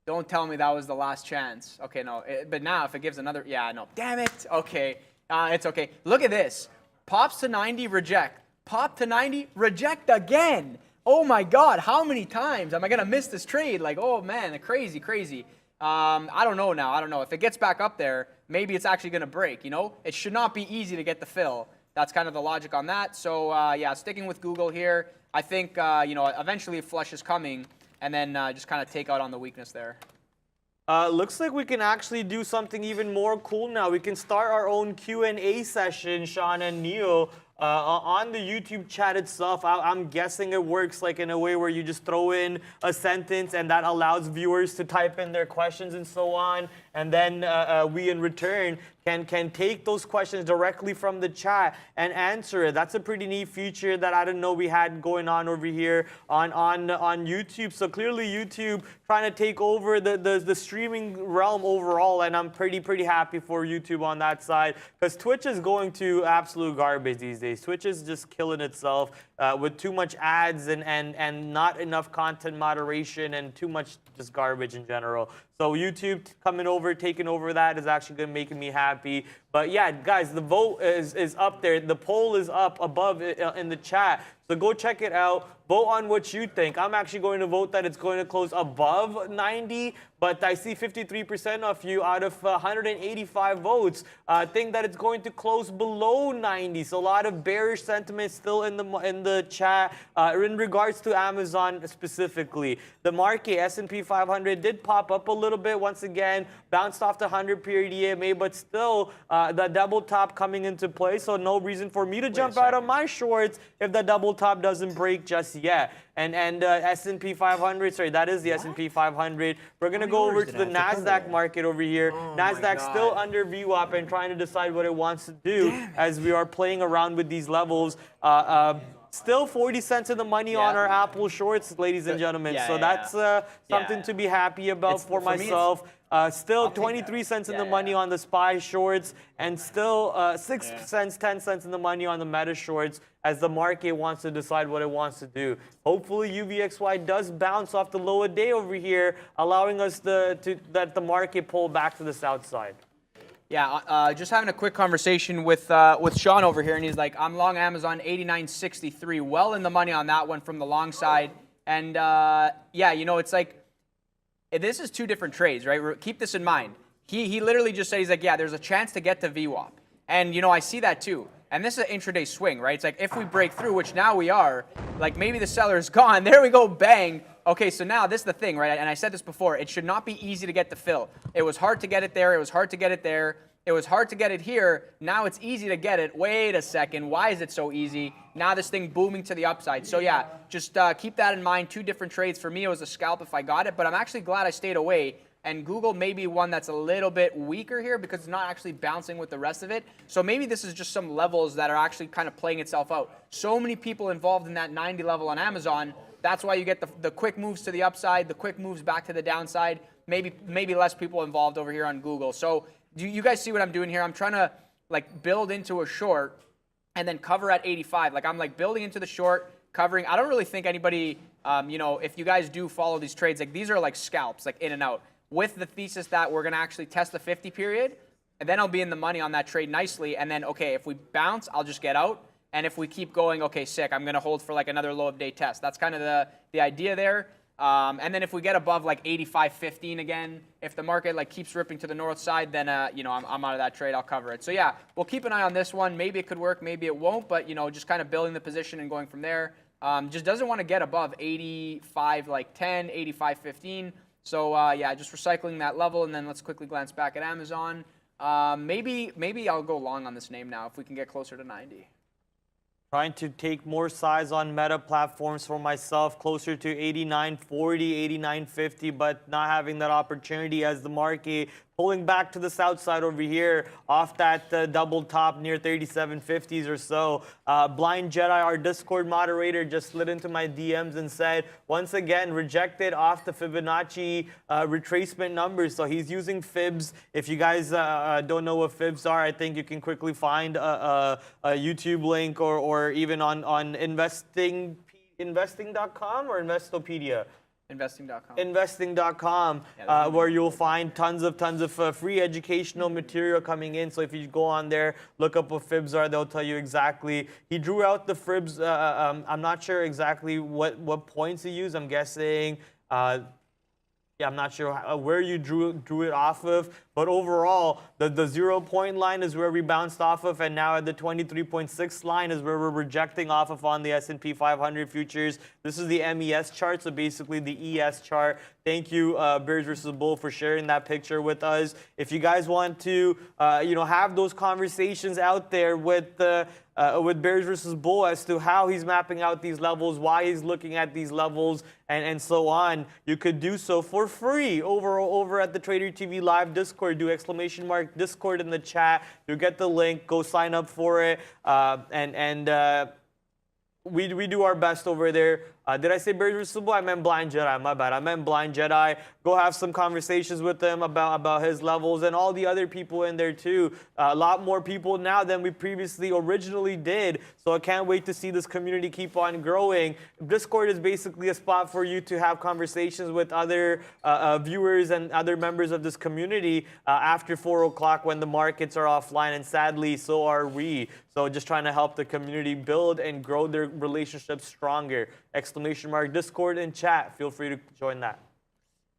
G: that was the last chance. Okay, no, but now if it gives another, yeah, no, damn it. Okay, it's okay. Look at this. Pops to 90, reject. Pop to 90, reject again. Oh my God, how many times am I going to miss this trade? Like, oh man, crazy, crazy. I don't know now. I don't know. If it gets back up there, maybe it's actually going to break, you know? It should not be easy to get the fill. That's kind of the logic on that. So, yeah, sticking with Google here. I think, you know, eventually a flush is coming, and then just kind of take out on the weakness there.
F: Looks like we can actually do something even more cool now. We can start our own Q&A session, Sean and Neil. On the YouTube chat itself, I'm guessing it works like in a way where you just throw in a sentence and that allows viewers to type in their questions and so on. And then we in return can take those questions directly from the chat and answer it. That's a pretty neat feature that I didn't know we had going on over here on YouTube. So clearly YouTube trying to take over the streaming realm overall, and I'm pretty happy for YouTube on that side because Twitch is going to absolute garbage these days. Twitch is just killing itself with too much ads and not enough content moderation and too much just garbage in general. So YouTube coming over, taking over that is actually going to make me happy. But yeah, guys, the vote is up there. The poll is up above in the chat. So go check it out. Vote on what you think. I'm actually going to vote that it's going to close above 90, but I see 53% of you out of 185 votes think that it's going to close below 90. So a lot of bearish sentiment still in the chat in regards to Amazon specifically. The market, S&P 500, did pop up a little little bit once again, bounced off the 100-period EMA, but still the double top coming into play. So no reason for me to jump out of my shorts if the double top doesn't break just yet. And S&P 500, sorry, that is the S&P 500. We're going to go over to the NASDAQ market over here. NASDAQ still under VWAP and trying to decide what it wants to do as we are playing around with these levels. Still 40 cents in the money on our Apple shorts, ladies and gentlemen. So that's something to be happy about for myself. Still 23 cents in the money on the SPY shorts, and still 6 cents, 10 cents in the money on the Meta shorts as the market wants to decide what it wants to do. Hopefully UVXY does bounce off the lower day over here, allowing us let the market pull back to the south side.
G: Yeah, just having a quick conversation with Sean over here, and he's like, I'm long Amazon 89.63, well in the money on that one from the long side. And yeah, you know, it's like, this is two different trades, right? Keep this in mind. He literally just said, he's like, yeah, there's a chance to get to VWAP. And, you know, I see that too. And this is an intraday swing, right? It's like if we break through, which now we are, like maybe the seller is gone. There we go, bang. Okay, so now this is the thing, right? And I said this before. It should not be easy to get the fill. It was hard to get it there. It was hard to get it there. It was hard to get it here. Now it's easy to get it. Wait a second. Why is it so easy? Now this thing booming to the upside. So yeah, just keep that in mind. Two different trades. For me, it was a scalp if I got it. But I'm actually glad I stayed away. And Google may be one that's a little bit weaker here because it's not actually bouncing with the rest of it. So maybe this is just some levels that are actually kind of playing itself out. So many people involved in that 90 level on Amazon. That's why you get the quick moves to the upside, the quick moves back to the downside. Maybe less people involved over here on Google. So do you guys see what I'm doing here? I'm trying to like build into a short and then cover at 85. Like I'm like building into the short, covering. I don't really think anybody, you know, if you guys do follow these trades, like these are like scalps, like in and out, with the thesis that we're going to actually test the 50 period, and then I'll be in the money on that trade nicely. And then, okay, if we bounce, I'll just get out. And if we keep going, okay, sick, I'm going to hold for like another low of day test. That's kind of the idea there. And then if we get above like 85.15 again, if the market like keeps ripping to the north side, then you know, I'm out of that trade. I'll cover it. So yeah, we'll keep an eye on this one. Maybe it could work, maybe it won't. But you know, just kind of building the position and going from there. Just doesn't want to get above 85 like 10, 85.15. So yeah, just recycling that level. And then let's quickly glance back at Amazon. Maybe I'll go long on this name now if we can get closer to 90.
F: Trying to take more size on Meta platforms for myself, closer to 89.40, 89.50, but not having that opportunity as the market pulling back to the south side over here off that double top near 37.50s or so. Blind Jedi, our Discord moderator, just slid into my DMs and said, once again, rejected off the Fibonacci retracement numbers. So he's using fibs. If you guys don't know what fibs are, I think you can quickly find a YouTube link or even on investing.com or Investopedia.
G: Investing.com.
F: Investing.com, where you'll find tons of free educational material coming in. So if you go on there, look up what fibs are, they'll tell you exactly. He drew out the fibs. I'm not sure exactly what points he used. I'm guessing. Yeah, I'm not sure where you drew it off of, but overall, the 0 point line is where we bounced off of, and now at the 23.6 line is where we're rejecting off of on the S&P 500 futures. This is the MES chart, so basically the ES chart. Thank you, Bears versus Bull, for sharing that picture with us. If you guys want to, you know, have those conversations out there with Bears versus Bull as to how he's mapping out these levels, why he's looking at these levels, and so on, you could do so for free over at the Trader TV Live Discord. Do ! Discord in the chat. You get the link. Go sign up for it. We do our best over there. Did I say Bears versus Bull? I meant Blind Jedi. My bad. I meant Blind Jedi. Go have some conversations with him about his levels and all the other people in there too. A lot more people now than we previously originally did. So I can't wait to see this community keep on growing. Discord is basically a spot for you to have conversations with other viewers and other members of this community after 4 o'clock when the markets are offline, and sadly, so are we. So just trying to help the community build and grow their relationships stronger. ! Discord and chat. Feel free to join that.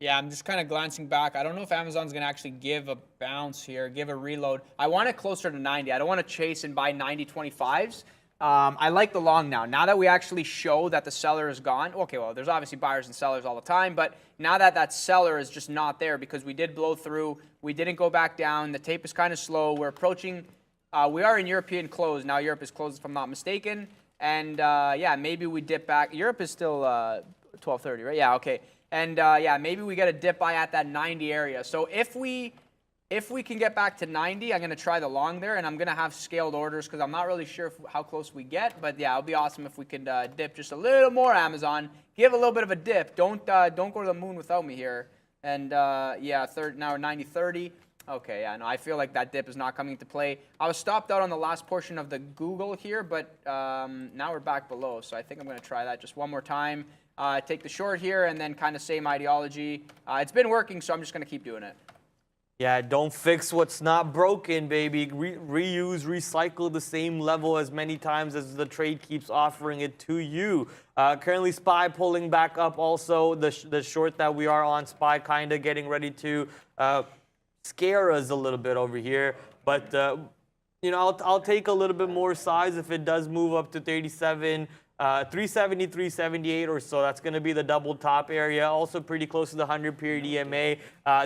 G: Yeah, I'm just kind of glancing back. I don't know if Amazon's going to actually give a bounce here, give a reload. I want it closer to 90. I don't want to chase and buy 90.25s. I like the long now. Now that we actually show that the seller is gone, okay, well, there's obviously buyers and sellers all the time, but now that that seller is just not there because we did blow through, we didn't go back down, the tape is kind of slow, we're approaching, we are in European close. Now Europe is closed if I'm not mistaken, and yeah, maybe we dip back. Europe is still 12:30, right? Yeah, okay. And yeah, maybe we get a dip buy at that 90 area. So if we can get back to 90, I'm going to try the long there, and I'm going to have scaled orders because I'm not really sure how close we get. But yeah, it'll be awesome if we could dip just a little more Amazon, give a little bit of a dip. Don't go to the moon without me here. And yeah, now we're 90.30. Okay, yeah, no, I feel like that dip is not coming into play. I was stopped out on the last portion of the Google here, but now we're back below. So I think I'm going to try that just one more time. Take the short here and then kind of same ideology. It's been working, so I'm just going to keep doing it.
F: Yeah, don't fix what's not broken, baby. Reuse, recycle the same level as many times as the trade keeps offering it to you. Currently, SPY pulling back up also. The short that we are on, SPY kind of getting ready to scare us a little bit over here. But, you know, I'll take a little bit more size if it does move up to 37. 370, 378 or so. That's going to be the double top area. Also pretty close to the 100-period EMA.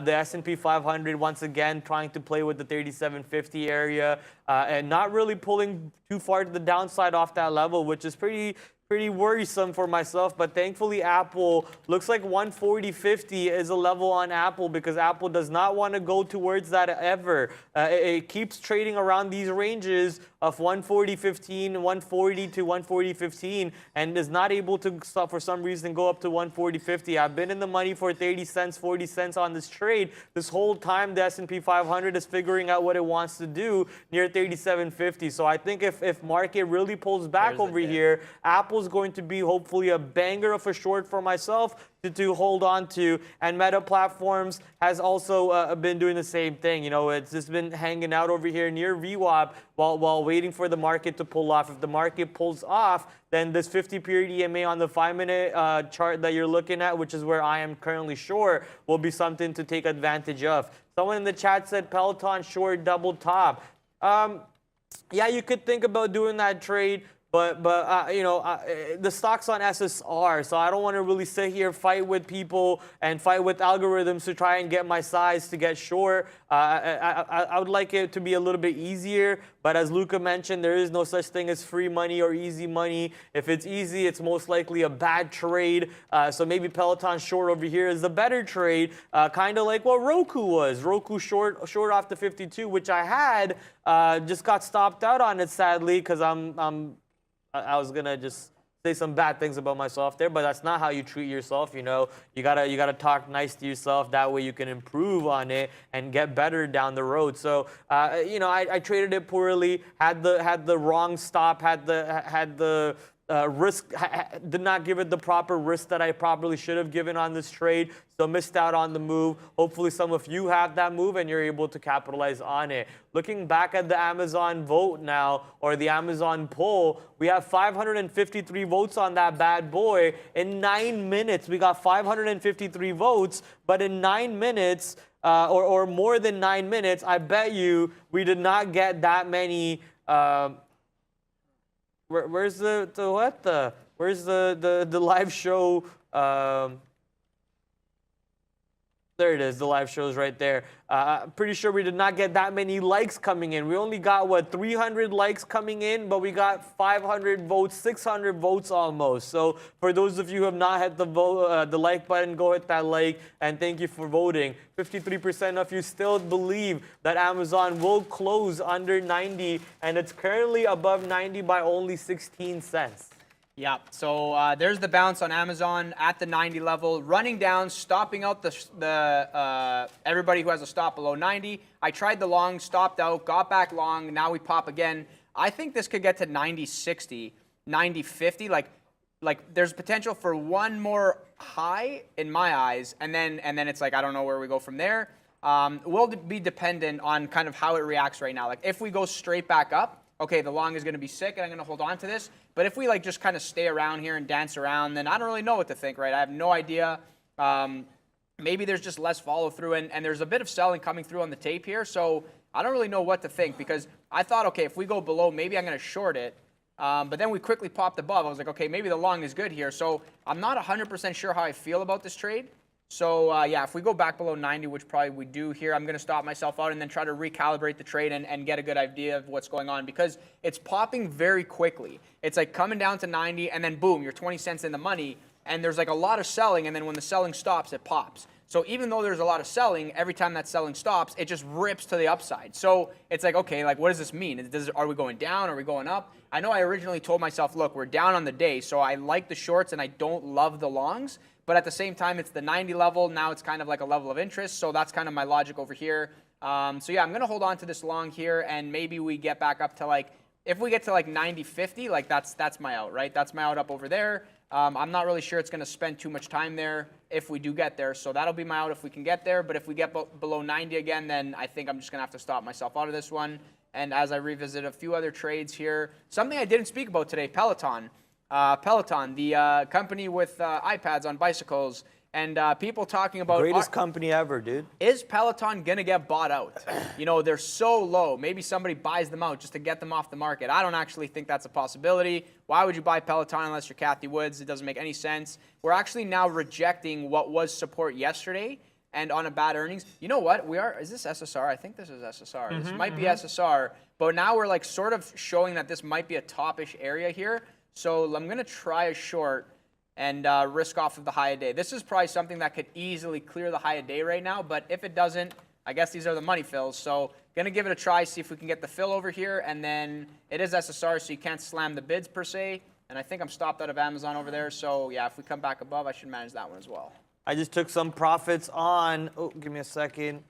F: The S&P 500, once again, trying to play with the 3750 area and not really pulling too far to the downside off that level, which is pretty worrisome for myself. But thankfully, Apple looks like 140.50 is a level on Apple because Apple does not want to go towards that ever. It keeps trading around these ranges of 140.15, 140 to 140.15, and is not able to, for some reason, go up to 140.50. I've been in the money for 30 cents, 40 cents on this trade. This whole time, the S&P 500 is figuring out what it wants to do near 37.50. So I think if market really pulls back over here, Apple's going to be hopefully a banger of a short for myself to hold on to. And Meta Platforms has also been doing the same thing. You know, it's just been hanging out over here near VWAP while waiting for the market to pull off. If the market pulls off, then this 50-period EMA on the 5-minute chart that you're looking at, which is where I am currently short, will be something to take advantage of. Someone in the chat said Peloton short double top. Yeah, you could think about doing that trade. But you know, the stock's on SSR, so I don't want to really sit here, fight with people and fight with algorithms to try and get my size to get short. I would like it to be a little bit easier, but as Luca mentioned, there is no such thing as free money or easy money. If it's easy, it's most likely a bad trade. So maybe Peloton short over here is the better trade, kind of like what Roku was. Roku short off the 52, which I had, just got stopped out on it sadly because I was gonna just say some bad things about myself there, but that's not how you treat yourself. You know, you gotta talk nice to yourself. That way you can improve on it and get better down the road. So you know, I traded it poorly, had the wrong stop, had the risk, did not give it the proper risk that I probably should have given on this trade, so missed out on the move. Hopefully some of you have that move and you're able to capitalize on it. Looking back at the Amazon vote now, or the Amazon poll, we have 553 votes on that bad boy. In 9 minutes, we got 553 votes, but in 9 minutes, or more than 9 minutes, I bet you we did not get that many. Where's the live show? There it is, the live show is right there. Pretty sure we did not get that many likes coming in. We only got, what, 300 likes coming in, but we got 500 votes, 600 votes almost. So for those of you who have not hit the like button, go hit that like, and thank you for voting. 53% of you still believe that Amazon will close under 90, and it's currently above 90 by only 16 cents.
G: Yeah, so there's the bounce on Amazon at the 90 level, running down, stopping out the everybody who has a stop below 90. I tried the long, stopped out, got back long, now we pop again. I think this could get to 90.60, 90.50. Like there's potential for one more high in my eyes, and then it's like I don't know where we go from there. Will be dependent on kind of how it reacts right now. Like if we go straight back up, okay, the long is going to be sick, and I'm going to hold on to this. But if we like just kind of stay around here and dance around, then I don't really know what to think, right? I have no idea. Maybe there's just less follow through, and there's a bit of selling coming through on the tape here. So I don't really know what to think because I thought, okay, if we go below, maybe I'm going to short it. But then we quickly popped above. I was like, okay, maybe the long is good here. So I'm not 100% sure how I feel about this trade. So yeah, if we go back below 90, which probably we do here, I'm going to stop myself out and then try to recalibrate the trade and get a good idea of what's going on, because it's popping very quickly. It's like coming down to 90 and then boom, you're 20 cents in the money, and there's like a lot of selling, and then when the selling stops, it pops. So even though there's a lot of selling, every time that selling stops, it just rips to the upside. So it's like, okay, like what does this mean? Are we going down? Are we going up? I know I originally told myself, look, we're down on the day, so I like the shorts and I don't love the longs. But at the same time, it's the 90 level. Now it's kind of like a level of interest. So that's kind of my logic over here. So yeah, I'm going to hold on to this long here, and maybe we get back up to like, if we get to like 90.50, like that's my out, right? That's my out up over there. I'm not really sure it's going to spend too much time there if we do get there. So that'll be my out if we can get there. But if we get below 90 again, then I think I'm just going to have to stop myself out of this one. And as I revisit a few other trades here, something I didn't speak about today, Peloton. Peloton, the company with iPads on bicycles, and people talking about
F: greatest company ever, dude.
G: Is Peloton gonna get bought out? You know, they're so low. Maybe somebody buys them out just to get them off the market. I don't actually think that's a possibility. Why would you buy Peloton unless you're Kathy Woods? It doesn't make any sense. We're actually now rejecting what was support yesterday, and on a bad earnings. You know what? Is this SSR? I think this is SSR. This might be SSR, but now we're like sort of showing that this might be a top-ish area here. So I'm going to try a short and risk off of the high a day. This is probably something that could easily clear the high a day right now, but if it doesn't, I guess these are the money fills. So going to give it a try, see if we can get the fill over here, and then it is SSR, so you can't slam the bids per se, and I think I'm stopped out of Amazon over there, so yeah, if we come back above, I should manage that one as well.
F: I just took some profits on, give me a second.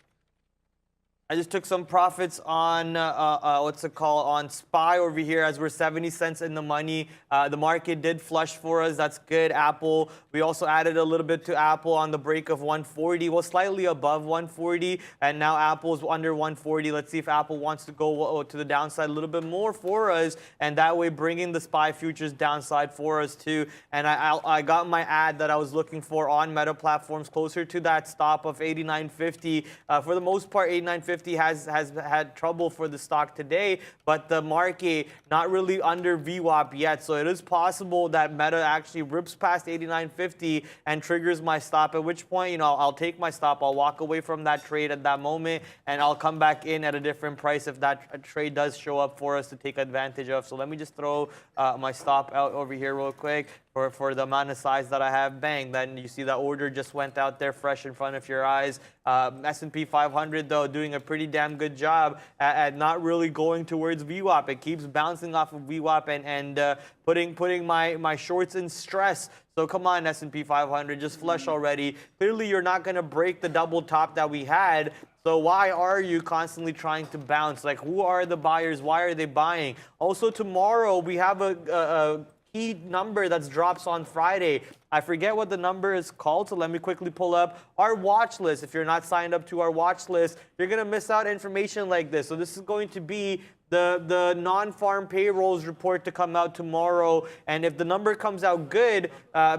F: I just took some profits on, on SPY over here, as we're 70 cents in the money. The market did flush for us. That's good. Apple, we also added a little bit to Apple on the break of 140. Well, slightly above 140, and now Apple's under 140. Let's see if Apple wants to go to the downside a little bit more for us, and that way bringing the SPY futures downside for us too. And I got my ad that I was looking for on Meta platforms closer to that stop of 89.50. For the most part, 89.50 has had trouble for the stock today, but the market not really under VWAP yet. So it is possible that Meta actually rips past 89.50 and triggers my stop, at which point, you know, I'll take my stop. I'll walk away from that trade at that moment, and I'll come back in at a different price if that trade does show up for us to take advantage of. So let me just throw my stop out over here real quick. For the amount of size that I have, bang, then you see that order just went out there fresh in front of your eyes. S&P 500, though, doing a pretty damn good job at not really going towards VWAP. It keeps bouncing off of VWAP and putting my shorts in stress. So come on, S&P 500, just flush already. Clearly, you're not going to break the double top that we had. So why are you constantly trying to bounce? Like, who are the buyers? Why are they buying? Also, tomorrow, we have a key number that drops on Friday. I forget what the number is called, so let me quickly pull up our watch list. If you're not signed up to our watch list, you're going to miss out information like this. So this is going to be the non-farm payrolls report to come out tomorrow. And if the number comes out good,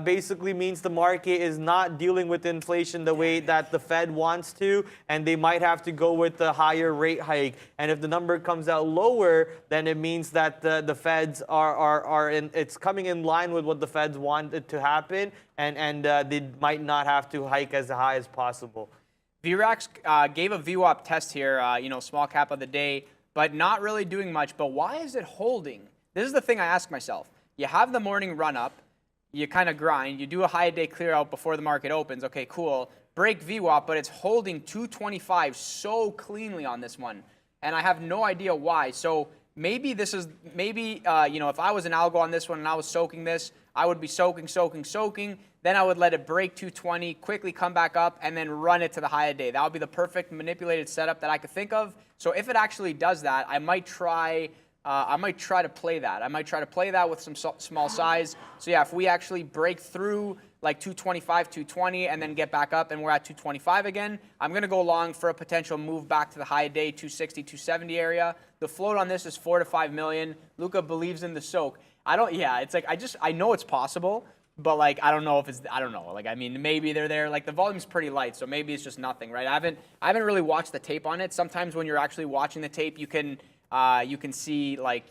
F: basically means the market is not dealing with inflation the way that the Fed wants to, and they might have to go with the higher rate hike. And if the number comes out lower, then it means that the Feds it's coming in line with what the Feds wanted to happen, and they might not have to hike as high as possible.
G: VRAX gave a VWAP test here, small cap of the day, but not really doing much. But why is it holding? This is the thing I ask myself. You have the morning run up, you kind of grind, you do a high day clear out before the market opens. Okay, cool. Break VWAP, but it's holding 225 so cleanly on this one. And I have no idea why. So maybe if I was an algo on this one and I was soaking this, I would be soaking. Then I would let it break 220, quickly come back up, and then run it to the high of day. That would be the perfect manipulated setup that I could think of. So if it actually does that, I might try to play that. I might try to play that with some small size. So yeah, if we actually break through like 225, 220, and then get back up and we're at 225 again, I'm going to go long for a potential move back to the high of day, 260, 270 area. The float on this is 4 to 5 million. Luca believes in the soak. I know it's possible, but like, I don't know. Like, I mean, maybe they're there. Like, the volume's pretty light, so maybe it's just nothing, right? I haven't really watched the tape on it. Sometimes when you're actually watching the tape, you can see, like,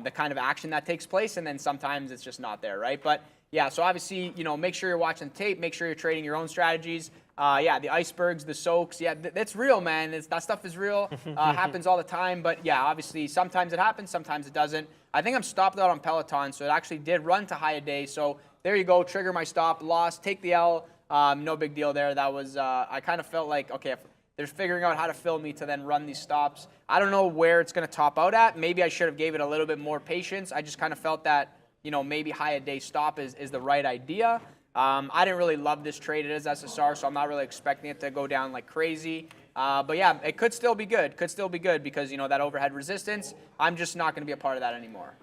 G: the kind of action that takes place, and then sometimes it's just not there, right? But yeah, so obviously, make sure you're watching the tape, make sure you're trading your own strategies. Yeah, the icebergs, the soaks, yeah, that's real, man. That stuff is real. Happens all the time. But yeah, obviously, sometimes it happens, sometimes it doesn't. I think I'm stopped out on Peloton, so it actually did run to high a day. So there you go, trigger my stop, loss, take the L. No big deal there. That was, I kind of felt like, okay, if they're figuring out how to fill me to then run these stops. I don't know where it's going to top out at. Maybe I should have gave it a little bit more patience. I just kind of felt that, maybe high a day stop is the right idea. I didn't really love this trade. It is SSR, so I'm not really expecting it to go down like crazy. But yeah, it could still be good. Could still be good because, that overhead resistance, I'm just not going to be a part of that anymore.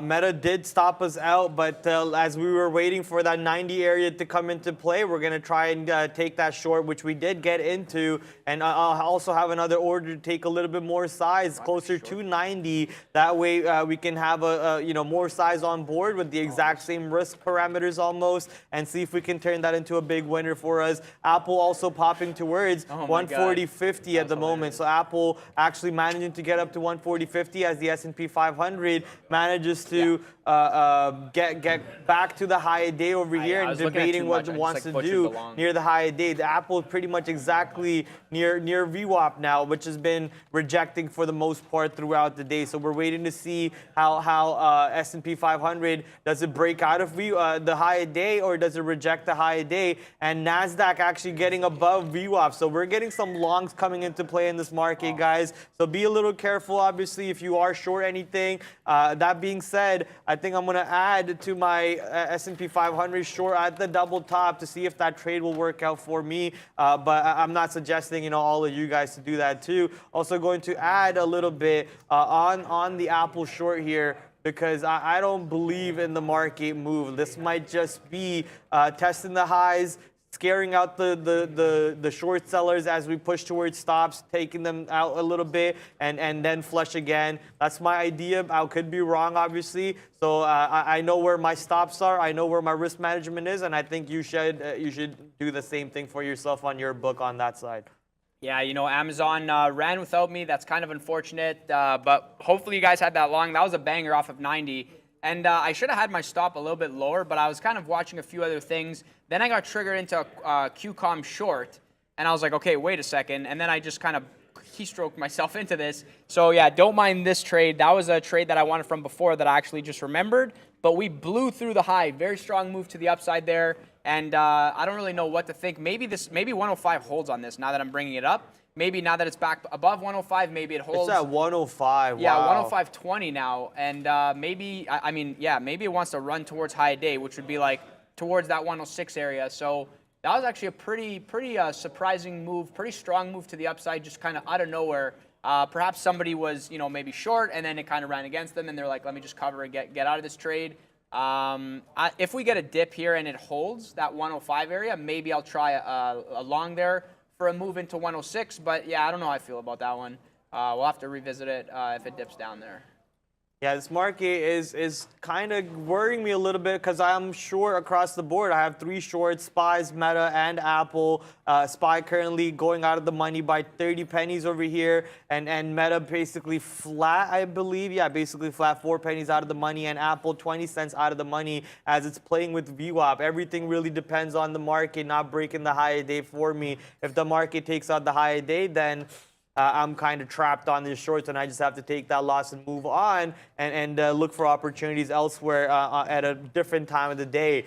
F: Meta did stop us out, but as we were waiting for that 90 area to come into play, we're going to try and take that short, which we did get into. And I'll also have another order to take a little bit more size, closer to 90. That way we can have more size on board with the exact same risk parameters almost, and see if we can turn that into a big winner for us. Apple also popping towards 140.50 at the moment. So Apple actually managing to get up to 140.50 as the S&P 500 manages to get back to the high day over here and debating what it wants to do near the high day. The Apple is pretty much exactly near VWAP now, which has been rejecting for the most part throughout the day. So we're waiting to see how S&P 500, does it break out of the high day or does it reject the high day? And NASDAQ actually getting above VWAP. So we're getting some longs coming into play in this market, guys. So be a little careful, obviously, if you are short anything. That being said, I think I'm going to add to my S&P 500 short at the double top to see if that trade will work out for me. But I'm not suggesting, all of you guys to do that too. Also going to add a little bit on the Apple short here, because I don't believe in the market move. This might just be testing the highs, scaring out the short sellers as we push towards stops, taking them out a little bit, and then flush again. That's my idea. I could be wrong, obviously. So I know where my stops are. I know where my risk management is, and I think you should do the same thing for yourself on your book on that side.
G: Yeah, Amazon ran without me. That's kind of unfortunate, but hopefully you guys had that long. That was a banger off of 90. And I should have had my stop a little bit lower, but I was kind of watching a few other things. Then I got triggered into a QCOM short, and I was like, okay, wait a second. And then I just kind of keystroked myself into this. So yeah, don't mind this trade. That was a trade that I wanted from before that I actually just remembered. But we blew through the high. Very strong move to the upside there. And I don't really know what to think. Maybe 105 holds on this now that I'm bringing it up. Maybe now that it's back above 105, maybe it holds.
F: It's at 105.
G: Yeah,
F: wow.
G: 105.20 now. And maybe it wants to run towards high day, which would be like towards that 106 area. So that was actually a pretty surprising move, pretty strong move to the upside, just kind of out of nowhere. Perhaps somebody was, maybe short, and then it kind of ran against them, and they're like, let me just cover and get out of this trade. If we get a dip here and it holds that 105 area, maybe I'll try a long there for a move into 106. But yeah, I don't know how I feel about that one. We'll have to revisit it if it dips down there.
F: Yeah, this market is kind of worrying me a little bit because I'm short across the board. I have 3 shorts, SPYs, Meta, and Apple. SPY currently going out of the money by 30 pennies over here, and Meta basically flat, I believe. Yeah, basically flat, 4 pennies out of the money, and Apple 20 cents out of the money as it's playing with VWAP. Everything really depends on the market not breaking the high day for me. If the market takes out the high day, then I'm kind of trapped on these shorts, and I just have to take that loss and move on and look for opportunities elsewhere at a different time of the day.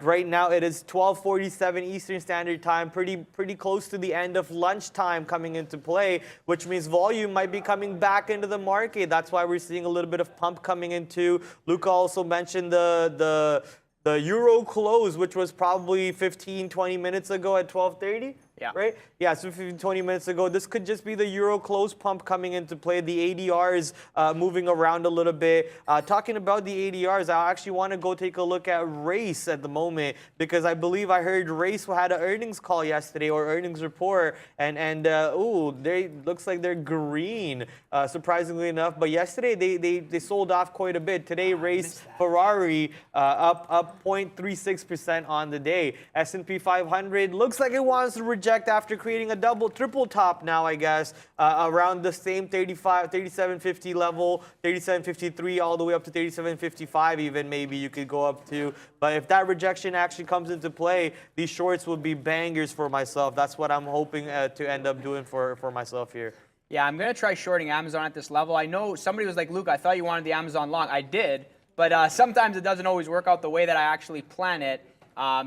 F: Right now, it is 12:47 Eastern Standard Time, pretty close to the end of lunchtime coming into play, which means volume might be coming back into the market. That's why we're seeing a little bit of pump coming into. Luca also mentioned the Euro close, which was probably 15-20 minutes ago at 12:30.
G: Yeah.
F: Right? Yeah, so 15-20 minutes ago. This could just be the Euro close pump coming into play. The ADRs moving around a little bit. Talking about the ADRs, I actually want to go take a look at Race at the moment because I believe I heard Race had an earnings call yesterday or earnings report, and they looks like they're green, surprisingly enough. But yesterday they sold off quite a bit. Today, Race Ferrari up 0.36% on the day. S&P 500 looks like it wants to reject reject after creating a triple top now, I guess, around the same 37.50 level, 37.53 all the way up to 37.55 even maybe you could go up to. But if that rejection actually comes into play, these shorts will be bangers for myself. That's what I'm hoping to end up doing for myself here.
G: Yeah, I'm going to try shorting Amazon at this level. I know somebody was like, Luke, I thought you wanted the Amazon long. I did, but sometimes it doesn't always work out the way that I actually plan it.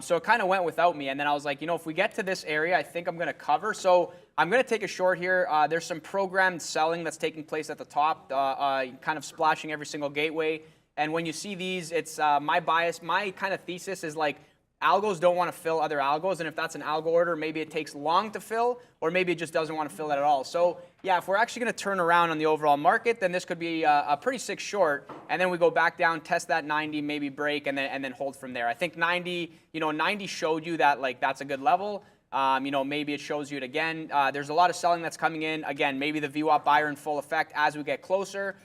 G: So it kind of went without me. And then I was like, if we get to this area, I think I'm going to cover. So I'm going to take a short here. There's some programmed selling that's taking place at the top, kind of splashing every single gateway. And when you see these, it's my bias. My kind of thesis is like, algos don't want to fill other algos, and if that's an algo order, maybe it takes long to fill, or maybe it just doesn't want to fill it at all. So yeah, if we're actually going to turn around on the overall market, then this could be a pretty sick short, and then we go back down, test that 90, maybe break, and then hold from there. I think 90, 90 showed you that like that's a good level. Maybe it shows you it again. There's a lot of selling that's coming in. Again, maybe the VWAP buyer in full effect as we get closer.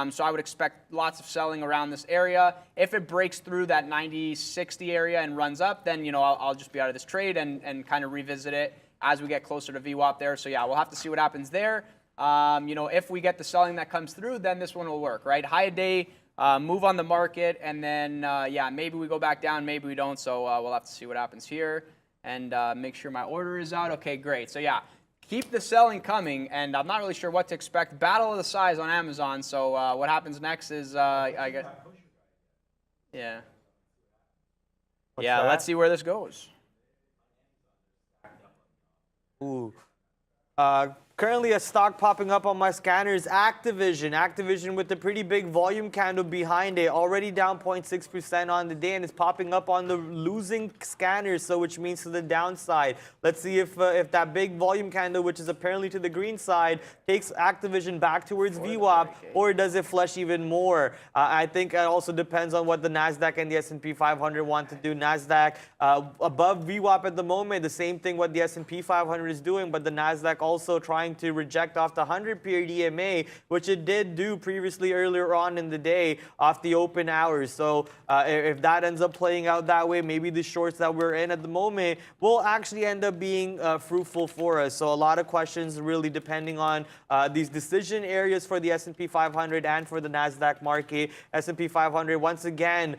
G: So I would expect lots of selling around this area. If it breaks through that 90-60 area and runs up, then I'll just be out of this trade and kind of revisit it as we get closer to VWAP there. So yeah, we'll have to see what happens there. If we get the selling that comes through, then this one will work, right? High a day, move on the market, and then yeah, maybe we go back down, maybe we don't. So we'll have to see what happens here and make sure my order is out. Okay, great. So yeah. Keep the selling coming, and I'm not really sure what to expect. Battle of the size on Amazon. So what happens next is I get. Yeah. Let's see where this goes.
F: Ooh. Currently a stock popping up on my scanner is Activision. Activision with a pretty big volume candle behind it, already down 0.6% on the day, and it's popping up on the losing scanners, so which means to the downside. Let's see if that big volume candle, which is apparently to the green side, takes Activision back towards VWAP, or does it flush even more? I think it also depends on what the NASDAQ and the S&P 500 want to do. NASDAQ above VWAP at the moment, the same thing what the S&P 500 is doing, but the NASDAQ also trying to reject off the 100-period EMA, which it did do previously earlier on in the day off the open hours. So if that ends up playing out that way, maybe the shorts that we're in at the moment will actually end up being fruitful for us. So a lot of questions really depending on these decision areas for the S&P 500 and for the NASDAQ market. S&P 500 once again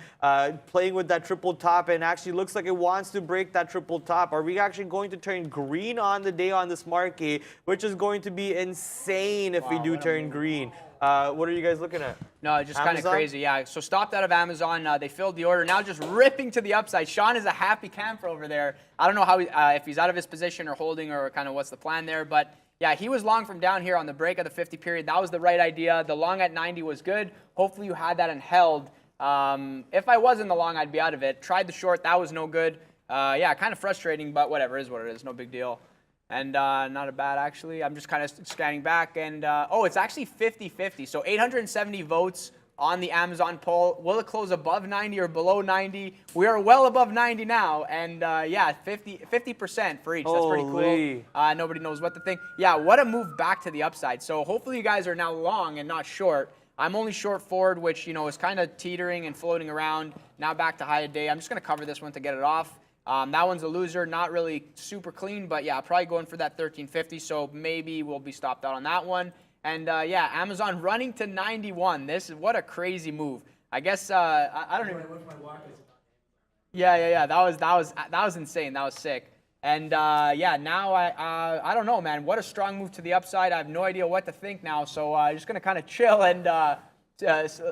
F: playing with that triple top, and actually looks like it wants to break that triple top. Are we actually going to turn green on the day on this market, which is going to be insane if we do turn green? What are you guys looking at?
G: No, just kind of crazy, yeah. So stopped out of Amazon. They filled the order. Now just ripping to the upside. Sean is a happy camper over there. I don't know how if he's out of his position or holding or kind of what's the plan there. But yeah, he was long from down here on the break of the 50 period. That was the right idea. The long at 90 was good. Hopefully you had that and held. If I was in the long, I'd be out of it. Tried the short. That was no good. Yeah, kind of frustrating, but whatever, is what it is. No big deal. And not a bad, actually. I'm just kind of scanning back. And, oh, it's actually 50-50. So 870 votes on the Amazon poll. Will it close above 90 or below 90? We are well above 90 now. And, yeah, 50% for each. That's pretty cool. Nobody knows what to think. Yeah, what a move back to the upside. So hopefully you guys are now long and not short. I'm only short forward, which, is kind of teetering and floating around. Now back to high a day. I'm just going to cover this one to get it off. That one's a loser, not really super clean, but yeah, probably going for that 1350, so maybe we'll be stopped out on that one. And yeah, Amazon running to 91. What a crazy move. I guess I don't even. Yeah. That was insane. That was sick. And yeah, now I don't know, man. What a strong move to the upside. I have no idea what to think now, so I'm just gonna kind of chill and.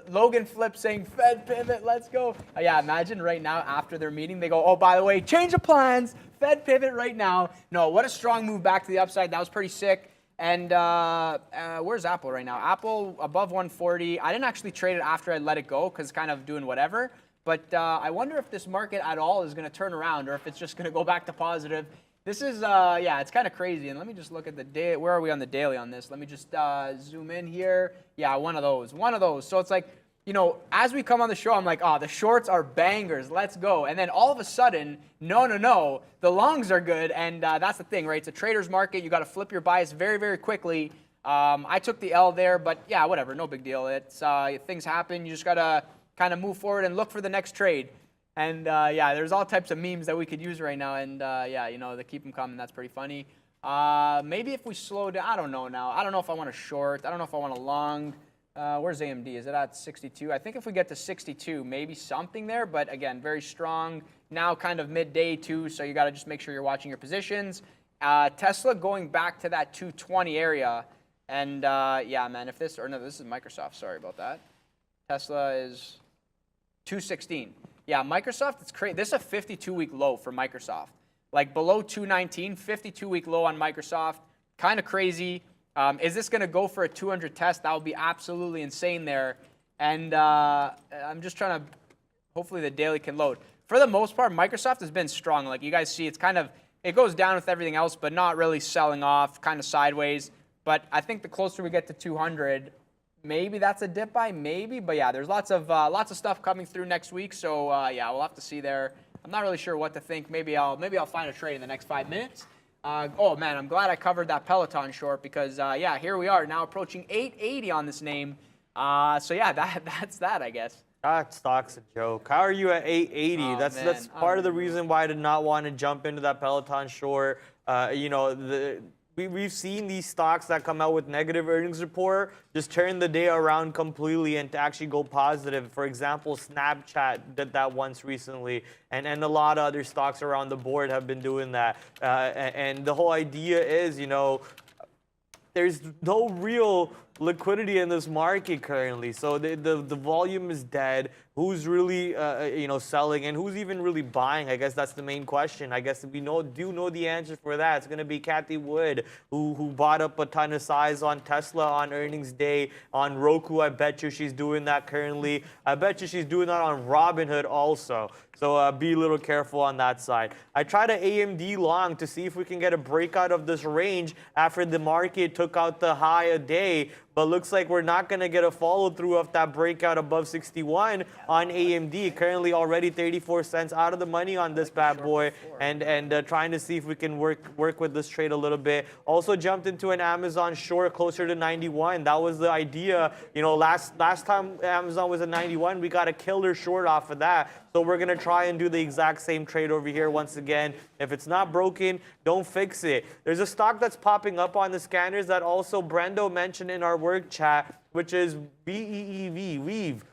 G: Logan Flip saying Fed pivot, let's go. Yeah, imagine right now after their meeting, they go, oh, by the way, change of plans, Fed pivot right now. No, what a strong move back to the upside. That was pretty sick. And where's Apple right now? Apple above 140. I didn't actually trade it after I let it go because it's kind of doing whatever. But I wonder if this market at all is going to turn around or if it's just going to go back to positive. This is, yeah, it's kind of crazy. And let me just look at the day. Where are we on the daily on this? Let me just zoom in here. Yeah, one of those. So it's like, as we come on the show, I'm like, oh, the shorts are bangers. Let's go. And then all of a sudden, no, the longs are good. And that's the thing, right? It's a trader's market. You got to flip your bias very, very quickly. I took the L there, but yeah, whatever. No big deal. It's things happen. You just got to kind of move forward and look for the next trade. And yeah, there's all types of memes that we could use right now. And yeah, you know, they keep them coming. That's pretty funny. Maybe if we slow down, I don't know now. I don't know if I want to short. I don't know if I want to long. Where's AMD? Is it at 62? I think if we get to 62, maybe something there. But again, very strong. Now kind of midday too, so you got to just make sure you're watching your positions. Tesla going back to that 220 area. And yeah, man, if this, or no, this is Microsoft. Sorry about that. Tesla is 216. Yeah, Microsoft, it's crazy. This is a 52-week low for Microsoft. Like below 219, 52-week low on Microsoft. Kind of crazy. Is this going to go for a 200 test? That would be absolutely insane there. And I'm just trying to, hopefully the daily can load. For the most part, Microsoft has been strong. Like you guys see, it's kind of, it goes down with everything else, but not really selling off, kind of sideways. But I think the closer we get to 200, maybe that's a dip buy, maybe. But yeah, there's lots of stuff coming through next week. So yeah, we'll have to see there. I'm not really sure what to think. Maybe I'll find a trade in the next 5 minutes. Oh man, I'm glad I covered that Peloton short because yeah, here we are now approaching 880 on this name. So yeah, that's that, I guess.
F: That stock's a joke. How are you at 880?
G: Oh,
F: That's part of the reason why I did not want to jump into that Peloton short. You know, we've seen these stocks that come out with negative earnings report just turn the day around completely and to actually go positive. For example, Snapchat did that once recently, and a lot of other stocks around the board have been doing that. And the whole idea is, you know, there's no real liquidity in this market currently, so the volume is dead. Who's really you know, selling and who's even really buying? I guess that's the main question. I guess we do know the answer for that. It's going to be Cathie Wood, who bought up a ton of size on Tesla on earnings day. On Roku, I bet you she's doing that currently. I bet you she's doing that on Robinhood also. So be a little careful on that side. I tried an AMD long to see if we can get a breakout of this range after the market took out the high a day, but looks like we're not going to get a follow through of that breakout above 61 on AMD. Currently already 34 cents out of the money on this bad boy, and trying to see if we can work with this trade a little bit. Also jumped into an Amazon short closer to 91. That was the idea. You know, last time Amazon was at 91, we got a killer short off of that. So we're going to try and do the exact same trade over here once again. If it's not broken, don't fix it. There's a stock that's popping up on the scanners that also Brendo mentioned in our work chat, which is BEEV, Weave.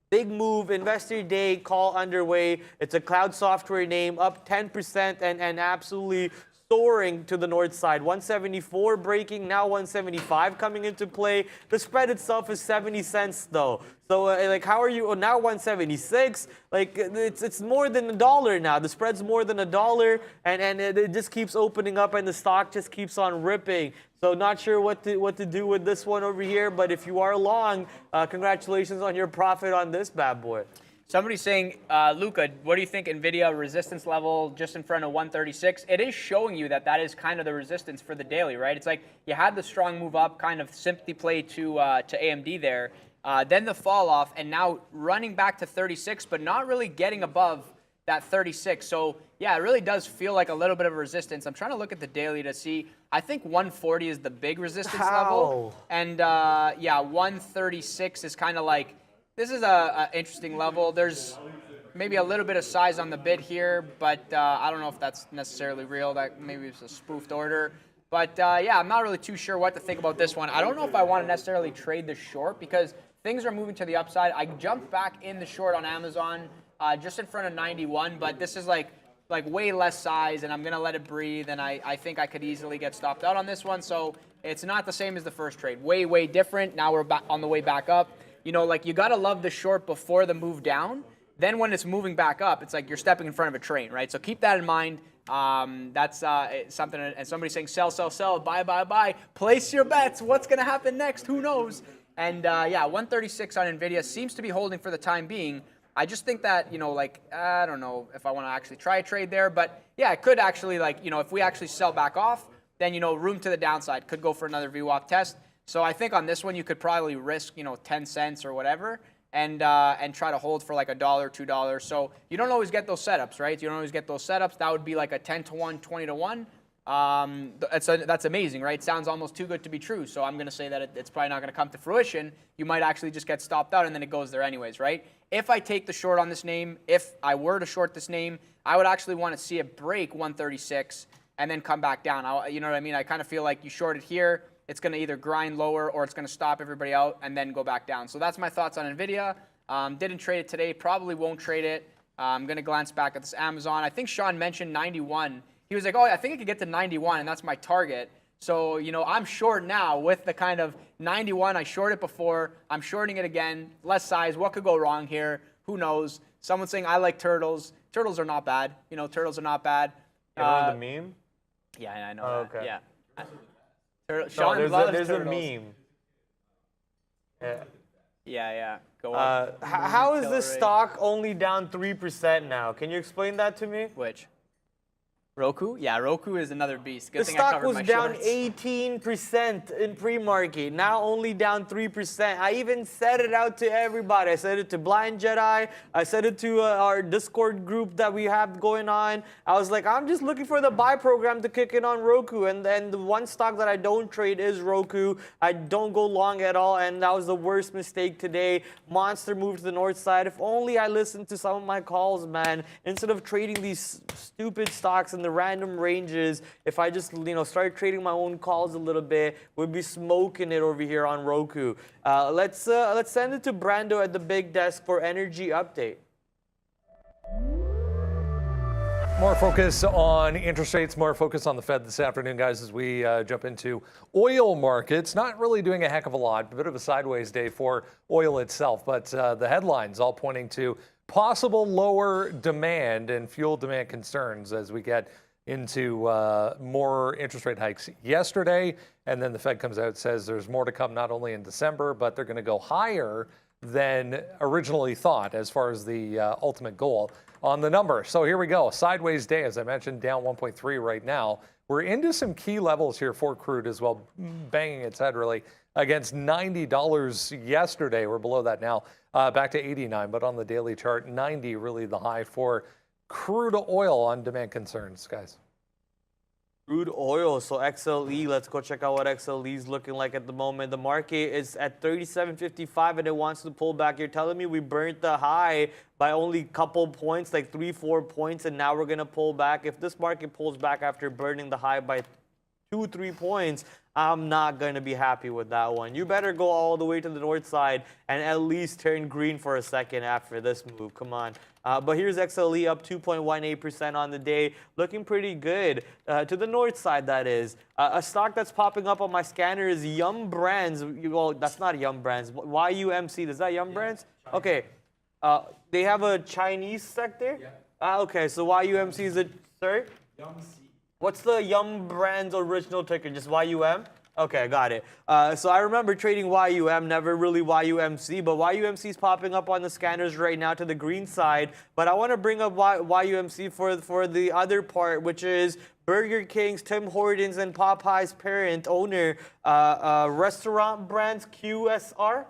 F: Big move, investor day call underway. It's a cloud software name, up 10% and absolutely soaring to the north side. 174 breaking, now 175 coming into play. The spread itself is 70 cents though. So like, how are you? Oh, now 176. Like it's more than $1 now. The spread's more than $1, and it just keeps opening up, and the stock just keeps on ripping. So not sure what to do with this one over here. But if you are long, congratulations on your profit on this bad boy.
G: Somebody's saying, Luca, what do you think NVIDIA resistance level just in front of 136? It is showing you that is kind of the resistance for the daily, right? It's like you had the strong move up, kind of sympathy play to AMD there. Then the fall off, and now running back to 36, but not really getting above that 36. So yeah, it really does feel like a little bit of a resistance. I'm trying to look at the daily to see. I think 140 is the big resistance level. And yeah, 136 is kind of like, this is a interesting level. There's maybe a little bit of size on the bid here, but I don't know if that's necessarily real. That maybe it's a spoofed order. But yeah, I'm not really too sure what to think about this one. I don't know if I want to necessarily trade the short because things are moving to the upside. I jumped back in the short on Amazon just in front of 91, but this is like way less size, and I'm going to let it breathe, and I think I could easily get stopped out on this one. So it's not the same as the first trade. Way, way different. Now we're back on the way back up. You know, like you got to love the short before the move down. Then when it's moving back up, it's like you're stepping in front of a train, right? So keep that in mind. That's something, and somebody's saying sell, sell, sell, buy, buy, buy. Place your bets. What's going to happen next? Who knows? And yeah, 136 on NVIDIA seems to be holding for the time being. I just think that, you know, like, I don't know if I want to actually try a trade there, but yeah, it could actually, like, you know, if we actually sell back off, then, you know, room to the downside, could go for another VWAP test. So I think on this one, you could probably risk, you know, 10 cents or whatever, and try to hold for like $1, $2. So you don't always get those setups, right? You don't always get those setups. That would be like a 10 to 1, 20 to 1. That's amazing, right? Sounds almost too good to be true. So I'm going to say that it's probably not going to come to fruition. You might actually just get stopped out and then it goes there anyways, right? If I take the short on this name, if I were to short this name, I would actually want to see it break 136 and then come back down. You know what I mean? I kind of feel like you short it here, it's going to either grind lower or it's going to stop everybody out and then go back down. So that's my thoughts on NVIDIA. Didn't trade it today, probably won't trade it. I'm going to glance back at this Amazon. I think Sean mentioned 91. He was like, oh, I think I could get to 91, and that's my target. So, you know, I'm short now with the kind of 91. I shorted before. I'm shorting it again. Less size. What could go wrong here? Who knows? Someone's saying, I like turtles. Turtles are not bad. You know, turtles are not bad.
F: You know the meme?
G: Yeah, I know that.
F: Okay.
G: Yeah. Sean loves
F: there's
G: turtles.
F: a meme. Yeah.
G: Yeah. Go on.
F: How is this stock only down 3% now? Can you explain that to me?
G: Which? Roku? Yeah, Roku is another beast. Good
F: the
G: thing I
F: stock
G: covered
F: was
G: my
F: down
G: shorts.
F: 18% in pre-market, now only down 3%. I even said it out to everybody. I said it to Blind Jedi. I said it to our Discord group that we have going on. I was like, I'm just looking for the buy program to kick in on Roku. And then the one stock that I don't trade is Roku. I don't go long at all, and that was the worst mistake today. Monster moved to the north side. If only I listened to some of my calls, man. Instead of trading these stupid stocks in the random ranges, if I just start trading my own calls a little bit, we'd be smoking it over here on Roku. Let's send it to Brando at the big desk for energy update.
A: More focus on interest rates, more focus on the Fed this afternoon, guys, as we jump into oil markets. Not really doing a heck of a lot, a bit of a sideways day for oil itself, but the headlines all pointing to possible lower demand and fuel demand concerns as we get into more interest rate hikes yesterday. And then the Fed comes out and says there's more to come, not only in December, but they're going to go higher than originally thought as far as the ultimate goal on the number. So here we go. Sideways day, as I mentioned, down 1.3 right now. We're into some key levels here for crude as well, banging its head really against $90 yesterday. We're below that now, back to 89, but on the daily chart, 90 really the high for crude oil on demand concerns, guys.
F: Crude oil, so XLE, let's go check out what XLE is looking like at the moment. The market is at 37.55 and it wants to pull back. You're telling me we burnt the high by only a couple points, like 3-4 points, and now we're going to pull back. If this market pulls back after burning the high by 2-3 points, I'm not going to be happy with that one. You better go all the way to the north side and at least turn green for a second after this move. Come on. But here's XLE up 2.18% on the day, looking pretty good. To the north side, that is. A stock that's popping up on my scanner is Yum Brands. Well, that's not Yum Brands. YUMC, is that Yum Brands? Okay. They have a Chinese sector? Yeah. Okay, so YUMC is a, sorry? YUMC. What's the Yum Brands original ticker? Just YUM? Okay, got it. So I remember trading YUM, never really YUMC, but YUMC is popping up on the scanners right now to the green side. But I want to bring up YUMC for the other part, which is Burger King's, Tim Hortons, and Popeye's parent owner, Restaurant Brands QSR.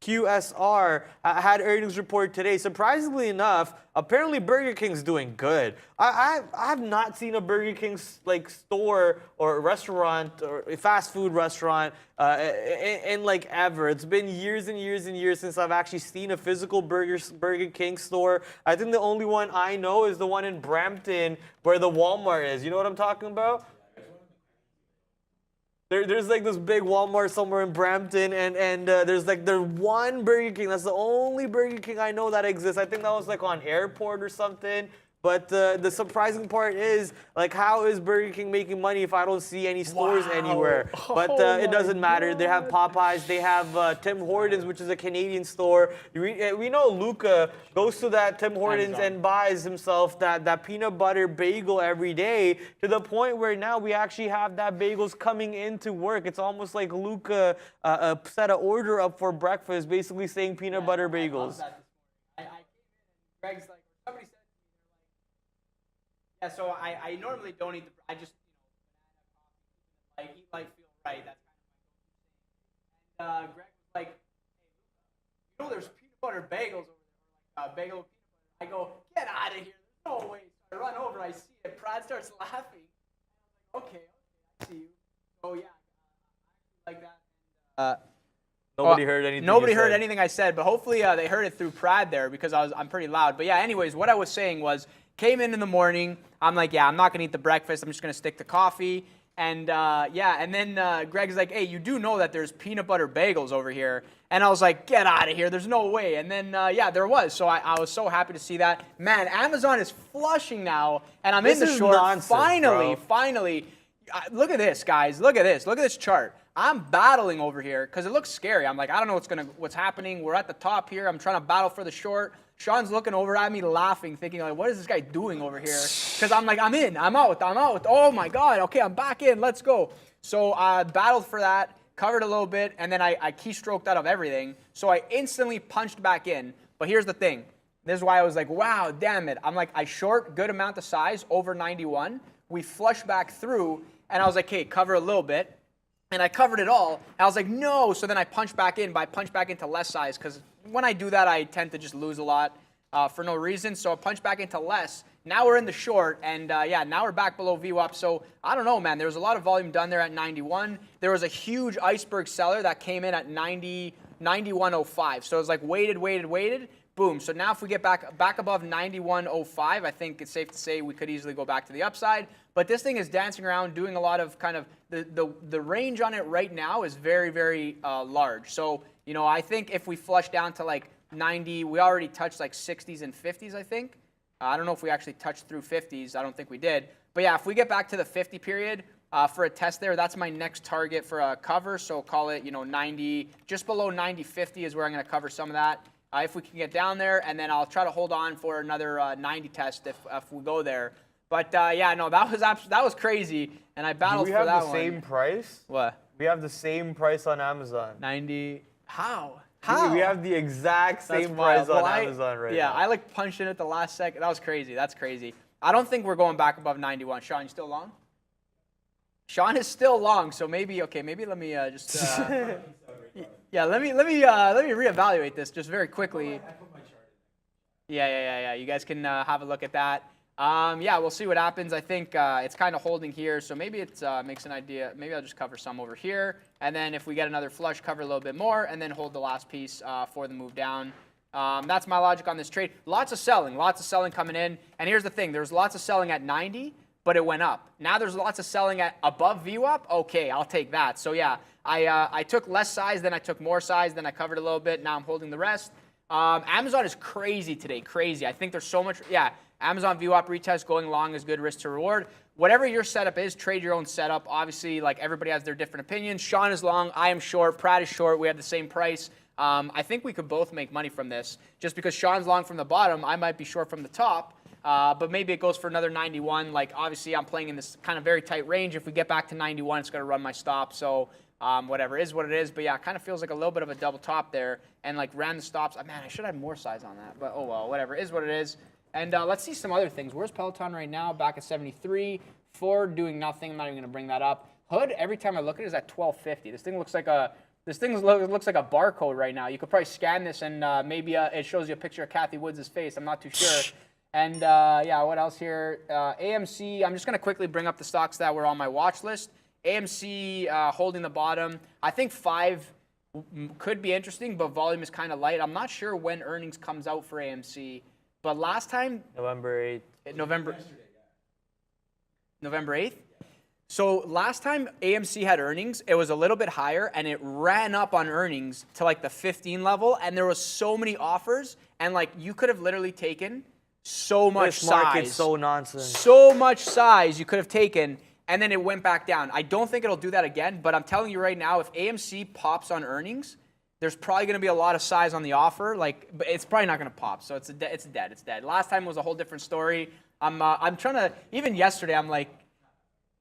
F: QSR had earnings report today. Surprisingly enough, apparently Burger King's doing good. I have not seen a Burger King store or restaurant or a fast food restaurant in like ever. It's been years and years and years since I've actually seen a physical Burger King store. I think the only one I know is the one in Brampton where the Walmart is. You know what I'm talking about? There's like this big Walmart somewhere in Brampton, and there's like the one Burger King. That's the only Burger King I know that exists. I think that was like on airport or something. But the surprising part is, like, how is Burger King making money if I don't see any stores anywhere? But it doesn't matter. They have Popeyes. They have Tim Hortons, which is a Canadian store. We know Luca goes to that Tim Hortons and buys himself that peanut butter bagel every day, to the point where now we actually have that bagels coming into work. It's almost like Luca set an order up for breakfast, basically saying peanut butter bagels.
G: I came in and Greg's like, somebody said, yeah, so I normally don't eat I just, like, eat like feel right. That's kind of my go-to thing. And Greg was like, hey, you know there's peanut butter bagels over there, like bagel peanut butter. I go, get out of here. There's no way. So I run over, I see it. Brad starts laughing. Okay, I see you. Oh yeah, like that.
F: Nobody heard anything.
G: Nobody
F: you
G: heard
F: said.
G: anything I said, but hopefully they heard it through Prad there because I'm pretty loud. But yeah, anyways, what I was saying was, came in the morning. I'm like, yeah, I'm not gonna eat the breakfast. I'm just gonna stick to coffee. And and then Greg's like, hey, you do know that there's peanut butter bagels over here? And I was like, get out of here. There's no way. And then there was. So I was so happy to see that. Man, Amazon is flushing now, and I'm in the short.
F: Nonsense,
G: Finally. Look at this, guys. Look at this. Look at this chart. I'm battling over here because it looks scary. I'm like, I don't know what's happening. We're at the top here. I'm trying to battle for the short. Sean's looking over at me laughing, thinking like, what is this guy doing over here? Because I'm like, I'm in, I'm out. Oh my God, okay, I'm back in, let's go. So I battled for that, covered a little bit, and then I keystroked out of everything. So I instantly punched back in. But here's the thing. This is why I was like, wow, damn it. I'm like, I short good amount of size, over 91. We flush back through, and I was like, hey, cover a little bit. And I covered it all. And I was like, no. So then I punched back in, but I punched back into less size because when I do that, I tend to just lose a lot for no reason. So I punched back into less. Now we're in the short, and now we're back below VWAP. So I don't know, man. There was a lot of volume done there at 91. There was a huge iceberg seller that came in at 91.05. So it was like waited. Boom. So now if we get back above 91.05, I think it's safe to say we could easily go back to the upside. But this thing is dancing around, doing a lot of kind of the range on it right now is very, very large. So, I think if we flush down to like 90, we already touched like 60s and 50s, I think. I don't know if we actually touched through 50s. I don't think we did. But yeah, if we get back to the 50 period for a test there, that's my next target for a cover. So call it, 90, just below 90.50 is where I'm going to cover some of that. If we can get down there, and then I'll try to hold on for another 90 test if we go there. But that was crazy, and I battled for that one.
F: Do we have the same price?
G: What?
F: We have the same price on Amazon.
G: 90. How?
F: We have the exact same price on Amazon right now.
G: Yeah, I punched in at the last second. That was crazy. That's crazy. I don't think we're going back above 91. Sean, you still long? Sean is still long, so maybe let me just. Let me reevaluate this just very quickly. Yeah. You guys can have a look at that. We'll see what happens. I think it's kind of holding here, so maybe it makes an idea. Maybe I'll just cover some over here, and then if we get another flush, cover a little bit more, and then hold the last piece for the move down. That's my logic on this trade. Lots of selling coming in. And here's the thing. There's lots of selling at 90, but it went up. Now there's lots of selling at above VWAP. Okay, I'll take that. So yeah, I took less size, then I took more size, then I covered a little bit. Now I'm holding the rest. Amazon is crazy today, crazy. I think there's so much, Amazon VWAP retest going long is good risk to reward. Whatever your setup is, trade your own setup. Obviously, like everybody has their different opinions. Sean is long, I am short, Pratt is short. We have the same price. I think we could both make money from this. Just because Sean's long from the bottom, I might be short from the top. But maybe it goes for another 91. Like, obviously, I'm playing in this kind of very tight range. If we get back to 91, it's going to run my stop. So whatever is what it is. But yeah, it kind of feels like a little bit of a double top there. And like ran the stops. Man, I should have more size on that. But oh well, whatever is what it is. And let's see some other things. Where's Peloton right now? Back at 73. Ford doing nothing. I'm not even going to bring that up. Hood, every time I look at it, is at 1250. This thing looks like a barcode right now. You could probably scan this and maybe it shows you a picture of Kathy Woods' face. I'm not too sure. And what else here? AMC, I'm just going to quickly bring up the stocks that were on my watch list. AMC holding the bottom. I think 5 could be interesting, but volume is kind of light. I'm not sure when earnings comes out for AMC. But last time,
F: November 8th.
G: November 8th? So last time AMC had earnings, it was a little bit higher, and it ran up on earnings to like the 15 level, and there was so many offers, and like you could have literally taken so much
F: This market's
G: size.
F: so nonsense.
G: So much size you could have taken, and then it went back down. I don't think it'll do that again, but I'm telling you right now, if AMC pops on earnings, there's probably going to be a lot of size on the offer, but it's probably not going to pop. So it's dead. Last time was a whole different story. I'm trying to, even yesterday, I'm like,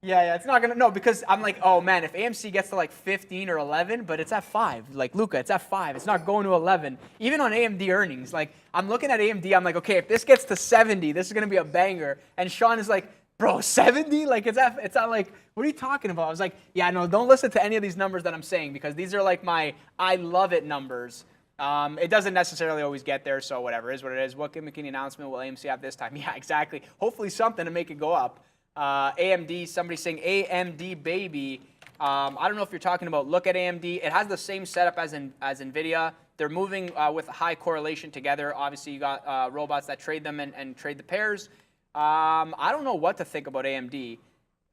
G: it's not going to, no, because I'm like, oh man, if AMC gets to like 15 or 11, but it's at 5, like Luca, it's at 5. It's not going to 11. Even on AMD earnings, like I'm looking at AMD, I'm like, okay, if this gets to 70, this is going to be a banger. And Sean is like, bro, 70? Like it's not like, what are you talking about? I was like, yeah, no, don't listen to any of these numbers that I'm saying because these are like my I love it numbers. It doesn't necessarily always get there, so whatever is what it is. What gimmicky announcement will AMC have this time? Yeah, exactly. Hopefully something to make it go up. AMD, somebody saying AMD baby. I don't know if you're talking about look at AMD. It has the same setup as NVIDIA. They're moving with a high correlation together. Obviously, you got robots that trade them and trade the pairs. I don't know what to think about AMD.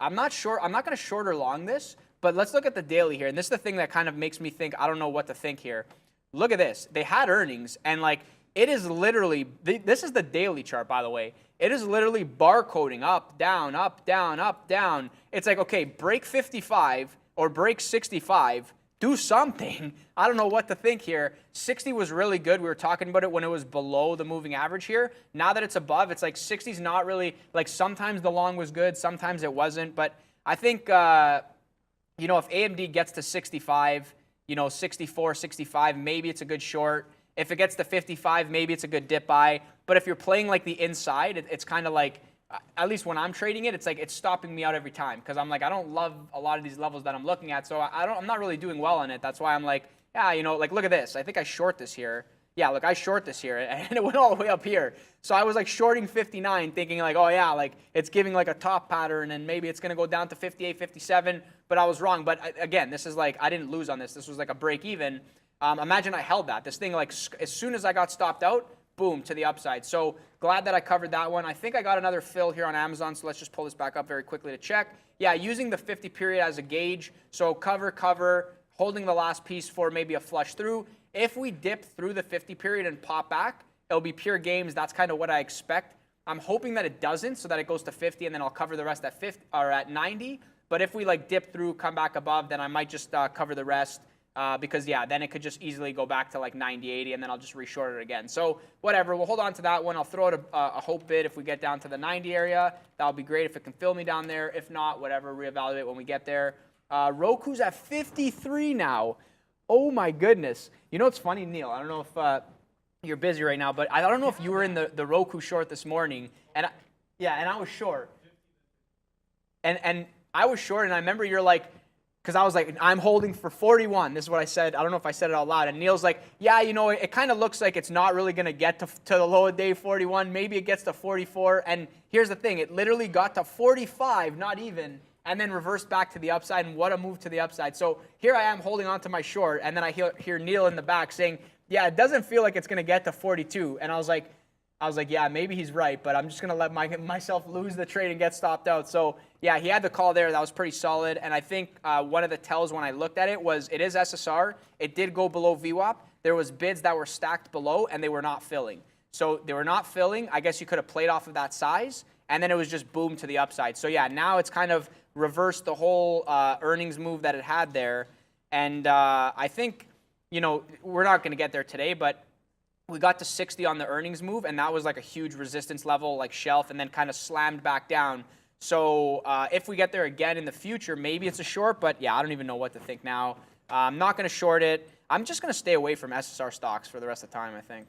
G: I'm not sure. I'm not going to short or long this, but let's look at the daily here. And this is the thing that kind of makes me think I don't know what to think here. Look at this. They had earnings, and like it is literally, this is the daily chart, by the way. It is literally barcoding up, down, up, down, up, down. It's like, okay, break 55 or break 65. Do something. I don't know what to think here. 60 was really good. We were talking about it when it was below the moving average here. Now that it's above, it's like 60's not really, like sometimes the long was good, sometimes it wasn't. But I think, you know, if AMD gets to 65, you know, 64, 65, maybe it's a good short. If it gets to 55, maybe it's a good dip buy. But if you're playing like the inside, it's kind of like, at least when I'm trading it, it's like it's stopping me out every time because I'm like I don't love a lot of these levels that I'm looking at, so I'm not really doing well on it. That's why I'm like, yeah, you know, like look at this. I think I short this here. Yeah, look, I short this here, and it went all the way up here. So I was like shorting 59, thinking like, oh yeah, like it's giving like a top pattern, and maybe it's gonna go down to 58, 57. But I was wrong. But again, this is like I didn't lose on this. This was like a break even. Imagine I held that. This thing like as soon as I got stopped out, boom, to the upside. So glad that I covered that one. I think I got another fill here on Amazon, so let's just pull this back up very quickly to check. Yeah, using the 50 period as a gauge. So cover, holding the last piece for maybe a flush through. If we dip through the 50 period and pop back, it'll be pure games. That's kind of what I expect. I'm hoping that it doesn't, so that it goes to 50, and then I'll cover the rest at 50 or at 90. But if we like dip through, come back above, then I might just cover the rest. Because, yeah, then it could just easily go back to like 90, 80, and then I'll just reshort it again. So whatever, we'll hold on to that one. I'll throw out a hope bid if we get down to the 90 area. That'll be great if it can fill me down there. If not, whatever, reevaluate when we get there. Roku's at 53 now. Oh, my goodness. You know what's funny, Neil? I don't know if you're busy right now, but I don't know if you were in the Roku short this morning. And I was short. And I was short, and I remember you're like, because I was like, I'm holding for 41. This is what I said. I don't know if I said it out loud. And Neil's like, yeah, you know, it kind of looks like it's not really going to get to the low of day 41. Maybe it gets to 44. And here's the thing. It literally got to 45, not even, and then reversed back to the upside. And what a move to the upside. So here I am holding on to my short. And then I hear Neil in the back saying, yeah, it doesn't feel like it's going to get to 42. And I was like, yeah, maybe he's right, but I'm just going to let myself lose the trade and get stopped out. So, yeah, he had the call there. That was pretty solid. And I think one of the tells when I looked at it was it is SSR. It did go below VWAP. There was bids that were stacked below, and they were not filling. So they were not filling. I guess you could have played off of that size, and then it was just boom to the upside. So, yeah, now it's kind of reversed the whole earnings move that it had there. And I think, you know, we're not going to get there today, but we got to 60 on the earnings move, and that was like a huge resistance level, like shelf, and then kind of slammed back down. So if we get there again in the future, maybe it's a short, but yeah, I don't even know what to think now. I'm not going to short it. I'm just going to stay away from SSR stocks for the rest of the time, I think.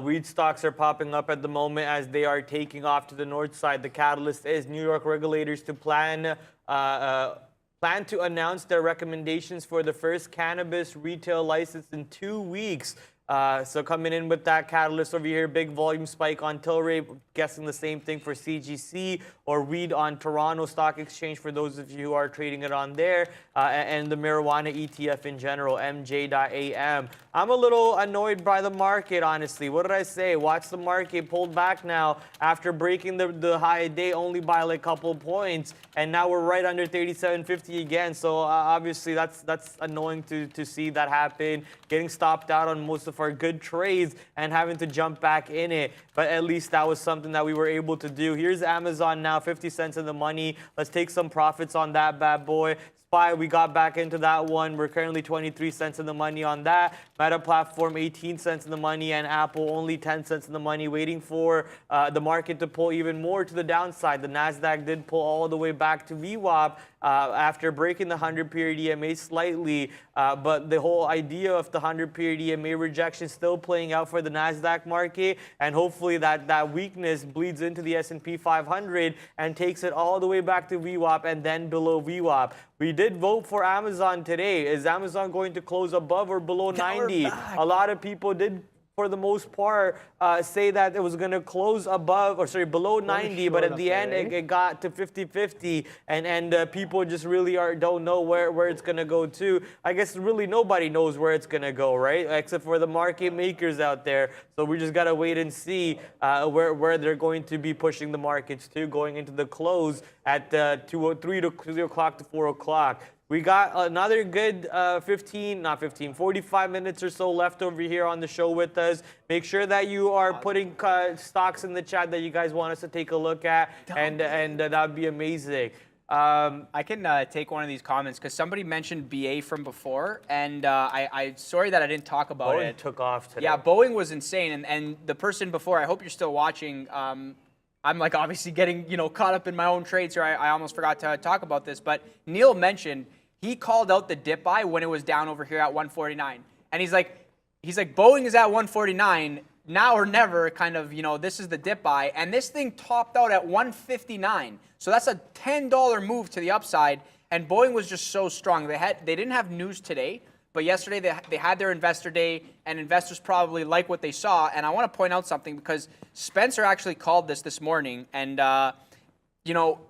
F: Weed stocks are popping up at the moment as they are taking off to the north side. The catalyst is New York regulators to plan to announce their recommendations for the first cannabis retail license in 2 weeks. So coming in with that catalyst over here, big volume spike on Tilray, guessing the same thing for CGC or weed on Toronto Stock Exchange for those of you who are trading it on there, and the marijuana ETF in general, MJ.AM. I'm a little annoyed by the market, honestly. What did I say? Watch the market pulled back now after breaking the high day only by like a couple points, and now we're right under 37.50 again. So obviously that's annoying to see that happen. Getting stopped out on most of our good trades and having to jump back in it. But at least that was something that we were able to do. Here's Amazon now, 50 cents in the money. Let's take some profits on that bad boy. SPY, we got back into that one. We're currently 23 cents in the money on that. Meta Platform, 18 cents in the money, and Apple only 10 cents in the money, waiting for the market to pull even more to the downside. The NASDAQ did pull all the way back to VWAP after breaking the 100-period EMA slightly, but the whole idea of the 100-period EMA rejection still playing out for the NASDAQ market, and hopefully that weakness bleeds into the S&P 500 and takes it all the way back to VWAP and then below VWAP. We did vote for Amazon today. Is Amazon going to close above or below 90? A lot of people did for the most part, say that it was going to close below 90, but at the end it got to 50-50, and people just really don't know where it's going to go to. I guess really nobody knows where it's going to go, right? Except for the market makers out there. So we just got to wait and see where they're going to be pushing the markets to going into the close at 3 o'clock to 4 o'clock. We got another good 45 minutes or so left over here on the show with us. Make sure that you are putting stocks in the chat that you guys want us to take a look at, and that would be amazing.
G: I can take one of these comments because somebody mentioned BA from before, and I'm sorry that I didn't talk about it.
F: Boeing took off today.
G: Yeah, Boeing was insane, and the person before, I hope you're still watching. I'm like obviously getting caught up in my own trades here. I almost forgot to talk about this, but Neil mentioned he called out the dip buy when it was down over here at 149, and he's like Boeing is at 149 now or never. Kind of this is the dip buy, and this thing topped out at 159. So that's a $10 move to the upside, and Boeing was just so strong. They didn't have news today. But yesterday they had their investor day, and investors probably like what they saw. And I want to point out something because Spencer actually called this morning, and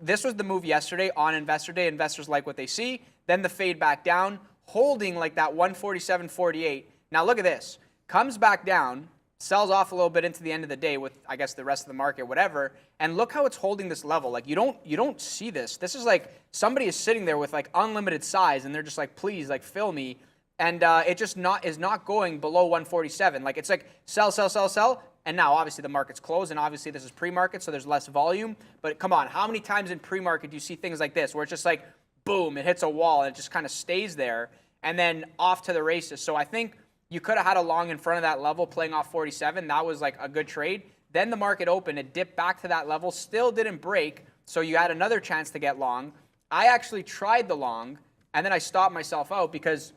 G: this was the move yesterday on investor day. Investors like what they see. Then the fade back down, holding like that 147.48. Now look at this. Comes back down, sells off a little bit into the end of the day with I guess the rest of the market, whatever. And look how it's holding this level. Like you don't see this. This is like somebody is sitting there with like unlimited size, and they're just like, please, like fill me. And it just is not going below 147. Like it's like sell, sell, sell, sell. And now obviously the market's closed, and obviously this is pre-market, so there's less volume. But come on, how many times in pre-market do you see things like this where it's just like, boom, it hits a wall and it just kind of stays there, and then off to the races. So I think you could have had a long in front of that level playing off 47. That was like a good trade. Then the market opened, it dipped back to that level, still didn't break, so you had another chance to get long. I actually tried the long, and then I stopped myself out because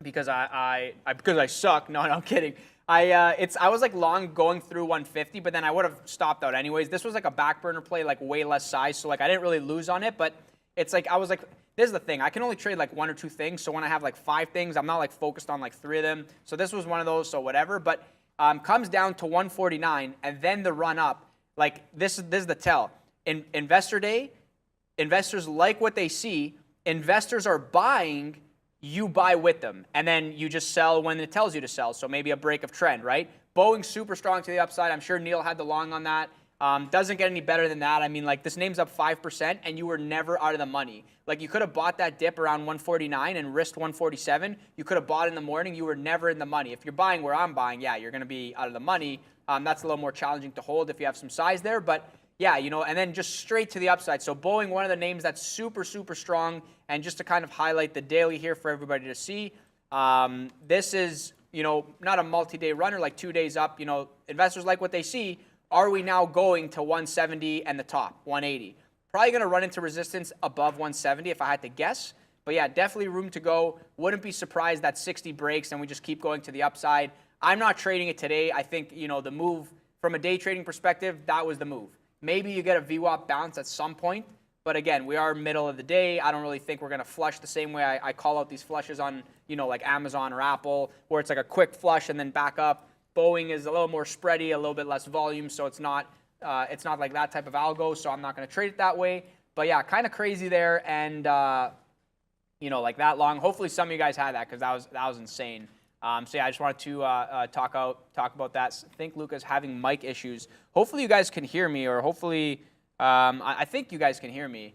G: I suck. No, I'm kidding. I was like long going through 150, but then I would have stopped out anyways. This was like a back burner play, like way less size, so like I didn't really lose on it. But it's like I was like, this is the thing. I can only trade like one or two things. So when I have like 5 things, I'm not like focused on like 3 of them. So this was one of those. So whatever. But comes down to 149, and then the run up. Like this is the tell. In investor day, investors like what they see. Investors are buying. You buy with them, and then you just sell when it tells you to sell. So maybe a break of trend, right? Boeing super strong to the upside. I'm sure Neil had the long on that. Doesn't get any better than that. I mean, like this name's up 5%, and you were never out of the money. Like you could have bought that dip around 149 and risked 147. You could have bought in the morning. You were never in the money. If you're buying where I'm buying, yeah, you're going to be out of the money. That's a little more challenging to hold if you have some size there, but yeah, and then just straight to the upside. So Boeing, one of the names that's super, super strong. And just to kind of highlight the daily here for everybody to see, this is, not a multi-day runner, like 2 days up. Investors like what they see. Are we now going to 170 and the top, 180? Probably going to run into resistance above 170 if I had to guess. But yeah, definitely room to go. Wouldn't be surprised that 60 breaks and we just keep going to the upside. I'm not trading it today. I think, the move from a day trading perspective, that was the move. Maybe you get a VWAP bounce at some point. But again, we are middle of the day. I don't really think we're going to flush the same way I call out these flushes on, like Amazon or Apple, where it's like a quick flush and then back up. Boeing is a little more spready, a little bit less volume, so it's not like that type of algo, so I'm not going to trade it that way. But yeah, kind of crazy there, and like that long. Hopefully some of you guys had that because that was insane. So yeah, I just wanted to talk about that. I think Luca's having mic issues. Hopefully you guys can hear me, or hopefully I think you guys can hear me.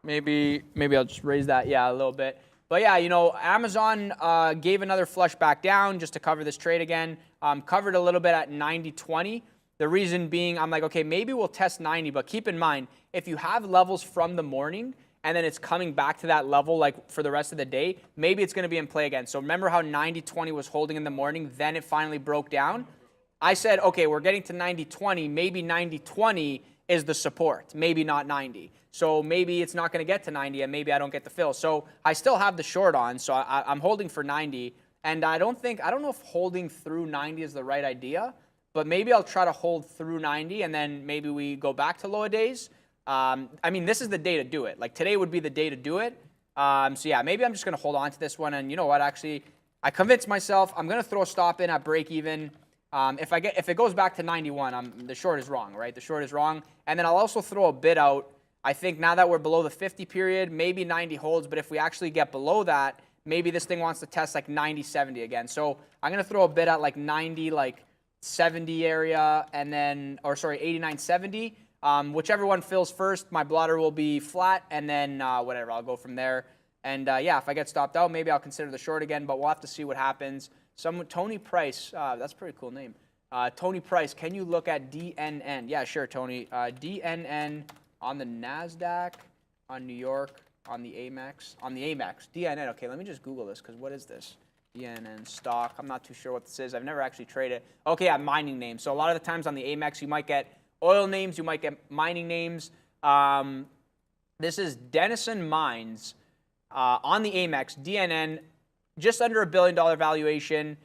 G: Maybe I'll just raise that, a little bit. But yeah, Amazon gave another flush back down just to cover this trade again. Covered a little bit at 90.20. The reason being, I'm like, okay, maybe we'll test 90, but keep in mind, if you have levels from the morning and then it's coming back to that level like for the rest of the day, maybe it's going to be in play again. So remember how 90.20 was holding in the morning, then it finally broke down? I said, okay, we're getting to 90.20, maybe 90.20 is the support, maybe not 90. So maybe it's not going to get to 90 and maybe I don't get the fill. So I still have the short on, so I'm holding for 90. And I don't know if holding through 90 is the right idea, but maybe I'll try to hold through 90 and then maybe we go back to lower days. I mean, this is the day to do it. Like today would be the day to do it. So yeah, maybe I'm just going to hold on to this one. And you know what, actually, I convinced myself I'm going to throw a stop in at break even. If it goes back to 91, the short is wrong, right? The short is wrong. And then I'll also throw a bid out. I think now that we're below the 50 period, maybe 90 holds, but if we actually get below that, maybe this thing wants to test like 90, 70 again. So I'm going to throw a bid at like 90, like 70 area, and then, 89, 70. Whichever one fills first, my blotter will be flat, and then whatever, I'll go from there. And yeah, if I get stopped out, maybe I'll consider the short again, but we'll have to see what happens. Tony Price, that's a pretty cool name. Tony Price, can you look at DNN? Yeah, sure, Tony. DNN on the NASDAQ, on New York, on the Amex. DNN, okay, let me just Google this, because what is this? DNN stock. I'm not too sure what this is. I've never actually traded. Okay, yeah, mining names. So a lot of the times on the Amex, you might get oil names, you might get mining names. This is Denison Mines on the Amex. DNN, just under $1 billion valuation.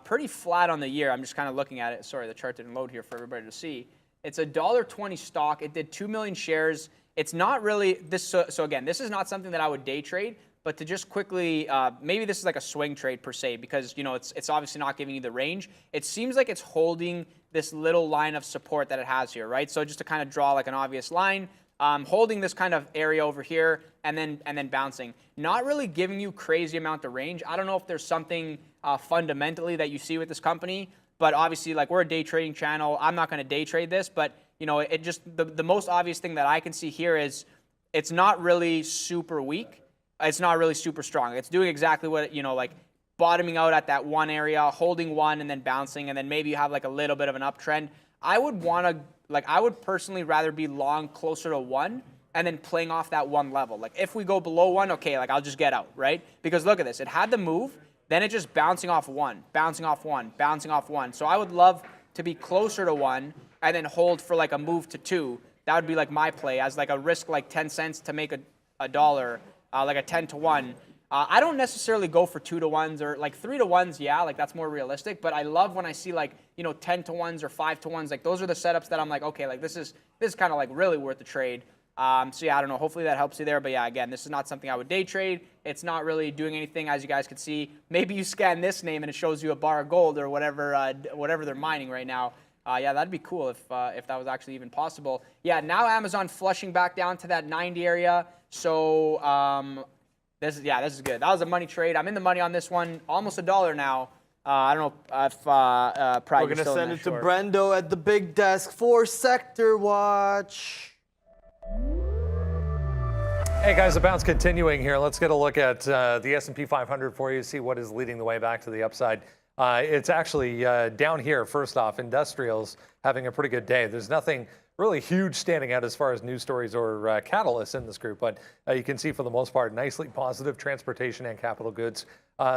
G: Pretty flat on the year. I'm just kind of looking at it. Sorry, the chart didn't load here for everybody to see. It's a $1.20 stock. It did 2 million shares. It's not really this. So again, this is not something that I would day trade. But to just quickly, maybe this is like a swing trade per se, because it's obviously not giving you the range. It seems like it's holding this little line of support that it has here, right? So just to kind of draw like an obvious line, holding this kind of area over here, and then bouncing. Not really giving you crazy amount of range. I don't know if there's something fundamentally that you see with this company, but obviously, like, we're a day trading channel. I'm not going to day trade this, but it just the most obvious thing that I can see here is it's not really super weak. It's not really super strong. It's doing exactly what, like bottoming out at that one area, holding one, and then bouncing, and then maybe you have like a little bit of an uptrend. I would personally rather be long closer to one and then playing off that one level. Like if we go below one, okay, like I'll just get out, right? Because look at this. It had the move, then it just bouncing off one, bouncing off one, bouncing off one. So I would love to be closer to one and then hold for like a move to two. That would be like my play as like a risk like 10 cents to make a dollar. Like a 10 to 1. I don't necessarily go for 2 to 1s or like 3 to 1s. Yeah, like that's more realistic. But I love when I see like 10 to 1s or 5 to 1s. Like those are the setups that I'm like, okay, like this is kind of like really worth the trade. So yeah, I don't know. Hopefully that helps you there. But yeah, again, this is not something I would day trade. It's not really doing anything, as you guys can see. Maybe you scan this name and it shows you a bar of gold or whatever they're mining right now. Yeah, that'd be cool if that was actually even possible. Yeah, now Amazon flushing back down to that 90 area. So this is good. That was a money trade. I'm in the money on this one, almost $1 now. I don't know if Pride.
F: We're gonna send it to Brendo at the big desk for Sector Watch.
A: Hey guys, the bounce continuing here. Let's get a look at the S&P 500 for you, see what is leading the way back to the upside. It's actually down here. First off, industrials having a pretty good day. There's nothing really huge standing out as far as news stories or catalysts in this group, but you can see for the most part, nicely positive transportation and capital goods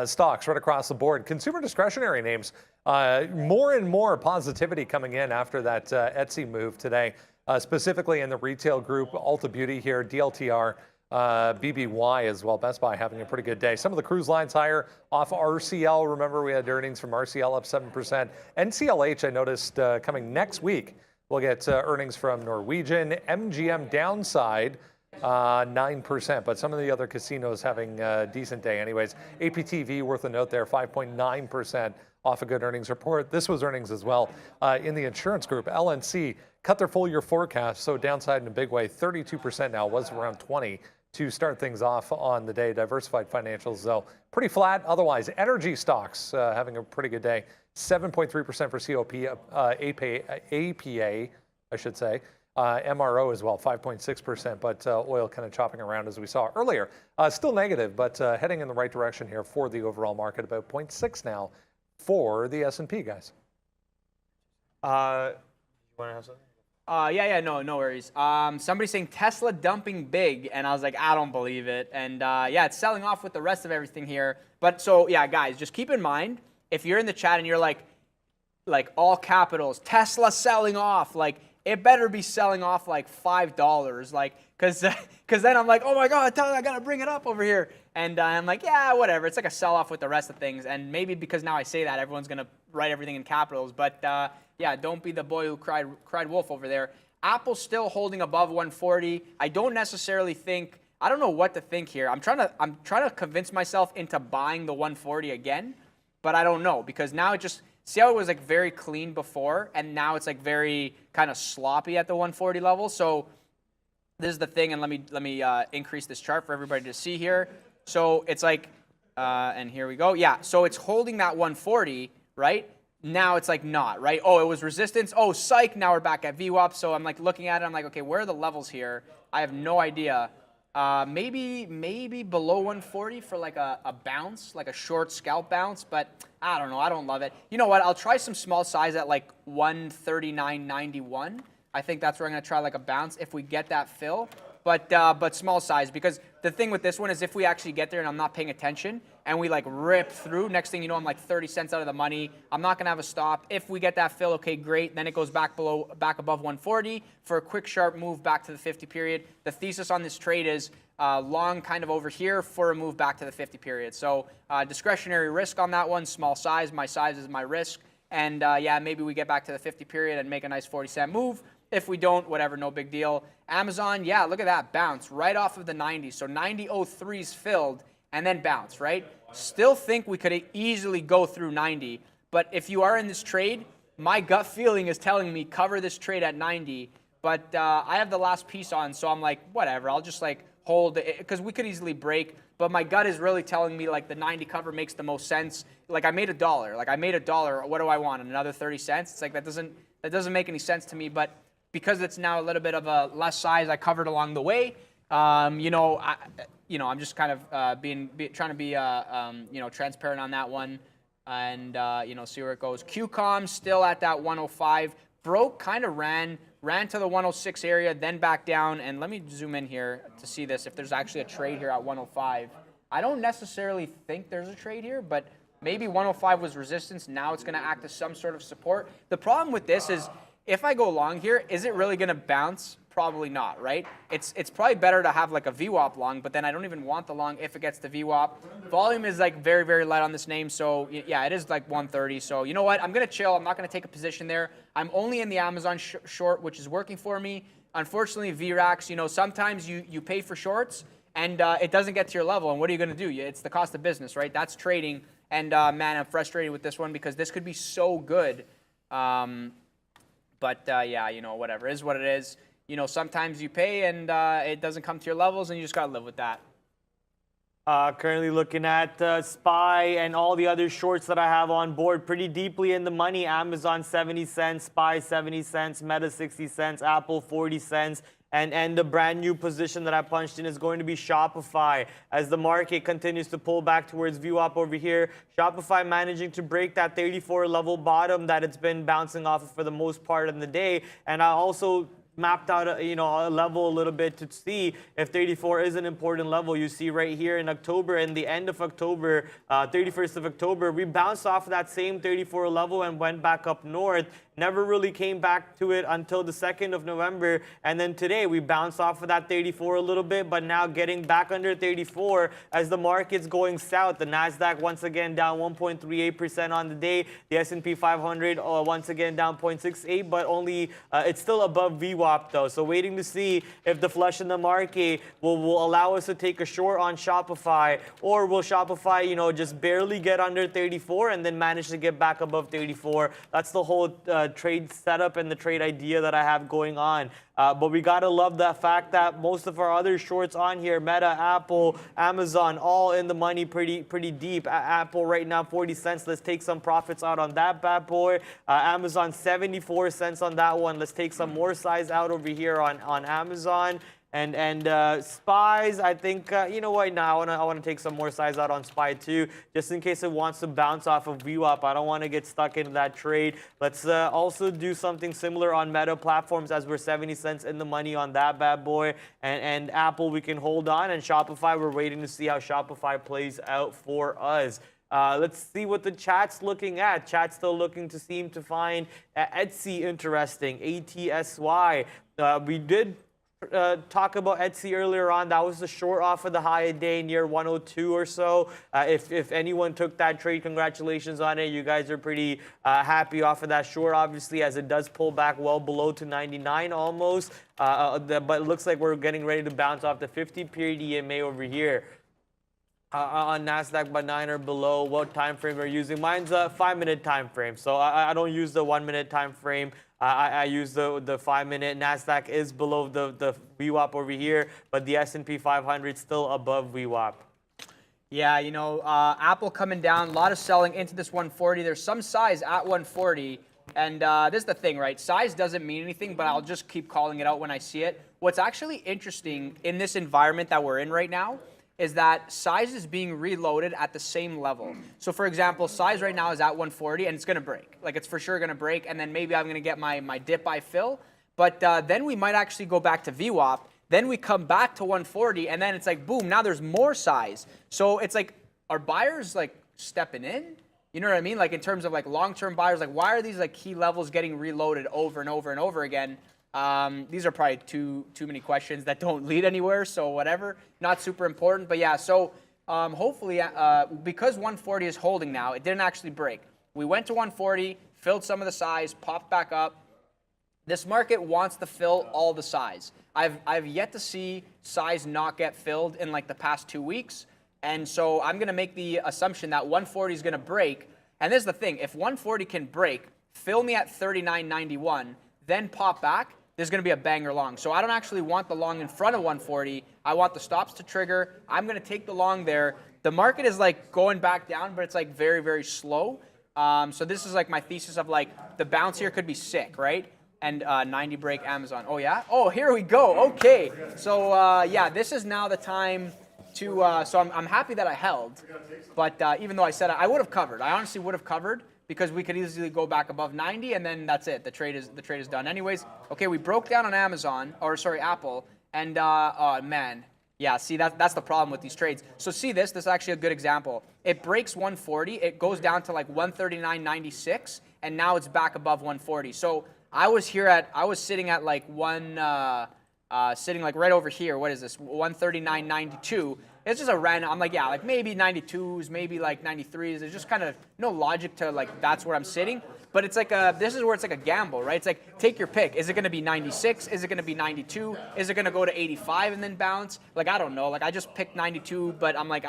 A: stocks right across the board. Consumer discretionary names, more and more positivity coming in after that Etsy move today, specifically in the retail group, Ulta Beauty here, DLTR, BBY as well. Best Buy having a pretty good day. Some of the cruise lines higher off RCL. Remember, we had earnings from RCL up 7%. NCLH, I noticed coming next week. We'll get earnings from Norwegian. MGM downside 9%, but some of the other casinos having a decent day anyways. APTV worth a note there, 5.9% off a good earnings report. This was earnings as well. In the insurance group, LNC cut their full year forecast, so downside in a big way, 32% now, was around 20 to start things off on the day. Diversified financials, though, pretty flat. Otherwise, energy stocks having a pretty good day. 7.3% for COP, APA, I should say. MRO as well, 5.6%, but oil kind of chopping around as we saw earlier. Still negative, but heading in the right direction here for the overall market, about 0.6 now for the S&P, guys.
F: You want to have something?
G: No worries. Somebody saying Tesla dumping big, and I was like, I don't believe it. And yeah, it's selling off with the rest of everything here. But so yeah, guys, just keep in mind, if you're in the chat and you're like all capitals, Tesla selling off, like it better be selling off like $5, like because then I'm like, oh my God, I gotta bring it up over here, and I'm like, yeah, whatever. It's like a sell off with the rest of things, and maybe because now I say that, everyone's gonna write everything in capitals, but yeah, don't be the boy who cried wolf over there. Apple's still holding above 140. I don't necessarily think I don't know what to think here. I'm trying to convince myself into buying the 140 again, but I don't know, because now it just, see how it was like very clean before, and now it's like very kind of sloppy at the 140 level. So this is the thing, and let me increase this chart for everybody to see here. So it's like, and here we go. Yeah, so it's holding that 140, right? Now it's like not, right? Oh, it was resistance. Oh, psych, now we're back at VWAP. So I'm like looking at it, I'm like, okay, where are the levels here? I have no idea. Maybe below 140 for like a bounce, like a short scalp bounce, but I don't know. I don't love it. You know what? I'll try some small size at like 139.91. I think that's where I'm going to try like a bounce if we get that fill, but small size, because the thing with this one is if we actually get there and I'm not paying attention and we like rip through, next thing you know, I'm like 30 cents out of the money. I'm not going to have a stop. If we get that fill, okay, great. Then it goes back above 140 for a quick sharp move back to the 50 period. The thesis on this trade is long kind of over here for a move back to the 50 period. So discretionary risk on that one, small size. My size is my risk. And yeah, maybe we get back to the 50 period and make a nice 40-cent move. If we don't, whatever, no big deal. Amazon, yeah, look at that bounce right off of the 90. So 90.03's filled and then bounce, right? Still think we could easily go through 90. But if you are in this trade, my gut feeling is telling me cover this trade at 90. But I have the last piece on, so I'm like, whatever. I'll just like hold it, because we could easily break. But my gut is really telling me like the 90 cover makes the most sense. Like I made $1. Like I made $1. What do I want? Another 30 cents? It's like that doesn't make any sense to me. But because it's now a little bit of a less size, I covered along the way. I'm just kind of trying to be transparent on that one, and see where it goes. QCOM still at that 105, broke, kind of ran to the 106 area, then back down. And let me zoom in here to see this, if there's actually a trade here at 105. I don't necessarily think there's a trade here, but maybe 105 was resistance. Now it's going to act as some sort of support. The problem with this is, if I go long here, is it really going to bounce? Probably not, right? It's probably better to have like a VWAP long, but then I don't even want the long if it gets to VWAP. Volume is like very, very light on this name, so yeah, it is like 130. So you know what? I'm going to chill. I'm not going to take a position there. I'm only in the Amazon short, which is working for me. Unfortunately, VRAX, sometimes you pay for shorts and it doesn't get to your level, and what are you going to do? It's the cost of business, right? That's trading, and man, I'm frustrated with this one because this could be so good. But yeah, whatever, is what it is. Sometimes you pay and it doesn't come to your levels, and you just got to live with that.
F: Currently looking at SPY and all the other shorts that I have on board pretty deeply in the money. Amazon 70 cents, SPY 70 cents, Meta 60 cents, Apple 40 cents. And the brand new position that I punched in is going to be Shopify. As the market continues to pull back towards VWAP over here, Shopify managing to break that 34 level bottom that it's been bouncing off of for the most part of the day. And I also mapped out a level a little bit to see if 34 is an important level. You see right here in October, in the end of October, 31st of October, we bounced off of that same 34 level and went back up north. Never really came back to it until the 2nd of November. And then today we bounced off of that 34 a little bit, but now getting back under 34 as the market's going south. The NASDAQ once again down 1.38% on the day. The S&P 500 once again down 0.68, but only it's still above VWAP though. So waiting to see if the flush in the market will allow us to take a short on Shopify, or will Shopify, just barely get under 34 and then manage to get back above 34. That's the whole trade setup and the trade idea that I have going on. But we got to love the fact that most of our other shorts on here, Meta, Apple, Amazon, all in the money pretty deep. Apple right now, 40 cents. Let's take some profits out on that bad boy. Amazon, 74 cents on that one. Let's take some more size out over here on Amazon. And SPYs, I think, you know what, now I want to take some more size out on SPY too, just in case it wants to bounce off of VWAP. I don't want to get stuck into that trade. Let's also do something similar on Meta platforms, as we're 70 cents in the money on that bad boy. And Apple, we can hold on. And Shopify, we're waiting to see how Shopify plays out for us. Let's see what the chat's looking at. Chat's still looking to seem to find Etsy interesting, ATSY. We did talk about Etsy earlier on. That was the short off of the high a day near 102 or so. If anyone took that trade, congratulations on it. You guys are pretty happy off of that short, obviously, as it does pull back well below to 99 almost. But it looks like we're getting ready to bounce off the 50-period EMA over here. On NASDAQ by 9 or below. What time frame are you using? Mine's a 5-minute time frame, so I don't use the 1-minute time frame. I use the 5-minute. NASDAQ is below the VWAP over here, but the S&P 500 still above VWAP.
G: Yeah, you know, Apple coming down, a lot of selling into this 140. There's some size at 140, and this is the thing, right? Size doesn't mean anything, but I'll just keep calling it out when I see it. What's actually interesting in this environment that we're in right now is that size is being reloaded at the same level. So for example, size right now is at 140 and it's gonna break. Like it's for sure gonna break, and then maybe I'm gonna get my dip by fill, but then we might actually go back to VWAP, then we come back to 140, and then it's like, boom, now there's more size. So it's like, are buyers like stepping in? You know what I mean? Like in terms of like long-term buyers, like why are these like key levels getting reloaded over and over and over again? These are probably too many questions that don't lead anywhere, so whatever, not super important. But yeah, so hopefully, because 140 is holding now, it didn't actually break. We went to 140, filled some of the size, popped back up. This market wants to fill all the size. I've yet to see size not get filled in like the past 2 weeks, and so I'm going to make the assumption that 140 is going to break. And this is the thing, if 140 can break, fill me at 39.91, then pop back, there's going to be a banger long. So I don't actually want the long in front of 140. I want the stops to trigger. I'm going to take the long there. The market is like going back down, but it's like very, very slow. So this is like my thesis of like the bounce here could be sick, right? And 90 break Amazon. Oh yeah? Oh, here we go. Okay. So yeah, this is now the time to, so I'm happy that I held. But even though I said I would have covered. I honestly would have covered, because we could easily go back above 90 and then that's it. The trade is done. Anyways, okay, we broke down on Apple, and oh man, yeah. See, that's the problem with these trades. So see this is actually a good example. It breaks 140, it goes down to like 139.96, and now it's back above 140. So I was sitting at like sitting like right over here. What is this? 139.92. It's just a random, I'm like, yeah, like maybe 92s, maybe like 93s. There's just kind of no logic to like, that's where I'm sitting. But it's like this is where it's like a gamble, right? It's like, take your pick. Is it going to be 96? Is it going to be 92? Is it going to go to 85 and then bounce? Like, I don't know. Like, I just picked 92, but I'm like,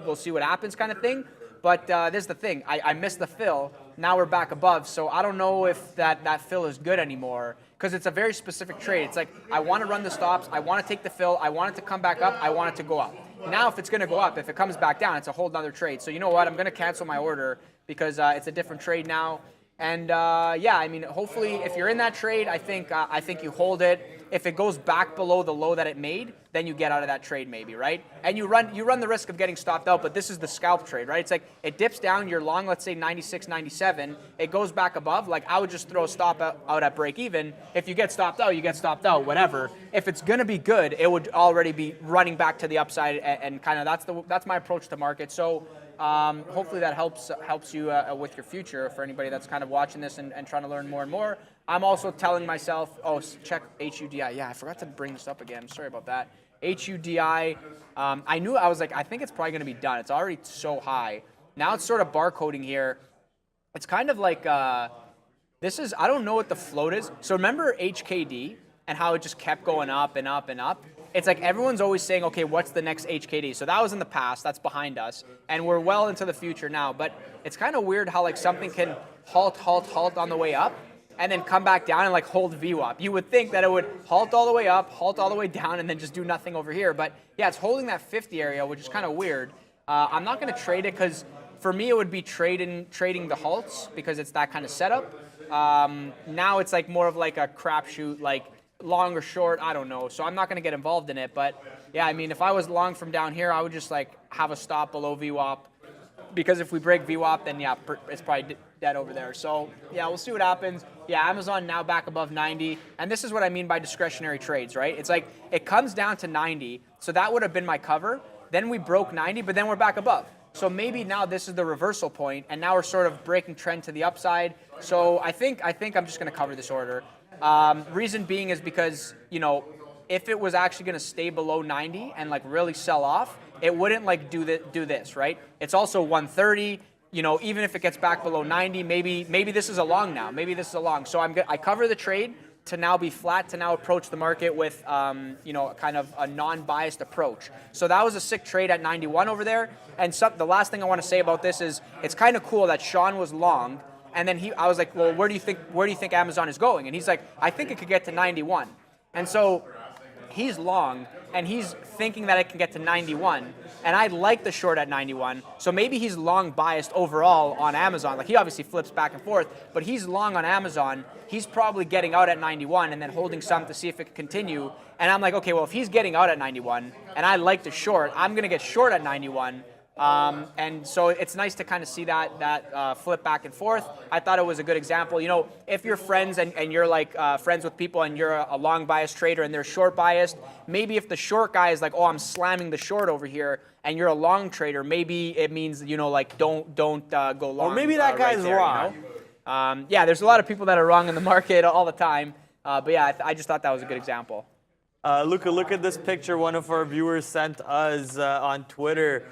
G: we'll see what happens kind of thing. But this is the thing. I missed the fill. Now we're back above. So I don't know if that fill is good anymore, because it's a very specific trade. It's like, I want to run the stops. I want to take the fill. I want it to come back up. I want it to go up. Now, if it's going to go up, if it comes back down, it's a whole nother trade. So you know what? I'm going to cancel my order because it's a different trade now. And yeah, I mean, hopefully, if you're in that trade, I think you hold it. If it goes back below the low that it made, then you get out of that trade maybe, right? And you run the risk of getting stopped out, but this is the scalp trade, right? It's like it dips down, you're long, let's say 96, 97, it goes back above, like I would just throw a stop out at break even. If you get stopped out, you get stopped out, whatever. If it's gonna be good, it would already be running back to the upside, and kind of that's my approach to market. So hopefully that helps you with your future for anybody that's kind of watching this and trying to learn more and more. I'm also telling myself, oh, check HUDI. Yeah, I forgot to bring this up again. Sorry about that. HUDI, I think it's probably going to be done. It's already so high. Now it's sort of barcoding here. It's kind of like, I don't know what the float is. So remember HKD and how it just kept going up and up and up? It's like everyone's always saying, okay, what's the next HKD? So that was in the past, that's behind us, and we're well into the future now. But it's kind of weird how like something can halt on the way up and then come back down and like hold VWAP. You would think that it would halt all the way up, halt all the way down, and then just do nothing over here. But yeah, it's holding that 50 area, which is kind of weird. I'm not going to trade it because for me it would be trading the halts because it's that kind of setup. Now it's like more of like a crapshoot, like long or short, I don't know. So I'm not going to get involved in it. But yeah, I mean, if I was long from down here, I would just like have a stop below VWAP. Because if we break VWAP, then yeah, it's probably dead over there. So yeah, we'll see what happens. Yeah, Amazon now back above 90. And this is what I mean by discretionary trades, right? It's like it comes down to 90. So that would have been my cover. Then we broke 90, but then we're back above. So maybe now this is the reversal point, and now we're sort of breaking trend to the upside. So I think I'm just going to cover this order. Reason being is because, you know, if it was actually going to stay below 90 and like really sell off, it wouldn't like do this, right? It's also 130. You know, even if it gets back below 90, maybe this is a long now. Maybe this is a long. So I cover the trade to now be flat, to now approach the market with, you know, kind of a non-biased approach. So that was a sick trade at 91 over there. And the last thing I want to say about this is it's kind of cool that Sean was long, and then I was like, well, where do you think Amazon is going? And he's like, I think it could get to 91. And so he's long, and he's thinking that it can get to 91. And I like the short at 91. So maybe he's long biased overall on Amazon. Like he obviously flips back and forth, but he's long on Amazon. He's probably getting out at 91 and then holding some to see if it can continue. And I'm like, okay, well, if he's getting out at 91 and I like the short, I'm going to get short at 91. And so it's nice to kind of see that flip back and forth. I thought it was a good example. You know, if you're friends and you're like friends with people and you're a long biased trader and they're short biased, maybe if the short guy is like, oh, I'm slamming the short over here, and you're a long trader, maybe it means, you know, like don't go long.
F: Or maybe that guy's wrong.
G: You know? Yeah, there's a lot of people that are wrong in the market all the time. But yeah, I just thought that was a good example.
F: Look at this picture one of our viewers sent us on Twitter.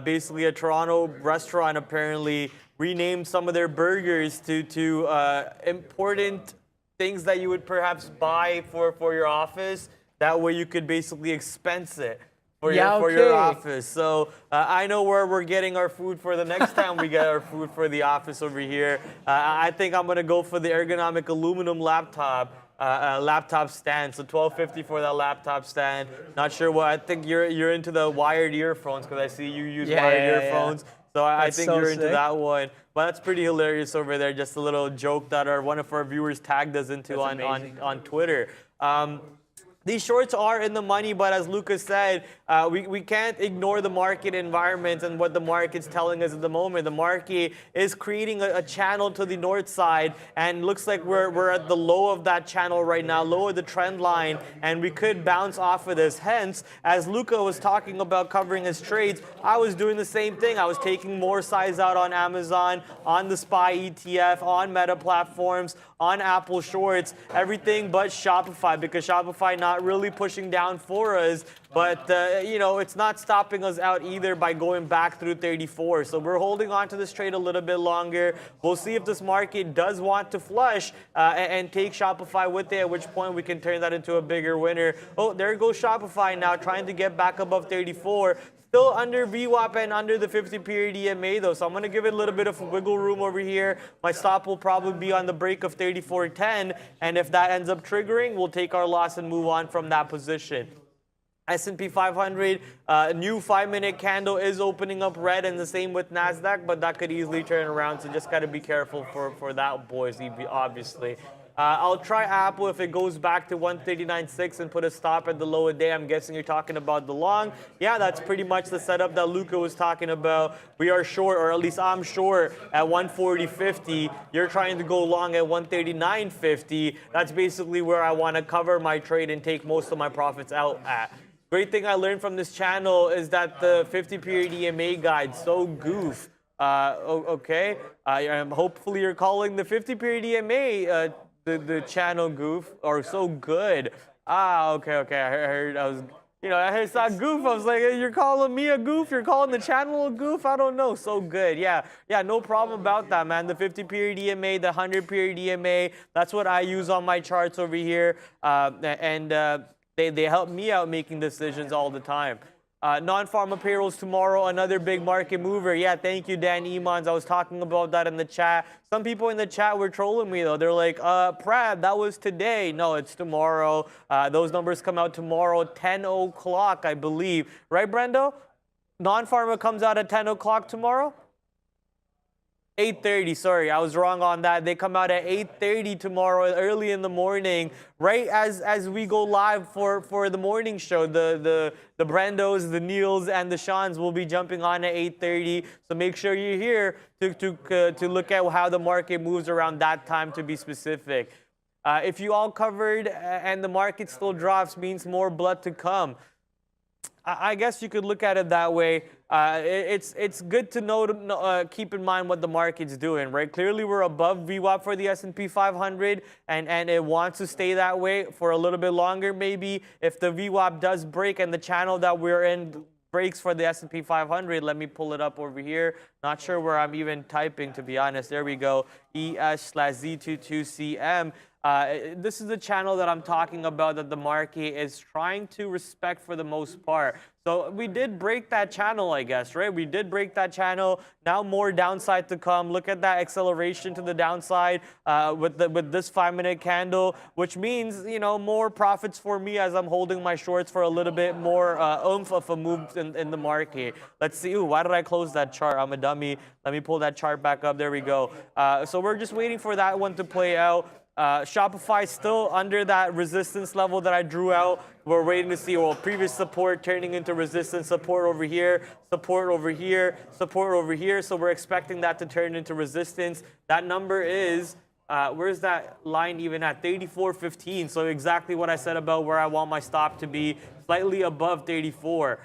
F: Basically, a Toronto restaurant apparently renamed some of their burgers to important things that you would perhaps buy for your office. That way you could basically expense it for your office. So I know where we're getting our food for the next time we get our food for the office over here. I think I'm going to go for the ergonomic aluminum laptop stand. So $12.50 for that laptop stand. Not sure what. I think you're into the wired earphones because I see you use wired earphones. So I think you're into that one. But that's pretty hilarious over there. Just a little joke that one of our viewers tagged us into on Twitter. These shorts are in the money, but as Lucas said, we can't ignore the market environment and what the market's telling us at the moment. The market is creating a channel to the north side, and looks like we're at the low of that channel right now, low of the trend line, and we could bounce off of this. Hence, as Luca was talking about covering his trades, I was doing the same thing. I was taking more size out on Amazon, on the SPY ETF, on Meta platforms, on Apple Shorts, everything but Shopify, because Shopify not really pushing down for us, but you know, it's not stopping us out either by going back through 34. So we're holding on to this trade a little bit longer. We'll see if this market does want to flush and take Shopify with it, at which point we can turn that into a bigger winner. Oh, there goes Shopify now trying to get back above 34. Still under VWAP and under the 50-period EMA though, so I'm going to give it a little bit of wiggle room over here. My stop will probably be on the break of 34.10, and if that ends up triggering, we'll take our loss and move on from that position. S&P 500, new 5-minute candle is opening up red, and the same with NASDAQ, but that could easily turn around, so just got to be careful for that, boys, obviously. I'll try Apple if it goes back to 139.6 and put a stop at the low of day. I'm guessing you're talking about the long. Yeah, that's pretty much the setup that Luca was talking about. We are short, or at least I'm short at 140.50. You're trying to go long at 139.50. That's basically where I want to cover my trade and take most of my profits out at. Great thing I learned from this channel is that the 50-period EMA guide, so goof. Okay, hopefully you're calling the 50-period EMA the channel goof, or so good. Okay, I heard I was, you know, I heard that goof. I was like, hey, you're calling me a goof? You're calling the channel a goof? I don't know. So good. Yeah, no problem about that, man. The 50-period EMA, the 100-period EMA, that's what I use on my charts over here. They help me out making decisions all the time. Non-pharma payrolls tomorrow, another big market mover. Yeah, thank you, Dan Emons. I was talking about that in the chat. Some people in the chat were trolling me, though. They're like, Prad, that was today. No, it's tomorrow. Those numbers come out tomorrow, 10 o'clock, I believe. Right, Brendo? Non-pharma comes out at 10 o'clock tomorrow? 8:30, sorry, I was wrong on that. They come out at 8:30 tomorrow, early in the morning, right as we go live for the morning show. The Brandos, the Neils, and the Seans will be jumping on at 8:30. So make sure you're here to look at how the market moves around that time, to be specific. If you all covered and the market still drops, means more blood to come. I guess you could look at it that way. It's good to know, keep in mind what the market's doing, right? Clearly, we're above VWAP for the S&P 500, and it wants to stay that way for a little bit longer. Maybe if the VWAP does break and the channel that we're in breaks for the S&P 500, let me pull it up over here. Not sure where I'm even typing, to be honest. There we go. ES/Z22CM. This is the channel that I'm talking about that the market is trying to respect for the most part. So we did break that channel, I guess, right? We did break that channel. Now more downside to come. Look at that acceleration to the downside with this 5-minute candle, which means, you know, more profits for me as I'm holding my shorts for a little bit more oomph of a move in the market. Let's see. Ooh, why did I close that chart? I'm a dummy. Let me pull that chart back up. There we go. So we're just waiting for that one to play out. Shopify still under that resistance level that I drew out. We're waiting to see, well, previous support turning into resistance, support over here, support over here, support over here. So we're expecting that to turn into resistance. That number is, where's that line even at? 34.15. So exactly what I said about where I want my stop to be, slightly above 34.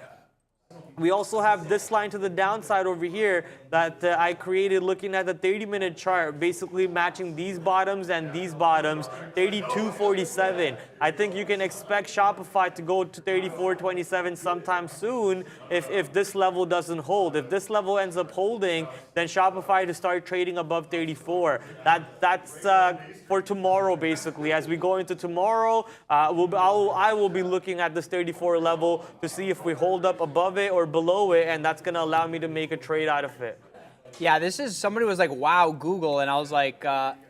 F: We also have this line to the downside over here that I created looking at the 30-minute chart, basically matching these bottoms and these bottoms, 32.47. I think you can expect Shopify to go to 34.27 sometime soon if this level doesn't hold. If this level ends up holding, then Shopify to start trading above 34. That's for tomorrow, basically. As we go into tomorrow, I will be looking at this 34 level to see if we hold up above it or below it, and that's going to allow me to make a trade out of it.
G: Yeah, this is, somebody was like, wow, Google, and I was like,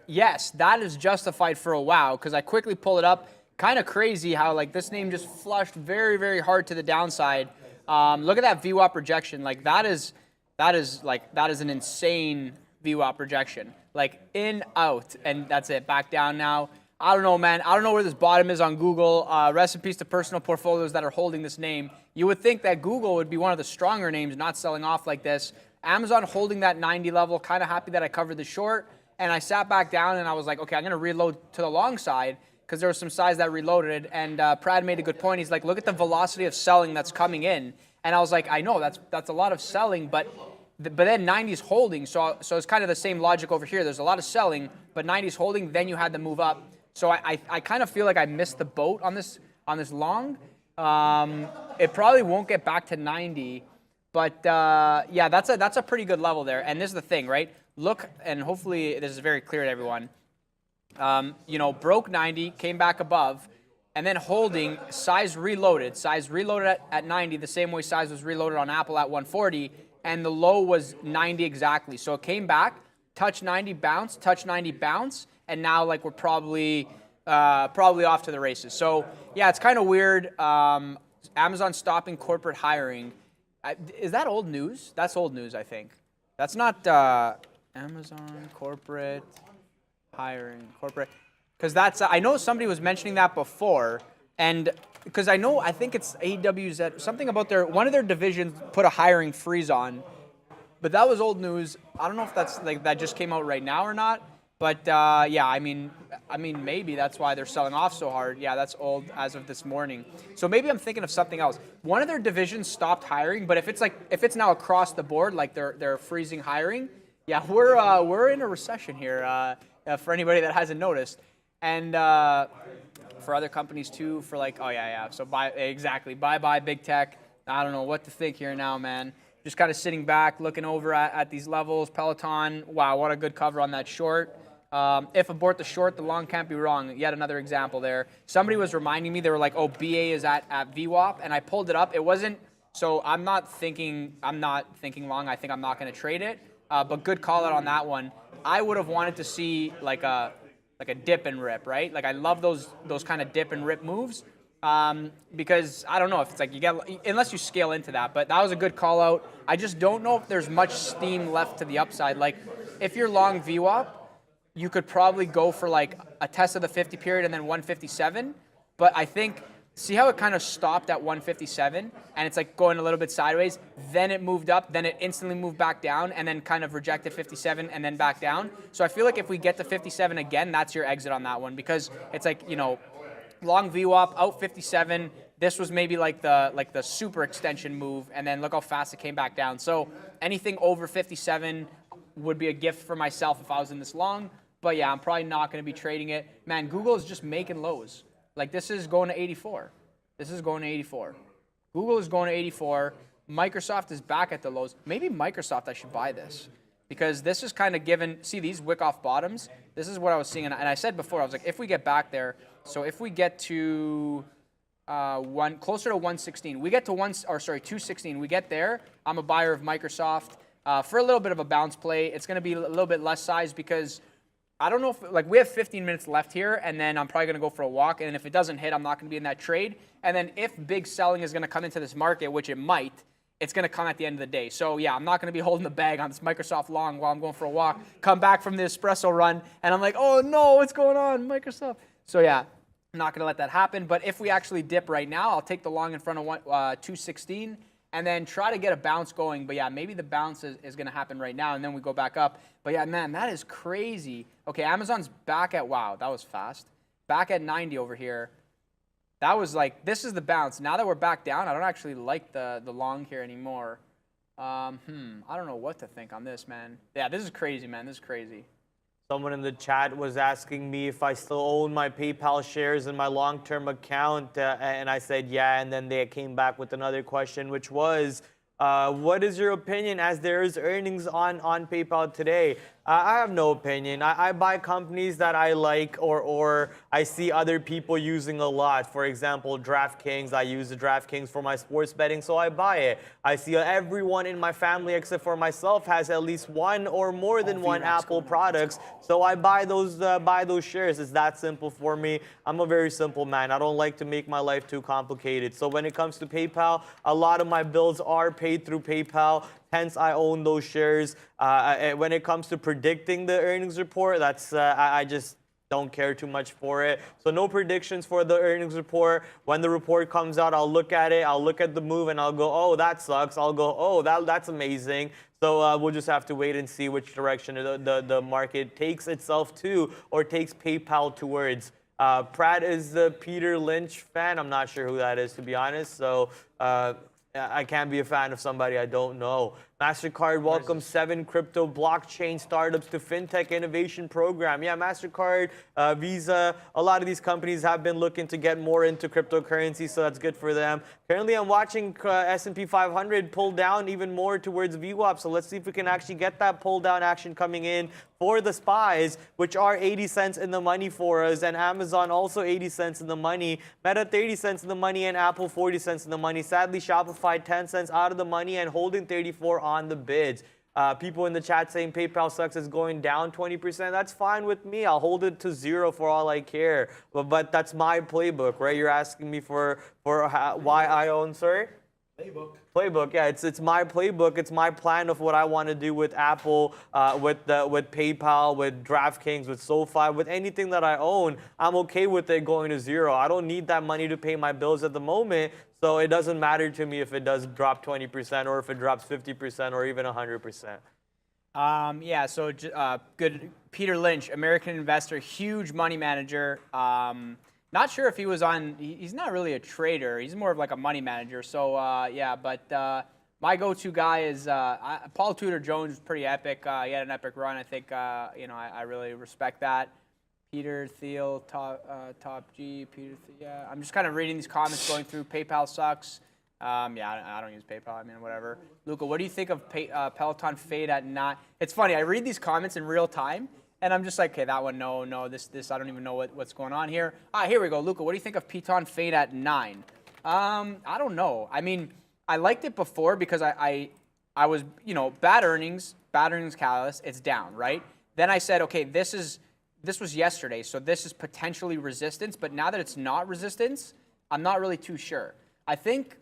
G: yes, that is justified for a wow, because I quickly pulled it up. Kind of crazy how like this name just flushed very, very hard to the downside. Look at that VWAP rejection. Like that is an insane VWAP rejection. Like in, out, and that's it. Back down now. I don't know, man. I don't know where this bottom is on Google. Rest in peace to personal portfolios that are holding this name. You would think that Google would be one of the stronger names, not selling off like this. Amazon holding that 90 level. Kind of happy that I covered the short. And I sat back down and I was like, okay, I'm going to reload to the long side because there was some size that reloaded. And Prad made a good point. He's like, look at the velocity of selling that's coming in. And I was like, I know that's a lot of selling, but then 90's holding. So it's kind of the same logic over here. There's a lot of selling, but 90's holding. Then you had to move up. So I kind of feel like I missed the boat on this long. It probably won't get back to 90, but yeah, that's a pretty good level there. And this is the thing, right? Look, and hopefully this is very clear to everyone. You know, broke 90, came back above, and then holding, size reloaded. Size reloaded at 90, the same way size was reloaded on Apple at 140, and the low was 90 exactly. So it came back, touch 90, bounce, touch 90, bounce, and now like we're probably off to the races. So yeah, it's kind of weird. Amazon stopping corporate hiring. Is that old news? That's old news, I think. That's not Amazon corporate hiring, corporate. Because that's, I know somebody was mentioning that before, and because I think it's AWZ, something about one of their divisions put a hiring freeze on, but that was old news. I don't know if that's like that just came out right now or not. But yeah, I mean, maybe that's why they're selling off so hard. Yeah, that's old as of this morning. So maybe I'm thinking of something else. One of their divisions stopped hiring, but if it's now across the board, like they're freezing hiring, yeah, we're in a recession here. For anybody that hasn't noticed, and for other companies too, for like, oh yeah. So bye big tech. I don't know what to think here now, man. Just kind of sitting back, looking over at these levels. Peloton, wow, what a good cover on that short. If abort the short, the long can't be wrong. Yet another example there. Somebody was reminding me, they were like, oh, BA is at VWAP, and I pulled it up. It wasn't, so I'm not thinking long. I think I'm not going to trade it. But good call out on that one. I would have wanted to see like a dip and rip, right? Like I love those kind of dip and rip moves. Because I don't know if it's like unless you scale into that, but that was a good call out. I just don't know if there's much steam left to the upside. Like if you're long VWAP, you could probably go for like a test of the 50 period and then 157. But I think, see how it kind of stopped at 157 and it's like going a little bit sideways, then it moved up, then it instantly moved back down and then kind of rejected 57 and then back down. So I feel like if we get to 57 again, that's your exit on that one because it's like, you know, long VWAP out 57. This was maybe like the super extension move, and then look how fast it came back down. So anything over 57 would be a gift for myself if I was in this long. But yeah, I'm probably not going to be trading it. Man, Google is just making lows. Like this is going to 84. This is going to 84. Google is going to 84. Microsoft is back at the lows. Maybe Microsoft, I should buy this. Because this is kind of given, see these wick off bottoms? This is what I was seeing. And I said before, I was like, if we get back there, so if we get to closer to 116, we get to 216, we get there, I'm a buyer of Microsoft for a little bit of a bounce play. It's going to be a little bit less size because I don't know if, like, we have 15 minutes left here, and then I'm probably going to go for a walk. And if it doesn't hit, I'm not going to be in that trade. And then if big selling is going to come into this market, which it might, it's going to come at the end of the day. So, yeah, I'm not going to be holding the bag on this Microsoft long while I'm going for a walk, come back from the espresso run, and I'm like, oh, no, what's going on, Microsoft? So, yeah, I'm not going to let that happen. But if we actually dip right now, I'll take the long in front of 216 and then try to get a bounce going. But, yeah, maybe the bounce is going to happen right now, and then we go back up. But, yeah, man, that is crazy. Okay, Amazon's back at, wow, that was fast. Back at 90 over here. That was like, this is the bounce. Now that we're back down, I don't actually like the long here anymore. I don't know what to think on this, man. Yeah, this is crazy, man. This is crazy.
F: Someone in the chat was asking me if I still own my PayPal shares in my long-term account, and I said yeah, and then they came back with another question, which was, what is your opinion as there is earnings on PayPal today? I have no opinion. I buy companies that I like or I see other people using a lot. For example, DraftKings. I use the DraftKings for my sports betting, so I buy it. I see everyone in my family except for myself has at least one or more than one Apple products, so I buy those shares. It's that simple for me. I'm a very simple man. I don't like to make my life too complicated. So when it comes to PayPal, a lot of my bills are paid through PayPal. Hence, I own those shares. When it comes to predicting the earnings report, that's I just don't care too much for it. So no predictions for the earnings report. When the report comes out, I'll look at it. I'll look at the move, and I'll go, oh, that sucks. I'll go, oh, that's amazing. So we'll just have to wait and see which direction the market takes itself to or takes PayPal towards. Pratt is the Peter Lynch fan. I'm not sure who that is, to be honest. So I can't be a fan of somebody I don't know. MasterCard welcomes 7 crypto blockchain startups to FinTech Innovation Program. Yeah, MasterCard, Visa, a lot of these companies have been looking to get more into cryptocurrency, so that's good for them. Currently, I'm watching S&P 500 pull down even more towards VWAP, so let's see if we can actually get that pull down action coming in for the SPYs, which are 80 cents in the money for us, and Amazon also 80 cents in the money, Meta 30 cents in the money, and Apple 40 cents in the money. Sadly, Shopify 10 cents out of the money and holding 34 on the bids. People in the chat saying PayPal sucks is going down 20%. That's fine with me. I'll hold it to 0 for all I care. But that's my playbook, right? You're asking me for why I own, sorry? Playbook, yeah, it's my playbook. It's my plan of what I want to do with Apple, with PayPal, with DraftKings, with SoFi, with anything that I own. I'm okay with it going to 0. I don't need that money to pay my bills at the moment, so it doesn't matter to me if it does drop 20% or if it drops 50% or even 100%.
G: Yeah, so good. Peter Lynch, American investor, huge money manager. Not sure if he was on, he's not really a trader. He's more of like a money manager. So, yeah, but my go-to guy is Paul Tudor Jones, pretty epic. He had an epic run. I think, I really respect that. Peter Thiel, Top G, Peter Thiel. Yeah, I'm just kind of reading these comments, going through. PayPal sucks. Yeah, I don't use PayPal. I mean, whatever. Luca, what do you think of Peloton fade at 9? It's funny. I read these comments in real time. And I'm just like, okay, that one, no, this, I don't even know what's going on here. Here we go. Luca, what do you think of Peloton fade at 9? I don't know. I mean, I liked it before because I was, bad earnings catalyst, it's down, right? Then I said, okay, this was yesterday, so this is potentially resistance, but now that it's not resistance, I'm not really too sure. I think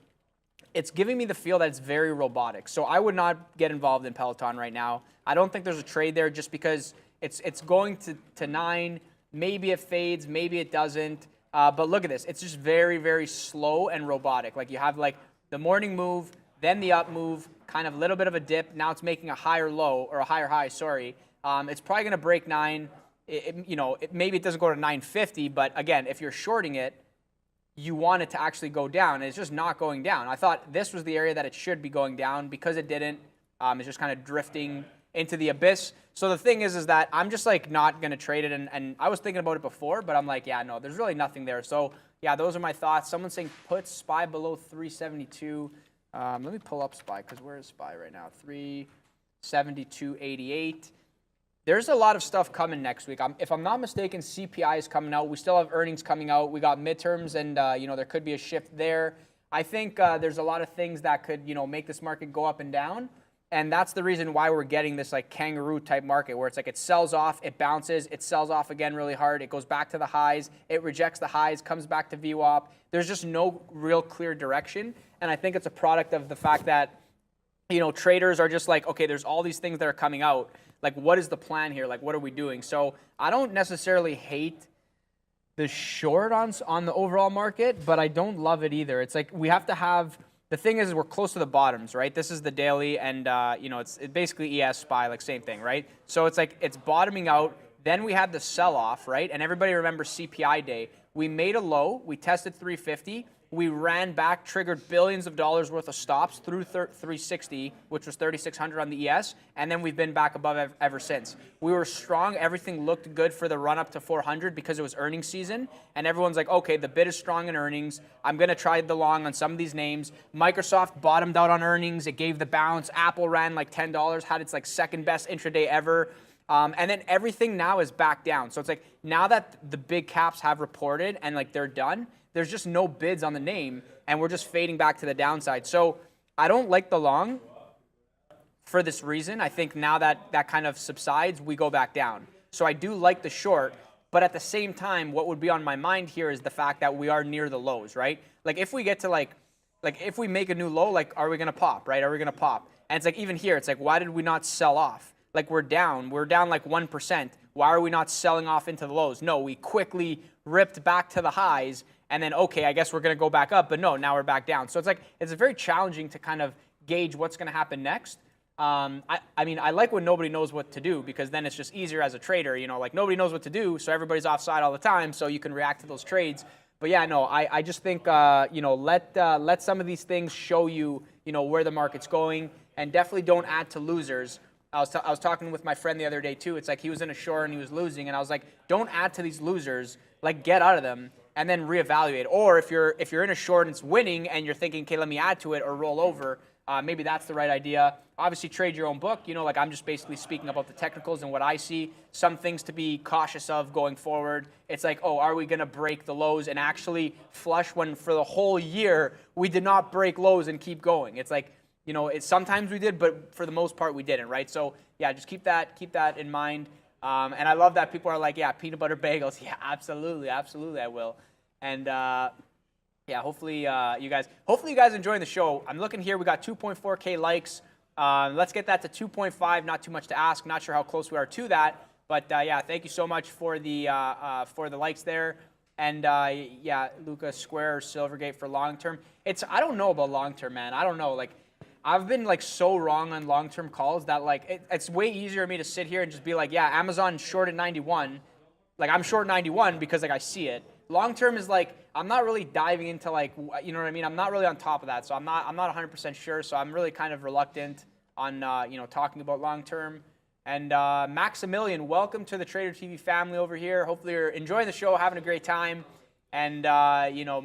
G: it's giving me the feel that it's very robotic. So I would not get involved in Peloton right now. I don't think there's a trade there just because it's going to 9. Maybe it fades, maybe it doesn't. But look at this. It's just very, very slow and robotic. Like you have like the morning move, then the up move, kind of a little bit of a dip. Now it's making a higher low or a higher high, sorry. It's probably going to break 9. Maybe it doesn't go to 950, but again, if you're shorting it, you want it to actually go down, and it's just not going down. I thought this was the area that it should be going down. Because it didn't, it's just kind of drifting into the abyss. So the thing is that I'm just like not going to trade it. And I was thinking about it before, but I'm like, yeah, no, there's really nothing there. So yeah, those are my thoughts. Someone's saying put SPY below 372. Let me pull up SPY, because where is SPY right now? 372.88. There's a lot of stuff coming next week. If I'm not mistaken, CPI is coming out. We still have earnings coming out. We got midterms, and there could be a shift there. I think there's a lot of things that could make this market go up and down, and that's the reason why we're getting this like kangaroo type market, where it's like it sells off, it bounces, it sells off again really hard, it goes back to the highs, it rejects the highs, comes back to VWAP. There's just no real clear direction, and I think it's a product of the fact that traders are just like, okay, there's all these things that are coming out. Like, what is the plan here? Like, what are we doing? So I don't necessarily hate the short on the overall market, but I don't love it either. It's like we have to have, the thing is we're close to the bottoms, right? This is the daily, and it's basically ES SPY, like same thing, right? So it's like it's bottoming out. Then we had the sell-off, right? And everybody remembers CPI day. We made a low. We tested 350. We ran back, triggered billions of dollars worth of stops through 360, which was 3,600 on the ES, and then we've been back above ever since. We were strong. Everything looked good for the run up to 400 because it was earnings season, and everyone's like, okay, the bid is strong in earnings. I'm going to try the long on some of these names. Microsoft bottomed out on earnings. It gave the bounce. Apple ran like $10, had its like second best intraday ever. And then everything now is back down. So it's like now that the big caps have reported and like they're done, there's just no bids on the name, and we're just fading back to the downside. So I don't like the long for this reason. I think now that that kind of subsides, we go back down. So I do like the short, but at the same time, what would be on my mind here is the fact that we are near the lows, right? Like if we get to like if we make a new low, like are we going to pop, right? Are we going to pop? And it's like even here, it's like why did we not sell off? Like we're down like 1%. Why are we not selling off into the lows? No, we quickly ripped back to the highs, and then, okay, I guess we're going to go back up, but no, now we're back down. So it's like, it's very challenging to kind of gauge what's going to happen next. I mean, I like when nobody knows what to do, because then it's just easier as a trader, like nobody knows what to do, so everybody's offside all the time, so you can react to those trades. But yeah, no, I just think, let some of these things show you, where the market's going, and definitely don't add to losers. I was talking with my friend the other day too. It's like he was in a short and he was losing, and I was like, don't add to these losers, like get out of them and then reevaluate. Or if you're in a short and it's winning and you're thinking, okay, let me add to it or roll over, maybe that's the right idea. Obviously, trade your own book. Like I'm just basically speaking about the technicals and what I see. Some things to be cautious of going forward. It's like, oh, are we going to break the lows and actually flush when for the whole year we did not break lows and keep going? It's like, sometimes we did, but for the most part we didn't, right? So yeah, just keep that in mind. And I love that people are like, yeah, peanut butter bagels. Yeah, absolutely, I will. And yeah, hopefully you guys enjoying the show. I'm looking here, we got 2.4K likes. Let's get that to 2.5. Not too much to ask. Not sure how close we are to that, but yeah, thank you so much for the likes there. And yeah, Lucas Square or Silvergate for long term. I don't know about long term, man. I don't know, like. I've been like so wrong on long-term calls that like it's way easier for me to sit here and just be like, yeah, Amazon short at 91. Like I'm short 91 because like I see it. Long-term is like I'm not really diving into like what I mean. I'm not really on top of that, so I'm not 100% sure. So I'm really kind of reluctant on talking about long-term. And Maximilian, welcome to the Trader TV family over here. Hopefully you're enjoying the show, having a great time, and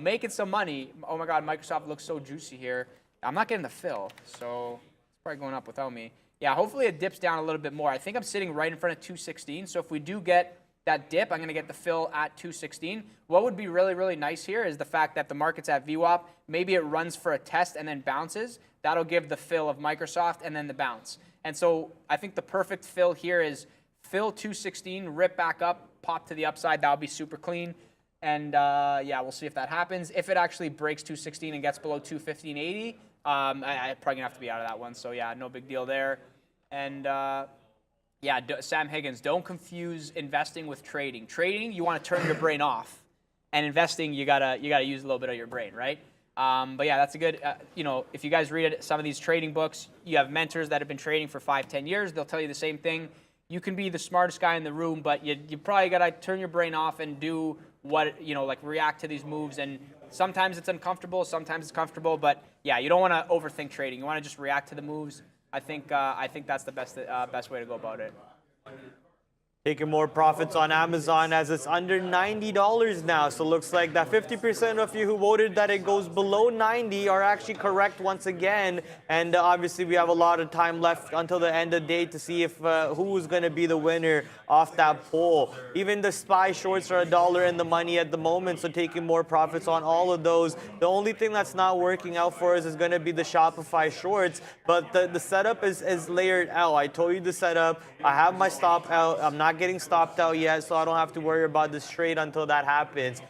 G: making some money. Oh my God, Microsoft looks so juicy here. I'm not getting the fill, so it's probably going up without me. Yeah, hopefully it dips down a little bit more. I think I'm sitting right in front of 216, so if we do get that dip, I'm going to get the fill at 216. What would be really, really nice here is the fact that the market's at VWAP. Maybe it runs for a test and then bounces. That'll give the fill of Microsoft and then the bounce. And so I think the perfect fill here is fill 216, rip back up, pop to the upside. That would be super clean. And yeah, we'll see if that happens. If it actually breaks 216 and gets below 215.80, I'm probably going to have to be out of that one. So yeah, no big deal there. And yeah, Sam Higgins, don't confuse investing with trading. Trading, you want to turn your brain off. And investing, you gotta use a little bit of your brain, right? But yeah, that's a good, if you guys read some of these trading books, you have mentors that have been trading for 5-10 years. They'll tell you the same thing. You can be the smartest guy in the room, but you probably got to turn your brain off and do what, like react to these moves and Sometimes it's uncomfortable, sometimes it's comfortable, but yeah, you don't want to overthink trading. You want to just react to the moves. I think that's the best way to go about it.
F: Taking more profits on Amazon as it's under $90 now. So looks like that 50% of you who voted that it goes below 90 are actually correct once again. And obviously we have a lot of time left until the end of the day to see if who's going to be the winner off that poll. Even the SPY shorts are $1 in the money at the moment. So taking more profits on all of those. The only thing that's not working out for us is going to be the Shopify shorts. But the setup is layered out. I told you the setup. I have my stop out. I'm not getting stopped out yet, so I don't have to worry about this trade until that happens.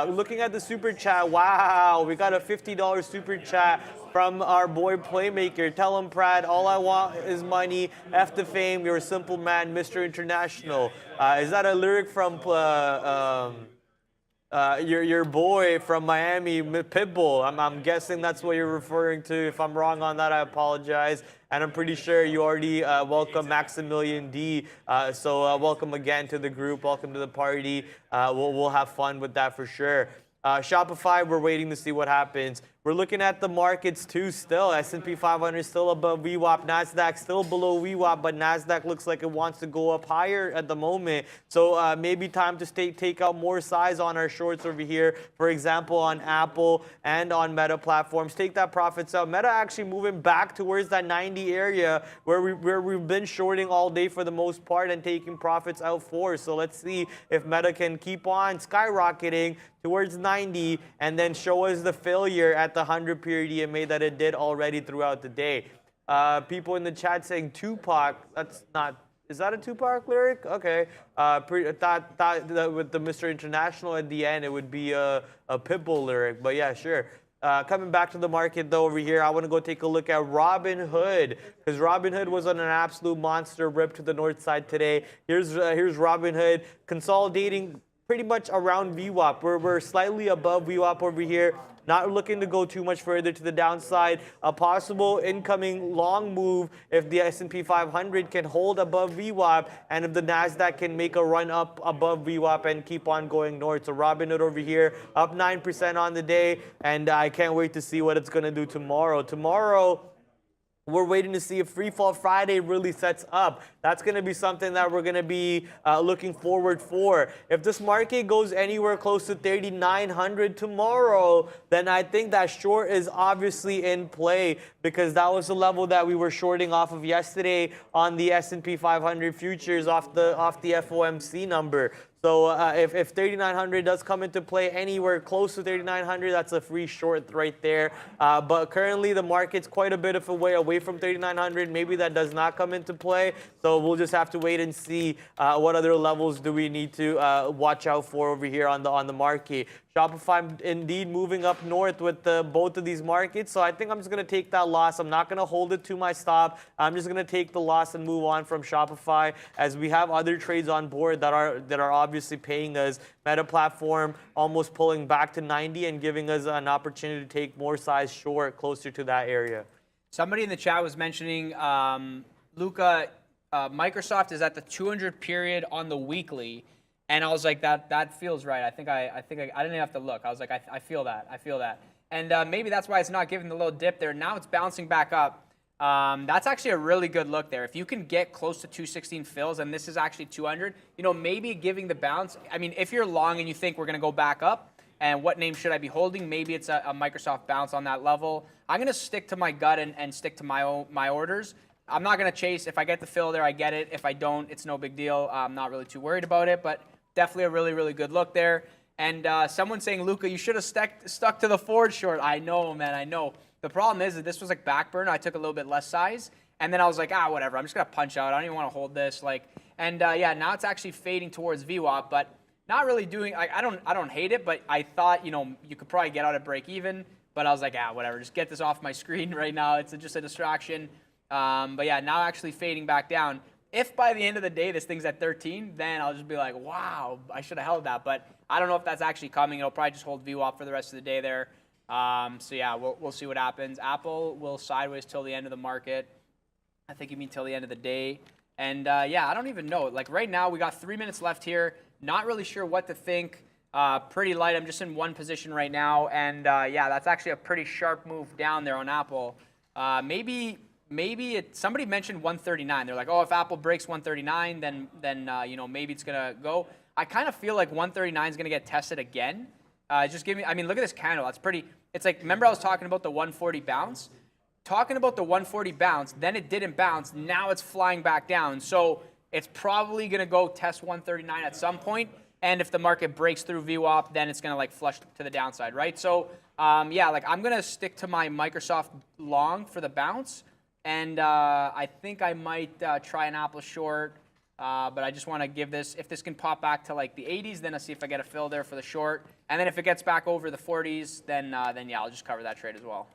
F: Looking at the super chat, wow, we got a $50 super chat from our boy Playmaker. Tell him, Brad, all I want is money. F the fame, you're a simple man, Mr. International. Is that a lyric from your boy from Miami, Pitbull? I'm guessing that's what you're referring to. If I'm wrong on that, I apologize. And I'm pretty sure you already welcome Maximilian D. So welcome again to the group. Welcome to the party. We'll have fun with that for sure. Shopify, we're waiting to see what happens. We're looking at the markets too still. S&P 500 still above VWAP. NASDAQ still below VWAP, but NASDAQ looks like it wants to go up higher at the moment. So maybe time to take out more size on our shorts over here. For example, on Apple and on Meta platforms. Take that profits out. Meta actually moving back towards that 90 area where we've been shorting all day for the most part and taking profits out for. So let's see if Meta can keep on skyrocketing towards 90 and then show us the failure at the 100 period EMA that it did already throughout the day. People in the chat saying Tupac, that's not, is that a Tupac lyric? Okay. Thought with the Mr. International at the end, it would be a Pitbull lyric, but yeah, sure. Coming back to the market though over here, I want to go take a look at Robinhood because Robinhood was on an absolute monster rip to the north side today. Here's Robinhood consolidating pretty much around VWAP. We're slightly above VWAP over here. Not looking to go too much further to the downside. A possible incoming long move if the S&P 500 can hold above VWAP and if the NASDAQ can make a run up above VWAP and keep on going north. So Robinhood over here up 9% on the day, and I can't wait to see what it's going to do tomorrow. Tomorrow, we're waiting to see if Free Fall Friday really sets up. That's going to be something that we're going to be looking forward for. If this market goes anywhere close to 3,900 tomorrow, then I think that short is obviously in play because that was the level that we were shorting off of yesterday on the S&P 500 futures off the FOMC number. So if 3,900 does come into play anywhere close to 3,900, that's a free short right there. But currently the market's quite a bit of a way away from 3,900. Maybe that does not come into play. So we'll just have to wait and see what other levels do we need to watch out for over here on the market. Shopify indeed moving up north with both of these markets. So I think I'm just going to take that loss. I'm not going to hold it to my stop. I'm just going to take the loss and move on from Shopify as we have other trades on board that are obviously paying us. Meta platform almost pulling back to 90 and giving us an opportunity to take more size short closer to that area.
G: Somebody in the chat was mentioning, Luca, Microsoft is at the 200 period on the weekly. And I was like, that feels right. I didn't even have to look. I was like, I feel that. And maybe that's why it's not giving the little dip there. Now it's bouncing back up. That's actually a really good look there. If you can get close to 216 fills, and this is actually 200, maybe giving the bounce. I mean, if you're long and you think we're going to go back up, and what name should I be holding? Maybe it's a Microsoft bounce on that level. I'm going to stick to my gut and stick to my orders. I'm not going to chase. If I get the fill there, I get it. If I don't, it's no big deal. I'm not really too worried about it, but definitely a really, really good look there. And someone saying, Luca, you should have stuck to the forward short. I know, man, I know. The problem is that this was like backburner. I took a little bit less size. And then I was like, whatever. I'm just going to punch out. I don't even want to hold this. Yeah, now it's actually fading towards VWAP, but not really doing, I don't hate it, but I thought, you could probably get out at break even. But I was like, whatever. Just get this off my screen right now. It's just a distraction. But yeah, now actually fading back down. If by the end of the day this thing's at 13, then I'll just be like, wow, I should have held that. But I don't know if that's actually coming. It'll probably just hold VWAP for the rest of the day there. So yeah, we'll see what happens. Apple will sideways till the end of the market. I think you mean till the end of the day. And yeah, I don't even know. Like right now, we got 3 minutes left here. Not really sure what to think. pretty light. I'm just in one position right now, and yeah, that's actually a pretty sharp move down there on Apple. Maybe somebody mentioned 139. They're like, oh, if Apple breaks 139, then you know, maybe it's gonna go. I kind of feel like 139 is gonna get tested again. Just give me. I mean, look at this candle. That's pretty. It's like, remember I was talking about the 140 bounce. Talking about the 140 bounce, then it didn't bounce. Now it's flying back down. So it's probably gonna go test 139 at some point. And if the market breaks through VWAP, then it's going to like flush to the downside, right? So, yeah, like I'm going to stick to my Microsoft long for the bounce. And I think I might try an Apple short. But I just want to give this, if this can pop back to like the 80s, then I'll see if I get a fill there for the short. And then if it gets back over the 40s, then yeah, I'll just cover that trade as well.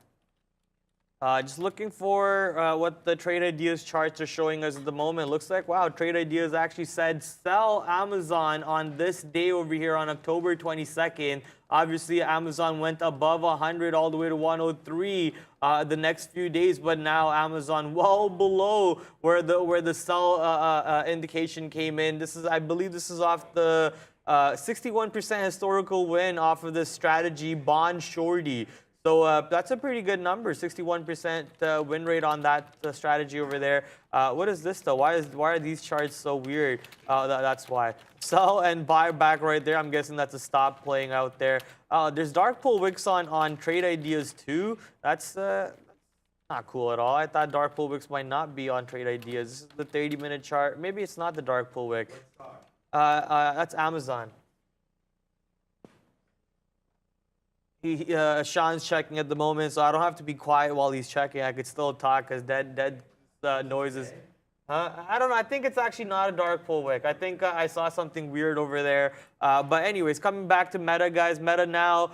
F: Just looking for what the Trade Ideas charts are showing us at the moment. Looks like, wow, Trade Ideas actually said sell Amazon on this day over here on October 22nd. Obviously, Amazon went above 100 all the way to 103 the next few days, but now Amazon well below where the sell indication came in. This is, I believe, this is off the 61% historical win off of this strategy bond shorty. So that's a pretty good number, 61% win rate on that strategy over there. What is this though? Why are these charts so weird? That's why. Sell and buy back right there. I'm guessing that's a stop playing out there. There's dark pull wicks on Trade Ideas too. That's not cool at all. I thought dark pull wicks might not be on Trade Ideas. This is the 30-minute chart. Maybe it's not the dark pull wick. That's Amazon. Sean's checking at the moment, so I don't have to be quiet while he's checking. I could still talk because dead noises. I don't know. I think it's actually not a dark pull wick. I think I saw something weird over there. But anyways, coming back to Meta, guys. Meta now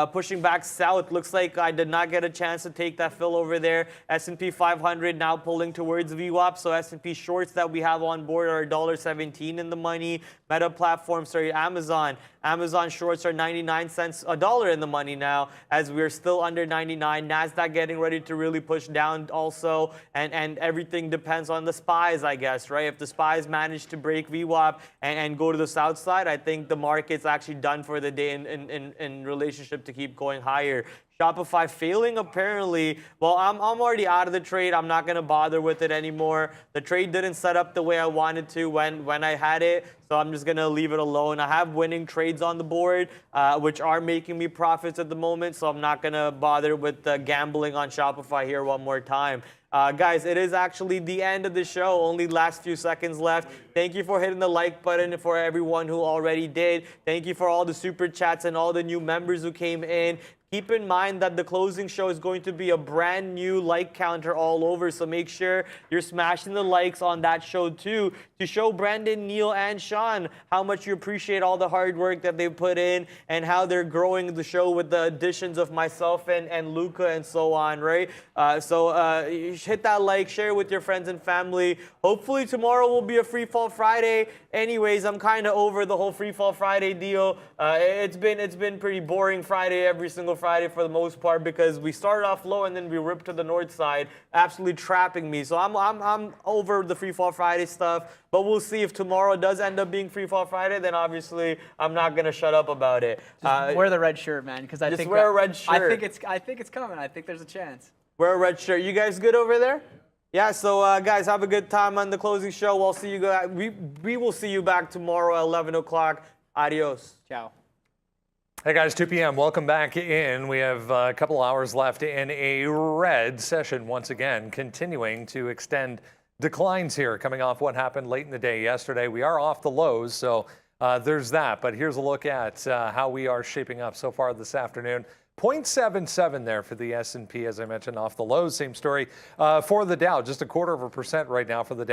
F: pushing back south. Looks like I did not get a chance to take that fill over there. S&P 500 now pulling towards VWAP. So S&P shorts that we have on board are $1.17 in the money. Meta platform, sorry, Amazon. Amazon shorts are 99 cents, $1 in the money now, as we're still under 99. NASDAQ getting ready to really push down also, and everything depends on the SPYs, I guess, right? If the SPYs manage to break VWAP and go to the south side, I think the market's actually done for the day in relationship to keep going higher. Shopify failing apparently. Well, I'm already out of the trade. I'm not going to bother with it anymore. The trade didn't set up the way I wanted to when I had it, so I'm just going to leave it alone. I have winning trades on the board, which are making me profits at the moment, so I'm not going to bother with gambling on Shopify here one more time. Guys, it is actually the end of the show. Only last few seconds left. Thank you for hitting the like button for everyone who already did. Thank you for all the super chats and all the new members who came in. Keep in mind that the closing show is going to be a brand new like counter all over, so make sure you're smashing the likes on that show too to show Brandon, Neil, and Sean how much you appreciate all the hard work that they put in and how they're growing the show with the additions of myself and Luca and so on, right? So hit that like, share with your friends and family. Hopefully tomorrow will be a Free Fall Friday. Anyways, I'm kind of over the whole Free Fall Friday deal. It's been pretty boring Friday every single Friday for the most part, because we started off low and then we ripped to the north side, absolutely trapping me. So I'm over the Free Fall Friday stuff, but we'll see if tomorrow does end up being Free Fall Friday. Then obviously I'm not gonna shut up about it.
G: Just wear the red shirt, man, because I think
F: wear a red shirt.
G: I think it's coming. I think there's a chance.
F: Wear a red shirt. You guys good over there? Yeah, so guys, have a good time on the closing show. We'll see you guys. We will see you back tomorrow at 11 o'clock. Adios.
G: Ciao.
A: Hey guys, 2 p.m. Welcome back in. We have a couple hours left in a red session once again, continuing to extend declines here, coming off what happened late in the day yesterday. We are off the lows, so there's that. But here's a look at how we are shaping up so far this afternoon. 0.77 there for the S&P, as I mentioned, off the lows. Same story for the Dow, just 0.25% right now for the Dow.